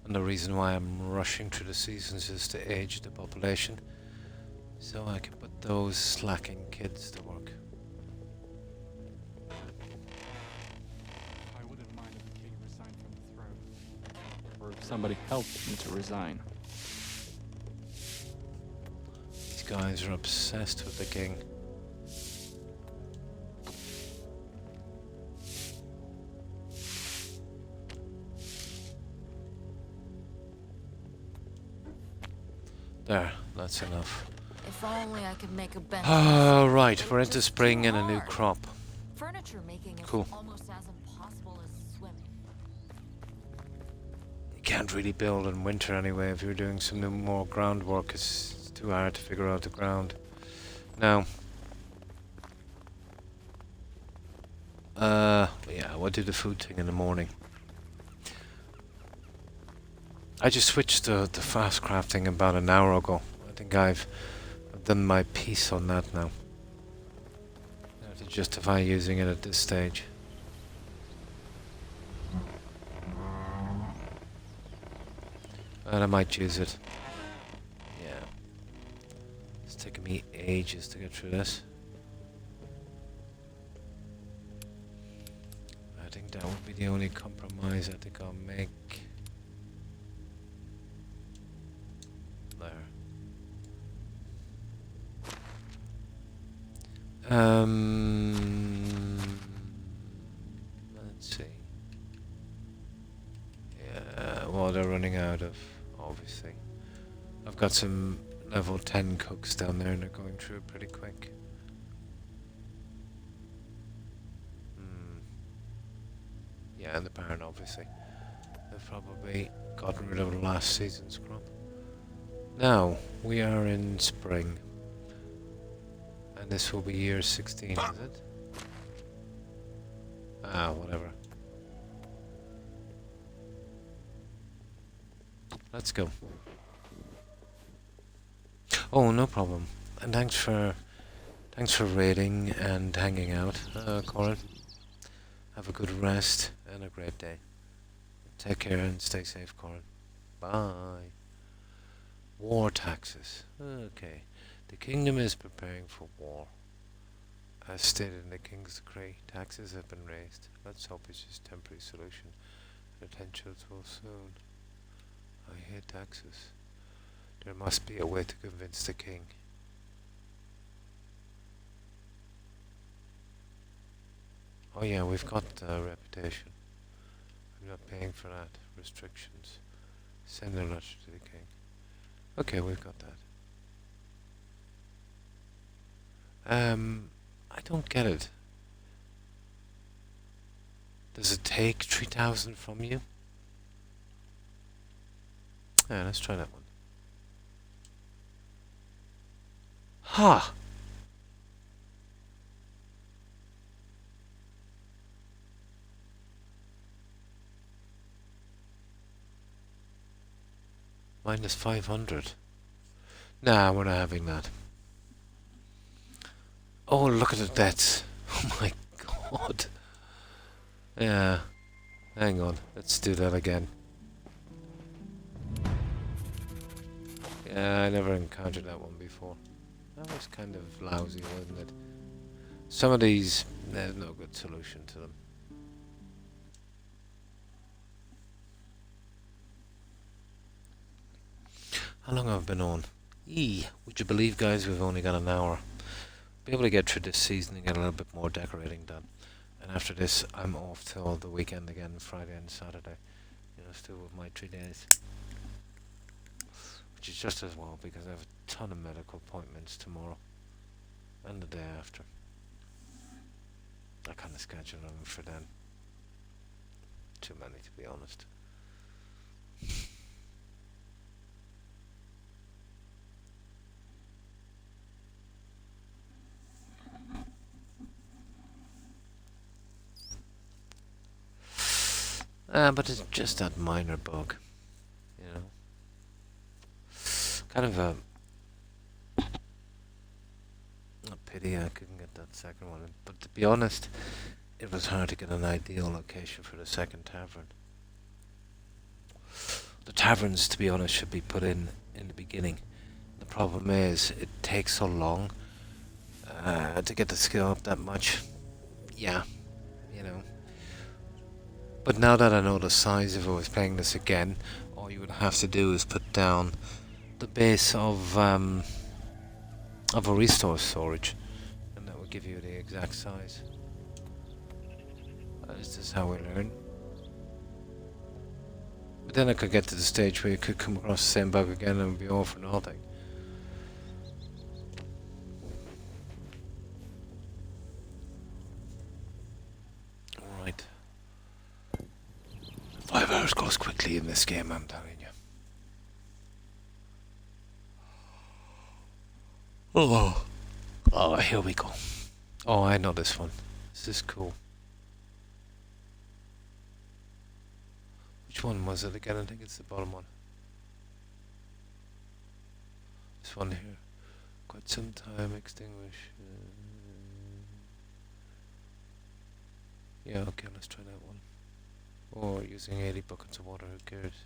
And the reason why I'm rushing through the seasons is to age the population, so I can put those slacking kids to work. I wouldn't mind if the king resigned from the throne. Or if somebody helped him to resign. These guys are obsessed with the king. There, that's enough. If only I could make a bench. Right, we're into spring and a new crop. Furniture making is Cool. almost as impossible as swimming. You can't really build in winter anyway. If you're doing some more groundwork, it's too hard to figure out the ground. Now, yeah, we'll do the food thing in the morning. I just switched to fast crafting about an hour ago. I think I've done my piece on that now. I have to justify using it at this stage. And I might use it. Yeah. It's taken me ages to get through this. I think that would be the only compromise I think I'll make. Let's see. Yeah, well, they're running out of, obviously. I've got some level 10 cooks down there and they're going through it pretty quick. Yeah, and the barn, obviously. They've probably gotten rid of the last season's crop. Now, we are in spring. And this will be year 16, is it? Ah, whatever. Let's go. Oh, no problem. And thanks for raiding and hanging out, Corin. Have a good rest and a great day. Take care and stay safe, Corin. Bye. War taxes. Okay. The kingdom is preparing for war. As stated in the King's Decree, taxes have been raised. Let's hope it's just a temporary solution. Attention will soon. I hate taxes. There must be a way to convince the king. Oh yeah, we've got reputation. I'm not paying for that. Restrictions. Send a letter to the king. Okay, we've got that. I don't get it. Does it take 3,000 from you? Yeah, let's try that one. Ha! Minus 500. Nah, we're not having that. Oh, look at the debts. Oh my god. Yeah. Hang on. Let's do that again. Yeah, I never encountered that one before. That was kind of lousy, wasn't it? Some of these, there's no good solution to them. How long have I been on? Would you believe, guys, we've only got an hour. Be able to get through this season and get a little bit more decorating done. And after this, I'm off till the weekend again, Friday and Saturday. You know, still with my 3 days. Which is just as well, because I have a ton of medical appointments tomorrow. And the day after. I kind of scheduled them for then. Too many, to be honest. But it's just that minor bug, you know. Kind of a pity I couldn't get that second one. But to be honest, it was hard to get an ideal location for the second tavern. The taverns, to be honest, should be put in the beginning. The problem is, it takes so long to get the skill up that much. Yeah, you know. But now that I know the size, if I was playing this again, all you would have to do is put down the base of a resource storage, and that will give you the exact size. This is how we learn. But then I could get to the stage where you could come across the same bug again and it would be all for nothing. Alright. 5 hours goes quickly in this game, I'm telling you. Oh, here we go. Oh, I know this one. This is cool. Which one was it again? I think it's the bottom one. This one here. Quite some time extinguish. Yeah, okay, let's try that one. Or using 80 buckets of water, who cares?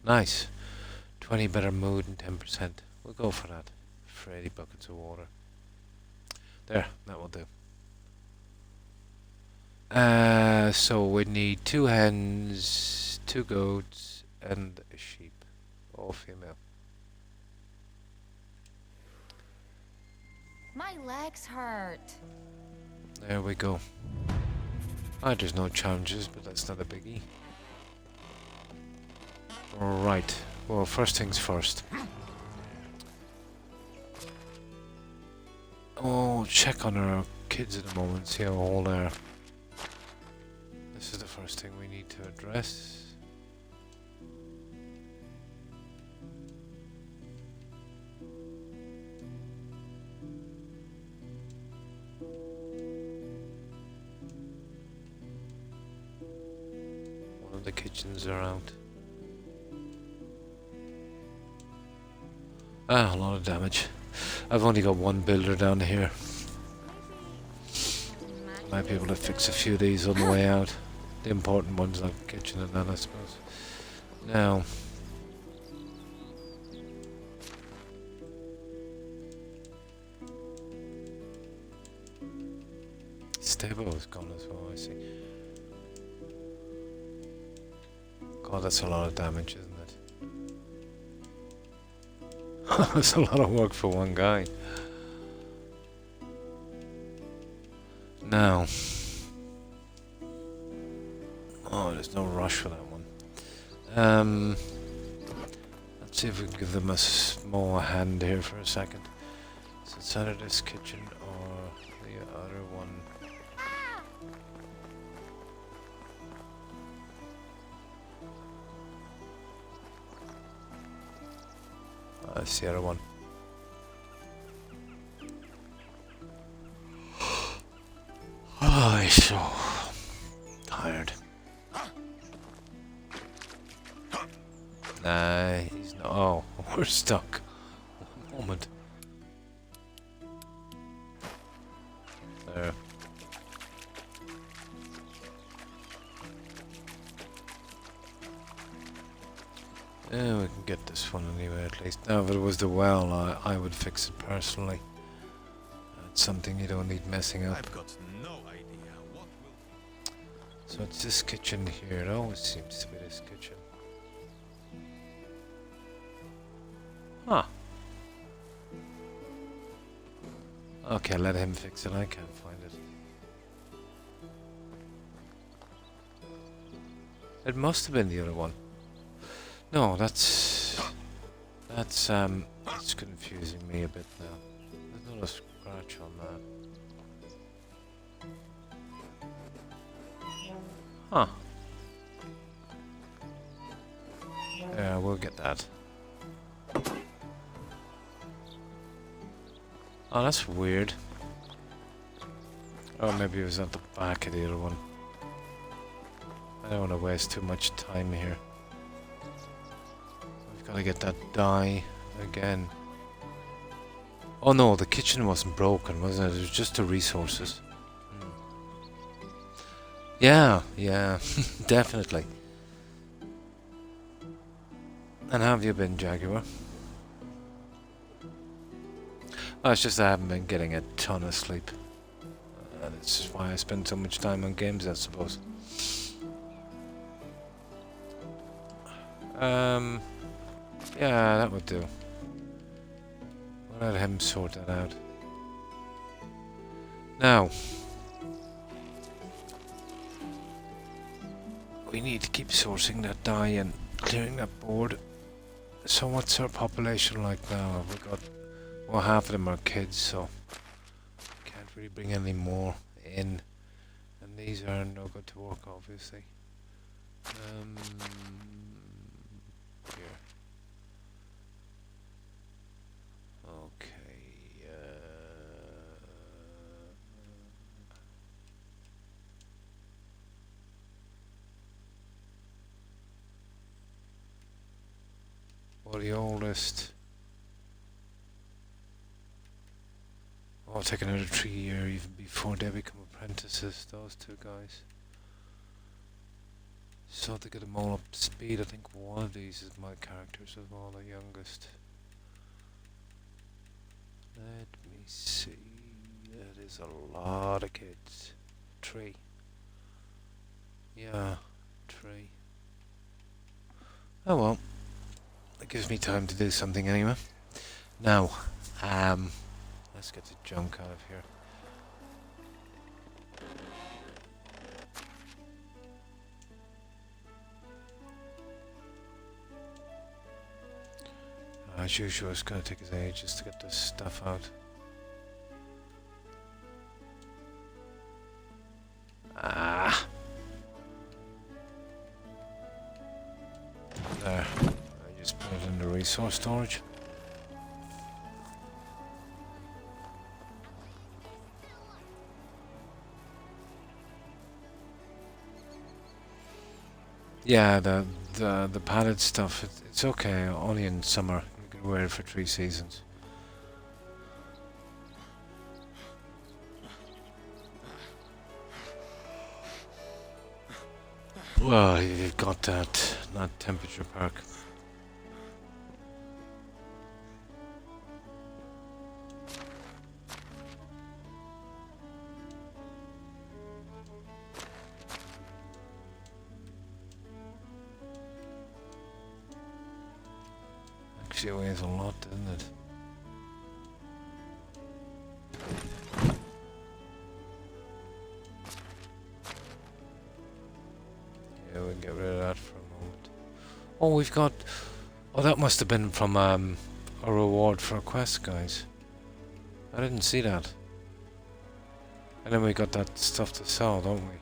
Nice. 20 better mood and 10%. We'll go for that. For 80 buckets of water. There, that will do. So we need 2 hens, 2 goats, and a sheep. All female. My legs hurt. There we go. There's no challenges, but that's not a biggie. Alright. Well, first things first. Oh, check on our kids at the moment, see how old they are. This is the first thing we need to address. One of the kitchens are out. A lot of damage. I've only got 1 builder down here. Might be able to fix a few of these on the way out. The important ones like the kitchen and that, I suppose. Now, stable was gone as well, I see. God, that's a lot of damage, isn't it? That's a lot of work for one guy. Now. Oh, there's no rush for that one. Let's see if we can give them a small hand here for a second. So it's either this kitchen or the other one. That's the other one. Oh, I'm so tired. Nah, he's not. Oh, we're stuck. One moment. There. Yeah, we can get this one anyway, at least. Now, if it was the well, I would fix it personally. That's something you don't need messing up. I've got no idea what will. So it's this kitchen here. It always seems to be this kitchen. Huh. Okay, let him fix it. I can't find it. It must have been the other one. No, that's it's confusing me a bit now. There's not a scratch on that. Huh. Yeah, we'll get that. Oh, that's weird. Oh, maybe it was at the back of the other one. I don't want to waste too much time here. We've got to get that dye again. Oh no, the kitchen wasn't broken, wasn't it? It was just the resources. Yeah, yeah, definitely. And how have you been, Jaguar? Oh, it's just I haven't been getting a ton of sleep. That's why I spend so much time on games, I suppose. Yeah, that would do. We'll let him sort that out. Now, we need to keep sourcing that dye and clearing that board. So what's our population like now? Have we got... Well, half of them are kids, so can't really bring any more in. And these are no good to work, obviously. Here. Okay. Well, the oldest. Oh, take another 3 years even before they become apprentices, those two guys. So to get them all up to speed, I think one of these is my characters as well, the youngest. Let me see. That is a lot of kids. 3. Yeah, 3. Oh well. That gives me time to do something anyway. Now, let's get the junk out of here. As usual, it's going to take his ages to get this stuff out. Ah! There. I just put it in the resource storage. Yeah, the padded stuff, it's okay, only in summer. You can wear it for 3 seasons. Well, you've got that temperature perk. actually weighs a lot, doesn't it? Yeah, we'll get rid of that for a moment. Oh, we've got... Oh, that must have been from a reward for a quest, guys. I didn't see that. And then we got that stuff to sell, don't we?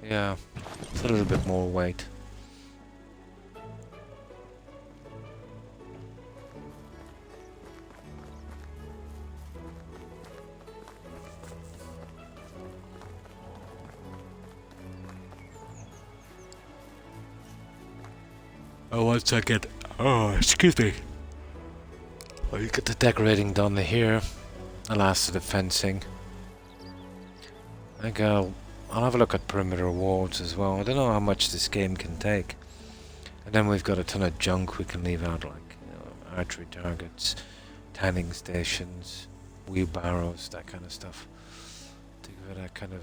Yeah, it's a little bit more weight. Oh, 1 second. Oh, excuse me. Well, you get the decorating done here. The last of the fencing. I think I'll have a look at perimeter walls as well. I don't know how much this game can take. And then we've got a ton of junk we can leave out, like archery targets, tanning stations, wheelbarrows, that kind of stuff. To give it that kind of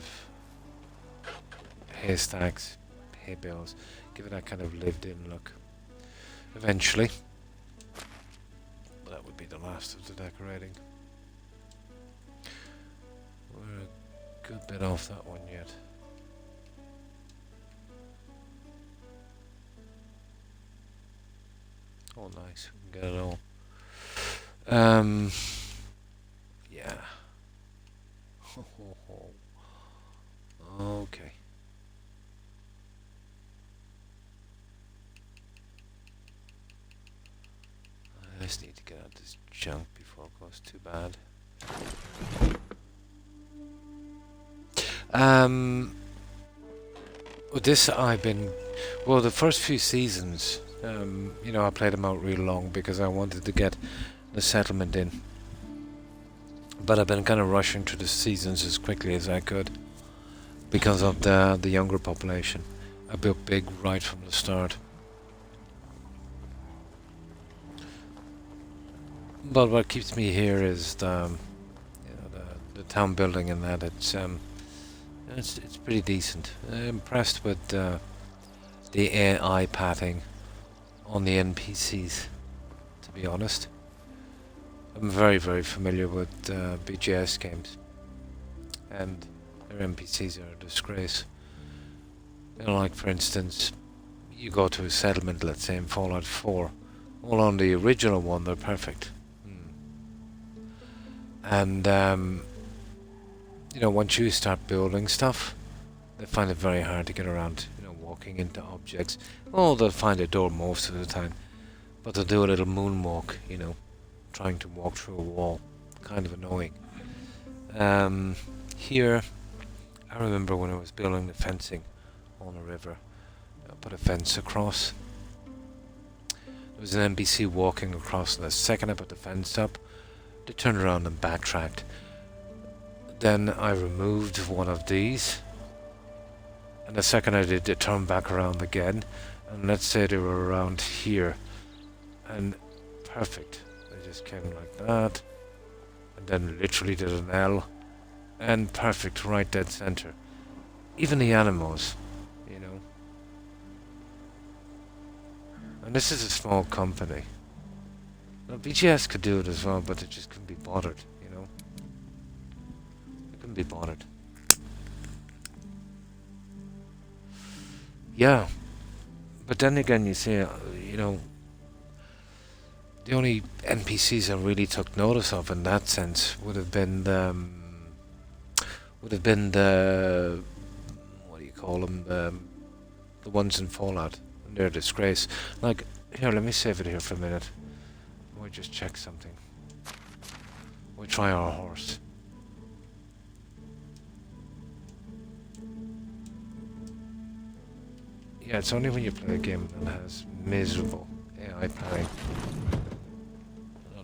haystacks, hay bales, give it that kind of lived-in look. Eventually. But that would be the last of the decorating. We're a good bit off that one yet. Oh, nice. We can get it all. Yeah. Okay. I just need to get out this junk before it goes too bad. With this I've been... Well, the first few seasons, you know, I played them out real long because I wanted to get the settlement in. But I've been kind of rushing through the seasons as quickly as I could because of the younger population. I built big right from the start. But what keeps me here is the town building, and that it's pretty decent. I'm impressed with the AI padding on the NPCs, to be honest. I'm very, very familiar with BGS games, and their NPCs are a disgrace. You know, like for instance, you go to a settlement, let's say in Fallout 4. Well, on the original one, they're perfect. And you know, once you start building stuff, they find it very hard to get around, you know, walking into objects. Oh, they'll find a door most of the time, but they'll do a little moonwalk, you know, trying to walk through a wall. Kind of annoying. Here, I remember when I was building the fencing on a river, I put a fence across. There was an NPC walking across, and the second I put the fence up, they turned around and backtracked. Then I removed one of these, and the second I did, they turned back around again. And let's say they were around here, and perfect. They just came like that, and then literally did an L, and perfect, right dead center. Even the animals, you know. And this is a small company. Now, BGS could do it as well, but they just couldn't be bothered, you know. They couldn't be bothered. Yeah. But then again, you see, you know, the only NPCs I really took notice of in that sense would have been the... what do you call them? The ones in Fallout. And they're a disgrace. Like, here, let me save it here for a minute. We'll just check something. We'll try our horse. Yeah, it's only when you play a game that has miserable AI playing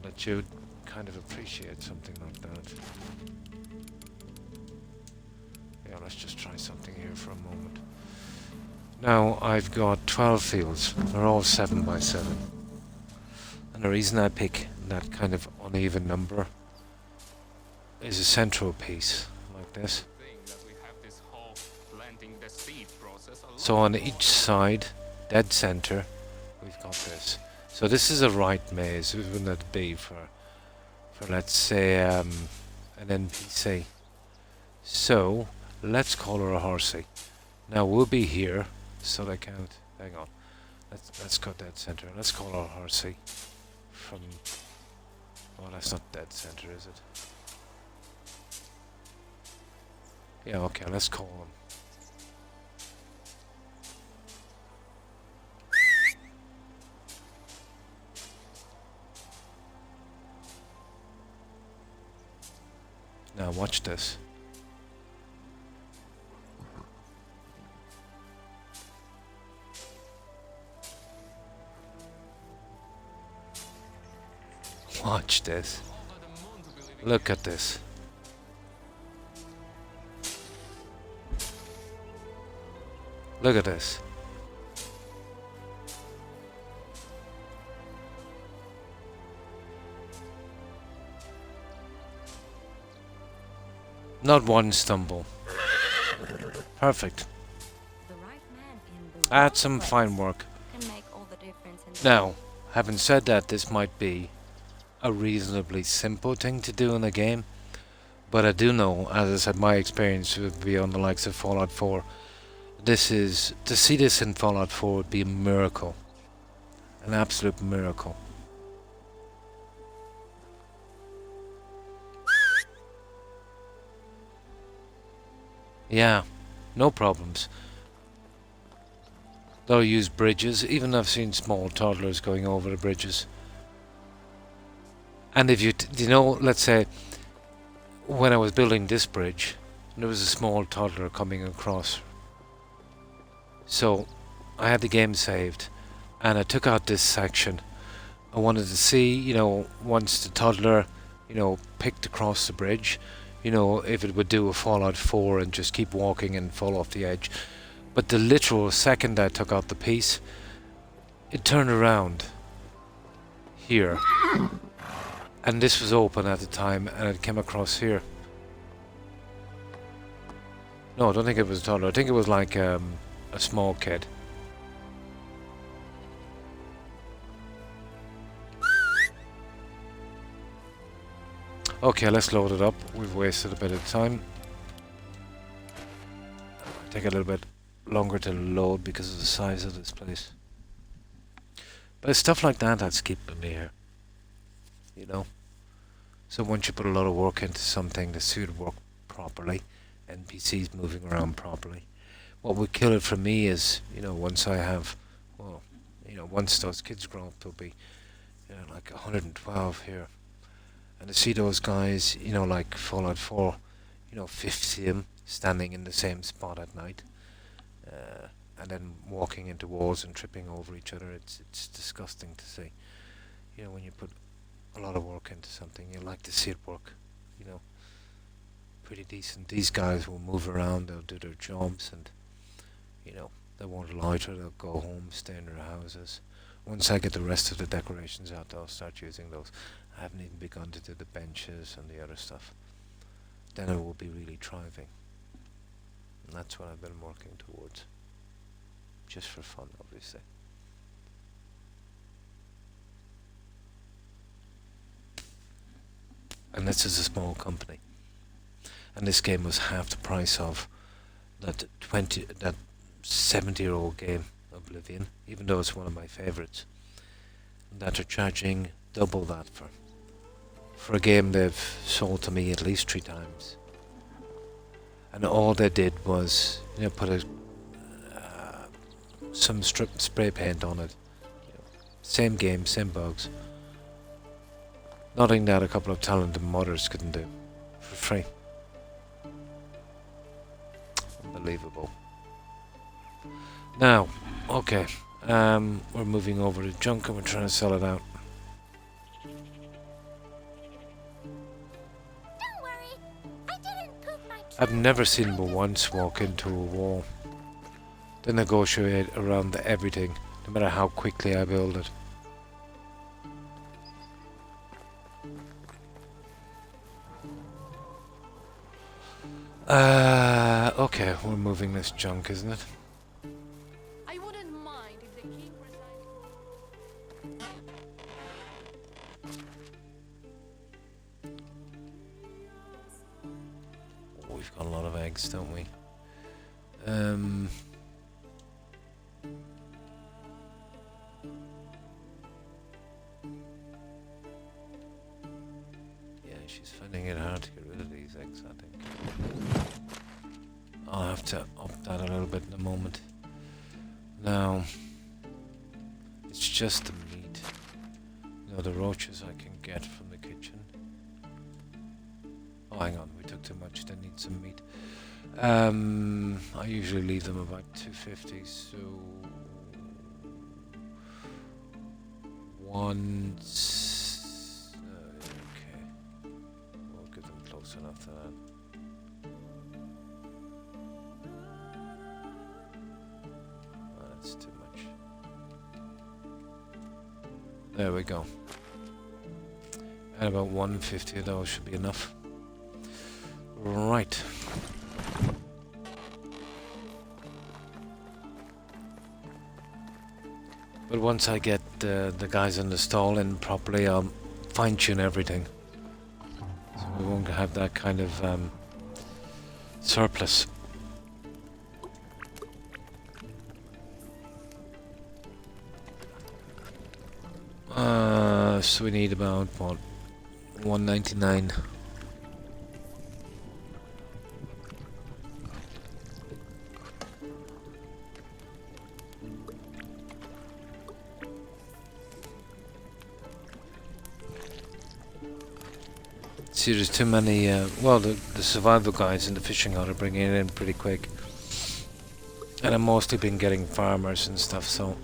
that you kind of appreciate something like that. Yeah, let's just try something here for a moment. Now, I've got 12 fields. They're all 7 by 7. And the reason I pick that kind of uneven number is a central piece like this. So on each side, dead center, we've got this. So this is a right maze, wouldn't it be for let's say an NPC. So let's call her a horsey. Now we'll be here, so they can't. Hang on. Let's go dead center. Let's call her a horsey. From. Oh, that's not dead center, is it? Yeah. Okay. Let's call them. Now watch this. Watch this. Look at this. Look at this. Not one stumble. Perfect. The right man in the That's wrong some place fine work. can make all the difference in the Now, having said that, this might be a reasonably simple thing to do in a game, but I do know, as I said, my experience would be on the likes of Fallout 4. This is, to see this in Fallout 4 would be a miracle. An absolute miracle. Yeah, no problems. They'll use bridges, even I've seen small toddlers going over the bridges. And if you know, let's say, when I was building this bridge, there was a small toddler coming across. So, I had the game saved, and I took out this section. I wanted to see, you know, once the toddler, you know, picked across the bridge, you know, if it would do a Fallout 4 and just keep walking and fall off the edge. But the literal second I took out the piece, it turned around here. And this was open at the time, and it came across here. No, I don't think it was a toddler. I think it was like a small kid. Okay, let's load it up. We've wasted a bit of time. Take a little bit longer to load because of the size of this place. But it's stuff like that that's keeping me here. You know? So once you put a lot of work into something, the suit work properly, NPCs moving around properly. What would kill it for me is, you know, once I have, well, you know, once those kids grow up, there'll be, you know, like 112 here. And to see those guys, you know, like Fallout 4, you know, 50 of them standing in the same spot at night, and then walking into walls and tripping over each other, it's disgusting to see. You know, when you put a lot of work into something, you like to see it work, you know, pretty decent. These guys will move around, they'll do their jobs, and, you know, they won't loiter, they'll go home, stay in their houses. Once I get the rest of the decorations out, I'll start using those. I haven't even begun to do the benches and the other stuff. Then it will be really thriving. And that's what I've been working towards. Just for fun, obviously. And this is a small company. And this game was half the price of that 70-year-old game, Oblivion, even though it's one of my favourites. That they're charging double that for a game they've sold to me at least 3 times. And all they did was, you know, put some spray paint on it. You know, same game, same bugs. Nothing that a couple of talented modders couldn't do for free. Unbelievable. Now, okay, we're moving over to junk and we're trying to sell it out. Don't worry, I didn't cook my I've never seen but once walk into a wall. They negotiate around everything, no matter how quickly I build it. Okay, we're moving this junk, isn't it? Oh, we've got a lot of eggs, don't we? Yeah, she's finding it hard to get rid of these eggs, I think. I'll have to up that a little bit in a moment. Now, it's just the meat. You know, the roaches I can get from the kitchen. Oh, hang on, we took too much, they need some meat. I usually leave them about 250, so... okay. We'll get them close enough to that. That's too much. There we go. And about 150 of those should be enough. Right. But once I get the guys in the stall in properly, I'll fine-tune everything. So we won't have that kind of surplus. So we need about, what, 199. See, there's too many, well, the survival guys in the fishing hut are bringing it in pretty quick. And I've mostly been getting farmers and stuff, so...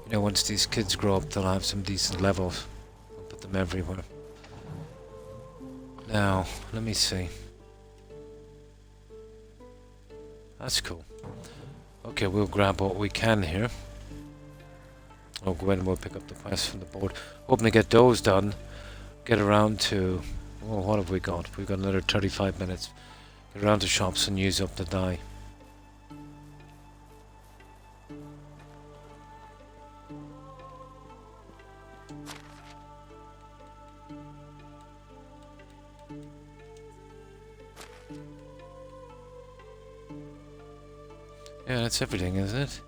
You know, once these kids grow up, they'll have some decent levels. I'll put them everywhere. Now, let me see. That's cool. Okay, we'll grab what we can here. I'll go in and we'll pick up the quests from the board. Hoping to get those done. Get around to... Oh, what have we got? We've got another 35 minutes. Get around to shops and use up the dye. Yeah, that's everything, isn't it?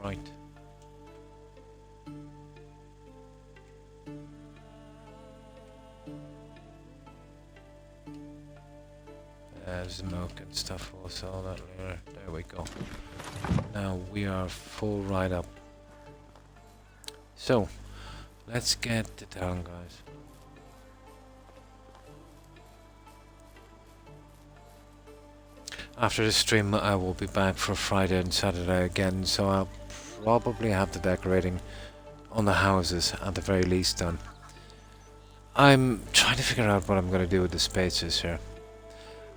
Right. There's the milk and stuff, we'll sell that later. There we go. Now we are full right up. So, let's get to town, guys. After this stream, I will be back for Friday and Saturday again, so I'll probably have the decorating on the houses at the very least done. I'm trying to figure out what I'm going to do with the spaces here.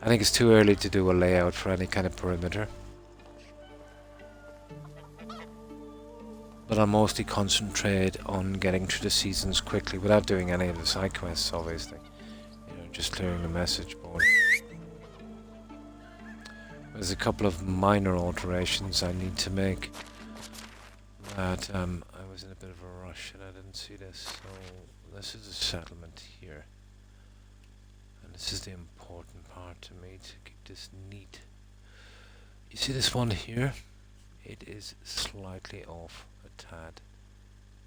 I think it's too early to do a layout for any kind of perimeter. But I'll mostly concentrate on getting through the seasons quickly without doing any of the side quests, obviously. You know, just clearing the message board. There's a couple of minor alterations I need to make. But I was in a bit of a rush and I didn't see this. So this is a settlement here. And this is the important part to me, to keep this neat. You see this one here? It is slightly off a tad.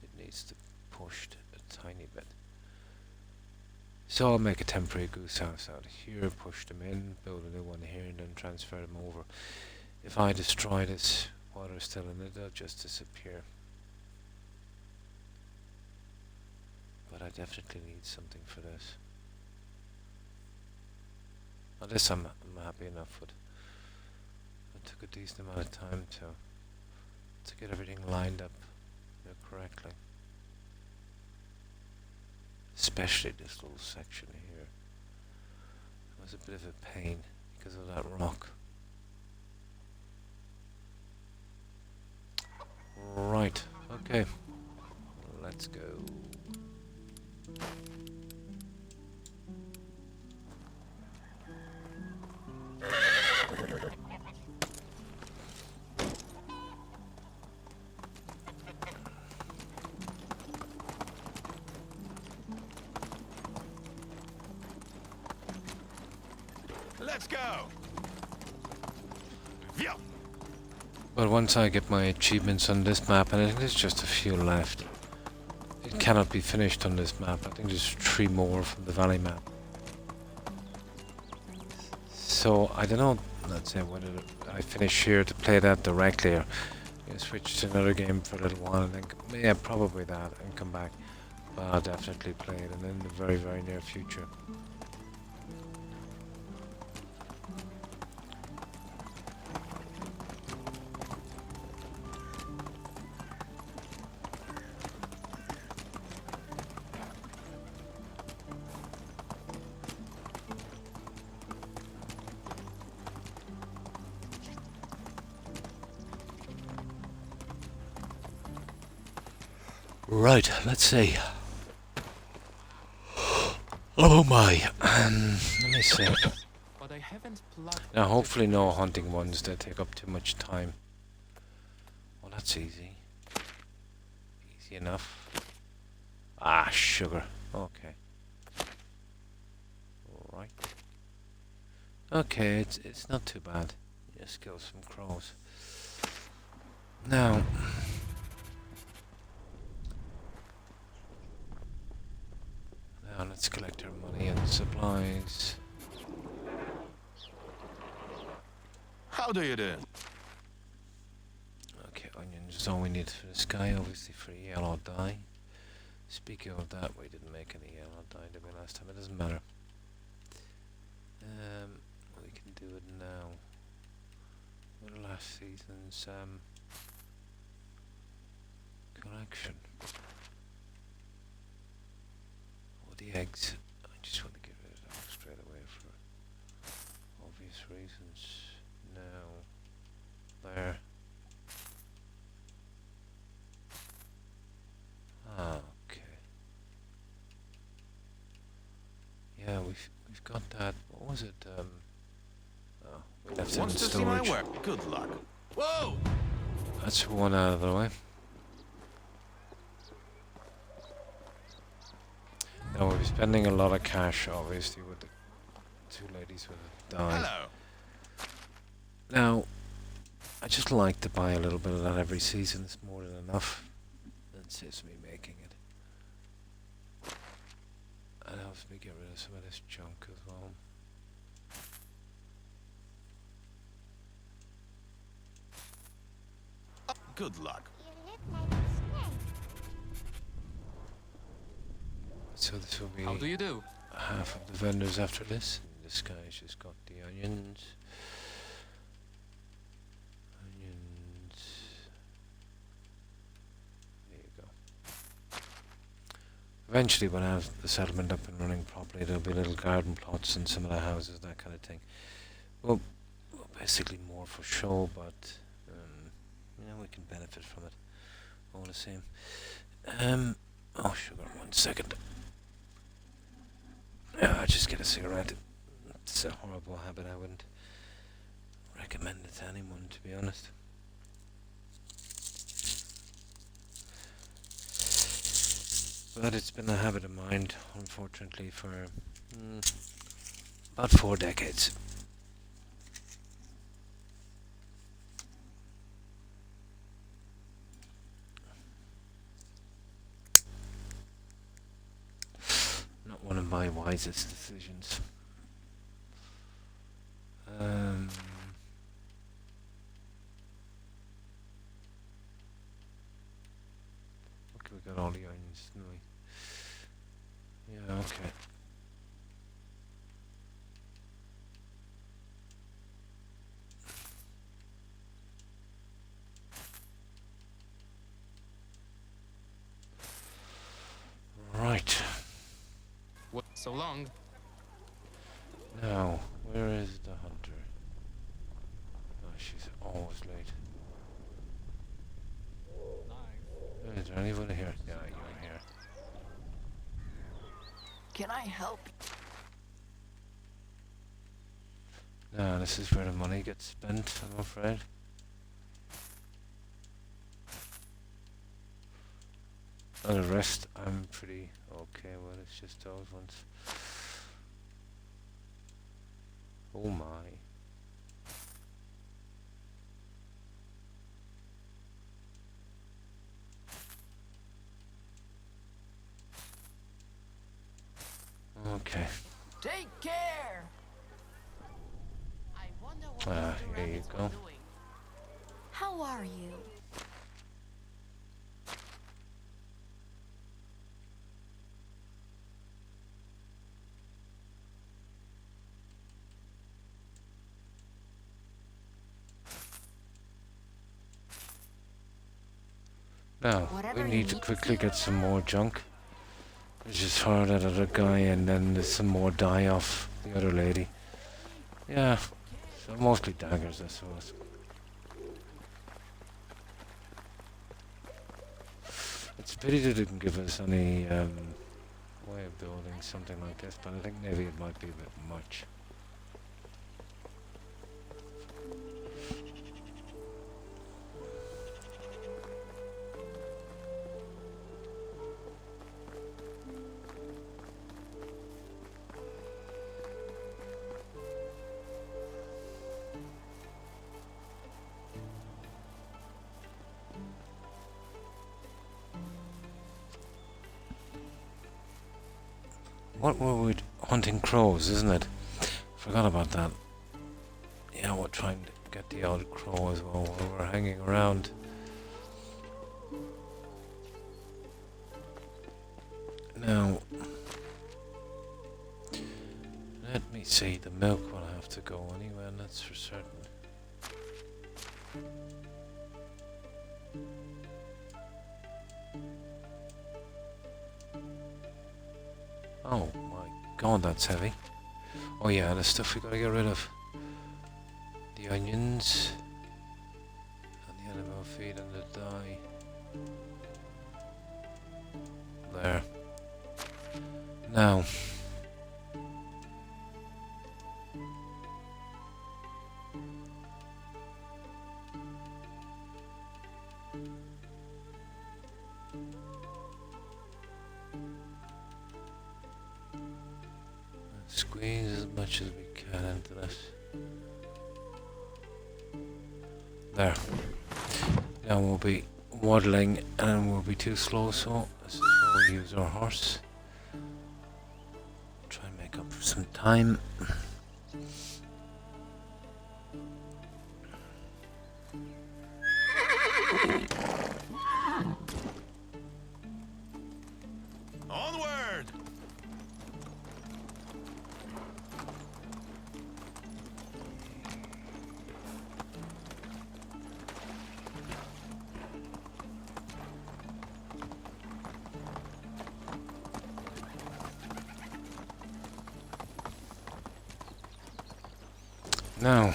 It needs to be pushed a tiny bit. So I'll make a temporary goose house out here, push them in, build a new one here, and then transfer them over. If I destroy this while they're still in it, they'll just disappear. But I definitely need something for this. Well, this I'm happy enough with. It took a decent amount of time to get everything lined up, you know, correctly. Especially this little section here. It was a bit of a pain because of that rock. Right, okay. Let's go. go. Yeah. But once I get my achievements on this map, and I think there's just a few left. It cannot be finished on this map. I think there's 3 more from the valley map. So I don't know, let's say whether I finish here to play that directly or switch to another game for a little while and then, yeah, probably that, and come back. But I'll definitely play it in the very, very near future. Right, let's see. Oh my. Let me see. But I haven't plugged Now, hopefully no hunting ones that take up too much time. Well, that's easy. Easy enough. Ah, sugar. Okay. Alright. Okay, it's not too bad. Just kill some crows. Now... Now let's collect our money and supplies. How do you do? Okay, onions is all we need for this guy, obviously for a yellow dye. Speaking of that, we didn't make any yellow dye, did we, last time? It doesn't matter. We can do it now. What are last season's collection? The eggs, I just want to get rid of them straight away for obvious reasons. Now, there. Ah, okay. Yeah, we've got that. What was it? Oh, we left it in Wants to see my storage. work. Good luck. Whoa! That's one out of the way. Now we'll be spending a lot of cash, obviously, with the 2 ladies with a dye. Hello. Now, I just like to buy a little bit of that every season. It's more than enough. It saves me making it. And helps me get rid of some of this junk as well. Good luck. So this will be How do you do? half of the vendors after this. And this guy's just got the onions. Onions. There you go. Eventually, when I have the settlement up and running properly, there'll be little garden plots in some of the houses, that kind of thing. Well, basically more for show, but you know, we can benefit from it all the same. Oh, sugar, 1 second. I just get a cigarette. It's a horrible habit. I wouldn't recommend it to anyone, to be honest. But it's been a habit of mine, unfortunately, for about 4 decades. Not one of my wisest decisions. Okay, we got all the onions, didn't we? Yeah, okay. Right. What? So long. Now, where is the hunter? Oh, she's always late. Is there anybody here? Yeah, you're here. Can I help? No, this is where the money gets spent, I'm afraid. And the rest, I'm pretty okay with. It's just those ones. Oh my. Okay. Take care. I wonder what Ah, the two here you rabbits go. were doing. How are you? Now, Whatever we you need to need. quickly get some more junk. We just heard that other guy, and then there's some more dye off the other lady. Yeah, so mostly daggers, I suppose. It's a pity they didn't give us any way of building something like this, but I think maybe it might be a bit much. What were we hunting crows, isn't it? Forgot about that. Yeah, we're trying to get the odd crow as well while we're hanging around. Now, let me see, the milk will have to go anyway, and that's for certain. Oh my god, that's heavy. Oh yeah, the stuff we gotta get rid of. The onions, and the animal feed and the dye. There. Now. Squeeze as much as we can into this. There. Now we'll be waddling and we'll be too slow, so this is where we'll use our horse. Try and make up for some time. Onward! Now.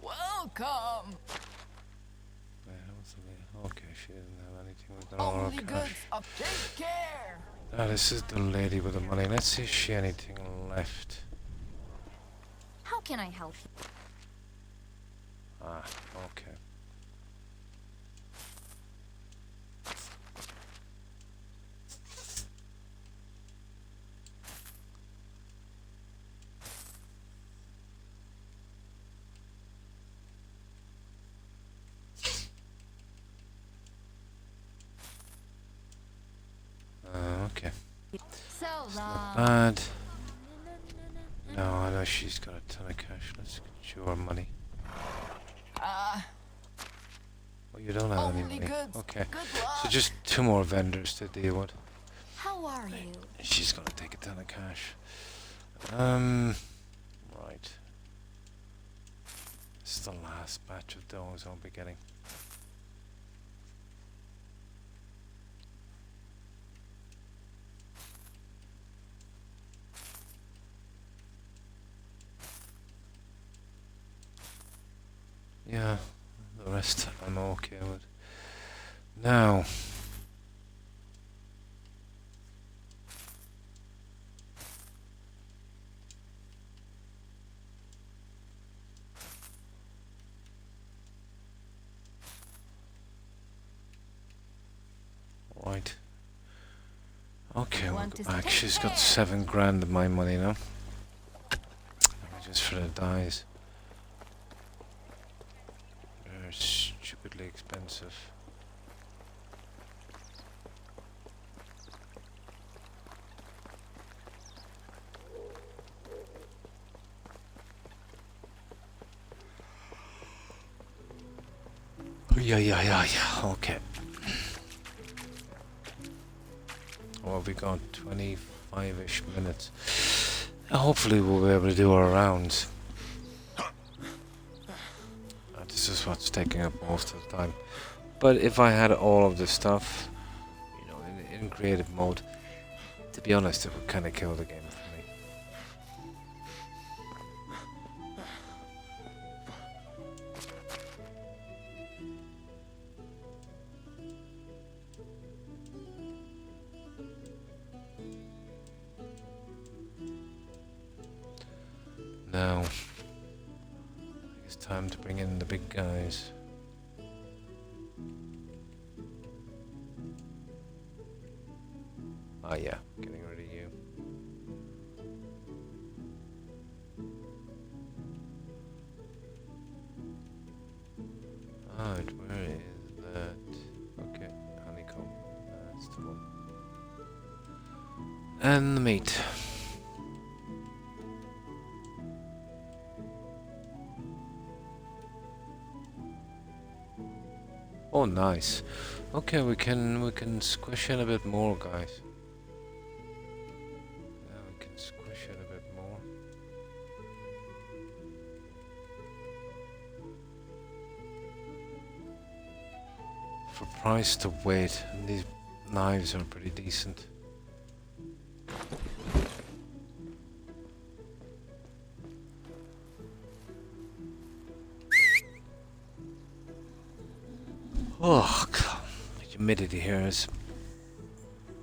Welcome. Okay, she didn't have anything with all our Only cash. goods up. Take care. Ah, this is the lady with the money. Let's see if she anything left. How can I help you? Ah, okay. Okay. So long. Bad. No, I know she's got a ton of cash. Let's get you our money. Ah, Oh, you don't have any only money. goods. Okay. Good luck. So just two more vendors to deal with. How are you? She's gonna take a ton of cash. Right. This is the last batch of those I'll be getting. Yeah, the rest I'm okay with. Now. Okay, we'll Want go to back. take She's got care. 7 grand of my money now. Just for the dyes. They're stupidly expensive. Yeah. Okay. Well, we got 25-ish minutes. Hopefully we'll be able to do our rounds. This is what's taking up most of the time. But if I had all of this stuff, you know, in creative mode, to be honest, it would kind of kill the game for me. Now, it's time to bring in the big guys. Ah, yeah, getting rid of you. Alright, where is that? Okay, honeycomb. That's the one. And the meat. Oh, nice. Okay, we can squish in a bit more, guys. Yeah, we can squish in a bit more. For price to weight, and these knives are pretty decent. Oh, God. The humidity here is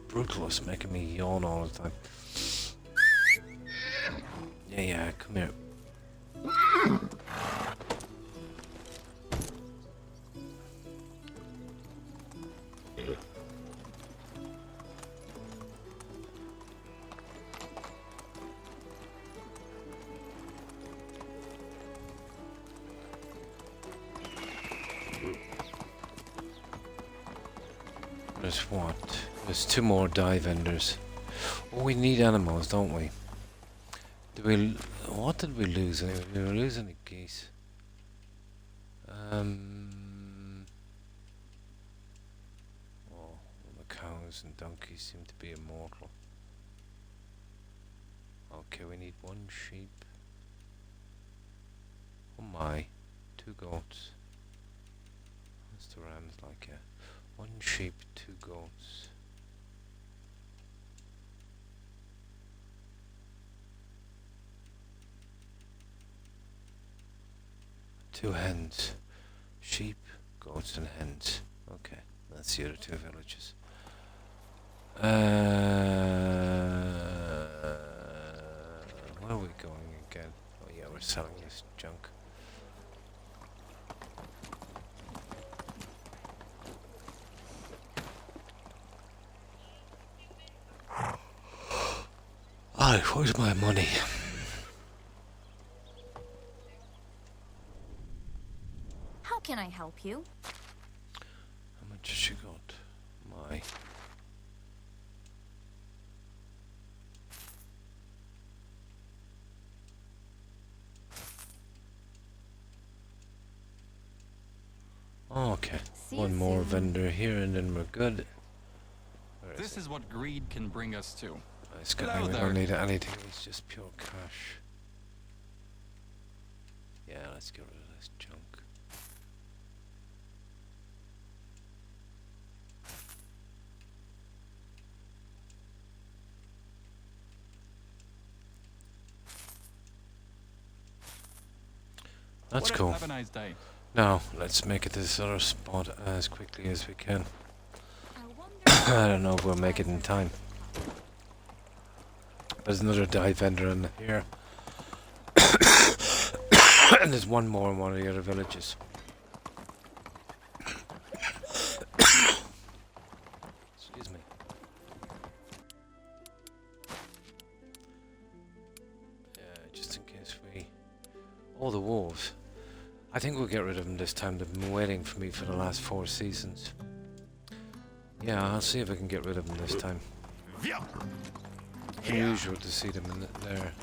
brutal. It's making me yawn all the time. Yeah, come here. There's what? There's 2 more dye vendors. Oh, we need animals, don't we? What did we lose anyway? Did we lose any geese? Oh, the cows and donkeys seem to be immortal. Okay, we need 1 sheep. Oh my, 2 goats. What's the rams like here? 1 sheep, 2 goats. Two hens. Sheep, goats and hens. Okay, that's the other 2 villages. Where are we going again? Oh yeah, we're selling this junk. Alright, where's my money? How can I help you? How much has she got? My. Oh, okay. See 1 you more soon. vendor here and then we're good. Where is This is what greed can bring us to. It's good. Hello We there. don't need anything. It's just pure cash. Yeah, let's get rid of this junk. That's cool. Have a nice day. Now, let's make it to this other spot as quickly as we can. I wonder I don't know if we'll make it in time. There's another dye vendor in here. And there's 1 more in one of the other villages. Excuse me. All the wolves. I think we'll get rid of them this time. They've been waiting for me for the last 4 seasons. Yeah, I'll see if I can get rid of them this time. Unusual to see them in there,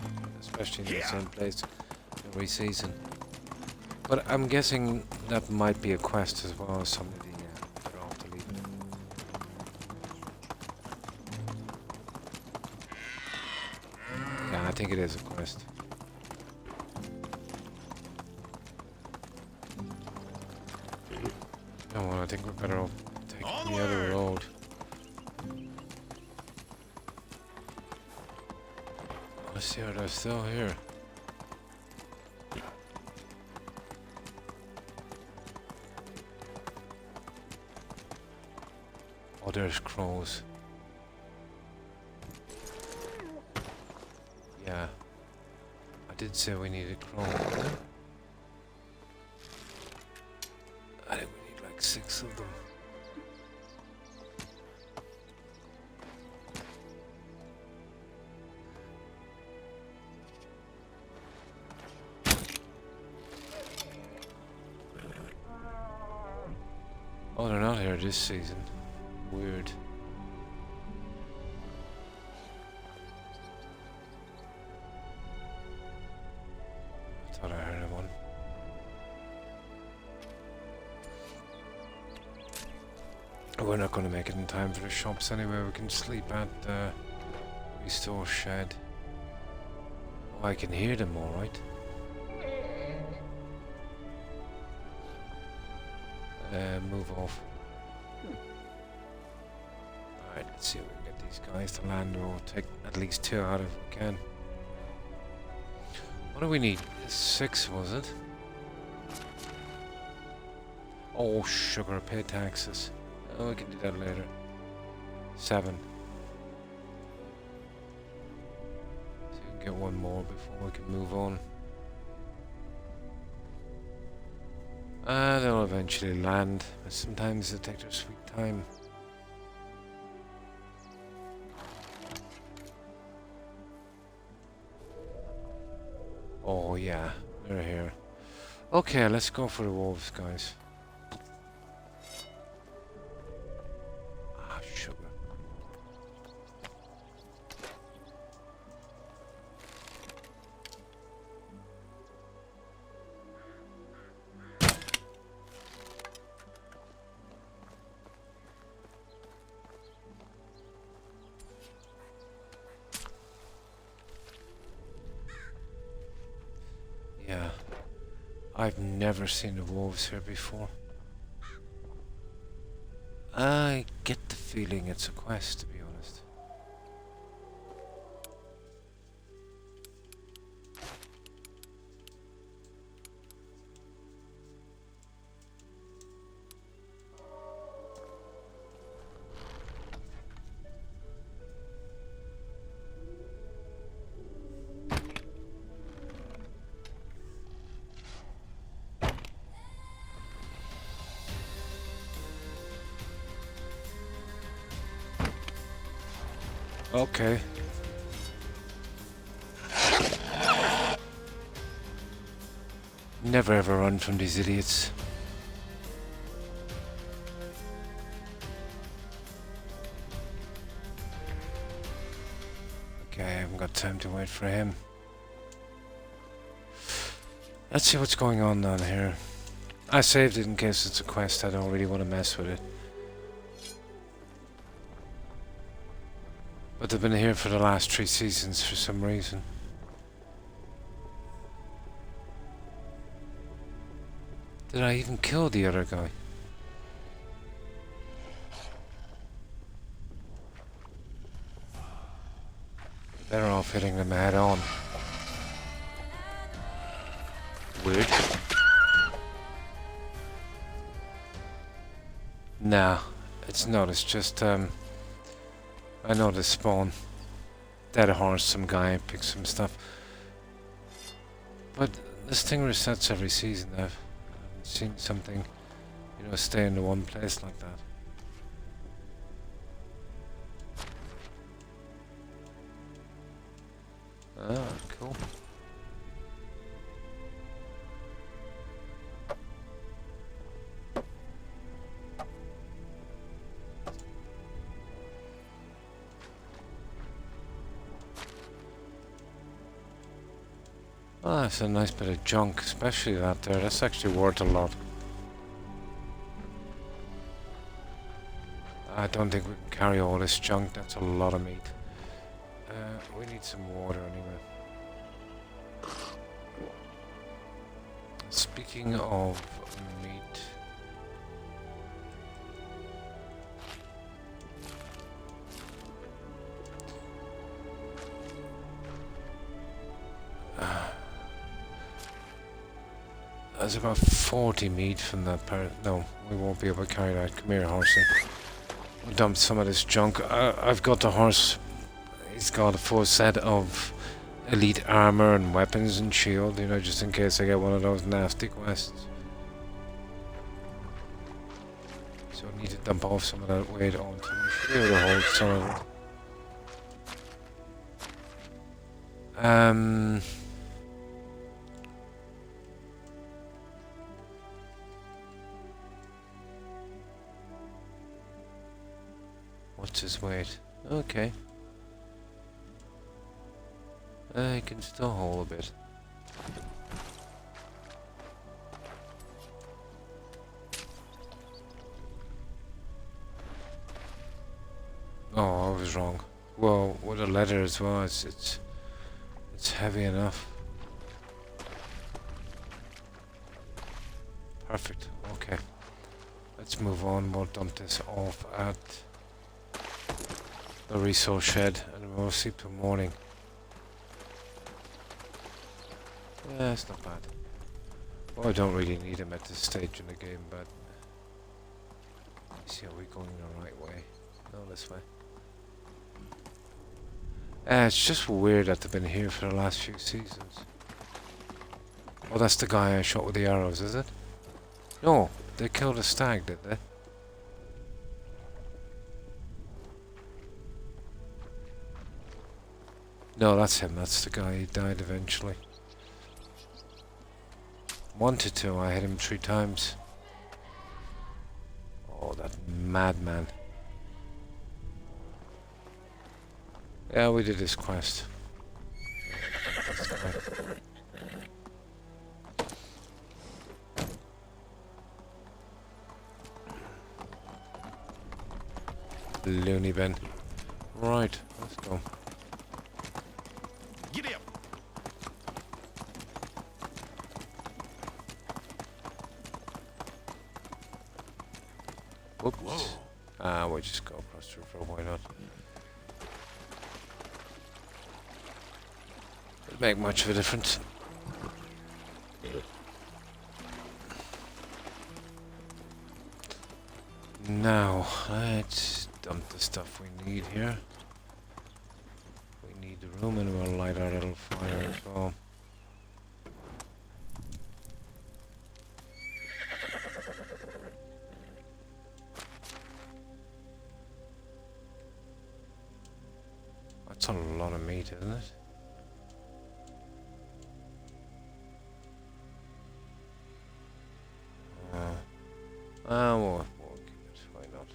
especially in the same place every season. But I'm guessing that might be a quest as well as some of the they're off to leave. Yeah, I think it is a quest. No, well, I think we're better off taking the other road. Let's see how they're still here. Oh, there's crows. Yeah. I did say we needed crow. I think we need like 6 of them. Oh, they're not here this season. Weird. I thought I heard one. We're not going to make it in time for the shops anyway. We can sleep at the restore shed. Oh, I can hear them all right. Move off. Alright, let's see if we can get these guys to land, or we'll take at least 2 out if we can. What do we need? 6, was it? Oh, sugar, pay taxes. Oh, we can do that later. 7. So we can get 1 more before we can move on. They'll eventually land, but sometimes they take their sweet time. Oh yeah, they're here. Okay, let's go for the wolves, guys. Ah, sugar. Yeah, I've never seen the wolves here before. I get the feeling it's a quest, to be honest. Okay. Never ever run from these idiots. Okay, I haven't got time to wait for him. Let's see what's going on down here. I saved it in case it's a quest. I don't really want to mess with it. But they've been here for the last 3 seasons for some reason. Did I even kill the other guy? Better off hitting them head on. Weird. Nah, it's not. It's just, I know this spawn. Dead horse, some guy picks some stuff. But this thing resets every season. I haven't seen something, you know, stay in the one place like that. Ah, cool. Oh, that's a nice bit of junk, especially that there. That's actually worth a lot. I don't think we can carry all this junk. That's a lot of meat. We need some water anyway. Speaking of meat... There's about 40 meat from that part. No, we won't be able to carry that. Come here, horsey. We'll dump some of this junk. I've got the horse. He's got a full set of elite armor and weapons and shield, you know, just in case I get one of those nasty quests. So I need to dump off some of that weight onto me. Should be able to hold some of it. What's his weight? Okay. I can still hold a bit. Oh, I was wrong. Well, with the leather as well, it's heavy enough. Perfect. Okay. Let's move on. We'll dump this off at the resource shed, and we'll sleep till morning. Yeah, it's not bad. Well, I don't really need him at this stage in the game, but... Let's see, are we going the right way? No, this way. It's just weird that they've been here for the last few seasons. Oh, that's the guy I shot with the arrows, is it? No, they killed a stag, did they? No, that's him. That's the guy. He died eventually. Wanted to. I hit him 3 times. Oh, that madman. Yeah, we did this quest. This guy. Loony bin. Right, let's go. Giddy up! Whoops. We'll just go across the river, why not? Doesn't make much of a difference. Now, let's dump the stuff we need here. We need the room, and we'll light our little fire as well. That's a lot of meat, isn't it? We'll keep it. Why not?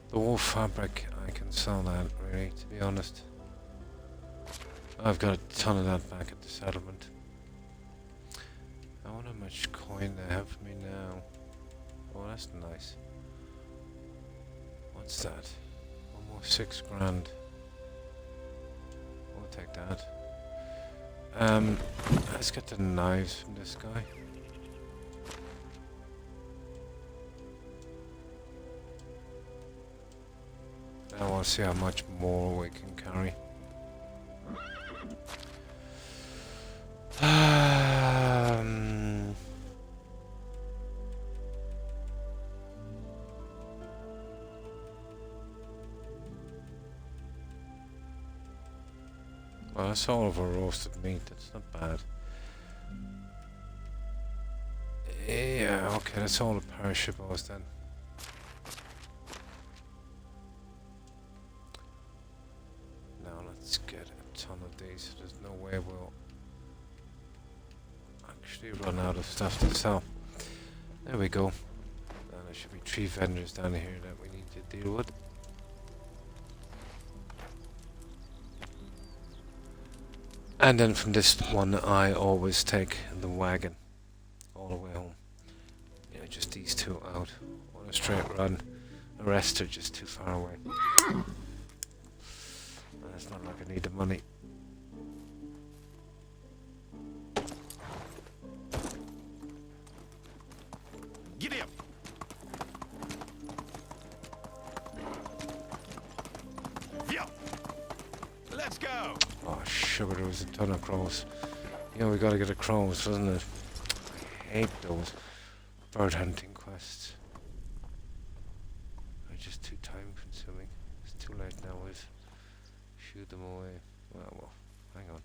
The wool fabric, I can sell that, really, to be honest. I've got a ton of that back at the settlement. I wonder how much coin they have for me now. Oh, that's nice. What's that? Almost 6 grand. We'll take that. Let's get the knives from this guy. I want to see how much more we can carry. Well, that's all of our roasted meat. That's not bad. Yeah, okay, that's all the perishables then. Now let's get a ton of these. There's no way we'll actually run out of stuff to sell. There we go. And there should be 3 vendors down here that we need to deal with. And then from this one, I always take the wagon all the way home. You know, just these two out on a straight run. The rest are just too far away. And it's not like I need the money. Giddy up! Yeah. Let's go! Oh, sugar, there was a ton of crows. You know, we gotta get the crows, wasn't it? I hate those bird hunting quests. They're just too time consuming. It's too late now, we've shooed them away. Well, hang on.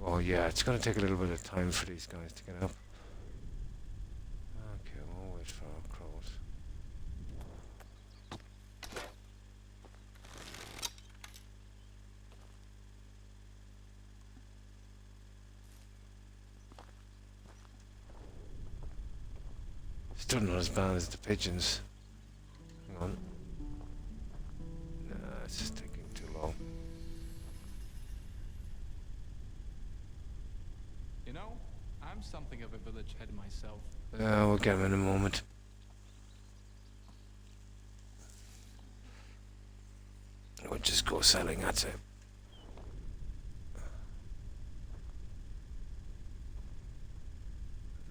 Oh yeah, it's gonna take a little bit of time for these guys to get up. Okay, we'll wait for our crows. Still not as bad as the pigeons. Hang on. Nah, it's just taking too long. You know, I'm something of a village head myself. We'll get him in a moment. We'll just go selling, that's it.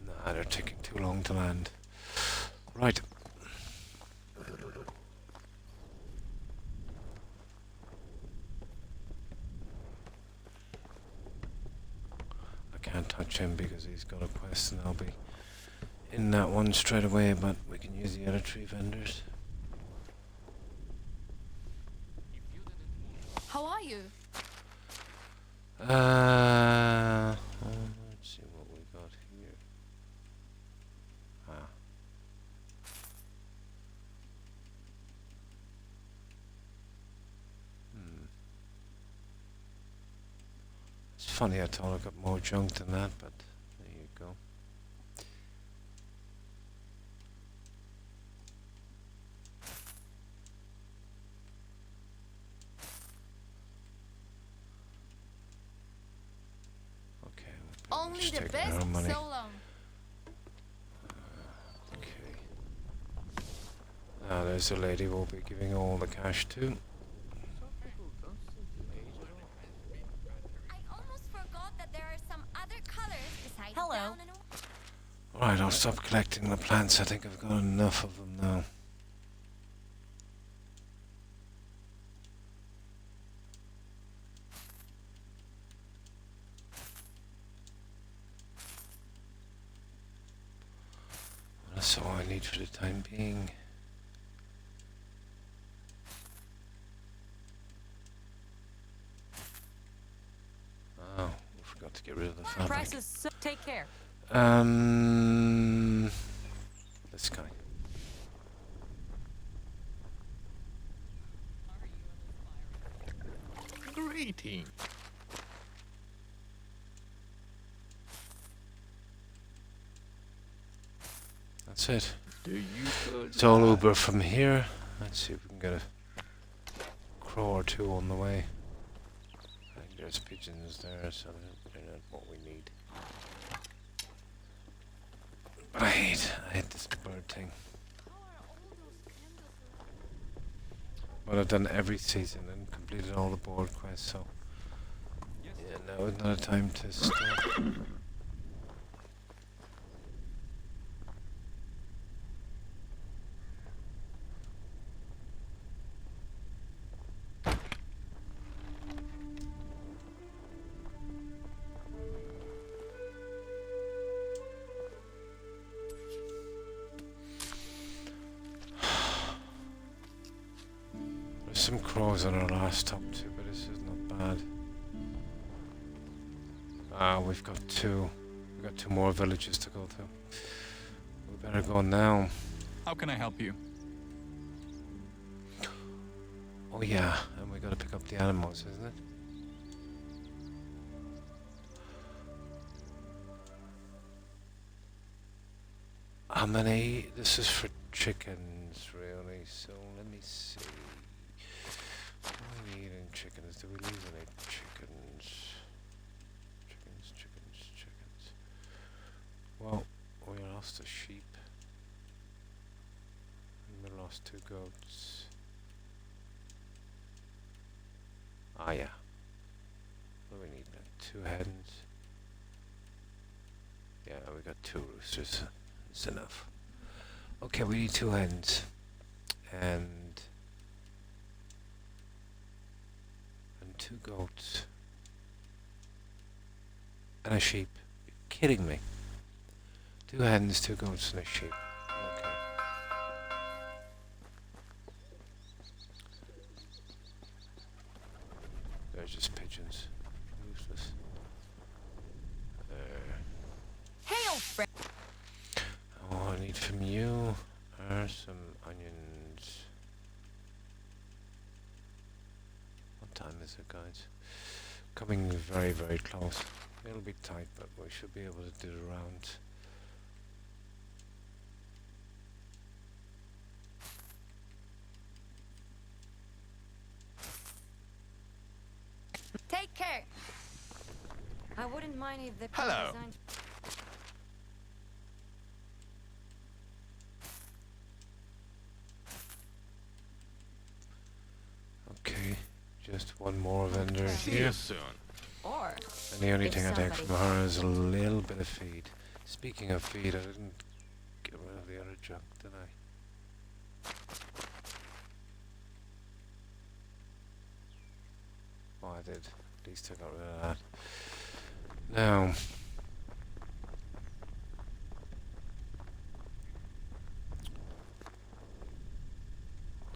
Nah, they're taking too long to land. Right. I can't touch him because he's got a quest and I'll be in that one straight away, but we can use the other 3 vendors. How are you? Let's see what we got here. Ah. It's funny, I thought I got more junk than that, but there you go. Okay, we're Only just the taking best our money. so long. Okay. Now there's a lady we'll be giving all the cash to. I almost forgot that there are some other colors besides Hello. brown and Alright, I'll stop collecting the plants. I think I've got enough of them now. That's all I need for the time being. Oh, we forgot to get rid of the fabric. Prices, so take care. This guy. Greeting. That's it. Do you good? It's all Uber from here. Let's see if we can get a crow or 2 on the way. I think there's pigeons there, so they're not what we need. But I hate this bird thing. But I've done every season and completed all the board quests, so yeah, now is not a time to stop. There's some crows on our last top too, but this is not bad. Ah, we've got 2. We've got 2 more villages to go to. We better go now. How can I help you? Oh yeah, and we gotta pick up the animals, isn't it? How many? This is for chickens, really, so let me see. we need any chickens? Do we lose any chickens? Chickens. Well, we lost a sheep. And we lost 2 goats. Ah, yeah. What do we need now? 2 hens. Yeah, we got 2 roosters. It's enough. Okay, we need 2 hens. And 2 goats. And a sheep. You're kidding me. 2 hens, 2 goats, and a sheep. Okay. They're just pigeons. Useless. Hail, friend. All I need from you are some onions. What time is it, guys? Coming very, very close. It'll be tight, but we should be able to do the rounds. Take care. I wouldn't mind if the Hello. designed. Okay, just one more vendor See here. you soon. Or And the only if thing I take somebody- from her is a little bit of feed. Speaking of feed, I didn't get rid of the other junk, did I? Oh, I did. At least I got rid of that. Now,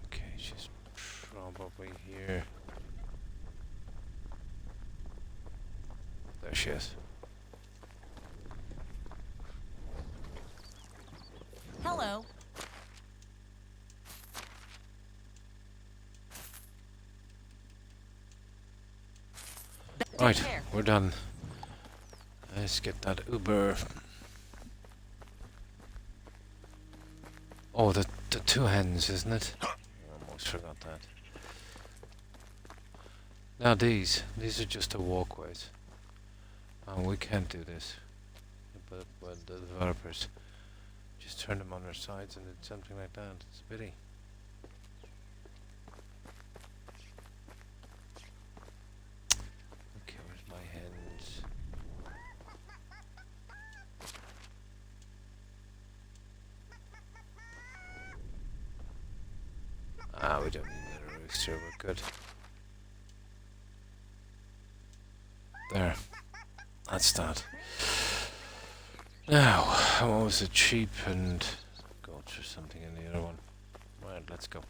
okay, she's probably here. There she is. Hello. Right, care. we're done. Let's get that Uber. Oh, the 2 hens, isn't it? I almost forgot that. Now these are just the walkways. We can't do this. But the developers just turned them on their sides and did something like that. It's a pity. Okay, where's my hens? Ah, we don't need another rooster, we're good. There. That's that. Now, what was it? Sheep and goats or something in the other one. Right, let's go.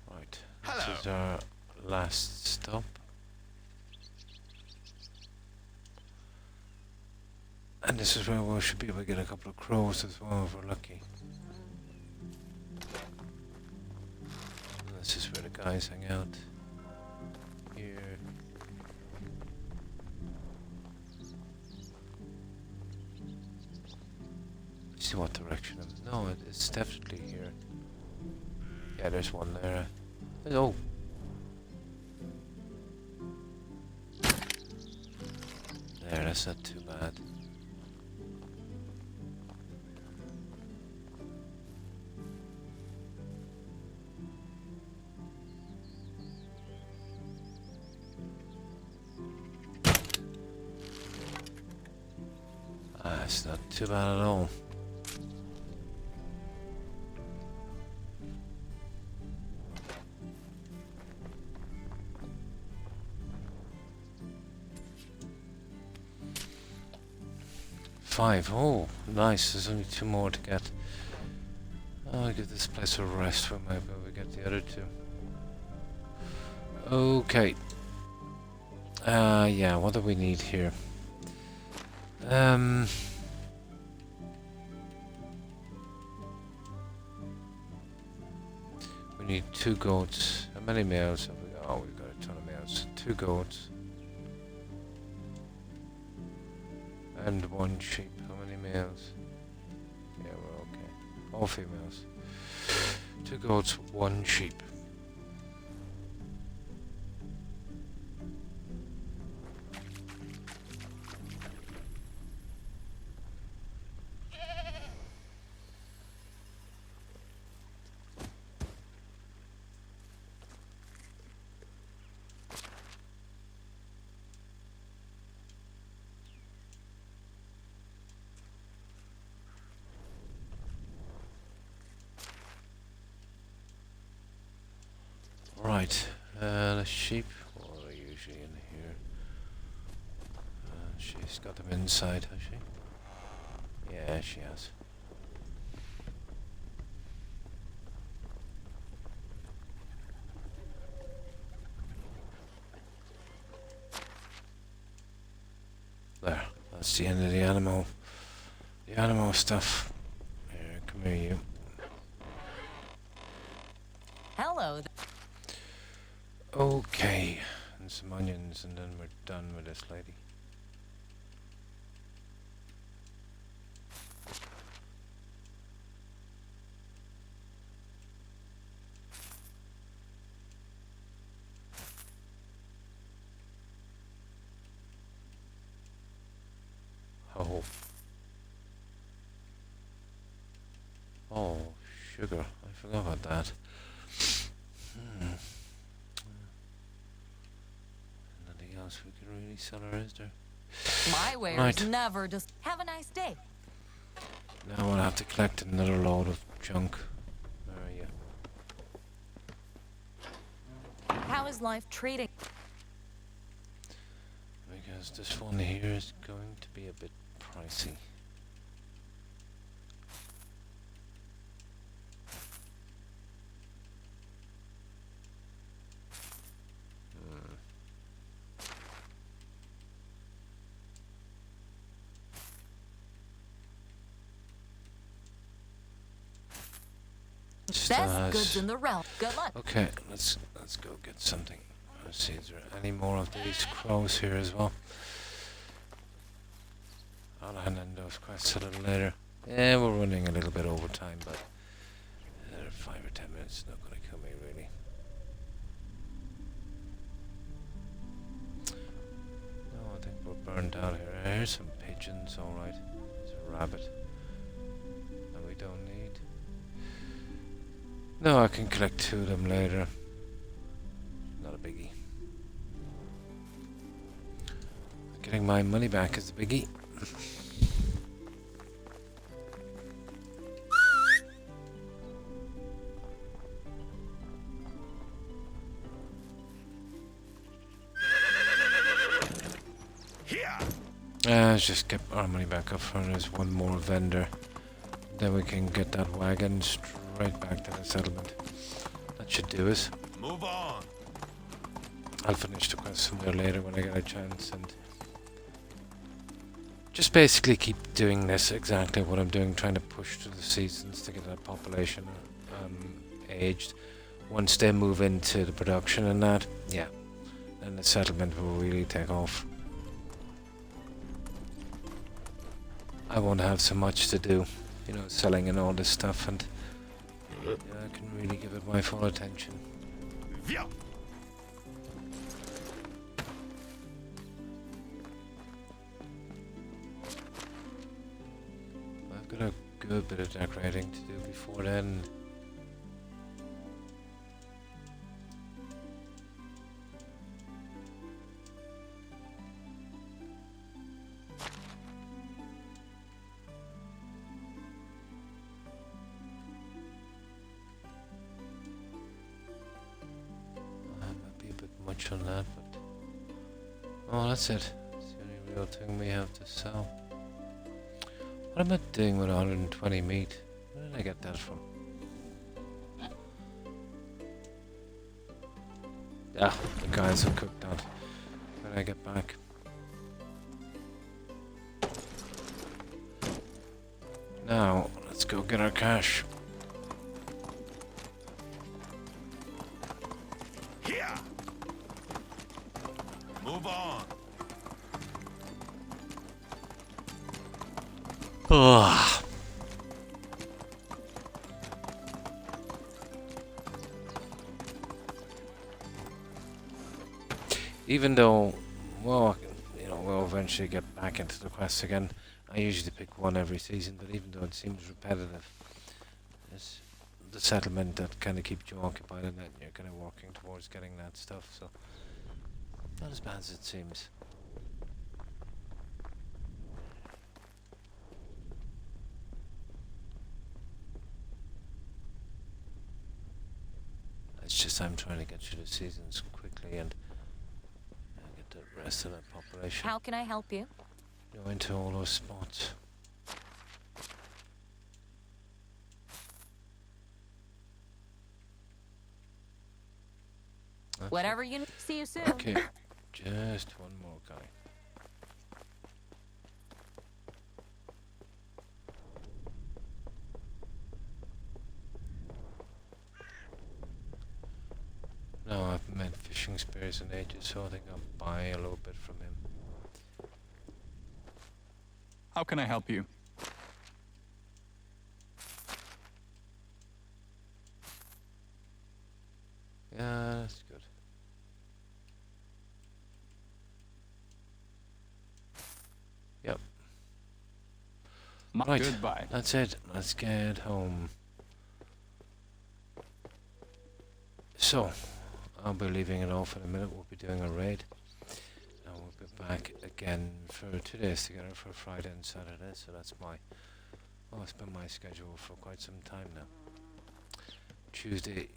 Right, this is our last stop. And this is where we should be able to get a couple of crows as well if we're lucky. And this is where the guys hang out. Here. Let's see what direction I'm... No, it's definitely here. Yeah, there's one there. Oh! There, that's not too bad. It's not too bad at all. Five. Oh, nice. There's only 2 more to get. I'll give this place a rest. We might be able to get the other 2. Okay. Yeah, what do we need here? We need 2 goats. How many males have we got? Oh, we've got a ton of males. 2 goats. And 1 sheep. How many males? Yeah, we're okay. All females. 2 goats, 1 sheep. Right, the sheep are usually in here. She's got them inside, has she? Yeah, she has. There, that's the end of the animal stuff. Here, come here, you. Hello. Okay, and some onions, and then we're done with this lady. Oh. Oh, sugar. I forgot about that. Nothing else we can really sell her, is there? My wares Right. never just. Have a nice day. Now I'll have to collect another load of junk. Where are you? How is life treating? Because this one here is going to be a bit pricey. Best goods in the realm. Good luck. Okay, let's go get something. Let's see, is there any more of these crows here as well? I'll hand in those quests a little later. Yeah, we're running a little bit over time, but 5 or 10 minutes is not going to kill me, really. No, I think we're burned out here. Here's some pigeons, alright. There's a rabbit. And we don't need. No, I can collect 2 of them later. Not a biggie. Getting my money back is the biggie. Let's just get our money back up front. There's one more vendor. Then we can get that wagon straight back to the settlement. That should do us. Move on. I'll finish the quest from there later when I get a chance, and just basically keep doing this exactly what I'm doing, trying to push through the seasons to get that population aged. Once they move into the production and that, yeah, then the settlement will really take off. I won't have so much to do, you know, selling and all this stuff, and yeah, I can really give it my full attention. Yeah. I've got a good bit of decorating to do before then. Might be a bit much on that, but oh, that's it. That's the only real thing we have to sell. What am I doing with 120 meat? Where did I get that from? Yeah, the guys will cook that when I get back. Now, let's go get our cash. Here. Move on. Ah. Even though, well, you know, we'll eventually get back into the quests again. I usually pick one every season, but even though it seems repetitive, it's the settlement that kind of keeps you occupied and that you're kind of working towards getting that stuff, so not as bad as it seems. It's just I'm trying to get through the seasons quickly and get the rest of the population. How can I help you? Go into all those spots. That's Whatever you need. See you soon. okay, just one more guy. No, I haven't met fishing spears in ages, so I think I'll buy a little bit from him. How can I help you? Yeah, that's good. Yep. Right. Goodbye. That's it. Let's get home. So, I'll be leaving it off in a minute. We'll be doing a raid. And we'll be back again for 2 days together for Friday and Saturday. So that's my... Well, it's been my schedule for quite some time now. Tuesday,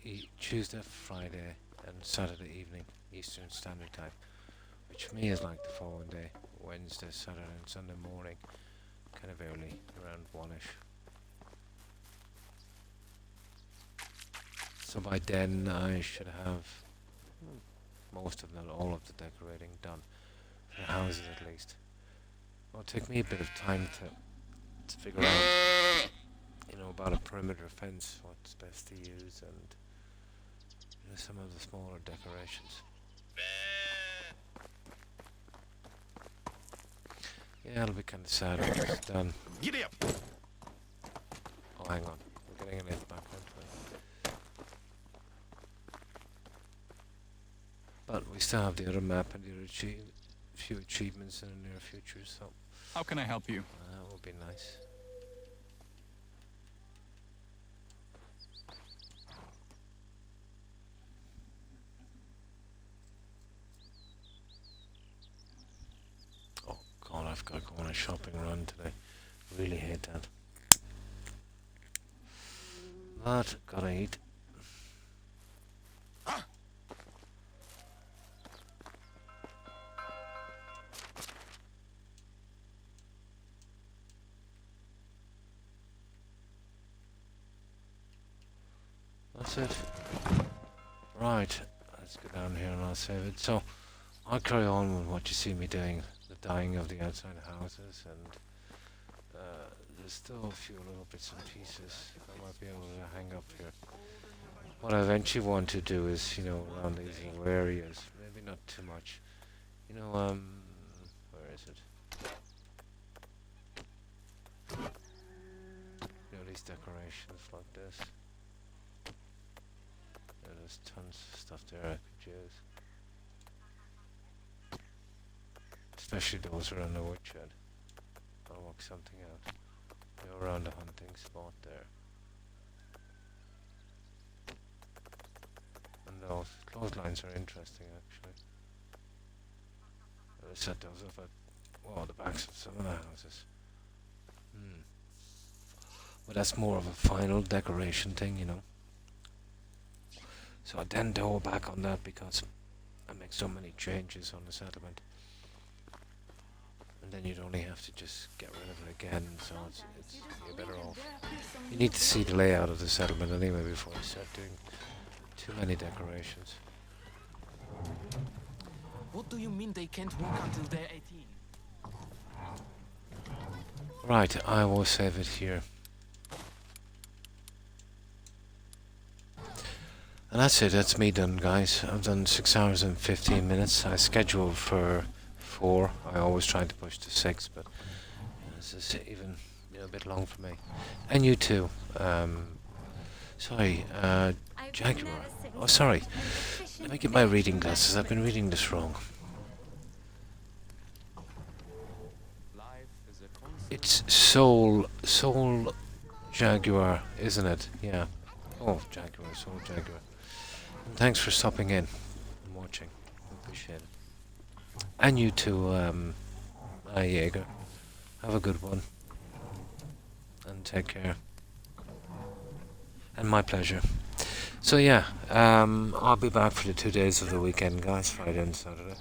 Friday and Saturday evening, Eastern Standard Time. Which for me is like the following day. Wednesday, Saturday and Sunday morning. Kind of early, around 1ish. So by then I should have most of not all of the decorating done. For the houses at least. It'll take me a bit of time to figure out, you know, about a perimeter fence, what's best to use, and you know, some of the smaller decorations. Yeah, it'll be kind of sad when it's done. Giddy up! Oh, hang on. We're getting an 8 back, aren't we? But we still have the other map and the other few achievements in the near future, so How can I help you? that will be nice. Oh god, I've got to go on a shopping run today. Really hate that. But gotta eat. That's it. Right, let's go down here and I'll save it. So, I'll carry on with what you see me doing. The dyeing of the outside houses, and there's still a few little bits and pieces I might be able to hang up here. What I eventually want to do is, you know, around these little areas, maybe not too much. You know, where is it? You know, these decorations like this. Yeah, there's tons of stuff there I could use. Especially those around the woodshed. I'll work something out. You know, around the hunting spot there. And those clotheslines are interesting actually. I set those up at, well, the backs of some of the houses. But that's more of a final decoration thing, you know. So I then double back on that because I make so many changes on the settlement. And then you'd only have to just get rid of it again, so it's you're better off. You need to see the layout of the settlement anyway before you start doing too many decorations. What do you mean they can't work until they're 18? Right, I will save it here. And that's it, that's me done, guys. I've done 6 hours and 15 minutes. I scheduled for 4. I always try to push to 6, but you know, this is even a bit long for me. And you too. Sorry, Jaguar. Oh, sorry. Let me get my reading glasses. I've been reading this wrong. It's Soul Jaguar, isn't it? Yeah. Oh, Jaguar, Soul Jaguar. And thanks for stopping in and watching. Appreciate it. And you too, Jaeger. Have a good one. And take care. And my pleasure. So yeah, I'll be back for the 2 days of the weekend, guys, Friday and Saturday.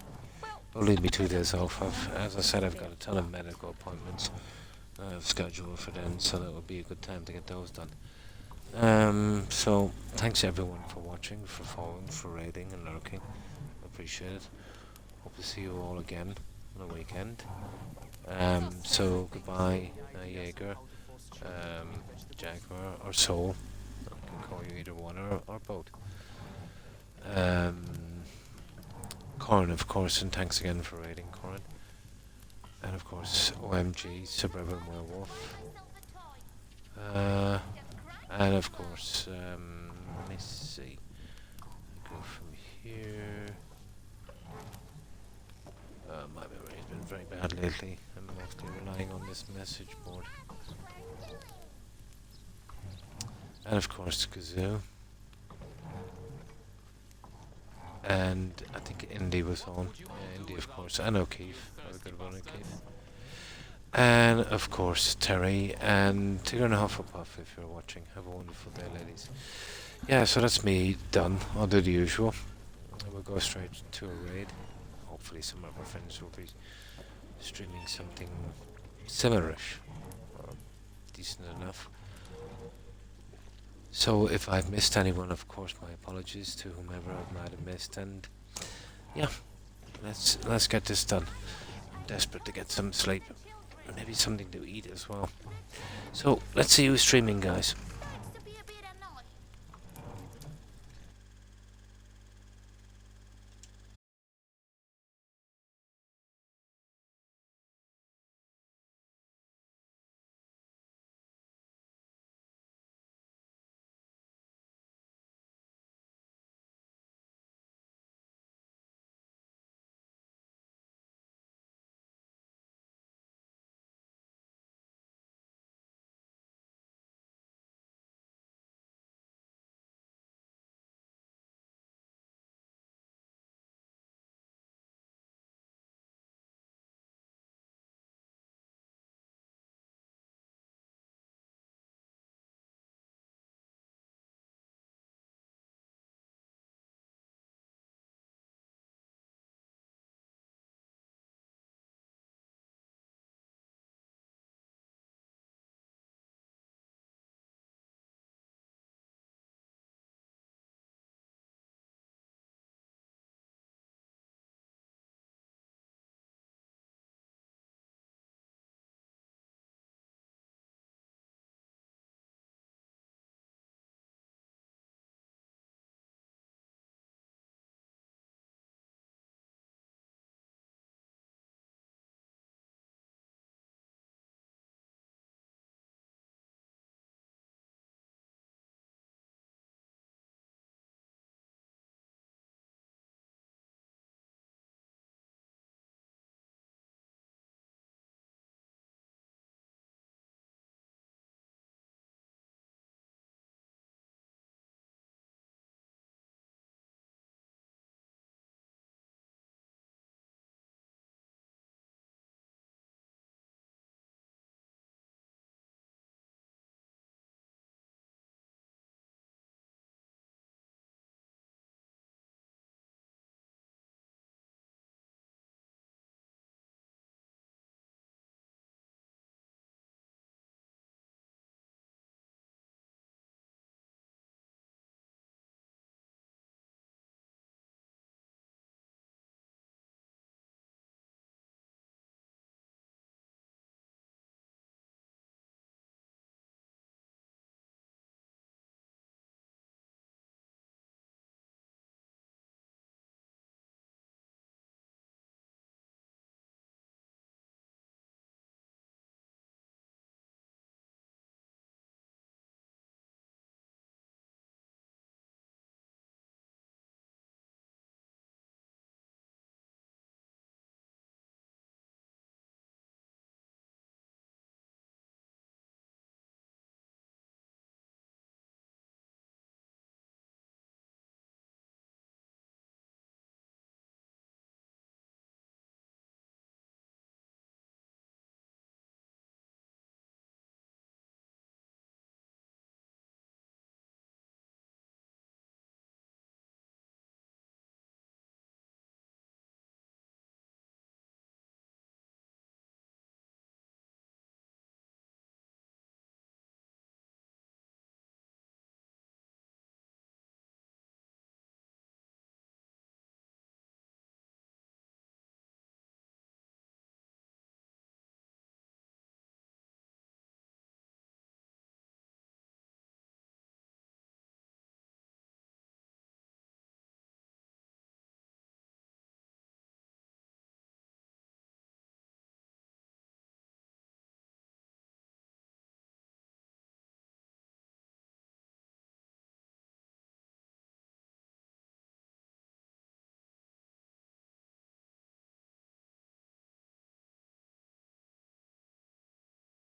It'll leave me 2 days off. As I said, I've got a ton of medical appointments scheduled for then, so that would be a good time to get those done. So thanks everyone for watching, for following, for rating and lurking. Appreciate it. Hope to see you all again on the weekend. So goodbye, Jaeger, Jaguar, or Soul. I can call you either one or both. Corin, of course, and thanks again for rating, Corin. And of course, OMG, Suburban Werewolf. And of course, let me see. Go from here. My memory has been very bad lately. I'm mostly relying on this message board. And of course, Kazoo. And I think Indy was on. Yeah, Indy, of course. And O'Keefe. Have a good one, O'Keefe. And of course, Terry and Tigger and Hufflepuff, if you're watching. Have a wonderful day, ladies. Yeah, so that's me done. I'll do the usual. We'll go straight to a raid. Hopefully, some of our friends will be streaming something similarish. Decent enough. So if I've missed anyone, of course, my apologies to whomever I might have missed. And yeah, let's get this done. I'm desperate to get some sleep, maybe something to eat as well. So let's see who's streaming, guys.